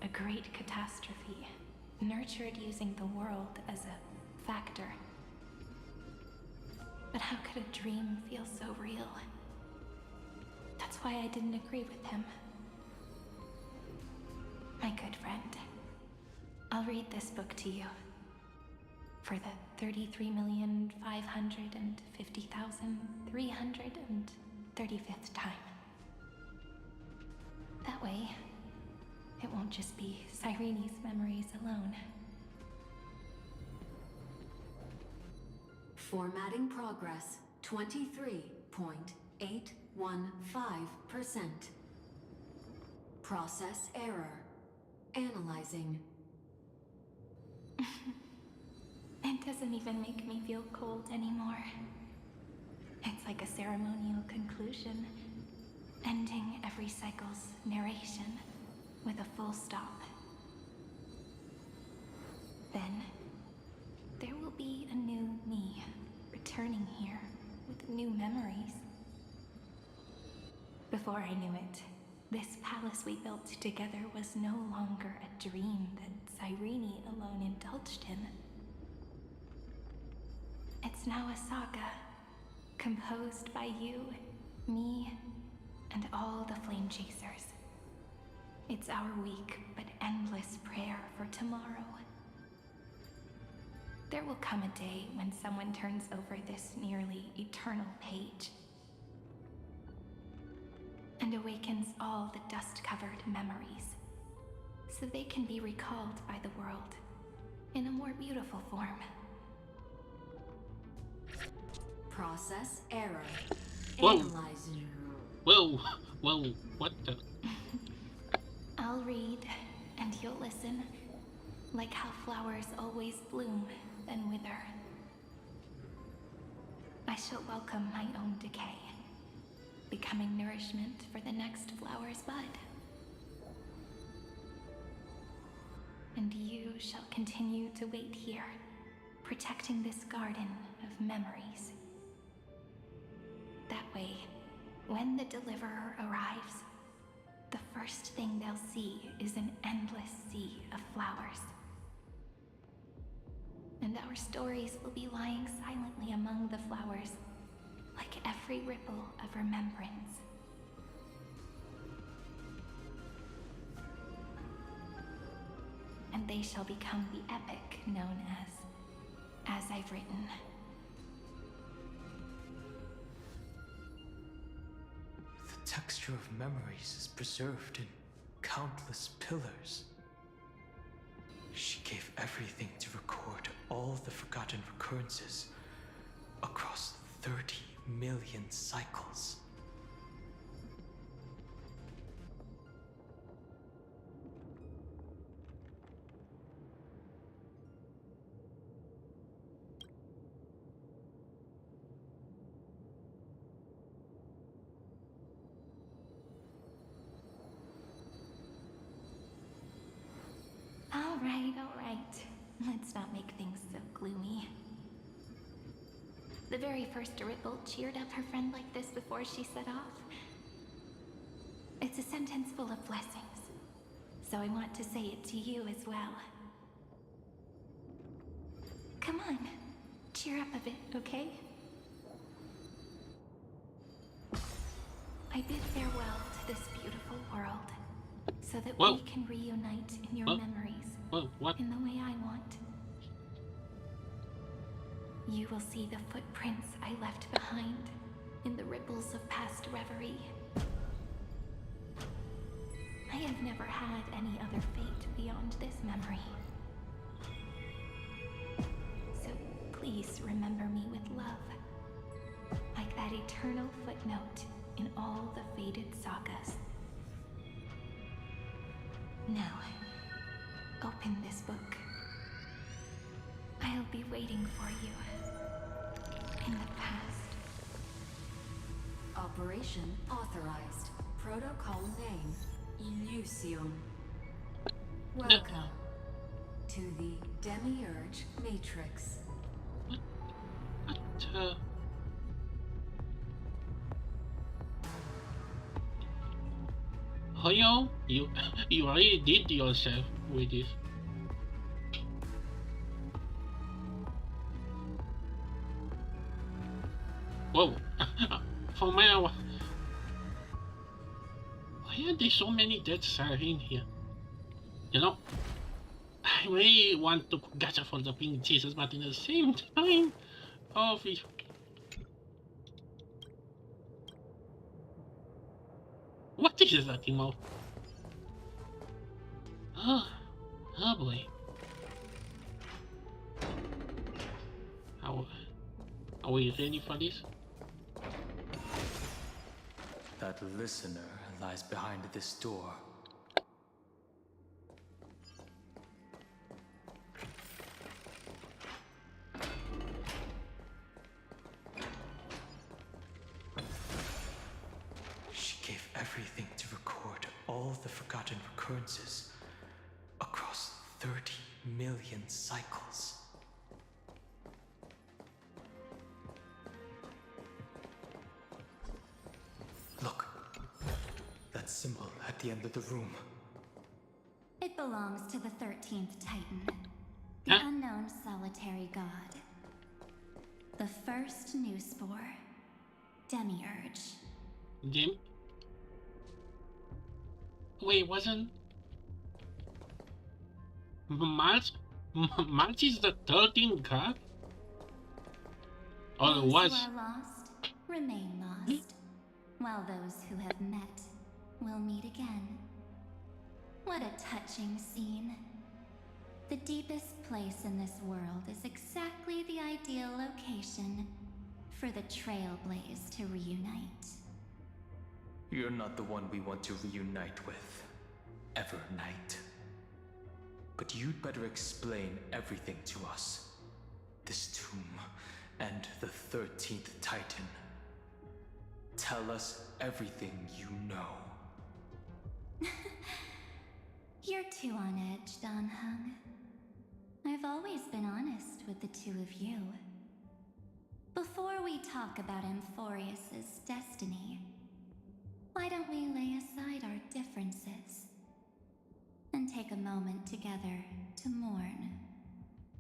a great catastrophe, nurtured using the world as a factor. But how could a dream feel so real? That's why I didn't agree with him. My good friend, I'll read this book to you. For the 33,550,335th time. That way, it won't just be Cyrene's memories alone. Formatting progress 23.815%. Process error. Analyzing. It doesn't even make me feel cold anymore. It's like a ceremonial conclusion, ending every cycle's narration with a full stop. Then, there will be a new me, returning here with new memories. Before I knew it, this palace we built together was no longer a dream that Cyrene alone indulged in. It's now a saga, composed by you, me, and all the Flame Chasers. It's our weak but endless prayer for tomorrow. There will come a day when someone turns over this nearly eternal page and awakens all the dust-covered memories, so they can be recalled by the world in a more beautiful form. Process error. Whoa. Analyzing. Whoa, what the? I'll read, and you'll listen. Like how flowers always bloom, then wither. I shall welcome my own decay, becoming nourishment for the next flower's bud. And you shall continue to wait here, protecting this garden of memories. That way, when the Deliverer arrives, the first thing they'll see is an endless sea of flowers. And our stories will be lying silently among the flowers, like every ripple of remembrance. And they shall become the epic known as I've written. The texture of memories is preserved in countless pillars. She gave everything to record all the forgotten recurrences across 30 million cycles. All right. Let's not make things so gloomy. The very first Ripple cheered up her friend like this before she set off. It's a sentence full of blessings, so I want to say it to you as well. Come on, cheer up a bit, okay? I bid farewell to this beautiful world, so that we can reunite in your memories in the way I want. You will see the footprints I left behind in the ripples of past reverie. I have never had any other fate beyond this memory. So please remember me with love, like that eternal footnote in all the faded sagas. Now, open this book. I'll be waiting for you in the past. Operation authorized. Protocol name, Illusion. Welcome to the Demiurge Matrix. Hoyo, you already did yourself with this. Whoa, for my why are there so many dead cells in here? You know, I really want to gather for the pink Jesus, but in the same time, what is that, Timo? Oh boy. Are we ready for this? That listener lies behind this door. She gave everything to record all the forgotten recurrences across 30 million cycles. Look, that symbol at the end of the room. It belongs to the 13th Titan, the unknown solitary god. The first new spore, Demiurge. Wait, wasn't Mars is the 13th god? Or Those was? who are lost remain lost, while those who have met will meet again. What a touching scene. The deepest place in this world is exactly the ideal location for the Trailblaze to reunite. You're not the one we want to reunite with. Evernight. But you'd better explain everything to us. This tomb and the 13th Titan. Tell us everything you know. You're too on edge, Dan Hung. I've always been honest with the two of you. Before we talk about Amphorius's destiny, why don't we lay aside our differences and take a moment together to mourn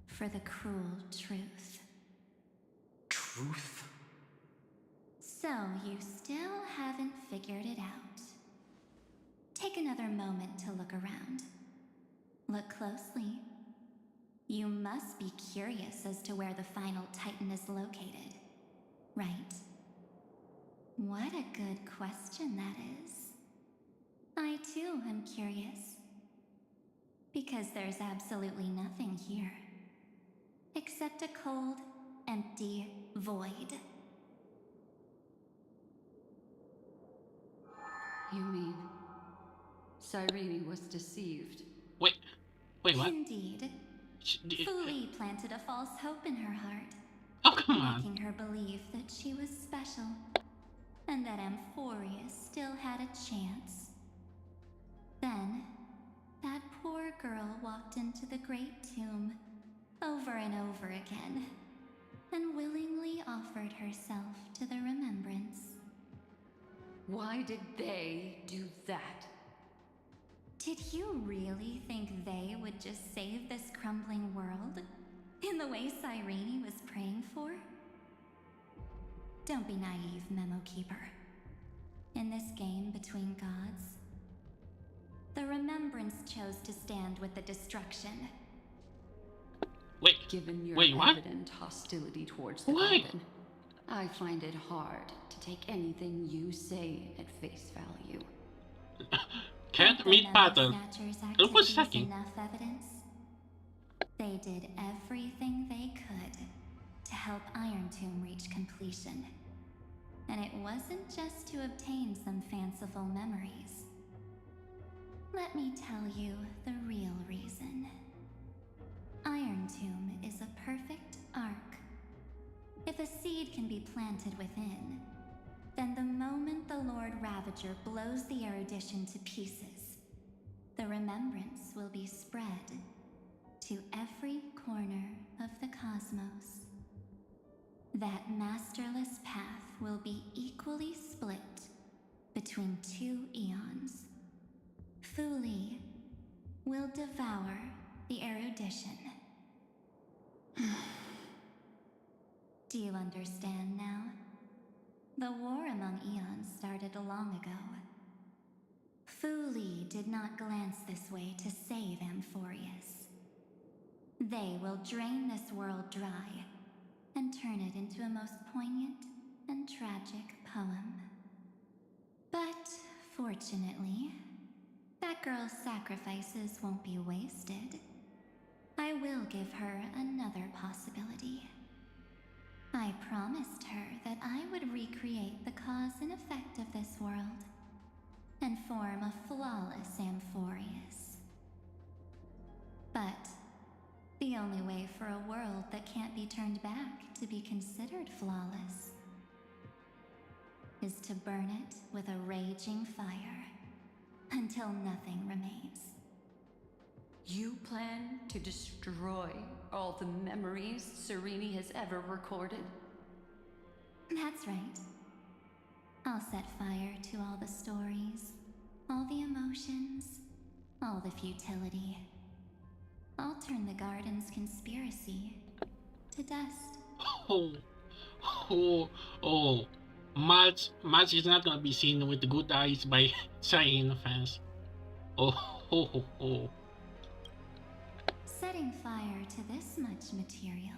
for the cruel truth? Truth? So you still haven't figured it out. Take another moment to look around. Look closely. You must be curious as to where the final Titan is located, right? What a good question that is. I too am curious. Because there's absolutely nothing here. Except a cold, empty void. You mean Cyrene was deceived? Wait, what? Indeed. Fu Li planted a false hope in her heart. Oh, come on. Making her believe that she was special. And that Amphorius still had a chance. Then, that poor girl walked into the Great Tomb over and over again, and willingly offered herself to the remembrance. Why did they do that? Did you really think they would just save this crumbling world? In the way Cyrene was praying for? Don't be naive, Memo Keeper. In this game between gods, the Remembrance chose to stand with the destruction. Given your wait, what? evident hostility towards the Garden, I find it hard to take anything you say at face value. Can't meet pattern. It was second. Enough evidence. They did everything they could to help Iron Tomb reach completion. And it wasn't just to obtain some fanciful memories. Let me tell you the real reason. Iron Tomb is a perfect arc. If a seed can be planted within, then the moment the Lord Ravager blows the erudition to pieces, the remembrance will be spread to every corner of the cosmos. That masterless path will be equally split between two eons. Fu Li will devour the erudition. Do you understand now? The war among eons started long ago. Fu Li did not glance this way to save Amphorius. They will drain this world dry and turn it into a most poignant and tragic poem. But fortunately, that girl's sacrifices won't be wasted. I will give her another possibility. I promised her that I would recreate the cause and effect of this world and form a flawless Amphorius. But the only way for a world that can't be turned back to be considered flawless is to burn it with a raging fire until nothing remains. You plan to destroy all the memories Cyrene has ever recorded? That's right. I'll set fire to all the stories, all the emotions, all the futility. I'll turn the Garden's conspiracy to dust. Mats is not gonna be seen with the good eyes by Cyrene fans. Setting fire to this much material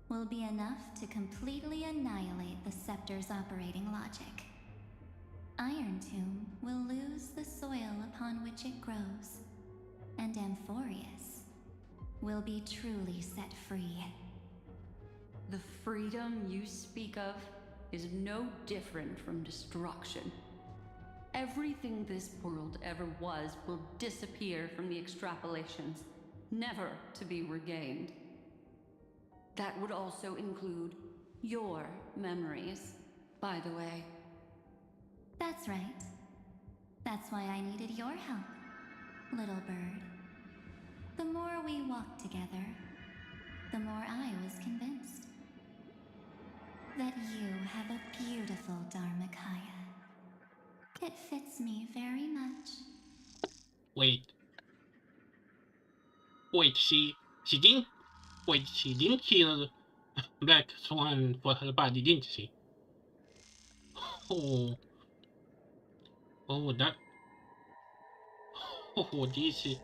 will be enough to completely annihilate the Scepter's operating logic. Iron Tomb will lose the soil upon which it grows, and Amphorius will be truly set free. The freedom you speak of is no different from destruction. Everything this world ever was will disappear from the extrapolations, never to be regained. That would also include your memories, by the way. That's right. That's why I needed your help, little bird. The more we walked together, the more I was convinced that you have a beautiful Dharmakaya. It fits me very much. Wait, she didn't kill Black Swan for her body, didn't she? Oh, that. Oh, this is.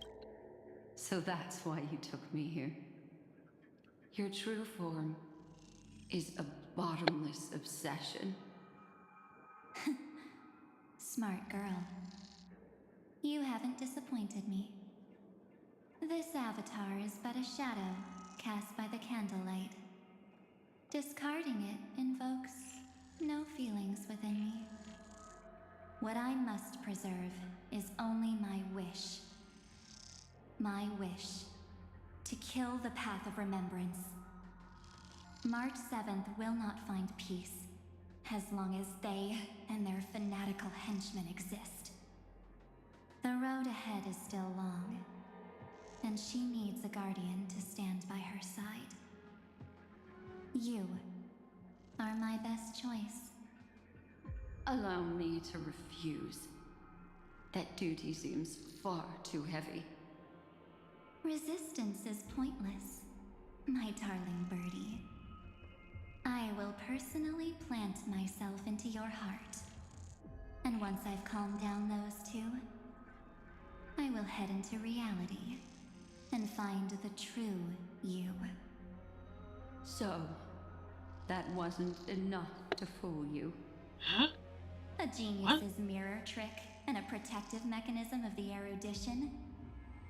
So that's why you took me here. Your true form is a bottomless obsession. Smart girl. You haven't disappointed me. This avatar is but a shadow cast by the candlelight. Discarding it invokes no feelings within me. What I must preserve is only my wish. My wish to kill the path of remembrance. March 7th will not find peace as long as they and their fanatical henchmen exist. The road ahead is still long, and she needs a guardian to stand by her side. You are my best choice. Allow me to refuse. That duty seems far too heavy. Resistance is pointless, my darling birdie. I will personally plant myself into your heart. And once I've calmed down those two, I will head into reality and find the true you. So, that wasn't enough to fool you? Huh? A genius's mirror trick and a protective mechanism of the erudition.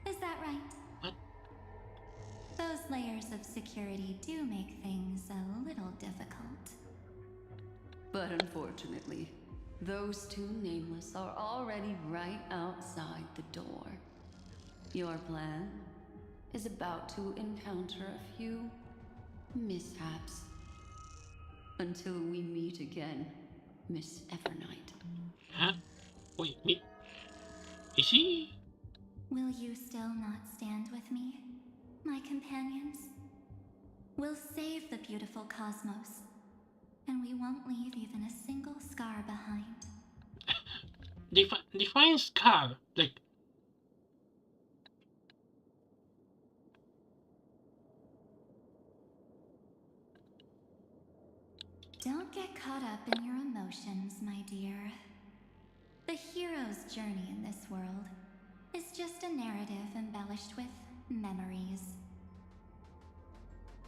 Is that right? What? Those layers of security do make things a little difficult. But unfortunately, those two nameless are already right outside the door. Your plan is about to encounter a few mishaps. Until we meet again, Miss Evernight. Huh? Wait, me? Is she? Will you still not stand with me, my companions? We'll save the beautiful cosmos, and we won't leave even a single scar behind. Define scar, like. Don't get caught up in your emotions, my dear. The hero's journey in this world is just a narrative embellished with memories.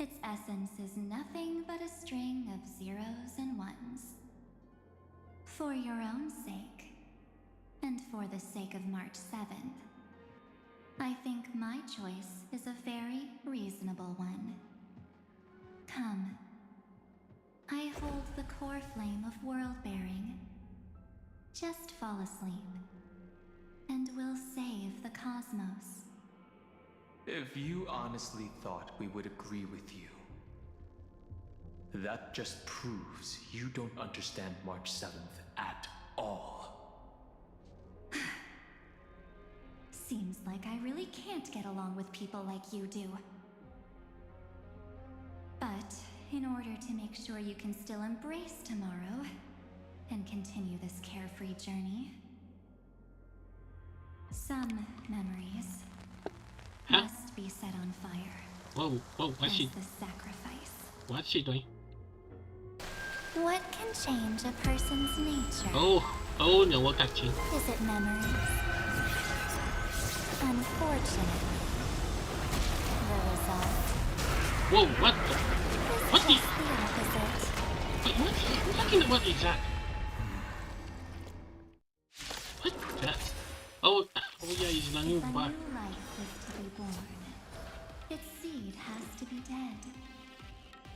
Its essence is nothing but a string of zeros and ones. For your own sake, and for the sake of March 7th, I think my choice is a very reasonable one. Come. I hold the core flame of world-bearing. Just fall asleep, and we'll save the cosmos. If you honestly thought we would agree with you, that just proves you don't understand March 7th at all. Seems like I really can't get along with people like you do. But in order to make sure you can still embrace tomorrow and continue this carefree journey, some memories must be set on fire. Whoa, what's she? The sacrifice. What's she doing? What can change a person's nature? Oh no, what got you? Is it memories? Unfortunately, the result. Whoa, what the? What the? The opposite. Wait, what talking about exactly? What the? Oh yeah, he's the new If a bug. new life is to be born, its seed has to be dead.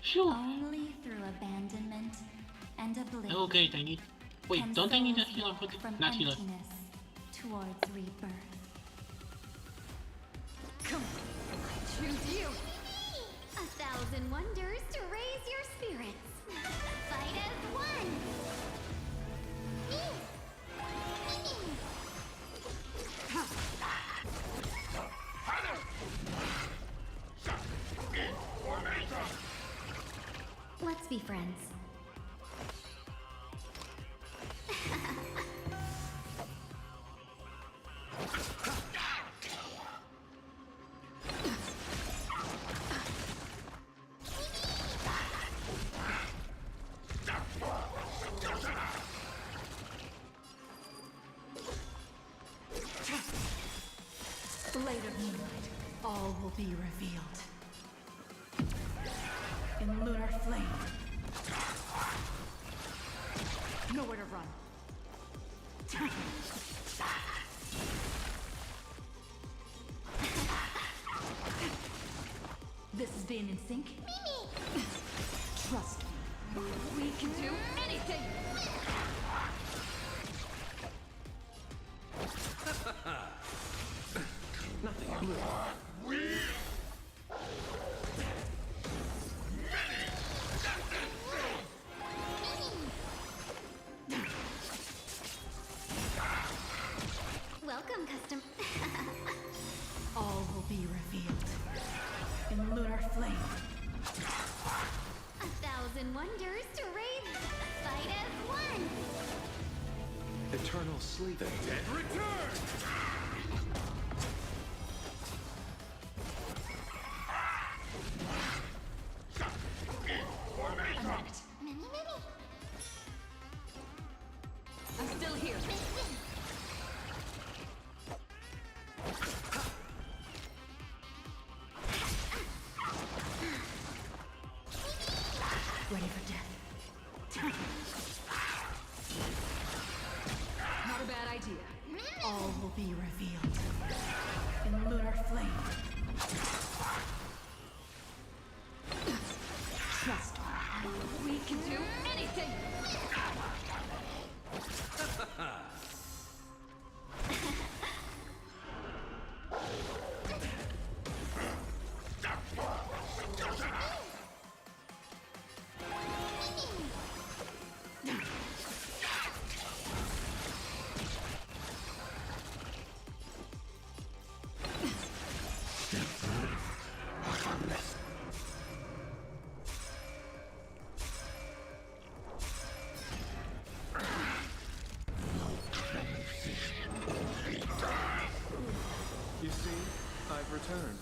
Sure. Only through abandonment and oblivion. Okay, I need. Wait, don't I need a healer for this? From Not healer. emptiness towards rebirth. Come on. you! 1,000 wonders to raise your spirits. Fight as one! Let's be friends. Blade of moonlight, all will be revealed. In lunar flame. Nowhere to run. This is being in sync? Trust me. We can do anything! Nothing blue. Welcome, custom. All will be revealed. In lunar flame. 1,000 wonders to raid. Fight as one. Eternal sleep. The dead return! I'm still here. Ready for death. Not a bad idea. All will be revealed. In lunar flame. Trust me. We can do anything! You see, I've returned.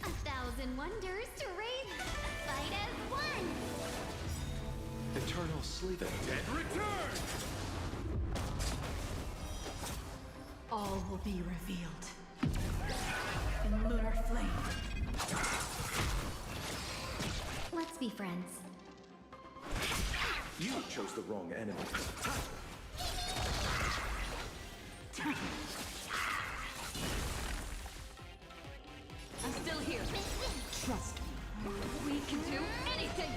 1,000 wonders to raid. Fight as one. Eternal sleep. The dead return! All will be revealed. In lunar flame. Let's be friends. You chose the wrong enemy. I'm still here. Trust me. We can do anything!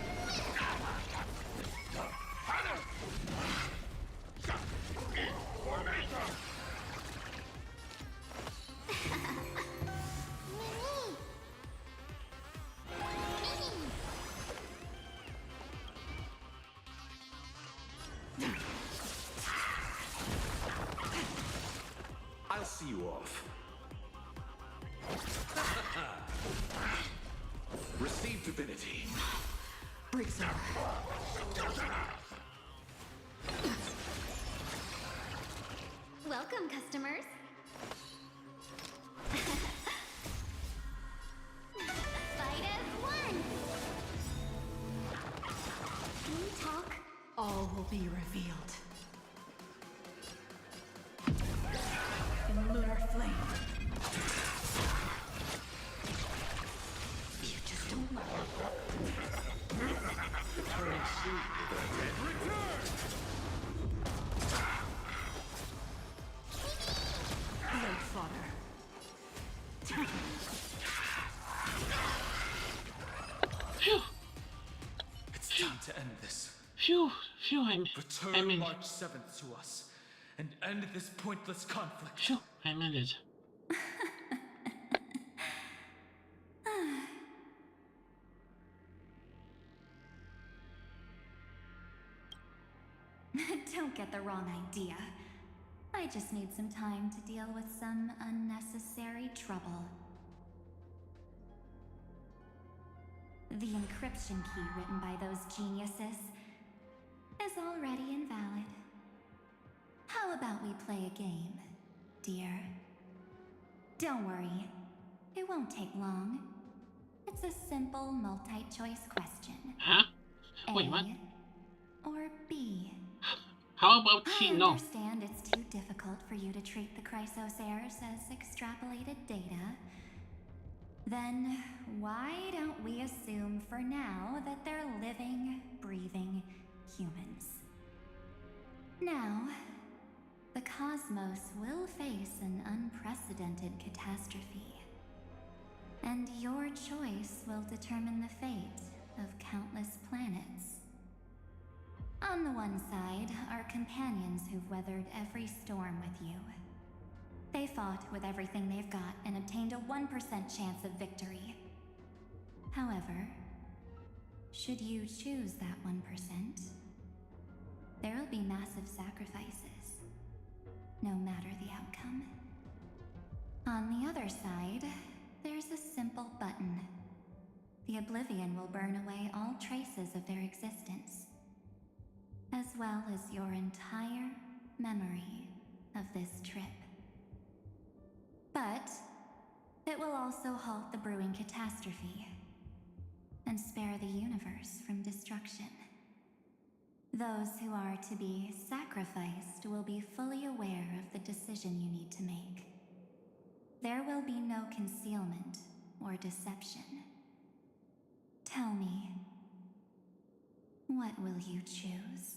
I'll see you off. Receive divinity. Breaks over. Welcome, customers. Fight as one. Can we talk? All will be revealed. In lunar flame. You just don't know. Eternal sleep. The dead return! Blade fodder. Phew. It's time to end this. Phew. Return March 7th to us and end this pointless conflict. Phew. I made it. Don't get the wrong idea. I just need some time to deal with some unnecessary trouble. The encryption key written by those geniuses is already invalid. How about we play a game, dear? Don't worry, it won't take long. It's a simple multi-choice question. Huh? Wait, what? Or B. How about she I no? understand it's too difficult for you to treat the Chrysos heirs as extrapolated data. Then why don't we assume for now that they're living, breathing humans? Now, the cosmos will face an unprecedented catastrophe. And your choice will determine the fate of countless planets. On the one side are companions who've weathered every storm with you. They fought with everything they've got and obtained a 1% chance of victory. However, should you choose that 1%, there will be massive sacrifices, no matter the outcome. On the other side, there's a simple button. The Oblivion will burn away all traces of their existence, as well as your entire memory of this trip. But it will also halt the brewing catastrophe and spare the universe from destruction. Those who are to be sacrificed will be fully aware of the decision you need to make. There will be no concealment or deception. Tell me, what will you choose?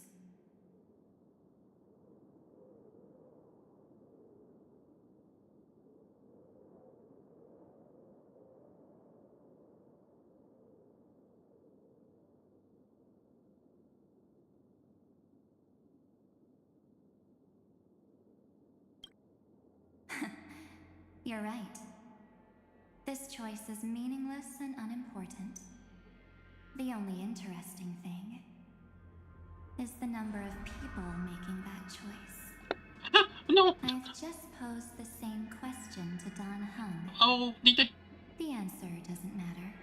You're right. This choice is meaningless and unimportant. The only interesting thing is the number of people making that choice. No! I've just posed the same question to Don Hung. Oh, did I? The answer doesn't matter.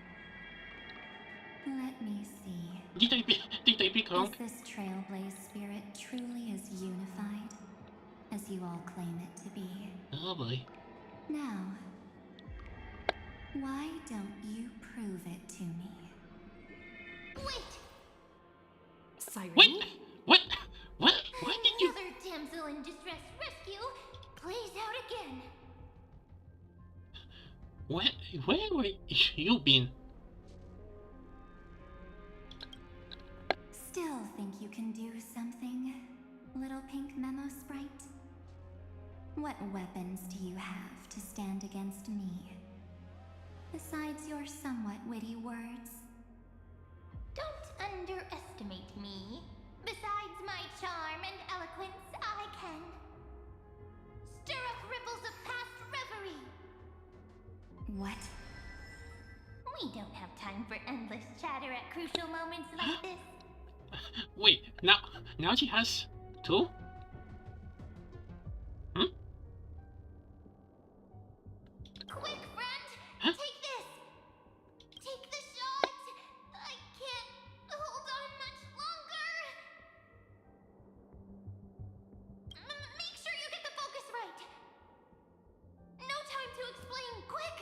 Let me see. Did I pick wrong? Is this Trailblaze spirit truly as unified as you all claim it to be? Oh boy. Now, why don't you prove it to me? Wait! Siren? What? What did you... Another damsel in distress rescue plays out again. Where were you been? Still think you can do something, little pink memo sprite? What weapons do you have to stand against me? Besides your somewhat witty words? Don't underestimate me. Besides my charm and eloquence, I can stir up ripples of past reverie. What? We don't have time for endless chatter at crucial moments like this. Wait, now she has two? Quick, friend! Take this! Take the shot! I can't hold on much longer! Make sure you get the focus right! No time to explain, quick!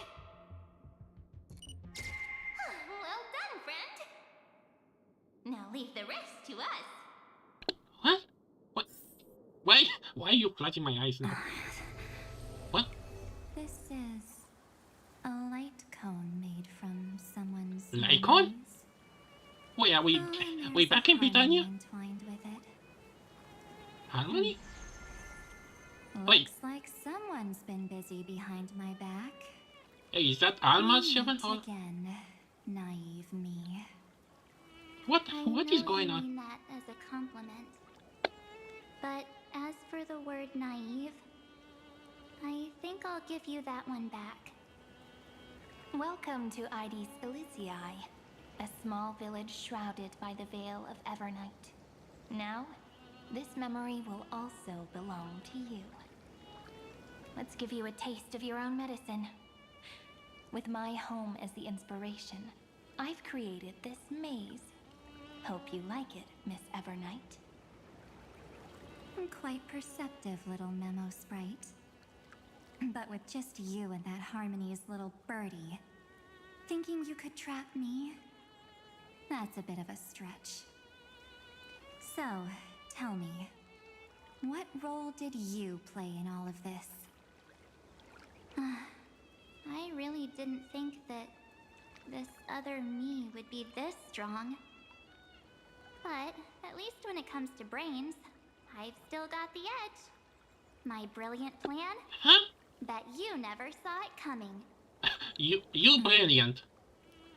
Well done, friend! Now leave the rest to us. What? Why are you flashing my eyes now? What? This is a light cone made from someone's Light cone? memories. Wait, are we There's back a in Britannia? harmony entwined with it. Harmony? Looks like someone's been busy behind my back. Hey, is that Alma's shaman? Or Again, naive me. what is going I on? mean that as a compliment. But as for the word naive, I think I'll give you that one back. Welcome to Ides Elysiae, a small village shrouded by the veil of Evernight. Now, This memory will also belong to you. Let's give you a taste of your own medicine. With my home as the inspiration, I've created this maze. Hope you like it, Miss Evernight. Quite perceptive little memo sprite. But with just you and that Harmony's little birdie, thinking you could trap me? That's a bit of a stretch. So, tell me, what role did you play in all of this? I really didn't think that this other me would be this strong. But at least when it comes to brains, I've still got the edge. My brilliant plan? Bet you never saw it coming. You brilliant.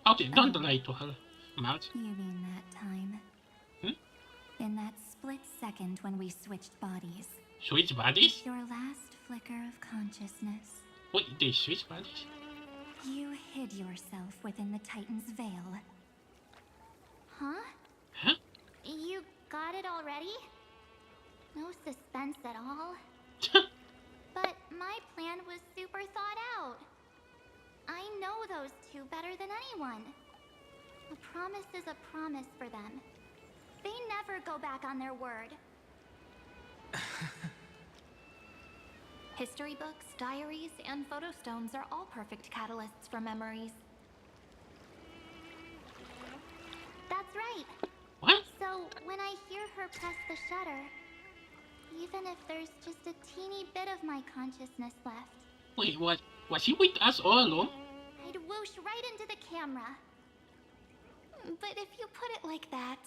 Okay, don't lie to her, Marge. You mean that time? In that split second when we switched bodies. Switch bodies? Your last flicker of consciousness. Wait, they switch bodies? You hid yourself within the Titan's veil. Huh? You got it already? No suspense at all. But my plan was super thought out. I know those two better than anyone. A promise is a promise for them. They never go back on their word. History books, diaries, and photo stones are all perfect catalysts for memories. That's right. What? So when I hear her press the shutter, even if there's just a teeny bit of my consciousness left, Wait, what? Was he with us all along? I'd whoosh right into the camera. But if you put it like that,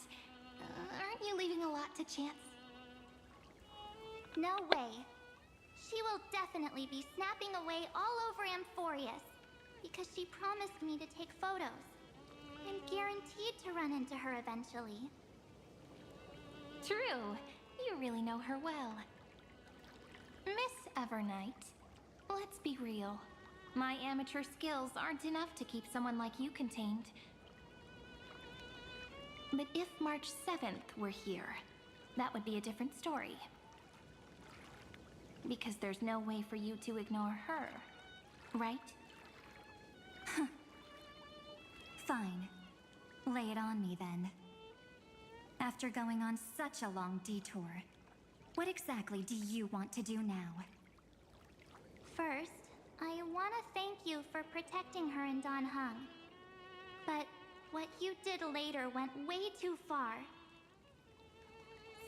aren't you leaving a lot to chance? No way. She will definitely be snapping away all over Amphorius, because she promised me to take photos. I'm guaranteed to run into her eventually. True. You really know her well. Miss Evernight, let's be real. My amateur skills aren't enough to keep someone like you contained. But if March 7th were here, that would be a different story. Because there's no way for you to ignore her, right? Fine. Lay it on me then. After going on such a long detour, what exactly do you want to do now? First, I want to thank you for protecting her and Don Hung. But what you did later went way too far.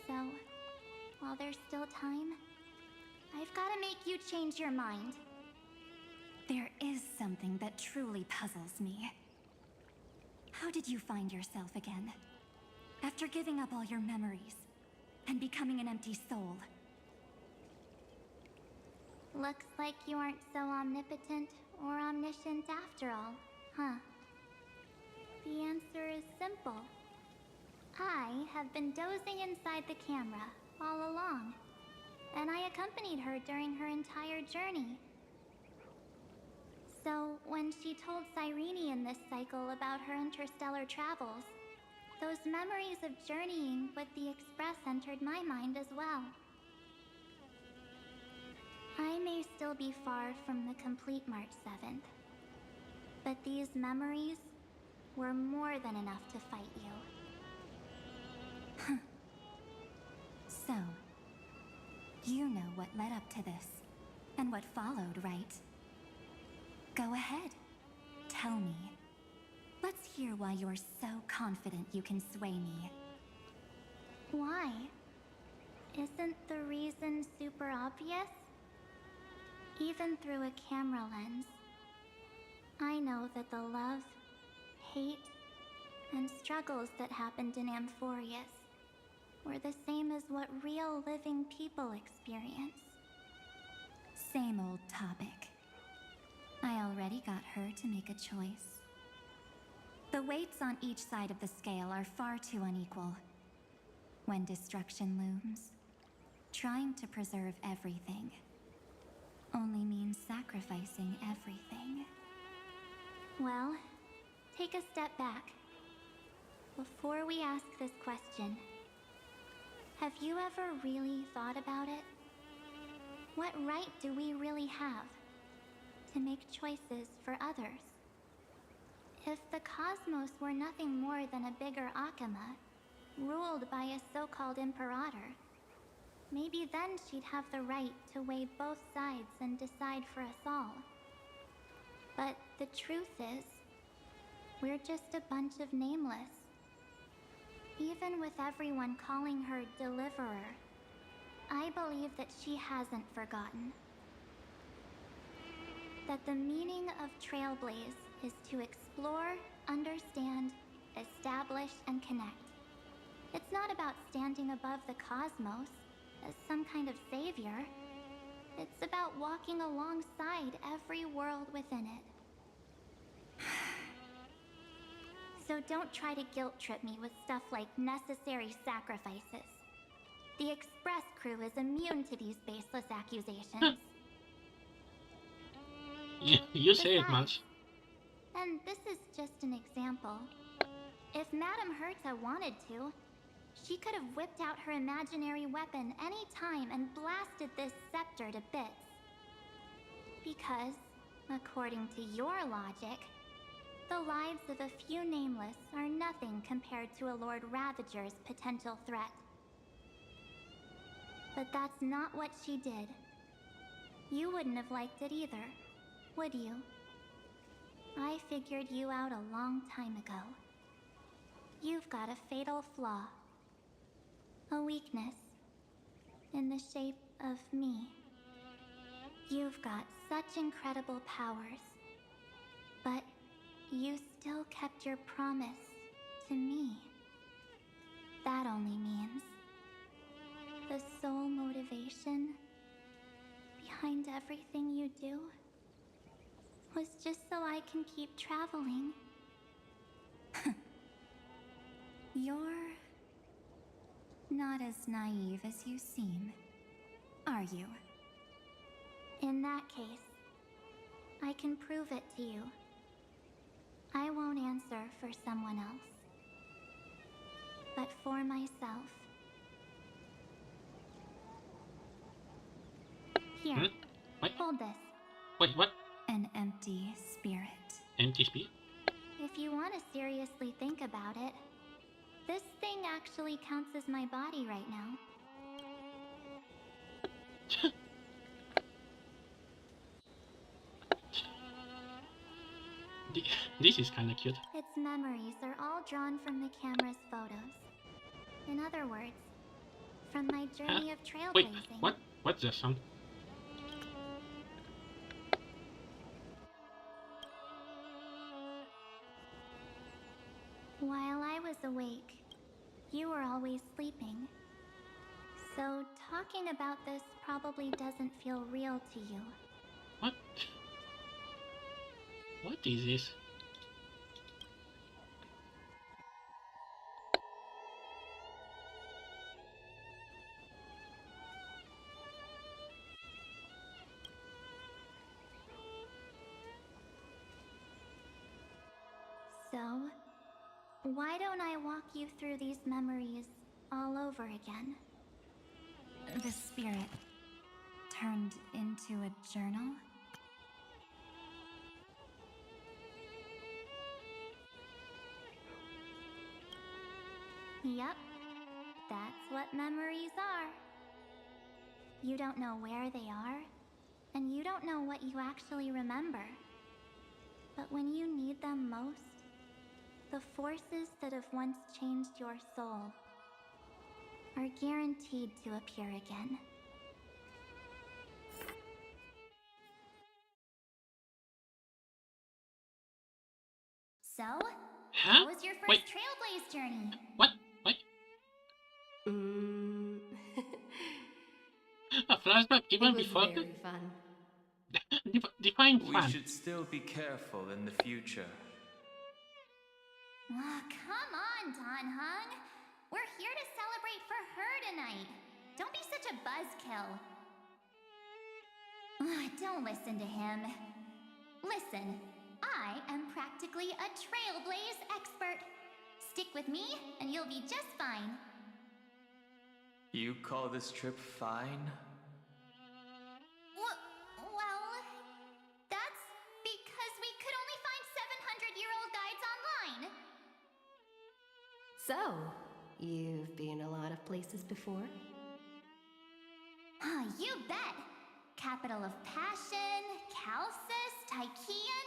So, while there's still time, I've got to make you change your mind. There is something that truly puzzles me. How did you find yourself again? After giving up all your memories and becoming an empty soul. Looks like you aren't so omnipotent or omniscient after all, huh? The answer is simple. I have been dozing inside the camera all along, and I accompanied her during her entire journey. So when she told Cyrene in this cycle about her interstellar travels, those memories of journeying with the Express entered my mind as well. I may still be far from the complete March 7th, but these memories were more than enough to fight you. So, you know what led up to this, and what followed, right? Go ahead. Tell me. Let's hear why you're so confident you can sway me. Why? Isn't the reason super obvious? Even through a camera lens, I know that the love, hate, and struggles that happened in Amphorius were the same as what real living people experience. Same old topic. I already got her to make a choice. The weights on each side of the scale are far too unequal. When destruction looms, trying to preserve everything only means sacrificing everything. Well, take a step back. Before we ask this question, Have you ever really thought about it? What right do we really have to make choices for others? If the cosmos were nothing more than a bigger Akama, ruled by a so-called imperator, maybe then she'd have the right to weigh both sides and decide for us all. But the truth is, we're just a bunch of nameless. Even with everyone calling her Deliverer, I believe that she hasn't forgotten. That the meaning of Trailblaze is to explore, understand, establish, and connect. It's not about standing above the cosmos as some kind of savior. It's about walking alongside every world within it. So don't try to guilt trip me with stuff like necessary sacrifices. The Express crew is immune to these baseless accusations. You say it much. And this is just an example. If Madame Herta wanted to, she could have whipped out her imaginary weapon any time and blasted this scepter to bits. Because, according to your logic, the lives of a few nameless are nothing compared to a Lord Ravager's potential threat. But that's not what she did. You wouldn't have liked it either, would you? I figured you out a long time ago. You've got a fatal flaw. A weakness. In the shape of me. You've got such incredible powers. But you still kept your promise to me. That only means the sole motivation behind everything you do was just so I can keep traveling. You're not as naive as you seem, are you? In that case, I can prove it to you. I won't answer for someone else, but for myself. Here, hold this. Wait, what? An empty spirit. Empty spirit? If you want to seriously think about it, this thing actually counts as my body right now. This is kinda cute. Its memories are all drawn from the camera's photos. In other words, from my journey of trailblazing. Wait, what? What's that sound? While I was awake, you were always sleeping. So talking about this probably doesn't feel real to you. What? What is this? So, why don't I walk you through these memories all over again? The spirit turned into a journal? Yep, that's what memories are. You don't know where they are, and you don't know what you actually remember. But when you need them most, the forces that have once changed your soul are guaranteed to appear again. So, how was your first Trailblaze journey? What? A flashback even before? Very fun. Define We fun. should still be careful in the future. Come on, Don Hung. We're here to celebrate for her tonight. Don't be such a buzzkill. Don't listen to him. Listen, I am practically a Trailblaze expert. Stick with me, and you'll be just fine. You call this trip fine? Well, that's because we could only find 700-year-old guides online. So, you've been a lot of places before? You bet! Capital of Passion, Calcis, Tychean.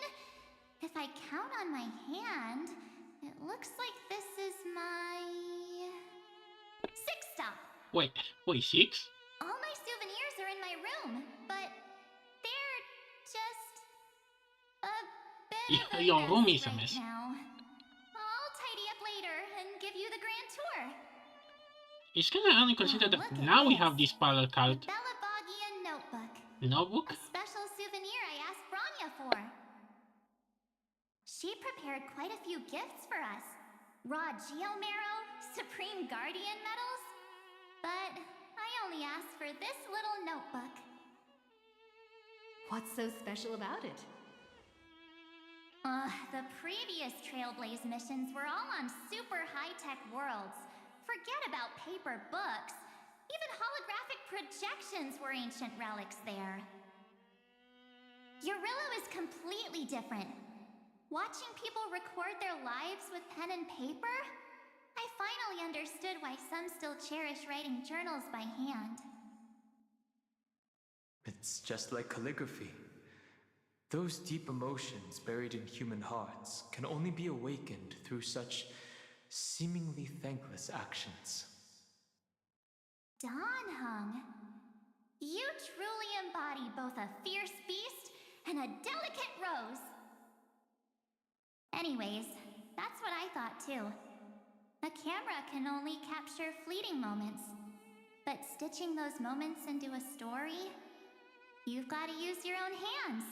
If I count on my hand, it looks like this is my 6th stop. Wait, 6? All my souvenirs are in my room, but they're just a bit of a Your room mess is a right mess. now. I'll tidy up later and give you the grand tour. It's kind of funny consider that now we have this parallel card Belabogian notebook. notebook. A special souvenir I asked Branya for. She prepared quite a few gifts for us. Raw geomarrow, Supreme Guardian medals. But I only asked for this little notebook. What's so special about it? The previous Trailblaze missions were all on super high-tech worlds. Forget about paper books. Even holographic projections were ancient relics there. Eurillo is completely different. Watching people record their lives with pen and paper, I finally understood why some still cherish writing journals by hand. It's just like calligraphy. Those deep emotions buried in human hearts can only be awakened through such seemingly thankless actions. Danheng, you truly embody both a fierce beast and a delicate rose. Anyways, that's what I thought too. A camera can only capture fleeting moments, but stitching those moments into a story, you've got to use your own hands.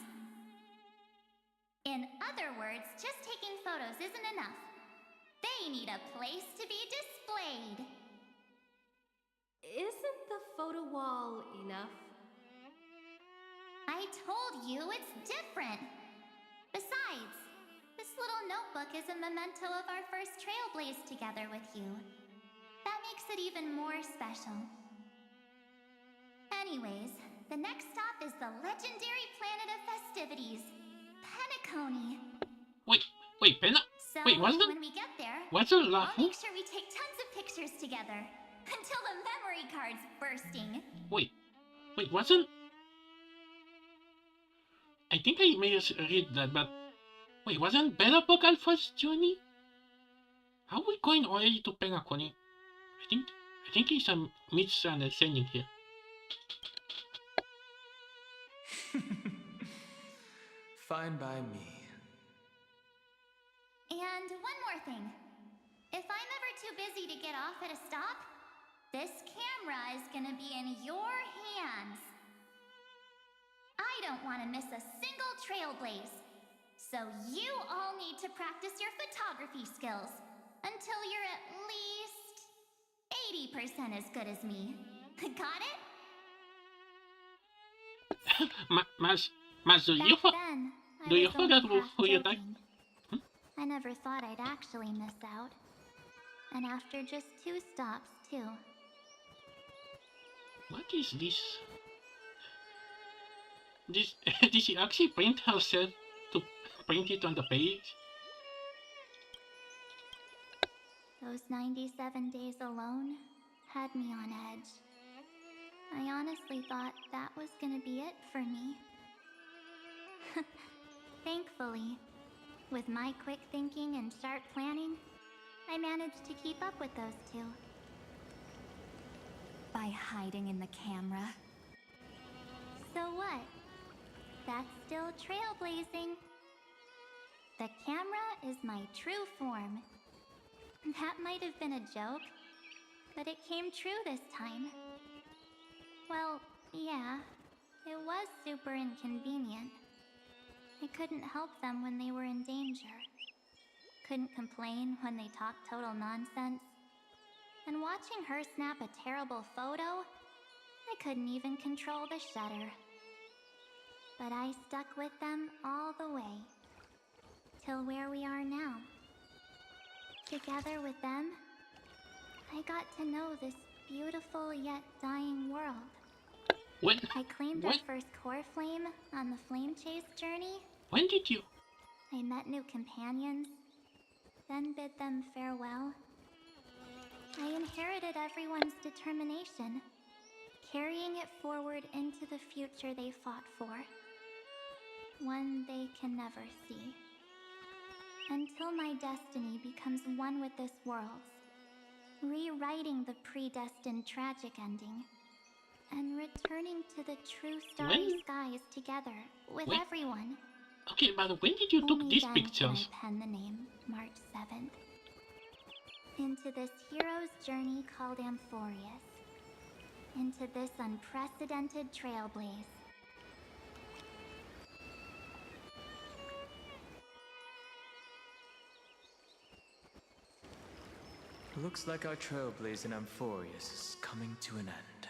In other words, just taking photos isn't enough. They need a place to be displayed. Isn't the photo wall enough? I told you it's different. Besides, this little notebook is a memento of our first Trailblaze together with you. That makes it even more special. Anyways, the next stop is the legendary planet of festivities, Penacony. Wait, So, wait, what's the... when we get there, What's the I'll last make sure we take tons of pictures together. Until the memory card's bursting. Wait, wasn't... I think I may have read that, but... Wait, wasn't Belaboc Alpha's journey? How are we going already to Penacony? I think it's a misunderstanding here. Fine by me. And one more thing. If I'm ever too busy to get off at a stop, this camera is gonna be in your hands. I don't want to miss a single Trailblaze. So you all need to practice your photography skills until you're at least 80% as good as me. Got it? Mas, do you forget who you like? I never thought I'd actually miss out. And after just 2 stops, too. What is this? Did she actually print herself to print it on the page? Those 97 days alone had me on edge. I honestly thought that was gonna be it for me. Thankfully, with my quick thinking and sharp planning, I managed to keep up with those 2. By hiding in the camera. So what? That's still trailblazing. The camera is my true form. That might have been a joke, but it came true this time. Well, yeah, it was super inconvenient. I couldn't help them when they were in danger. Couldn't complain when they talked total nonsense. And watching her snap a terrible photo, I couldn't even control the shutter. But I stuck with them all the way, till where we are now. Together with them, I got to know this beautiful yet dying world. When? I claimed our first core flame on the flame chase journey. When did you? I met new companions, then bid them farewell. I inherited everyone's determination, carrying it forward into the future they fought for. One they can never see. Until my destiny becomes one with this world's, rewriting the predestined tragic ending, and returning to the true starry skies together with everyone. Okay, but when did you took these pictures? Only then can I pen the name March 7th. Into this hero's journey called Amphorius. Into this unprecedented trailblaze. Looks like our trailblaze in Amphorius is coming to an end.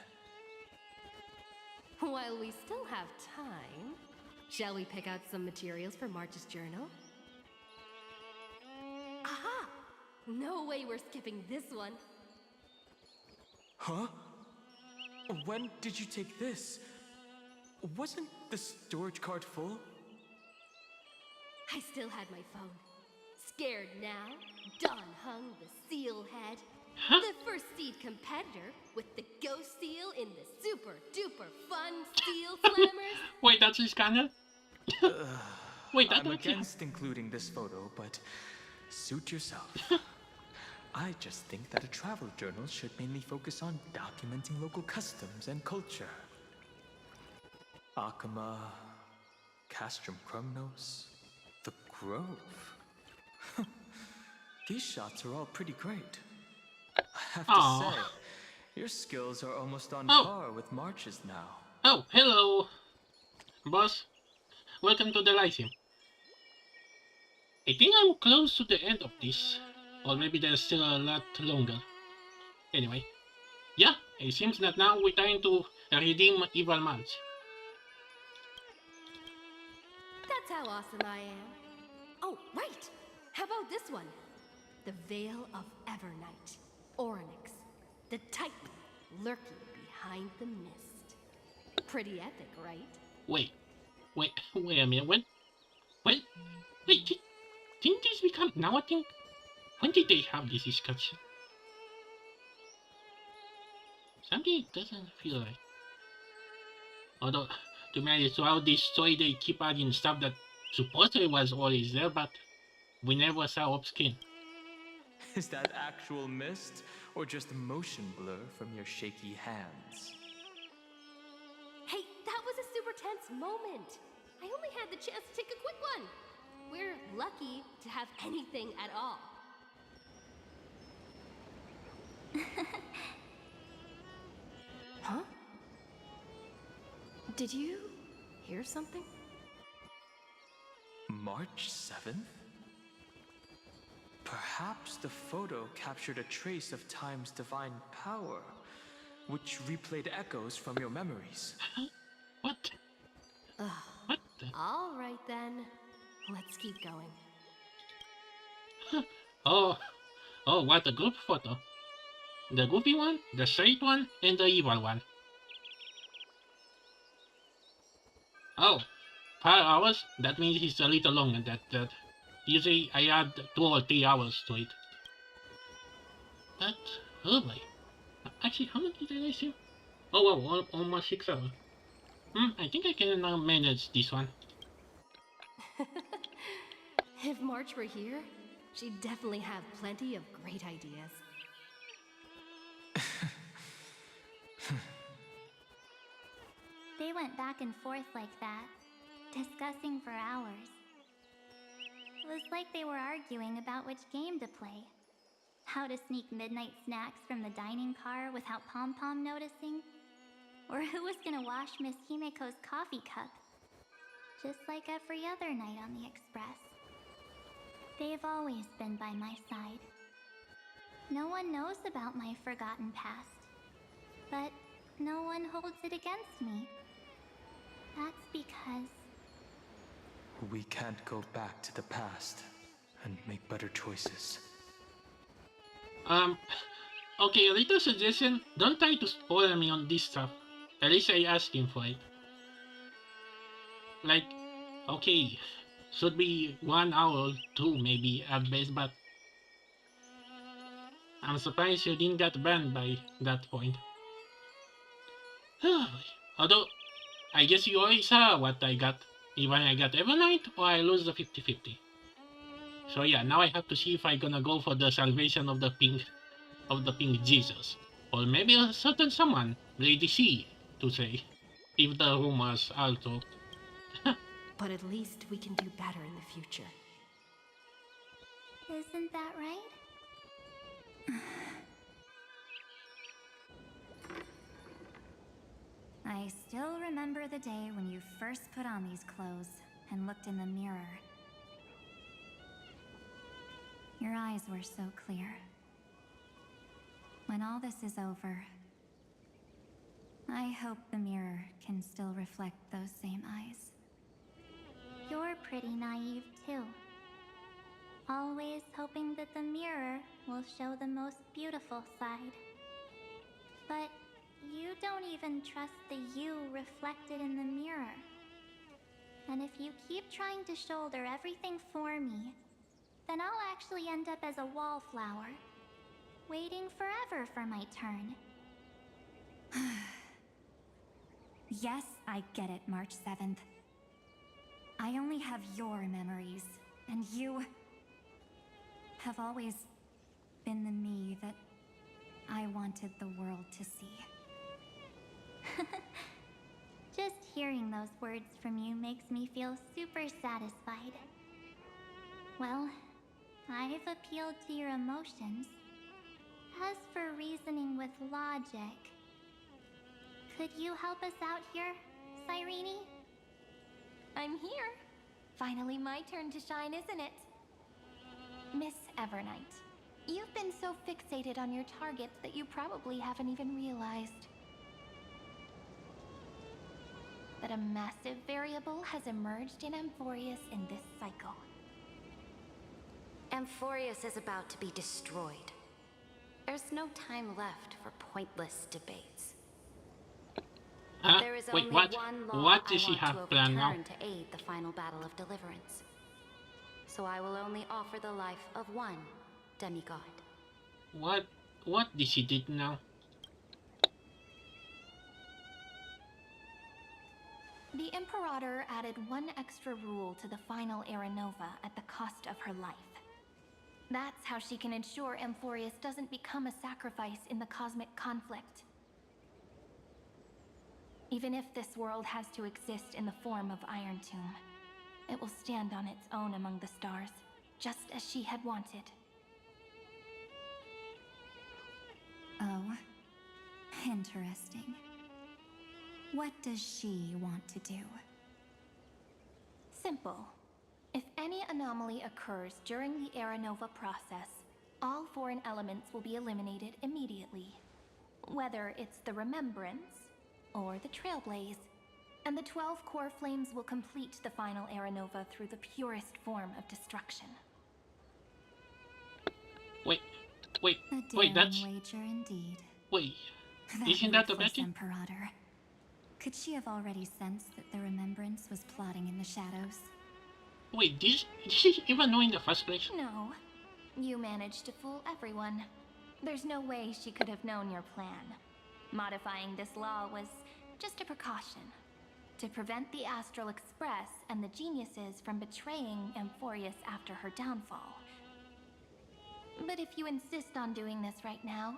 While we still have time, shall we pick out some materials for March's journal? Aha! No way we're skipping this one. Huh? When did you take this? Wasn't the storage cart full? I still had my phone. Scared now? Don hung the seal head. The first seed competitor with the ghost seal in the super duper fun seal slammers. Wait, that's his channel? Wait, that's I'm against including this photo, but suit yourself. I just think that a travel journal should mainly focus on documenting local customs and culture. Akama, Castrum Krumnos, the Grove. These shots are all pretty great. I have to say, your skills are almost on par with March's now. Oh, hello, boss. Welcome to the Lyceum. I think I'm close to the end of this. Or maybe there's still a lot longer. Anyway. Yeah, it seems that now we're trying to redeem evil March. That's how awesome I am. Oh, right! How about this one? The Veil of Evernight. Orynyx. The Titan lurking behind the mist. Pretty epic, right? Wait a minute. Wait, didn't this become now a thing? When did they have this discussion? Something doesn't feel right. Although, to me, throughout this story, they keep adding stuff that supposedly was always there, but we never saw off screen. Is that actual mist, or just a motion blur from your shaky hands? Hey, that was a super tense moment. I only had the chance to take a quick one. We're lucky to have anything at all. Huh? Did you hear something? March 7th? Perhaps the photo captured a trace of time's divine power, which replayed echoes from your memories. What? What the? All right then. Let's keep going. Oh, what a group photo. The goofy one, the straight one, and the evil one. Oh, 5 hours? That means it's a little longer than that. Usually I add 2 or 3 hours to it. But, oh boy. Actually, how much did I see? Oh wow, almost 6 hours. I think I can now manage this one. If March were here, she'd definitely have plenty of great ideas. They went back and forth like that, discussing for hours. It was like they were arguing about which game to play. How to sneak midnight snacks from the dining car without Pom-Pom noticing. Or who was gonna wash Miss Himeko's coffee cup. Just like every other night on the Express. They've always been by my side. No one knows about my forgotten past. But no one holds it against me. That's because... We can't go back to the past and make better choices. Okay, a little suggestion, don't try to spoil me on this stuff. At least I asking for it. Like, okay, should be 1 hour or 2 maybe at best, but I'm surprised you didn't get banned by that point. Although, I guess you already saw what I got. Either I got Evernight or I lose the 50-50. So yeah, now I have to see if I gonna go for the salvation of the pink Jesus. Or maybe a certain someone, Lady C, to say. If the rumors are true. But at least we can do better in the future. Isn't that right? I still remember the day when you first put on these clothes and looked in the mirror. Your eyes were so clear. When all this is over, I hope the mirror can still reflect those same eyes. You're pretty naive, too. Always hoping that the mirror will show the most beautiful side. But you don't even trust the you reflected in the mirror. And if you keep trying to shoulder everything for me, then I'll actually end up as a wallflower, waiting forever for my turn. Yes, I get it, March 7th. I only have your memories, and you have always been the me that I wanted the world to see. Just hearing those words from you makes me feel super satisfied. Well, I've appealed to your emotions. As for reasoning with logic, could you help us out here, Cyrene? I'm here. Finally my turn to shine, isn't it? Miss Evernight, you've been so fixated on your targets that you probably haven't even realized that a massive variable has emerged in Amphorius in this cycle. Amphorius is about to be destroyed. There's no time left for pointless debates. Huh? There is Wait, only what? one law What does I she want have to planned now? overturn to aid the final battle of deliverance. So I will only offer the life of one demigod. What did she do now? The Imperator added one extra rule to the final Era Nova at the cost of her life. That's how she can ensure Amphorius doesn't become a sacrifice in the cosmic conflict. Even if this world has to exist in the form of Iron Tomb, it will stand on its own among the stars, just as she had wanted. Oh, interesting. What does she want to do? Simple. If any anomaly occurs during the Era Nova process, all foreign elements will be eliminated immediately. Whether it's the Remembrance or the Trailblaze, and the 12 core flames will complete the final Era Nova through the purest form of destruction. Wait, A that's... daring wager indeed. Wait, That isn't that a ruthless betting? Imperator. Could she have already sensed that the Remembrance was plotting in the shadows? Wait, did she even know in the first place? No. You managed to fool everyone. There's no way she could have known your plan. Modifying this law was just a precaution, to prevent the Astral Express and the geniuses from betraying Amphorius after her downfall. But if you insist on doing this right now,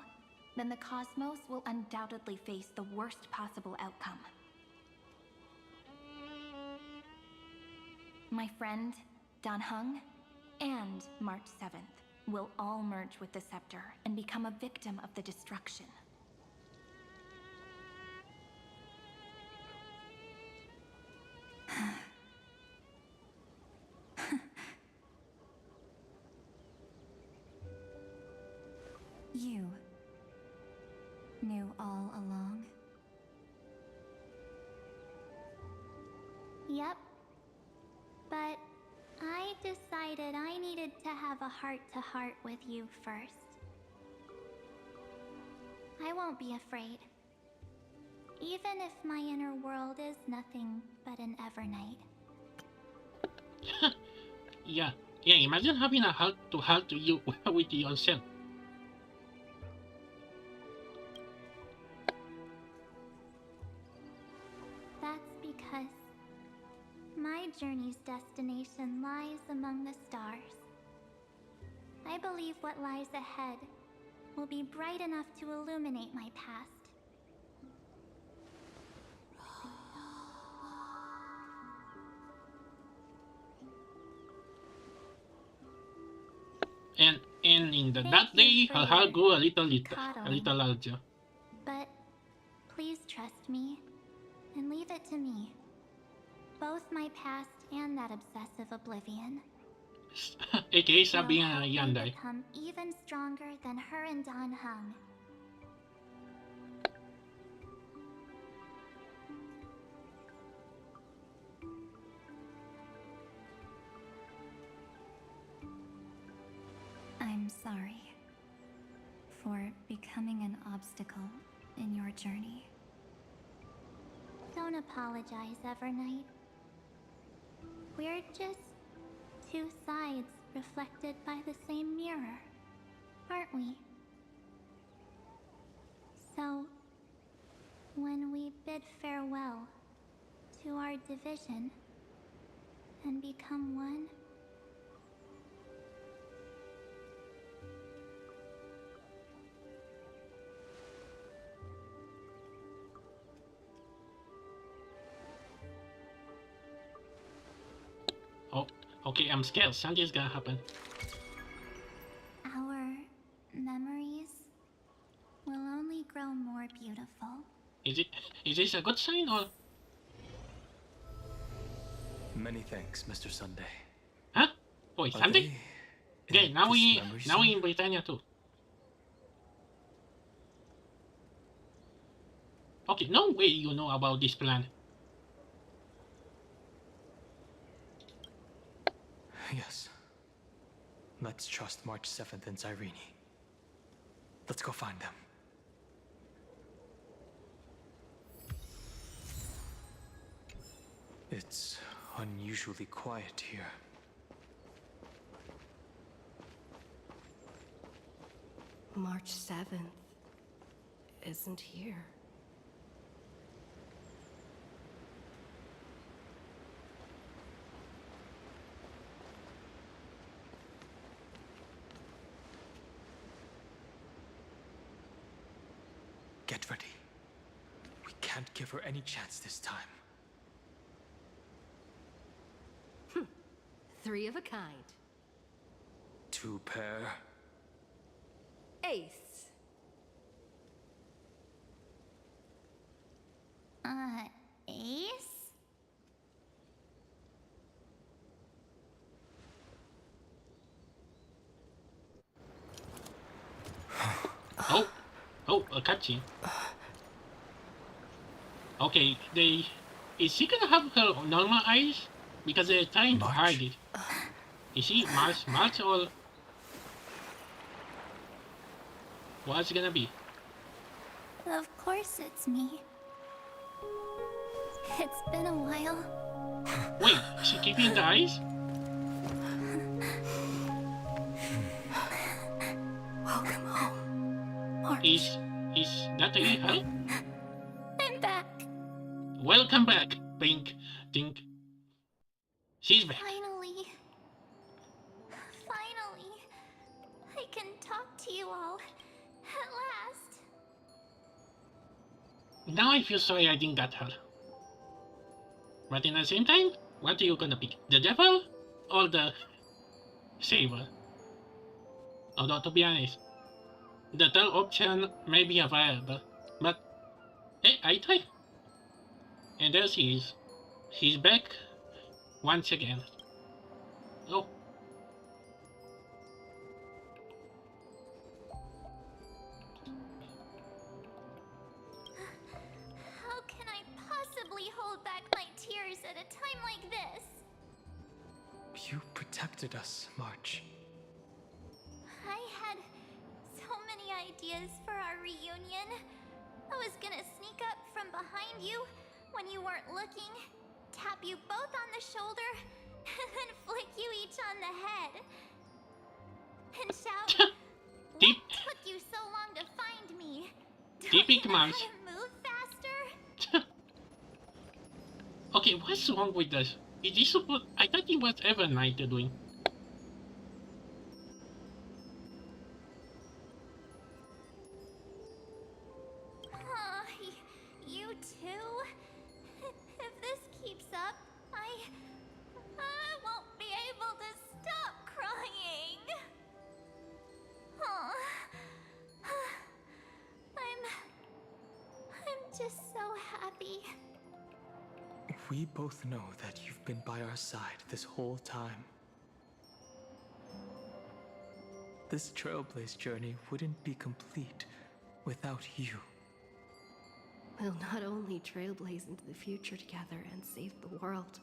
then the cosmos will undoubtedly face the worst possible outcome. My friend, Dan Heng, and March 7th will all merge with the Scepter and become a victim of the destruction. You knew all along? Yep. But I decided I needed to have a heart-to-heart with you first. I won't be afraid. Even if my inner world is nothing but an Evernight. Yeah, imagine having a heart to you with yourself. That's because my journey's destination lies among the stars. I believe what lies ahead will be bright enough to illuminate my past. And in that day, her heart grew a little larger. But please trust me and leave it to me. Both my past and that obsessive oblivion AKA Sabi will help me Yandai. become even stronger than her and Dan Heng. I'm sorry for becoming an obstacle in your journey. Don't apologize, Evernight. We're just two sides reflected by the same mirror, aren't we? So, when we bid farewell to our division and become one, Oh, okay, I'm scared. Something's gonna happen. our memories will only grow more beautiful. Is this a good sign or? Many thanks, Mr. Sunday. Huh? Boy, Are Sunday? they Okay, in now this we memory in Britannia too. Okay, no way you know about this plan. Yes. Let's trust March 7th and Cyrene. Let's go find them. It's unusually quiet here. March 7th isn't here. Get ready. We can't give her any chance this time. Three of a kind. Two pair. Ace. Ace? Oh, a cutscene. Okay, is she gonna have her normal eyes? Because they're trying to hide it. Is she March or what's it gonna be? Of course it's me. It's been a while. Wait, is she keeping the eyes? Welcome home, March. Is that really her? I'm back. Welcome back, Pink. Tink. She's back. Finally, I can talk to you all at last. Now I feel sorry I didn't get her. But in the same time, what are you gonna pick? The devil or the saber? Although to be honest, the third option may be available, but hey, I try. And there she is. She's back once again. Oh. How can I possibly hold back my tears at a time like this? You protected us, March. I had so many ideas for our reunion. I was gonna sneak up from behind you when you weren't looking, tap you both on the shoulder, and then flick you each on the head. And shout, Deep. "What took you so long to find me? Deep Don't you know how commands. to move faster?" Okay, what's wrong with this? Is this supposed? I thought it was Evernight doing. You too? If this keeps up, I won't be able to stop crying. I'm just so happy. We both know that you've been by our side this whole time. This Trailblaze journey wouldn't be complete without you. We'll not only trailblaze into the future together and save the world,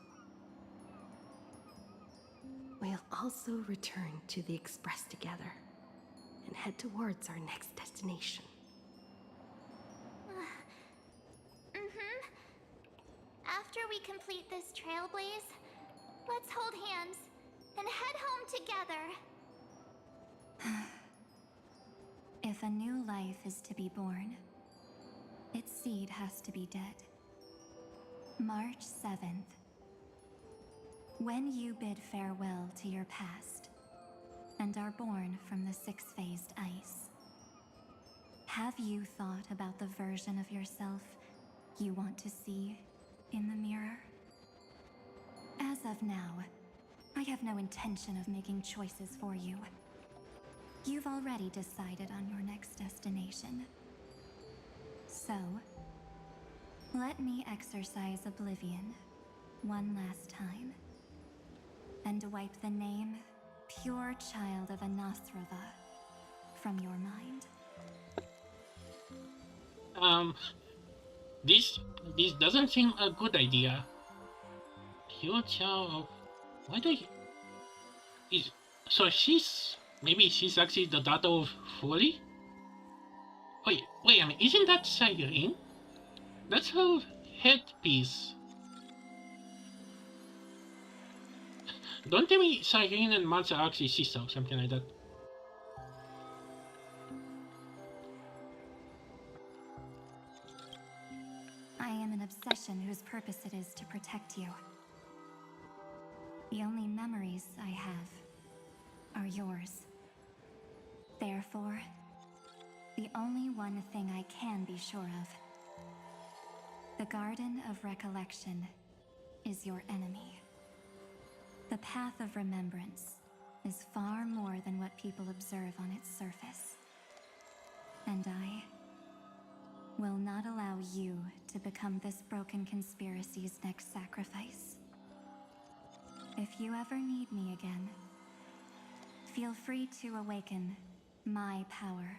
we'll also return to the Express together and head towards our next destination. After we complete this trailblaze, let's hold hands and head home together. If a new life is to be born, its seed has to be dead. March 7th. When you bid farewell to your past and are born from the six-phased ice, have you thought about the version of yourself you want to see in the mirror? As of now, I have no intention of making choices for you. You've already decided on your next destination. So, let me exercise oblivion one last time and wipe the name Pure Child of Anasrava from your mind. This doesn't seem a good idea. Pure child of... Why do you... So maybe she's actually the daughter of Folly? Wait, I mean, isn't that Siren? That's her headpiece. Don't tell me Siren and Mans are actually sisters, something like that. I am an obsession whose purpose it is to protect you. The only memories I have are yours. Therefore, the only one thing I can be sure of, the Garden of Recollection is your enemy. The Path of Remembrance is far more than what people observe on its surface. And I will not allow you to become this broken conspiracy's next sacrifice. If you ever need me again, feel free to awaken my power.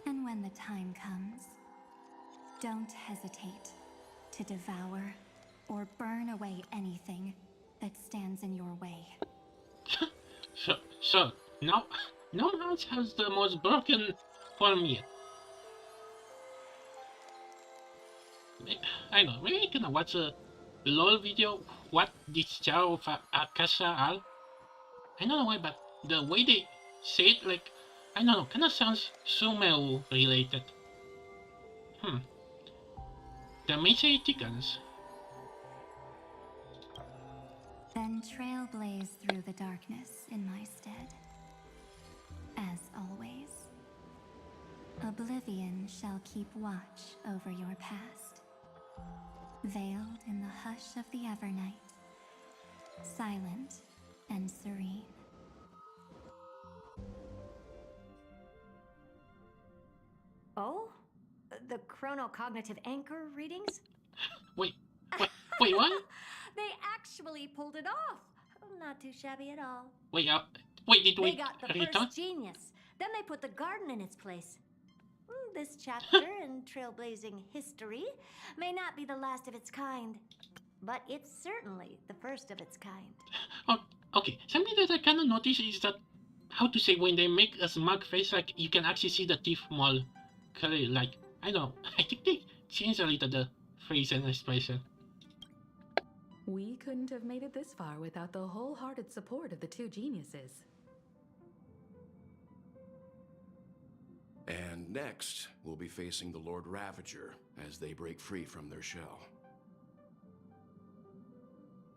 And when the time comes, don't hesitate to devour or burn away anything that stands in your way. So now Mans has the most broken form yet. I know, maybe I can watch a LOL video, what this Chao of Akasha are. I don't know why, but the way they say it, like, I don't know, kinda sounds Sumeru related. The Meisei chickens. Then trailblaze through the darkness in my stead. As always, oblivion shall keep watch over your past, veiled in the hush of the Evernight, silent and serene. Oh? The chronocognitive anchor readings? Wait, what? They actually pulled it off. Not too shabby at all. Wait, did we They got the return? first genius. Then they put the garden in its place. This chapter in trailblazing history may not be the last of its kind, but it's certainly the first of its kind. Oh, okay, something that I kinda noticed is that how to say, when they make a smug face, like you can actually see the teeth more clearly. Like, I don't know, I think they changed a little the face and expression. We couldn't have made it this far without the wholehearted support of the two geniuses. And next, we'll be facing the Lord Ravager as they break free from their shell.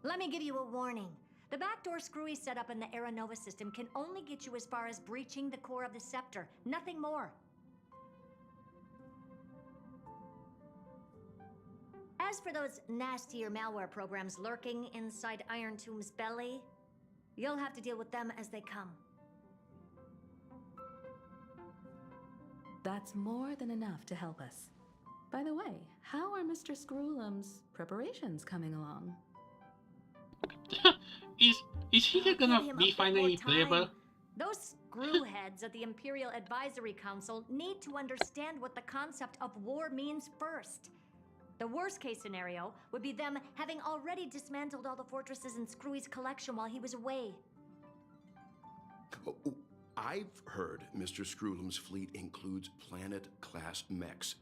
Let me give you a warning. The backdoor screwy setup in the Era Nova system can only get you as far as breaching the core of the scepter, nothing more. As for those nastier malware programs lurking inside Iron Tomb's belly, you'll have to deal with them as they come. That's more than enough to help us. By the way, how are Mr. Screwlum's preparations coming along? Is he gonna be finally playable? Those screwheads at the Imperial Advisory Council need to understand what the concept of war means first. The worst case scenario would be them having already dismantled all the fortresses in Screwy's collection while he was away. Oh, I've heard Mr. Screwlum's fleet includes planet-class mechs.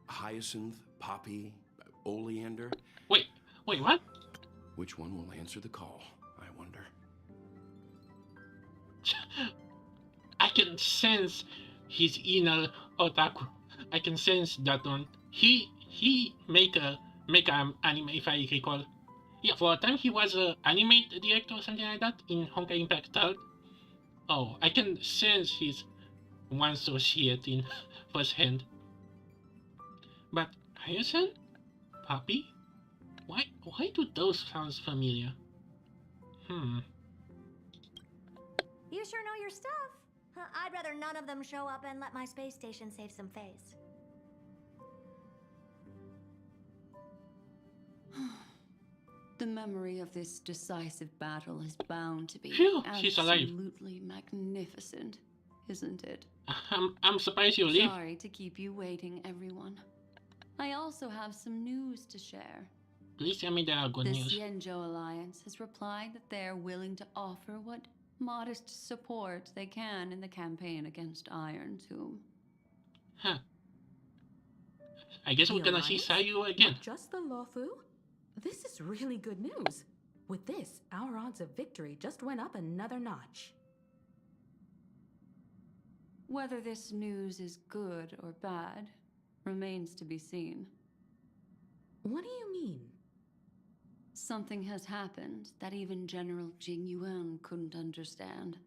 Hyacinth, Poppy, Oleander. Wait, what? Which one will answer the call, I wonder? I can sense his inner otaku. I can sense that one. He make an anime, if I recall. Yeah, for a time he was an anime director or something like that in Honkai Impact 3rd. Oh, I can sense he wants to see it in first hand. But Hyacinth? Poppy? Why do those sound familiar? You sure know your stuff. I'd rather none of them show up and let my space station save some face. The memory of this decisive battle is bound to be she's alive. absolutely magnificent, isn't it? I'm surprised you leave. Sorry to keep you waiting, everyone. I also have some news to share. Please tell me there are good news. The Xianzhou Alliance has replied that they're willing to offer what modest support they can in the campaign against Iron Tomb. Huh. I guess we're gonna see Sayu again. Not just the Luofu? This is really good news. With this, our odds of victory just went up another notch. Whether this news is good or bad remains to be seen. What do you mean? Something has happened that even General Jing Yuan couldn't understand.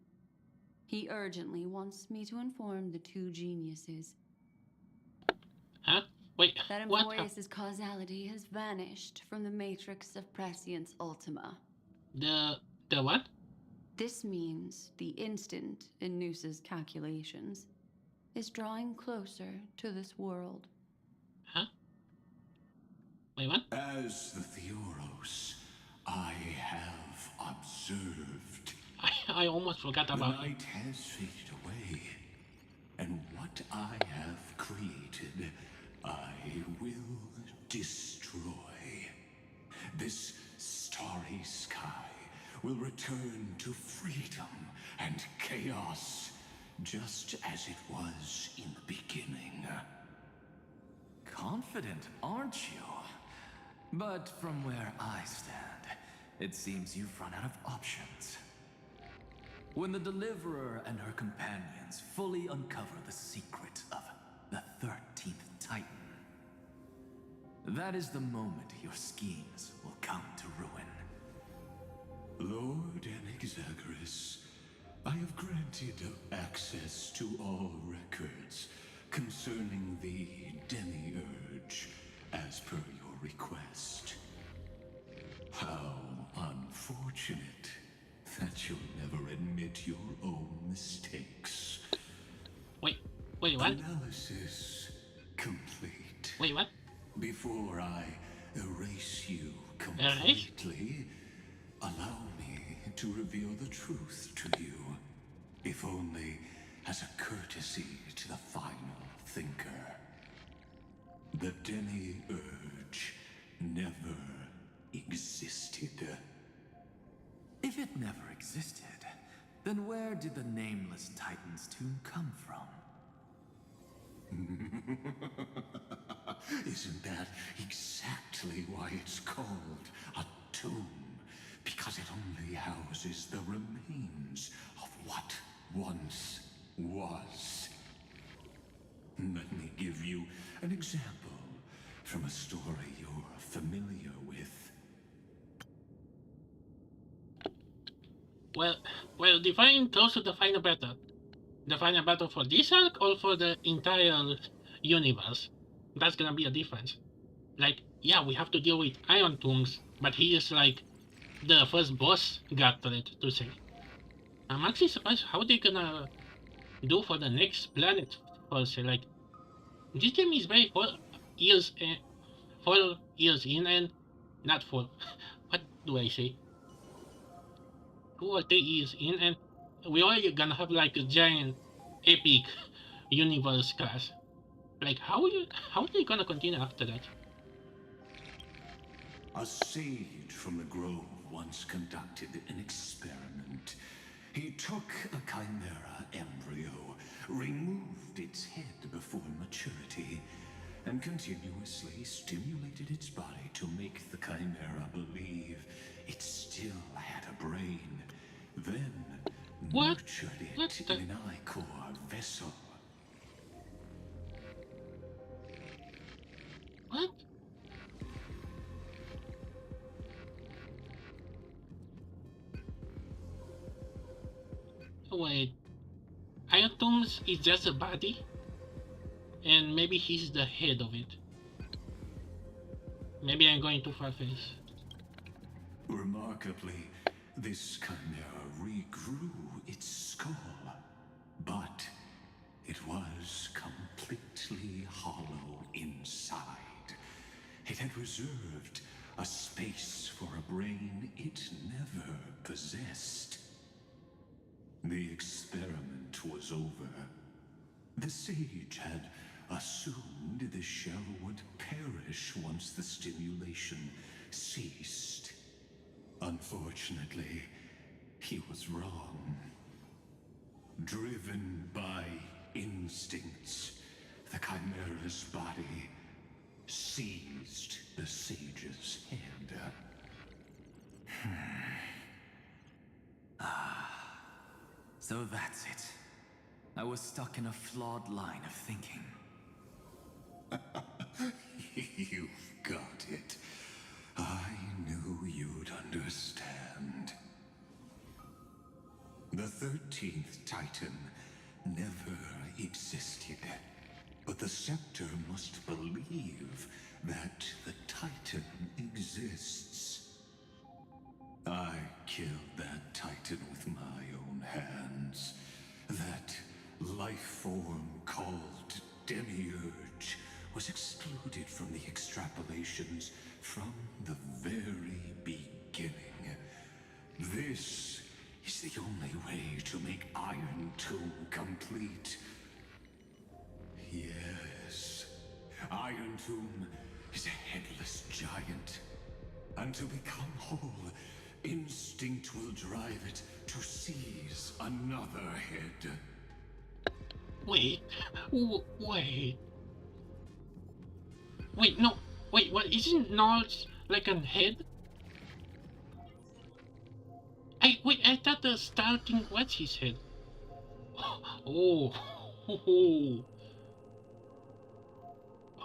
He urgently wants me to inform the two geniuses. Huh? Wait, that what? Emporius' causality has vanished from the matrix of Prescience Ultima. The what? This means the instant in Noose's calculations is drawing closer to this world. Huh? Wait, what? As the Theoros, I have observed. I almost forgot about the night has faded away, and what I have created, I will destroy. This starry sky will return to freedom and chaos, just as it was in the beginning. Confident, aren't you? But from where I stand, it seems you've run out of options. When the Deliverer and her companions fully uncover the secret of the 13th Titan, that is the moment your schemes will come to ruin. Lord Anexagris, I have granted access to all records concerning the Demiurge, as per your request. How unfortunate that you'll never admit your own mistakes. Wait, what? Analysis complete. Wait, what? Before I erase you completely, allow me to reveal the truth to you, if only as a courtesy to the final thinker. The Demiurge never existed. If it never existed, Then where did the Nameless Titan's tomb come from? Isn't that exactly why it's called a tomb? Because it only houses the remains of what once was. Let me give you an example from a story you're familiar with. Well, define close to the final battle. The final battle for this arc or for the entire universe? That's gonna be a difference. Like, yeah, we have to deal with Iron Tombs, but he is like the first boss god threat to say. I'm actually surprised how they're gonna do for the next planet. For say, like, this game is very 4 years in and not 4. What do I say? 2 or 3 years in, and we already gonna have like a giant, epic universe class. Like, how are they gonna continue after that? A sage from the grove once conducted an experiment. He took a chimera embryo, removed its head before maturity, and continuously stimulated its body to make the chimera believe it still had a brain. Then nurtured it in an ichor vessel. What? Wait, Iron Tombs is just a body? And maybe he's the head of it. Maybe I'm going too far-fetched. Remarkably, this chimera regrew its skull, but it was completely hollow inside. It had reserved a space for a brain it never possessed. The experiment was over. The sage had assumed the shell would perish once the stimulation ceased. Unfortunately, he was wrong. Driven by instincts, the chimera's body seized the sage's hand. So that's it. I was stuck in a flawed line of thinking. You've got it. I knew you'd understand. The 13th Titan never existed. But the Scepter must believe that the Titan exists. I killed that Titan with my own hands. That life form called Demiurge was excluded from the extrapolations from the very beginning. This is the only way to make Iron Tomb complete. Yes, Iron Tomb is a headless giant. And to become whole, instinct will drive it to seize another head. Wait. Wait, no. Wait, what? Isn't Nars like a head? I thought the starting was his head. Oh.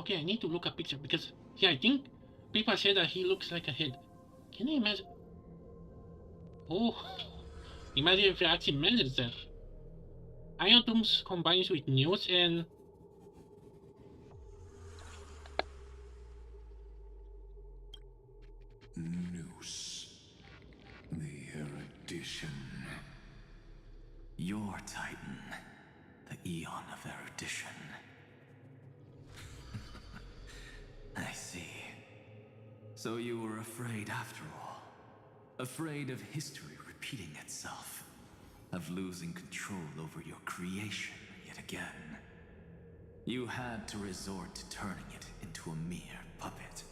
Okay, I need to look a picture because, yeah, I think people say that he looks like a head. Can you imagine? Oh. Imagine if he actually manages that. Iron Tombs combines with News and... Noose. The erudition. Your Titan. The Eon of Erudition. I see. So you were afraid after all. Afraid of history repeating itself. Of losing control over your creation yet again. You had to resort to turning it into a mere puppet.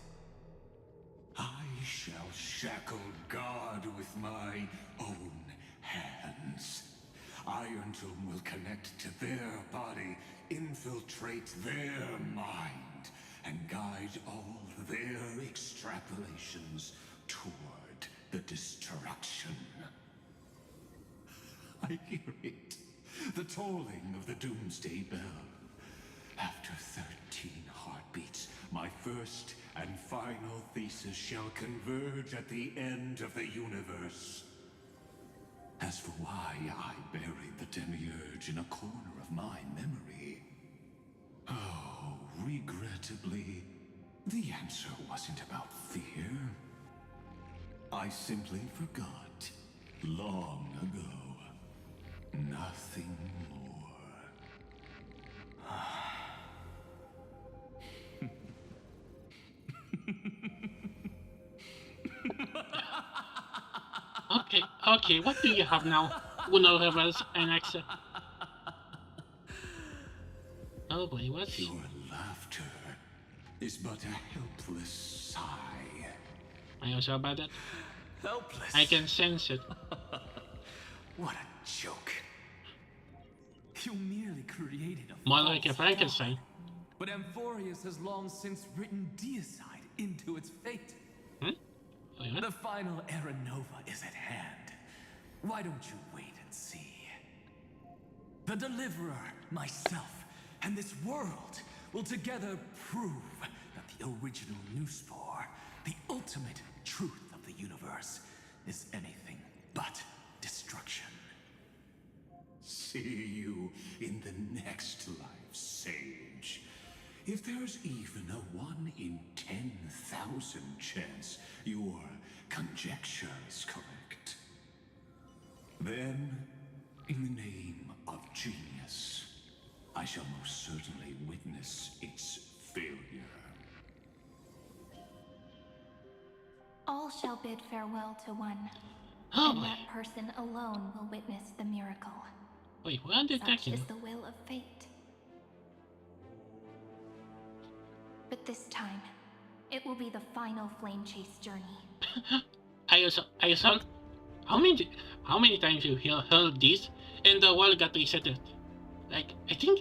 I shall shackle God with my own hands. Iron Tomb will connect to their body, infiltrate their mind, and guide all their extrapolations toward the destruction. I hear it. The tolling of the Doomsday Bell. After 13 heartbeats, my first and final thesis shall converge at the end of the universe. As for why I buried the Demiurge in a corner of my memory, oh, regrettably, the answer wasn't about fear. I simply forgot, long ago. Nothing more. Okay, what do you have now? Uno Rebels and Axa. Oh boy, what's Your laughter is but a helpless sigh. I also about that. Helpless. I can sense it. What a joke. You merely created a More like a Frankenstein. But Amphorius has long since written deicide into its fate. The final Era Nova is at hand. Why don't you wait and see? The Deliverer, myself, and this world will together prove that the original Newspore, the ultimate truth of the universe, is anything but destruction. See you in the next life, Sage. If there's even a 1 in 10,000 chance your conjecture is correct, then, in the name of genius, I shall most certainly witness its failure. All shall bid farewell to one, Oh and boy. that person alone will witness the miracle. Wait, where are they Such attacking? is the will of fate. But this time, it will be the final flame chase journey. I also, how many times you heard this and the world got resetted? Like, I think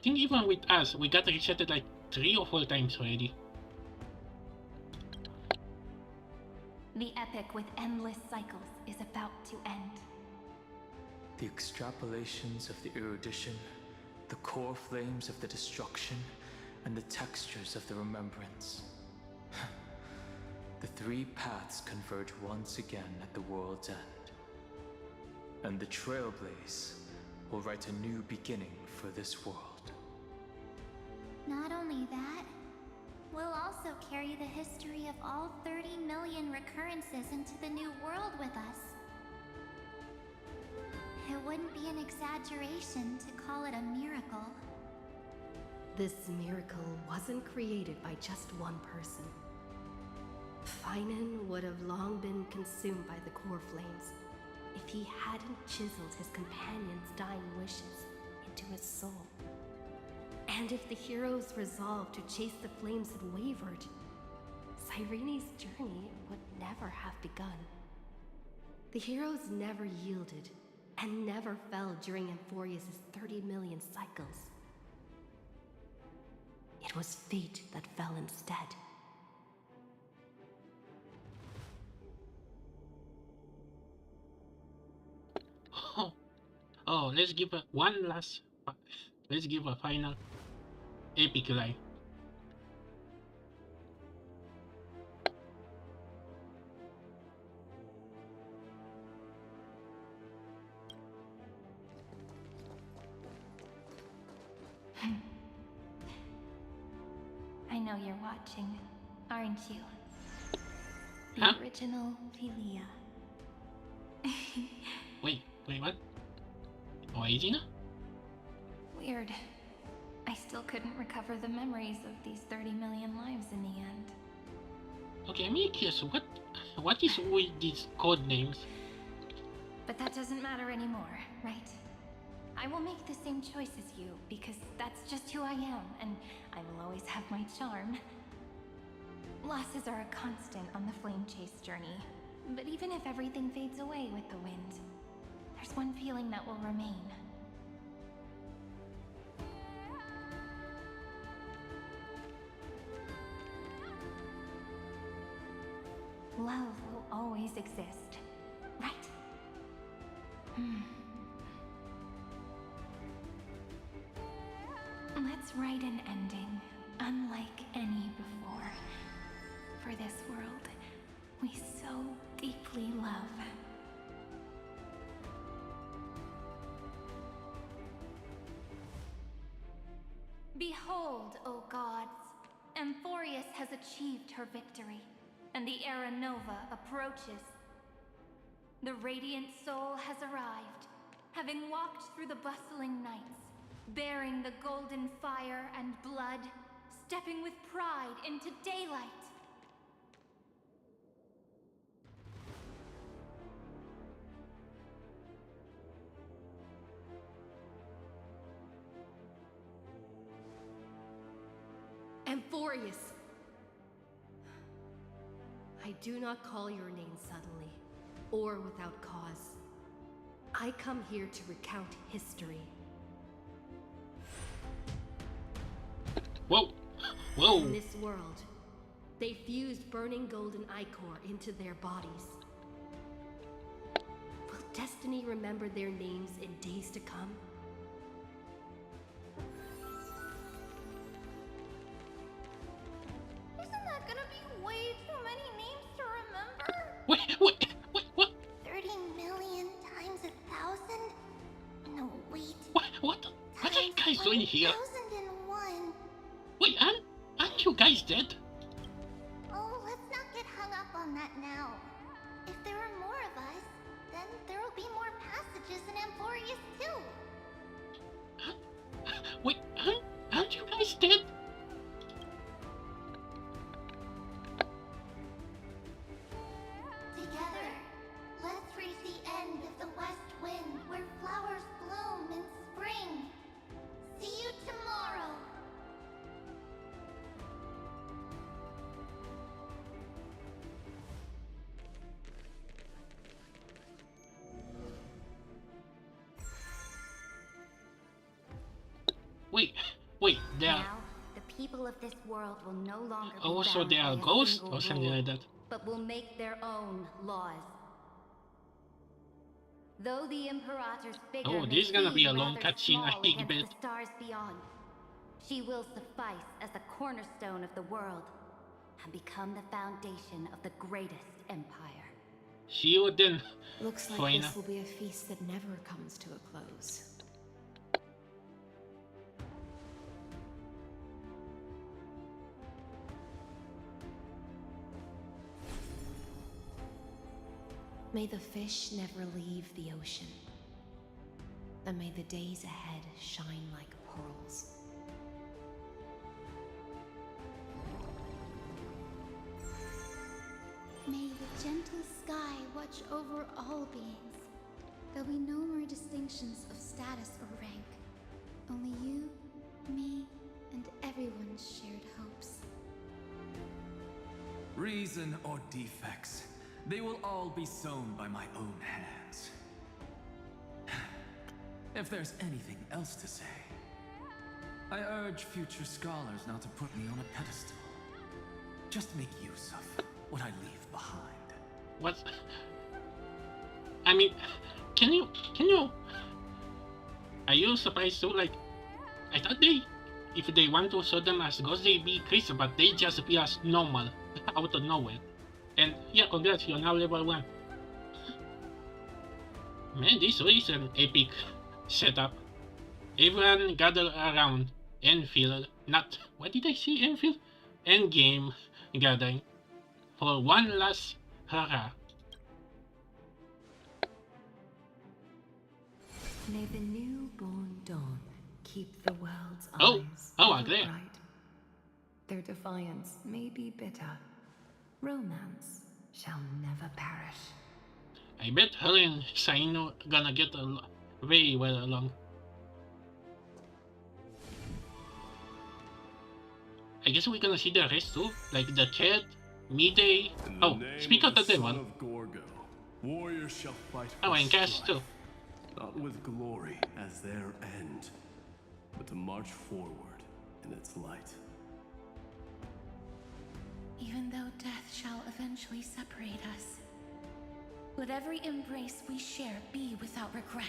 even with us, we got resetted like 3 or 4 times already. The epic with endless cycles is about to end. The extrapolations of the erudition, the core flames of the destruction, and the textures of the remembrance. The 3 paths converge once again at the world's end. And the Trailblaze will write a new beginning for this world. Not only that, we'll also carry the history of all 30 million recurrences into the new world with us. It wouldn't be an exaggeration to call it a miracle. This miracle wasn't created by just one person. Finan would have long been consumed by the core flames if he hadn't chiseled his companion's dying wishes into his soul. And if the hero's resolve to chase the flames had wavered, Cyrene's journey would never have begun. The heroes never yielded and never fell during Amphorius' 30 million cycles. It was fate that fell instead. Oh, let's give a final epic line. I know you're watching, aren't you? The Huh? original Philia. Wait, what? Original? Weird. I still couldn't recover the memories of these 30 million lives in the end. Okay, I'm curious, what is with these code names? But that doesn't matter anymore, right? I will make the same choice as you, because that's just who I am, and I will always have my charm. Losses are a constant on the flame chase journey, but even if everything fades away with the wind, there's one feeling that will remain. Love will always exist, right? Let's write an ending, unlike any before. For this world we so deeply love. Behold, O gods, Amphorius has achieved her victory, and the Era Nova approaches. The radiant soul has arrived, having walked through the bustling nights, bearing the golden fire and blood, stepping with pride into daylight. Amphorius! I do not call your name suddenly, or without cause. I come here to recount history. Whoa! Whoa! In this world, they fused burning golden ichor into their bodies. Will destiny remember their names in days to come? Isn't that gonna be way too many names to remember? What? 30 million times 1,000? No, wait. What are you guys doing here? 1,001. Wait, aren't you guys dead? Oh, let's not get hung up on that now. If there are more of us, then there will be more passages in Amphorius too. Wait, aren't you guys dead? Together, let's reach the end of the west wind where flowers bloom in spring. See you tomorrow. Wait, there are... Now, the people of this world will no longer be Oh, so bound they are by a ghosts single or something rule, like that. but will make their own laws. Though the Imperator's figure Oh, may this is gonna be a seem long rather cutscene, I small think, against but... the stars beyond, she will suffice as the cornerstone of the world and become the foundation of the greatest empire. See you then, Looks like Faina. this will be a feast that never comes to a close. May the fish never leave the ocean, and may the days ahead shine like pearls. May the gentle sky watch over all beings. There'll be no more distinctions of status or rank. Only you, me, and everyone's shared hopes. Reason or defects, they will all be sown by my own hands. If there's anything else to say, I urge future scholars not to put me on a pedestal. Just make use of what I leave behind. What? I mean, can you... Are you surprised too? Like, I thought if they want to show them as ghosts, they be crazy, but they just appear as normal, out of nowhere. And yeah, congrats, you're now level 1. Man, this is an epic setup. Everyone gather around Enfield, what did I say, Enfield? Endgame gathering for one last hurrah. May the newborn dawn keep the world's eyes ever bright. Their defiance may be bitter. Romance shall never perish. I bet her and Saino gonna get very well along. I guess we're gonna see the rest too, like the cat, Midday. Oh, speak of the devil. Warriors shall fight Oh, and for Cass strife. too. Not with glory as their end, but to march forward in its light. Even though death shall eventually separate us, let every embrace we share be without regret.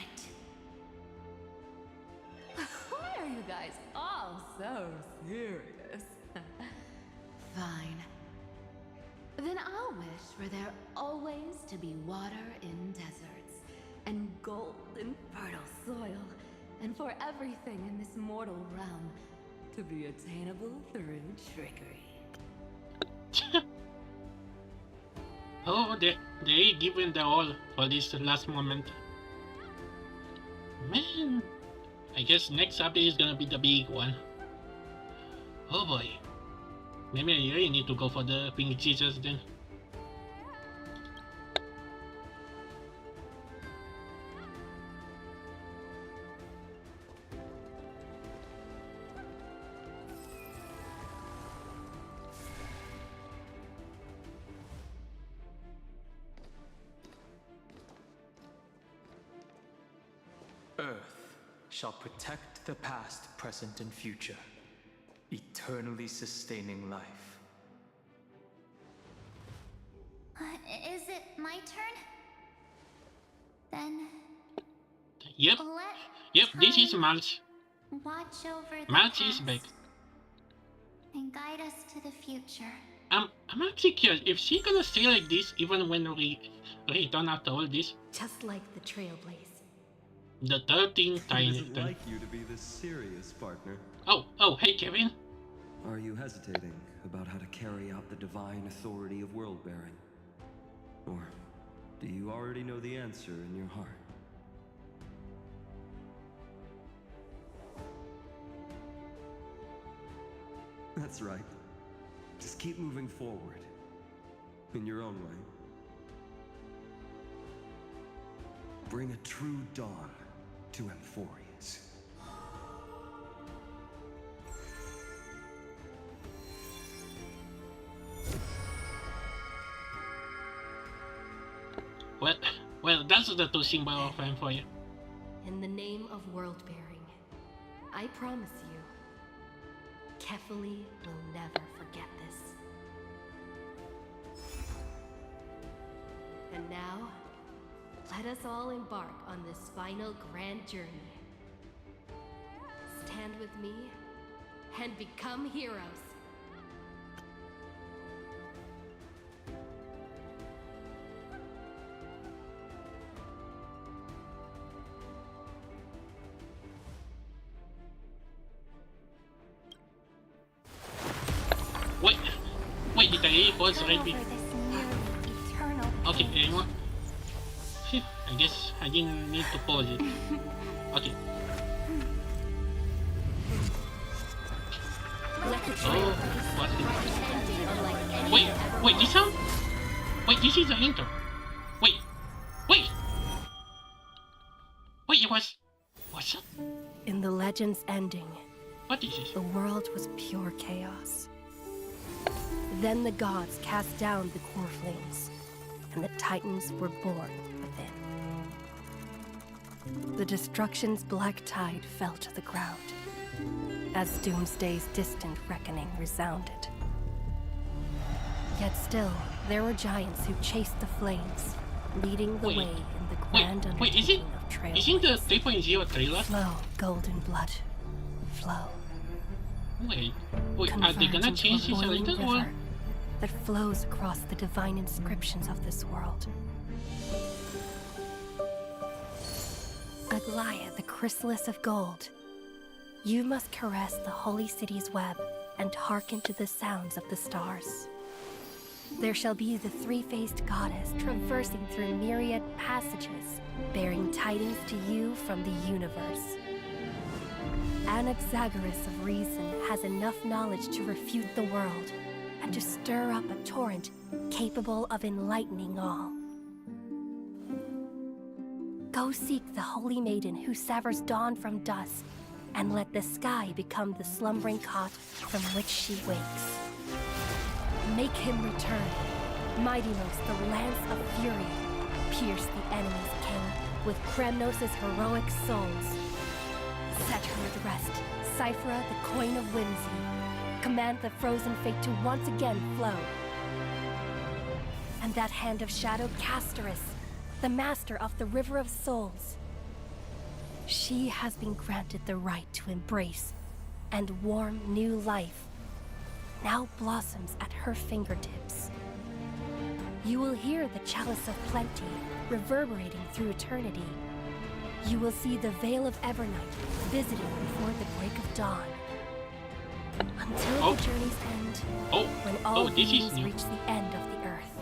Why are you guys all so serious? Fine. Then I'll wish for there always to be water in deserts, and gold in fertile soil, and for everything in this mortal realm to be attainable through trickery. Oh, they given the all for this last moment. Man, I guess next update is gonna be the big one. Oh boy. Maybe I really need to go for the pink Jesus then. Earth shall protect the past, present, and future, eternally sustaining life. Is it my turn? Then Yep. Yep, this is March. watch over the March is past back. and guide us to the future. I'm actually curious if she's gonna stay like this even when we return after all this. Just like the Trailblaze. The 13th Who time. doesn't like you to be this serious, partner? Oh, hey Kevin. Are you hesitating about how to carry out the divine authority of world-bearing? Or do you already know the answer in your heart? That's right. Just keep moving forward. In your own way. Bring a true dawn to Emphorius. Well, that's the two symbol of M for you. In the name of world-bearing, I promise you, Kefali will never forget this. And now, let us all embark on this final grand journey. Stand with me and become heroes. Wait, did I pause already? Okay, anymore? Phew, I guess I didn't need to pause it. Okay. Oh, what's it? Wait, this sound? Wait, this is the intro. Wait, it was... What's up? In the legend's ending, what is this? The world was pure chaos. Then the gods cast down the core flames, and the Titans were born within. The destruction's black tide fell to the ground, as Doomsday's distant reckoning resounded. Yet still, there were giants who chased the flames, leading the way in the grand undertaking of Trailblaze. Isn't the 3.0 trailer? Flow, golden blood. Flow. Wait, are they gonna change this a little or? That flows across the divine inscriptions of this world. Aglaia, the chrysalis of gold. You must caress the holy city's web and hearken to the sounds of the stars. There shall be the three-faced goddess traversing through myriad passages, bearing tidings to you from the universe. Anaxagoras of reason has enough knowledge to refute the world and to stir up a torrent capable of enlightening all. Go seek the holy maiden who severs dawn from dusk, and let the sky become the slumbering cot from which she wakes. Make him return. Mightymost, the lance of fury, pierce the enemy's king with Kremnos' heroic souls. Set her at rest, Cyphera, the coin of whimsy. Command the frozen fate to once again flow. And that hand of shadow Casterus, the master of the River of Souls. She has been granted the right to embrace and warm new life. Now blossoms at her fingertips. You will hear the chalice of plenty reverberating through eternity. You will see the Veil of Evernight visiting before the break of dawn. Until the journey's end, when all beings reach the end of the earth.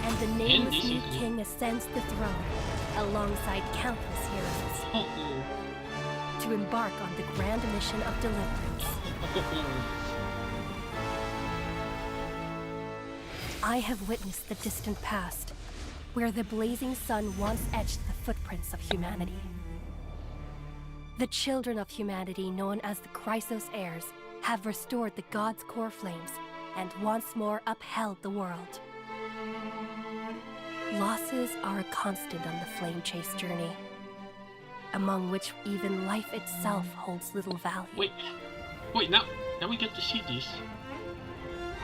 And the nameless new king ascends the throne, alongside countless heroes. To embark on the grand mission of deliverance. I have witnessed the distant past, where the blazing sun once etched the footprints of humanity. The children of humanity, known as the Chrysos heirs, have restored the gods' core flames and once more upheld the world. Losses are a constant on the flame chase journey, among which even life itself holds little value. Wait, now we get to see this.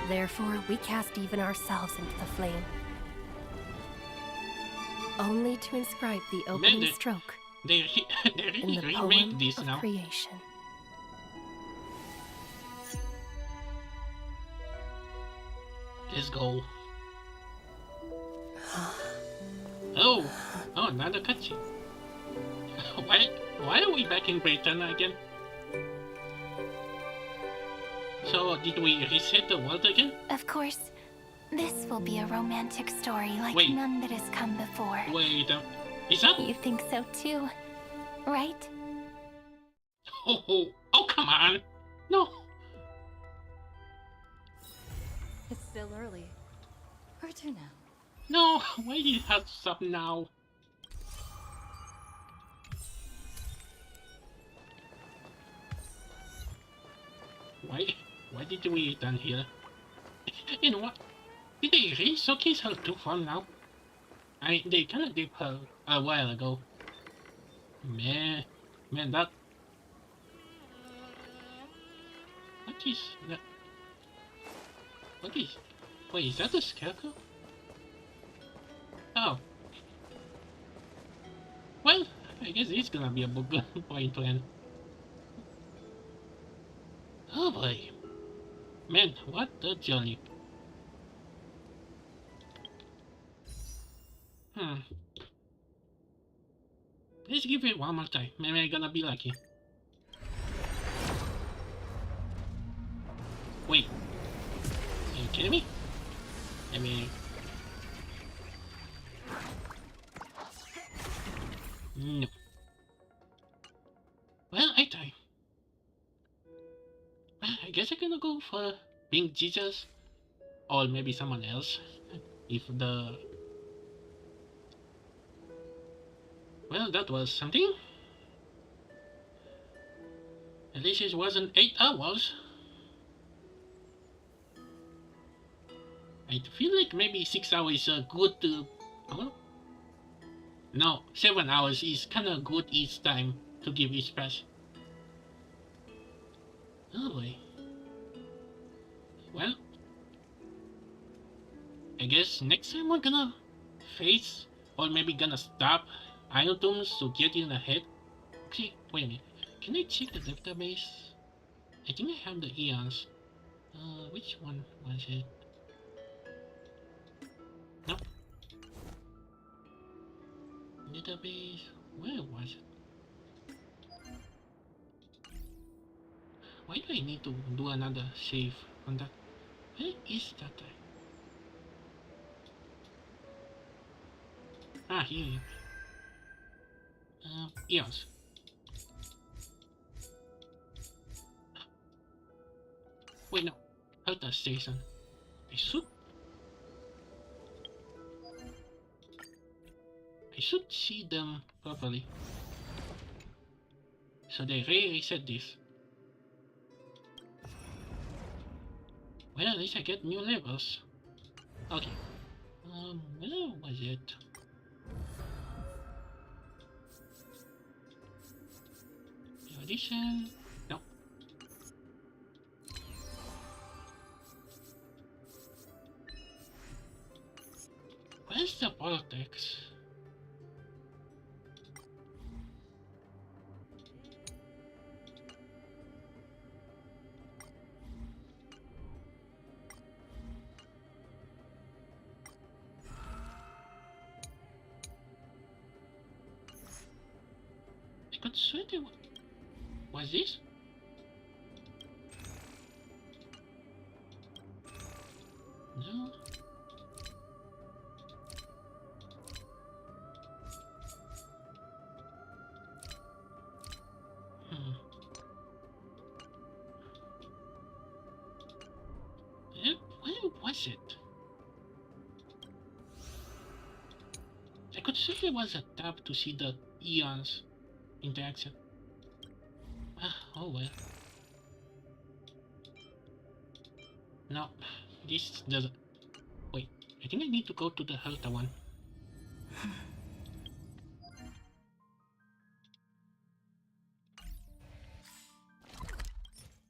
Therefore, we cast even ourselves into the flame, only to inscribe the opening stroke they in the poem this of now. creation. Let's go. Oh, another cutscene. Why are we back in Britain again? So, did we reset the world again? Of course, this will be a romantic story like none that has come before. Wait, is that? You think so too, right? Oh, come on. No. It's still early. Where to now? No, why did you have to stop now? Why did we done here? You know what? Did they really showcase her too far now? They kinda did her a while ago. Man, that... What is that? What is... Wait, is that a scarecrow? Oh. Well, I guess it's gonna be a good point to end. Oh boy. Man, what a journey. Let's give it one more time. Maybe I'm gonna be lucky. Wait. Are you kidding me? I mean... No. Well, I try. I guess I'm gonna go for being Jesus. Or maybe someone else. If the... Well, that was something. At least it wasn't 8 hours. I feel like maybe 6 hours is good to... No, 7 hours is kinda good each time to give each pass. Oh boy. Well, I guess next time we're gonna face, or maybe gonna stop Iron Tombs to get in the head. Okay, wait a minute. Can I check the database? I think I have the eons. Which one was it? No. Database. Where was it? Why do I need to do another save on that? Where is that? Here. Eons. Wait, no. Alta station. I should see them properly. So they reset this. Well, at least I get new levels. Okay. Where was it? Audition. No. Where's the vortex? I could swear there was this? No. Where was it? I could see there was a tab to see the eons interaction. Oh well. No, this doesn't. Wait, I think I need to go to the Herta one.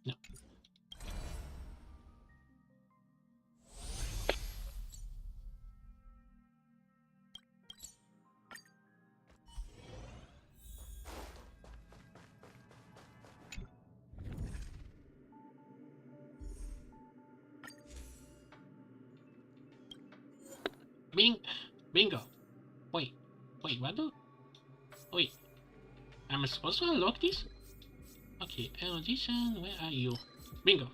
No. Bingo. Wait, what do? Wait, am I supposed to unlock this? Okay, audition, where are you? Bingo.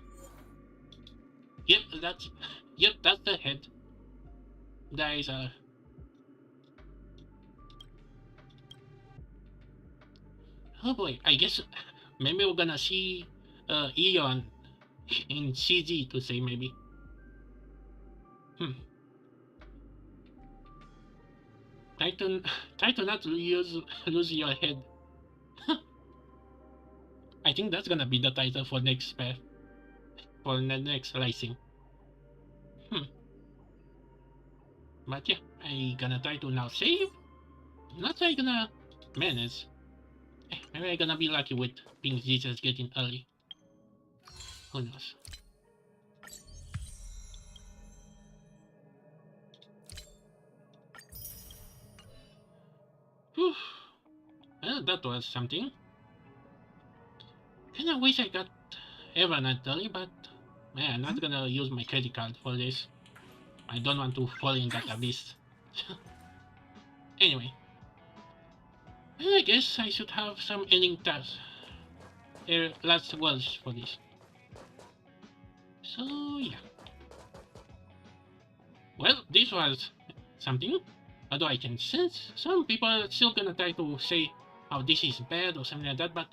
Yep, that's the head. That is oh boy, I guess maybe we're gonna see Eon in CG to say maybe. Try to not lose your head. I think that's gonna be the title for next path. For the next rising. But yeah, I gonna try to now save. Not try gonna manage. Maybe I gonna be lucky with Pink Jesus getting early. Who knows? Whew. Well, that was something. Kinda wish I got Evernight early, but man, I'm not gonna use my credit card for this. I don't want to fall in that abyss. Anyway. Well, I guess I should have some ending tasks. Last words for this. So yeah. Well, this was something. Although I can sense some people are still gonna try to say how this is bad or something like that, but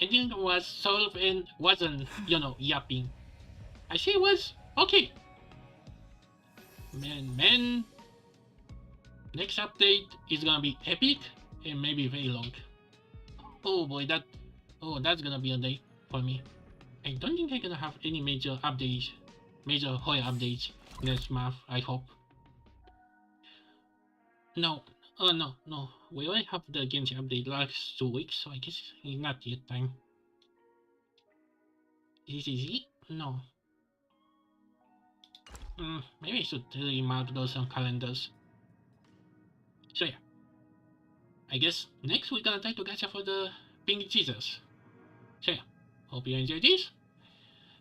ending was solved and wasn't, yapping. I say it was okay. Man, next update is gonna be epic and maybe very long. Oh boy, that's gonna be a day for me. I don't think I'm gonna have any major updates, major horror updates next month, I hope. No, no. We only have the Genshin update last 2 weeks, so I guess it's not yet time. Is this easy? No. Maybe I should really mark those on calendars. So yeah. I guess next we're gonna try to gacha for the Pink Jesus. So yeah. Hope you enjoyed this.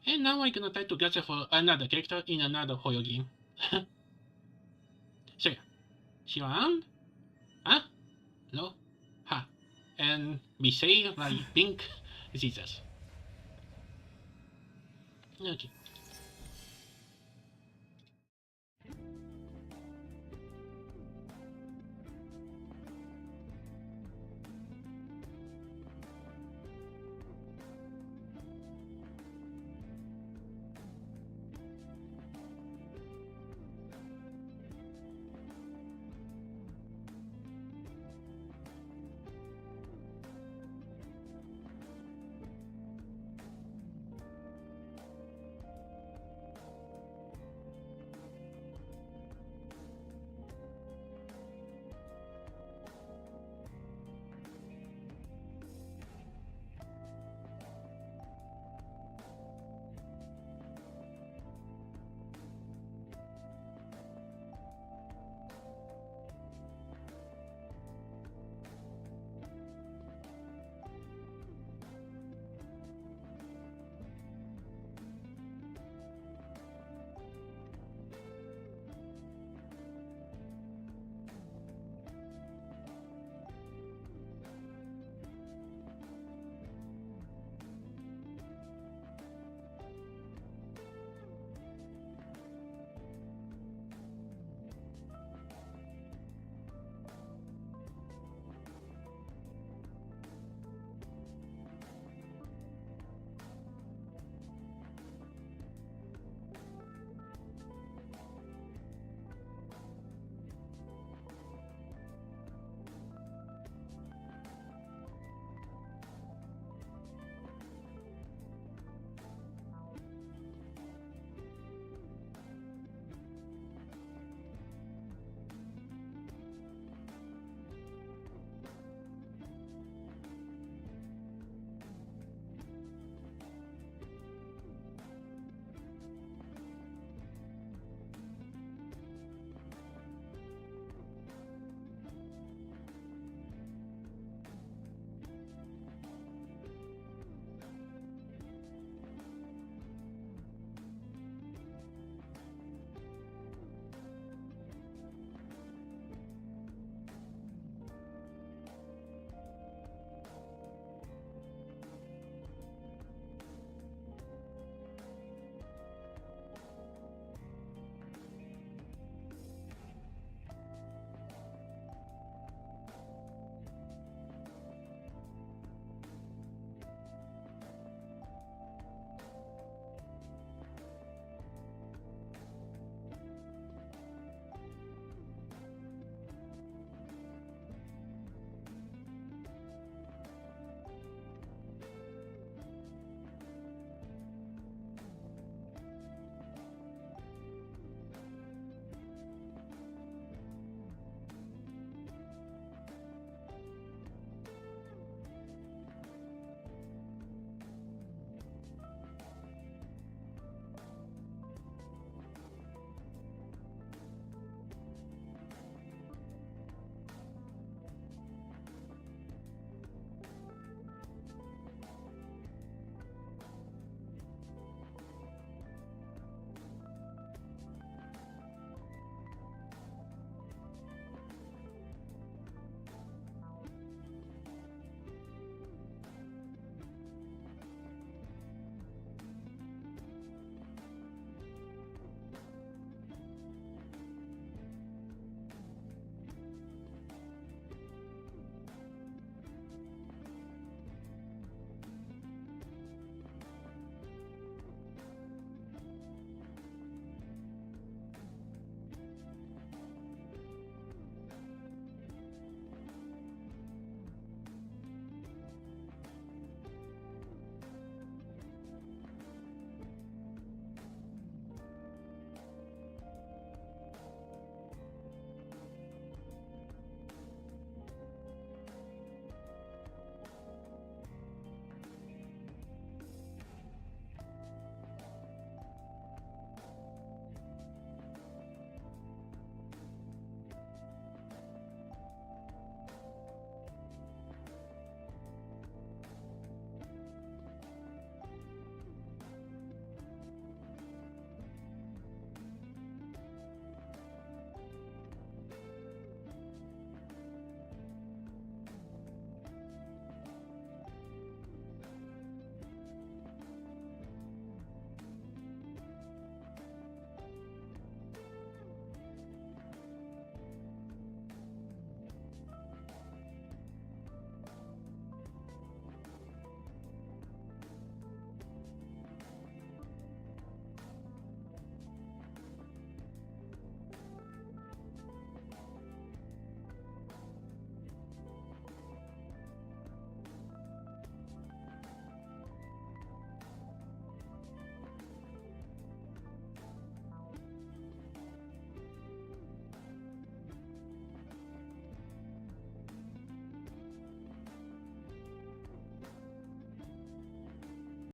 And now I'm gonna try to gacha for another character in another horror game. So yeah. See you around? Huh? No? Ha. And be saved by Pink Jesus. Okay.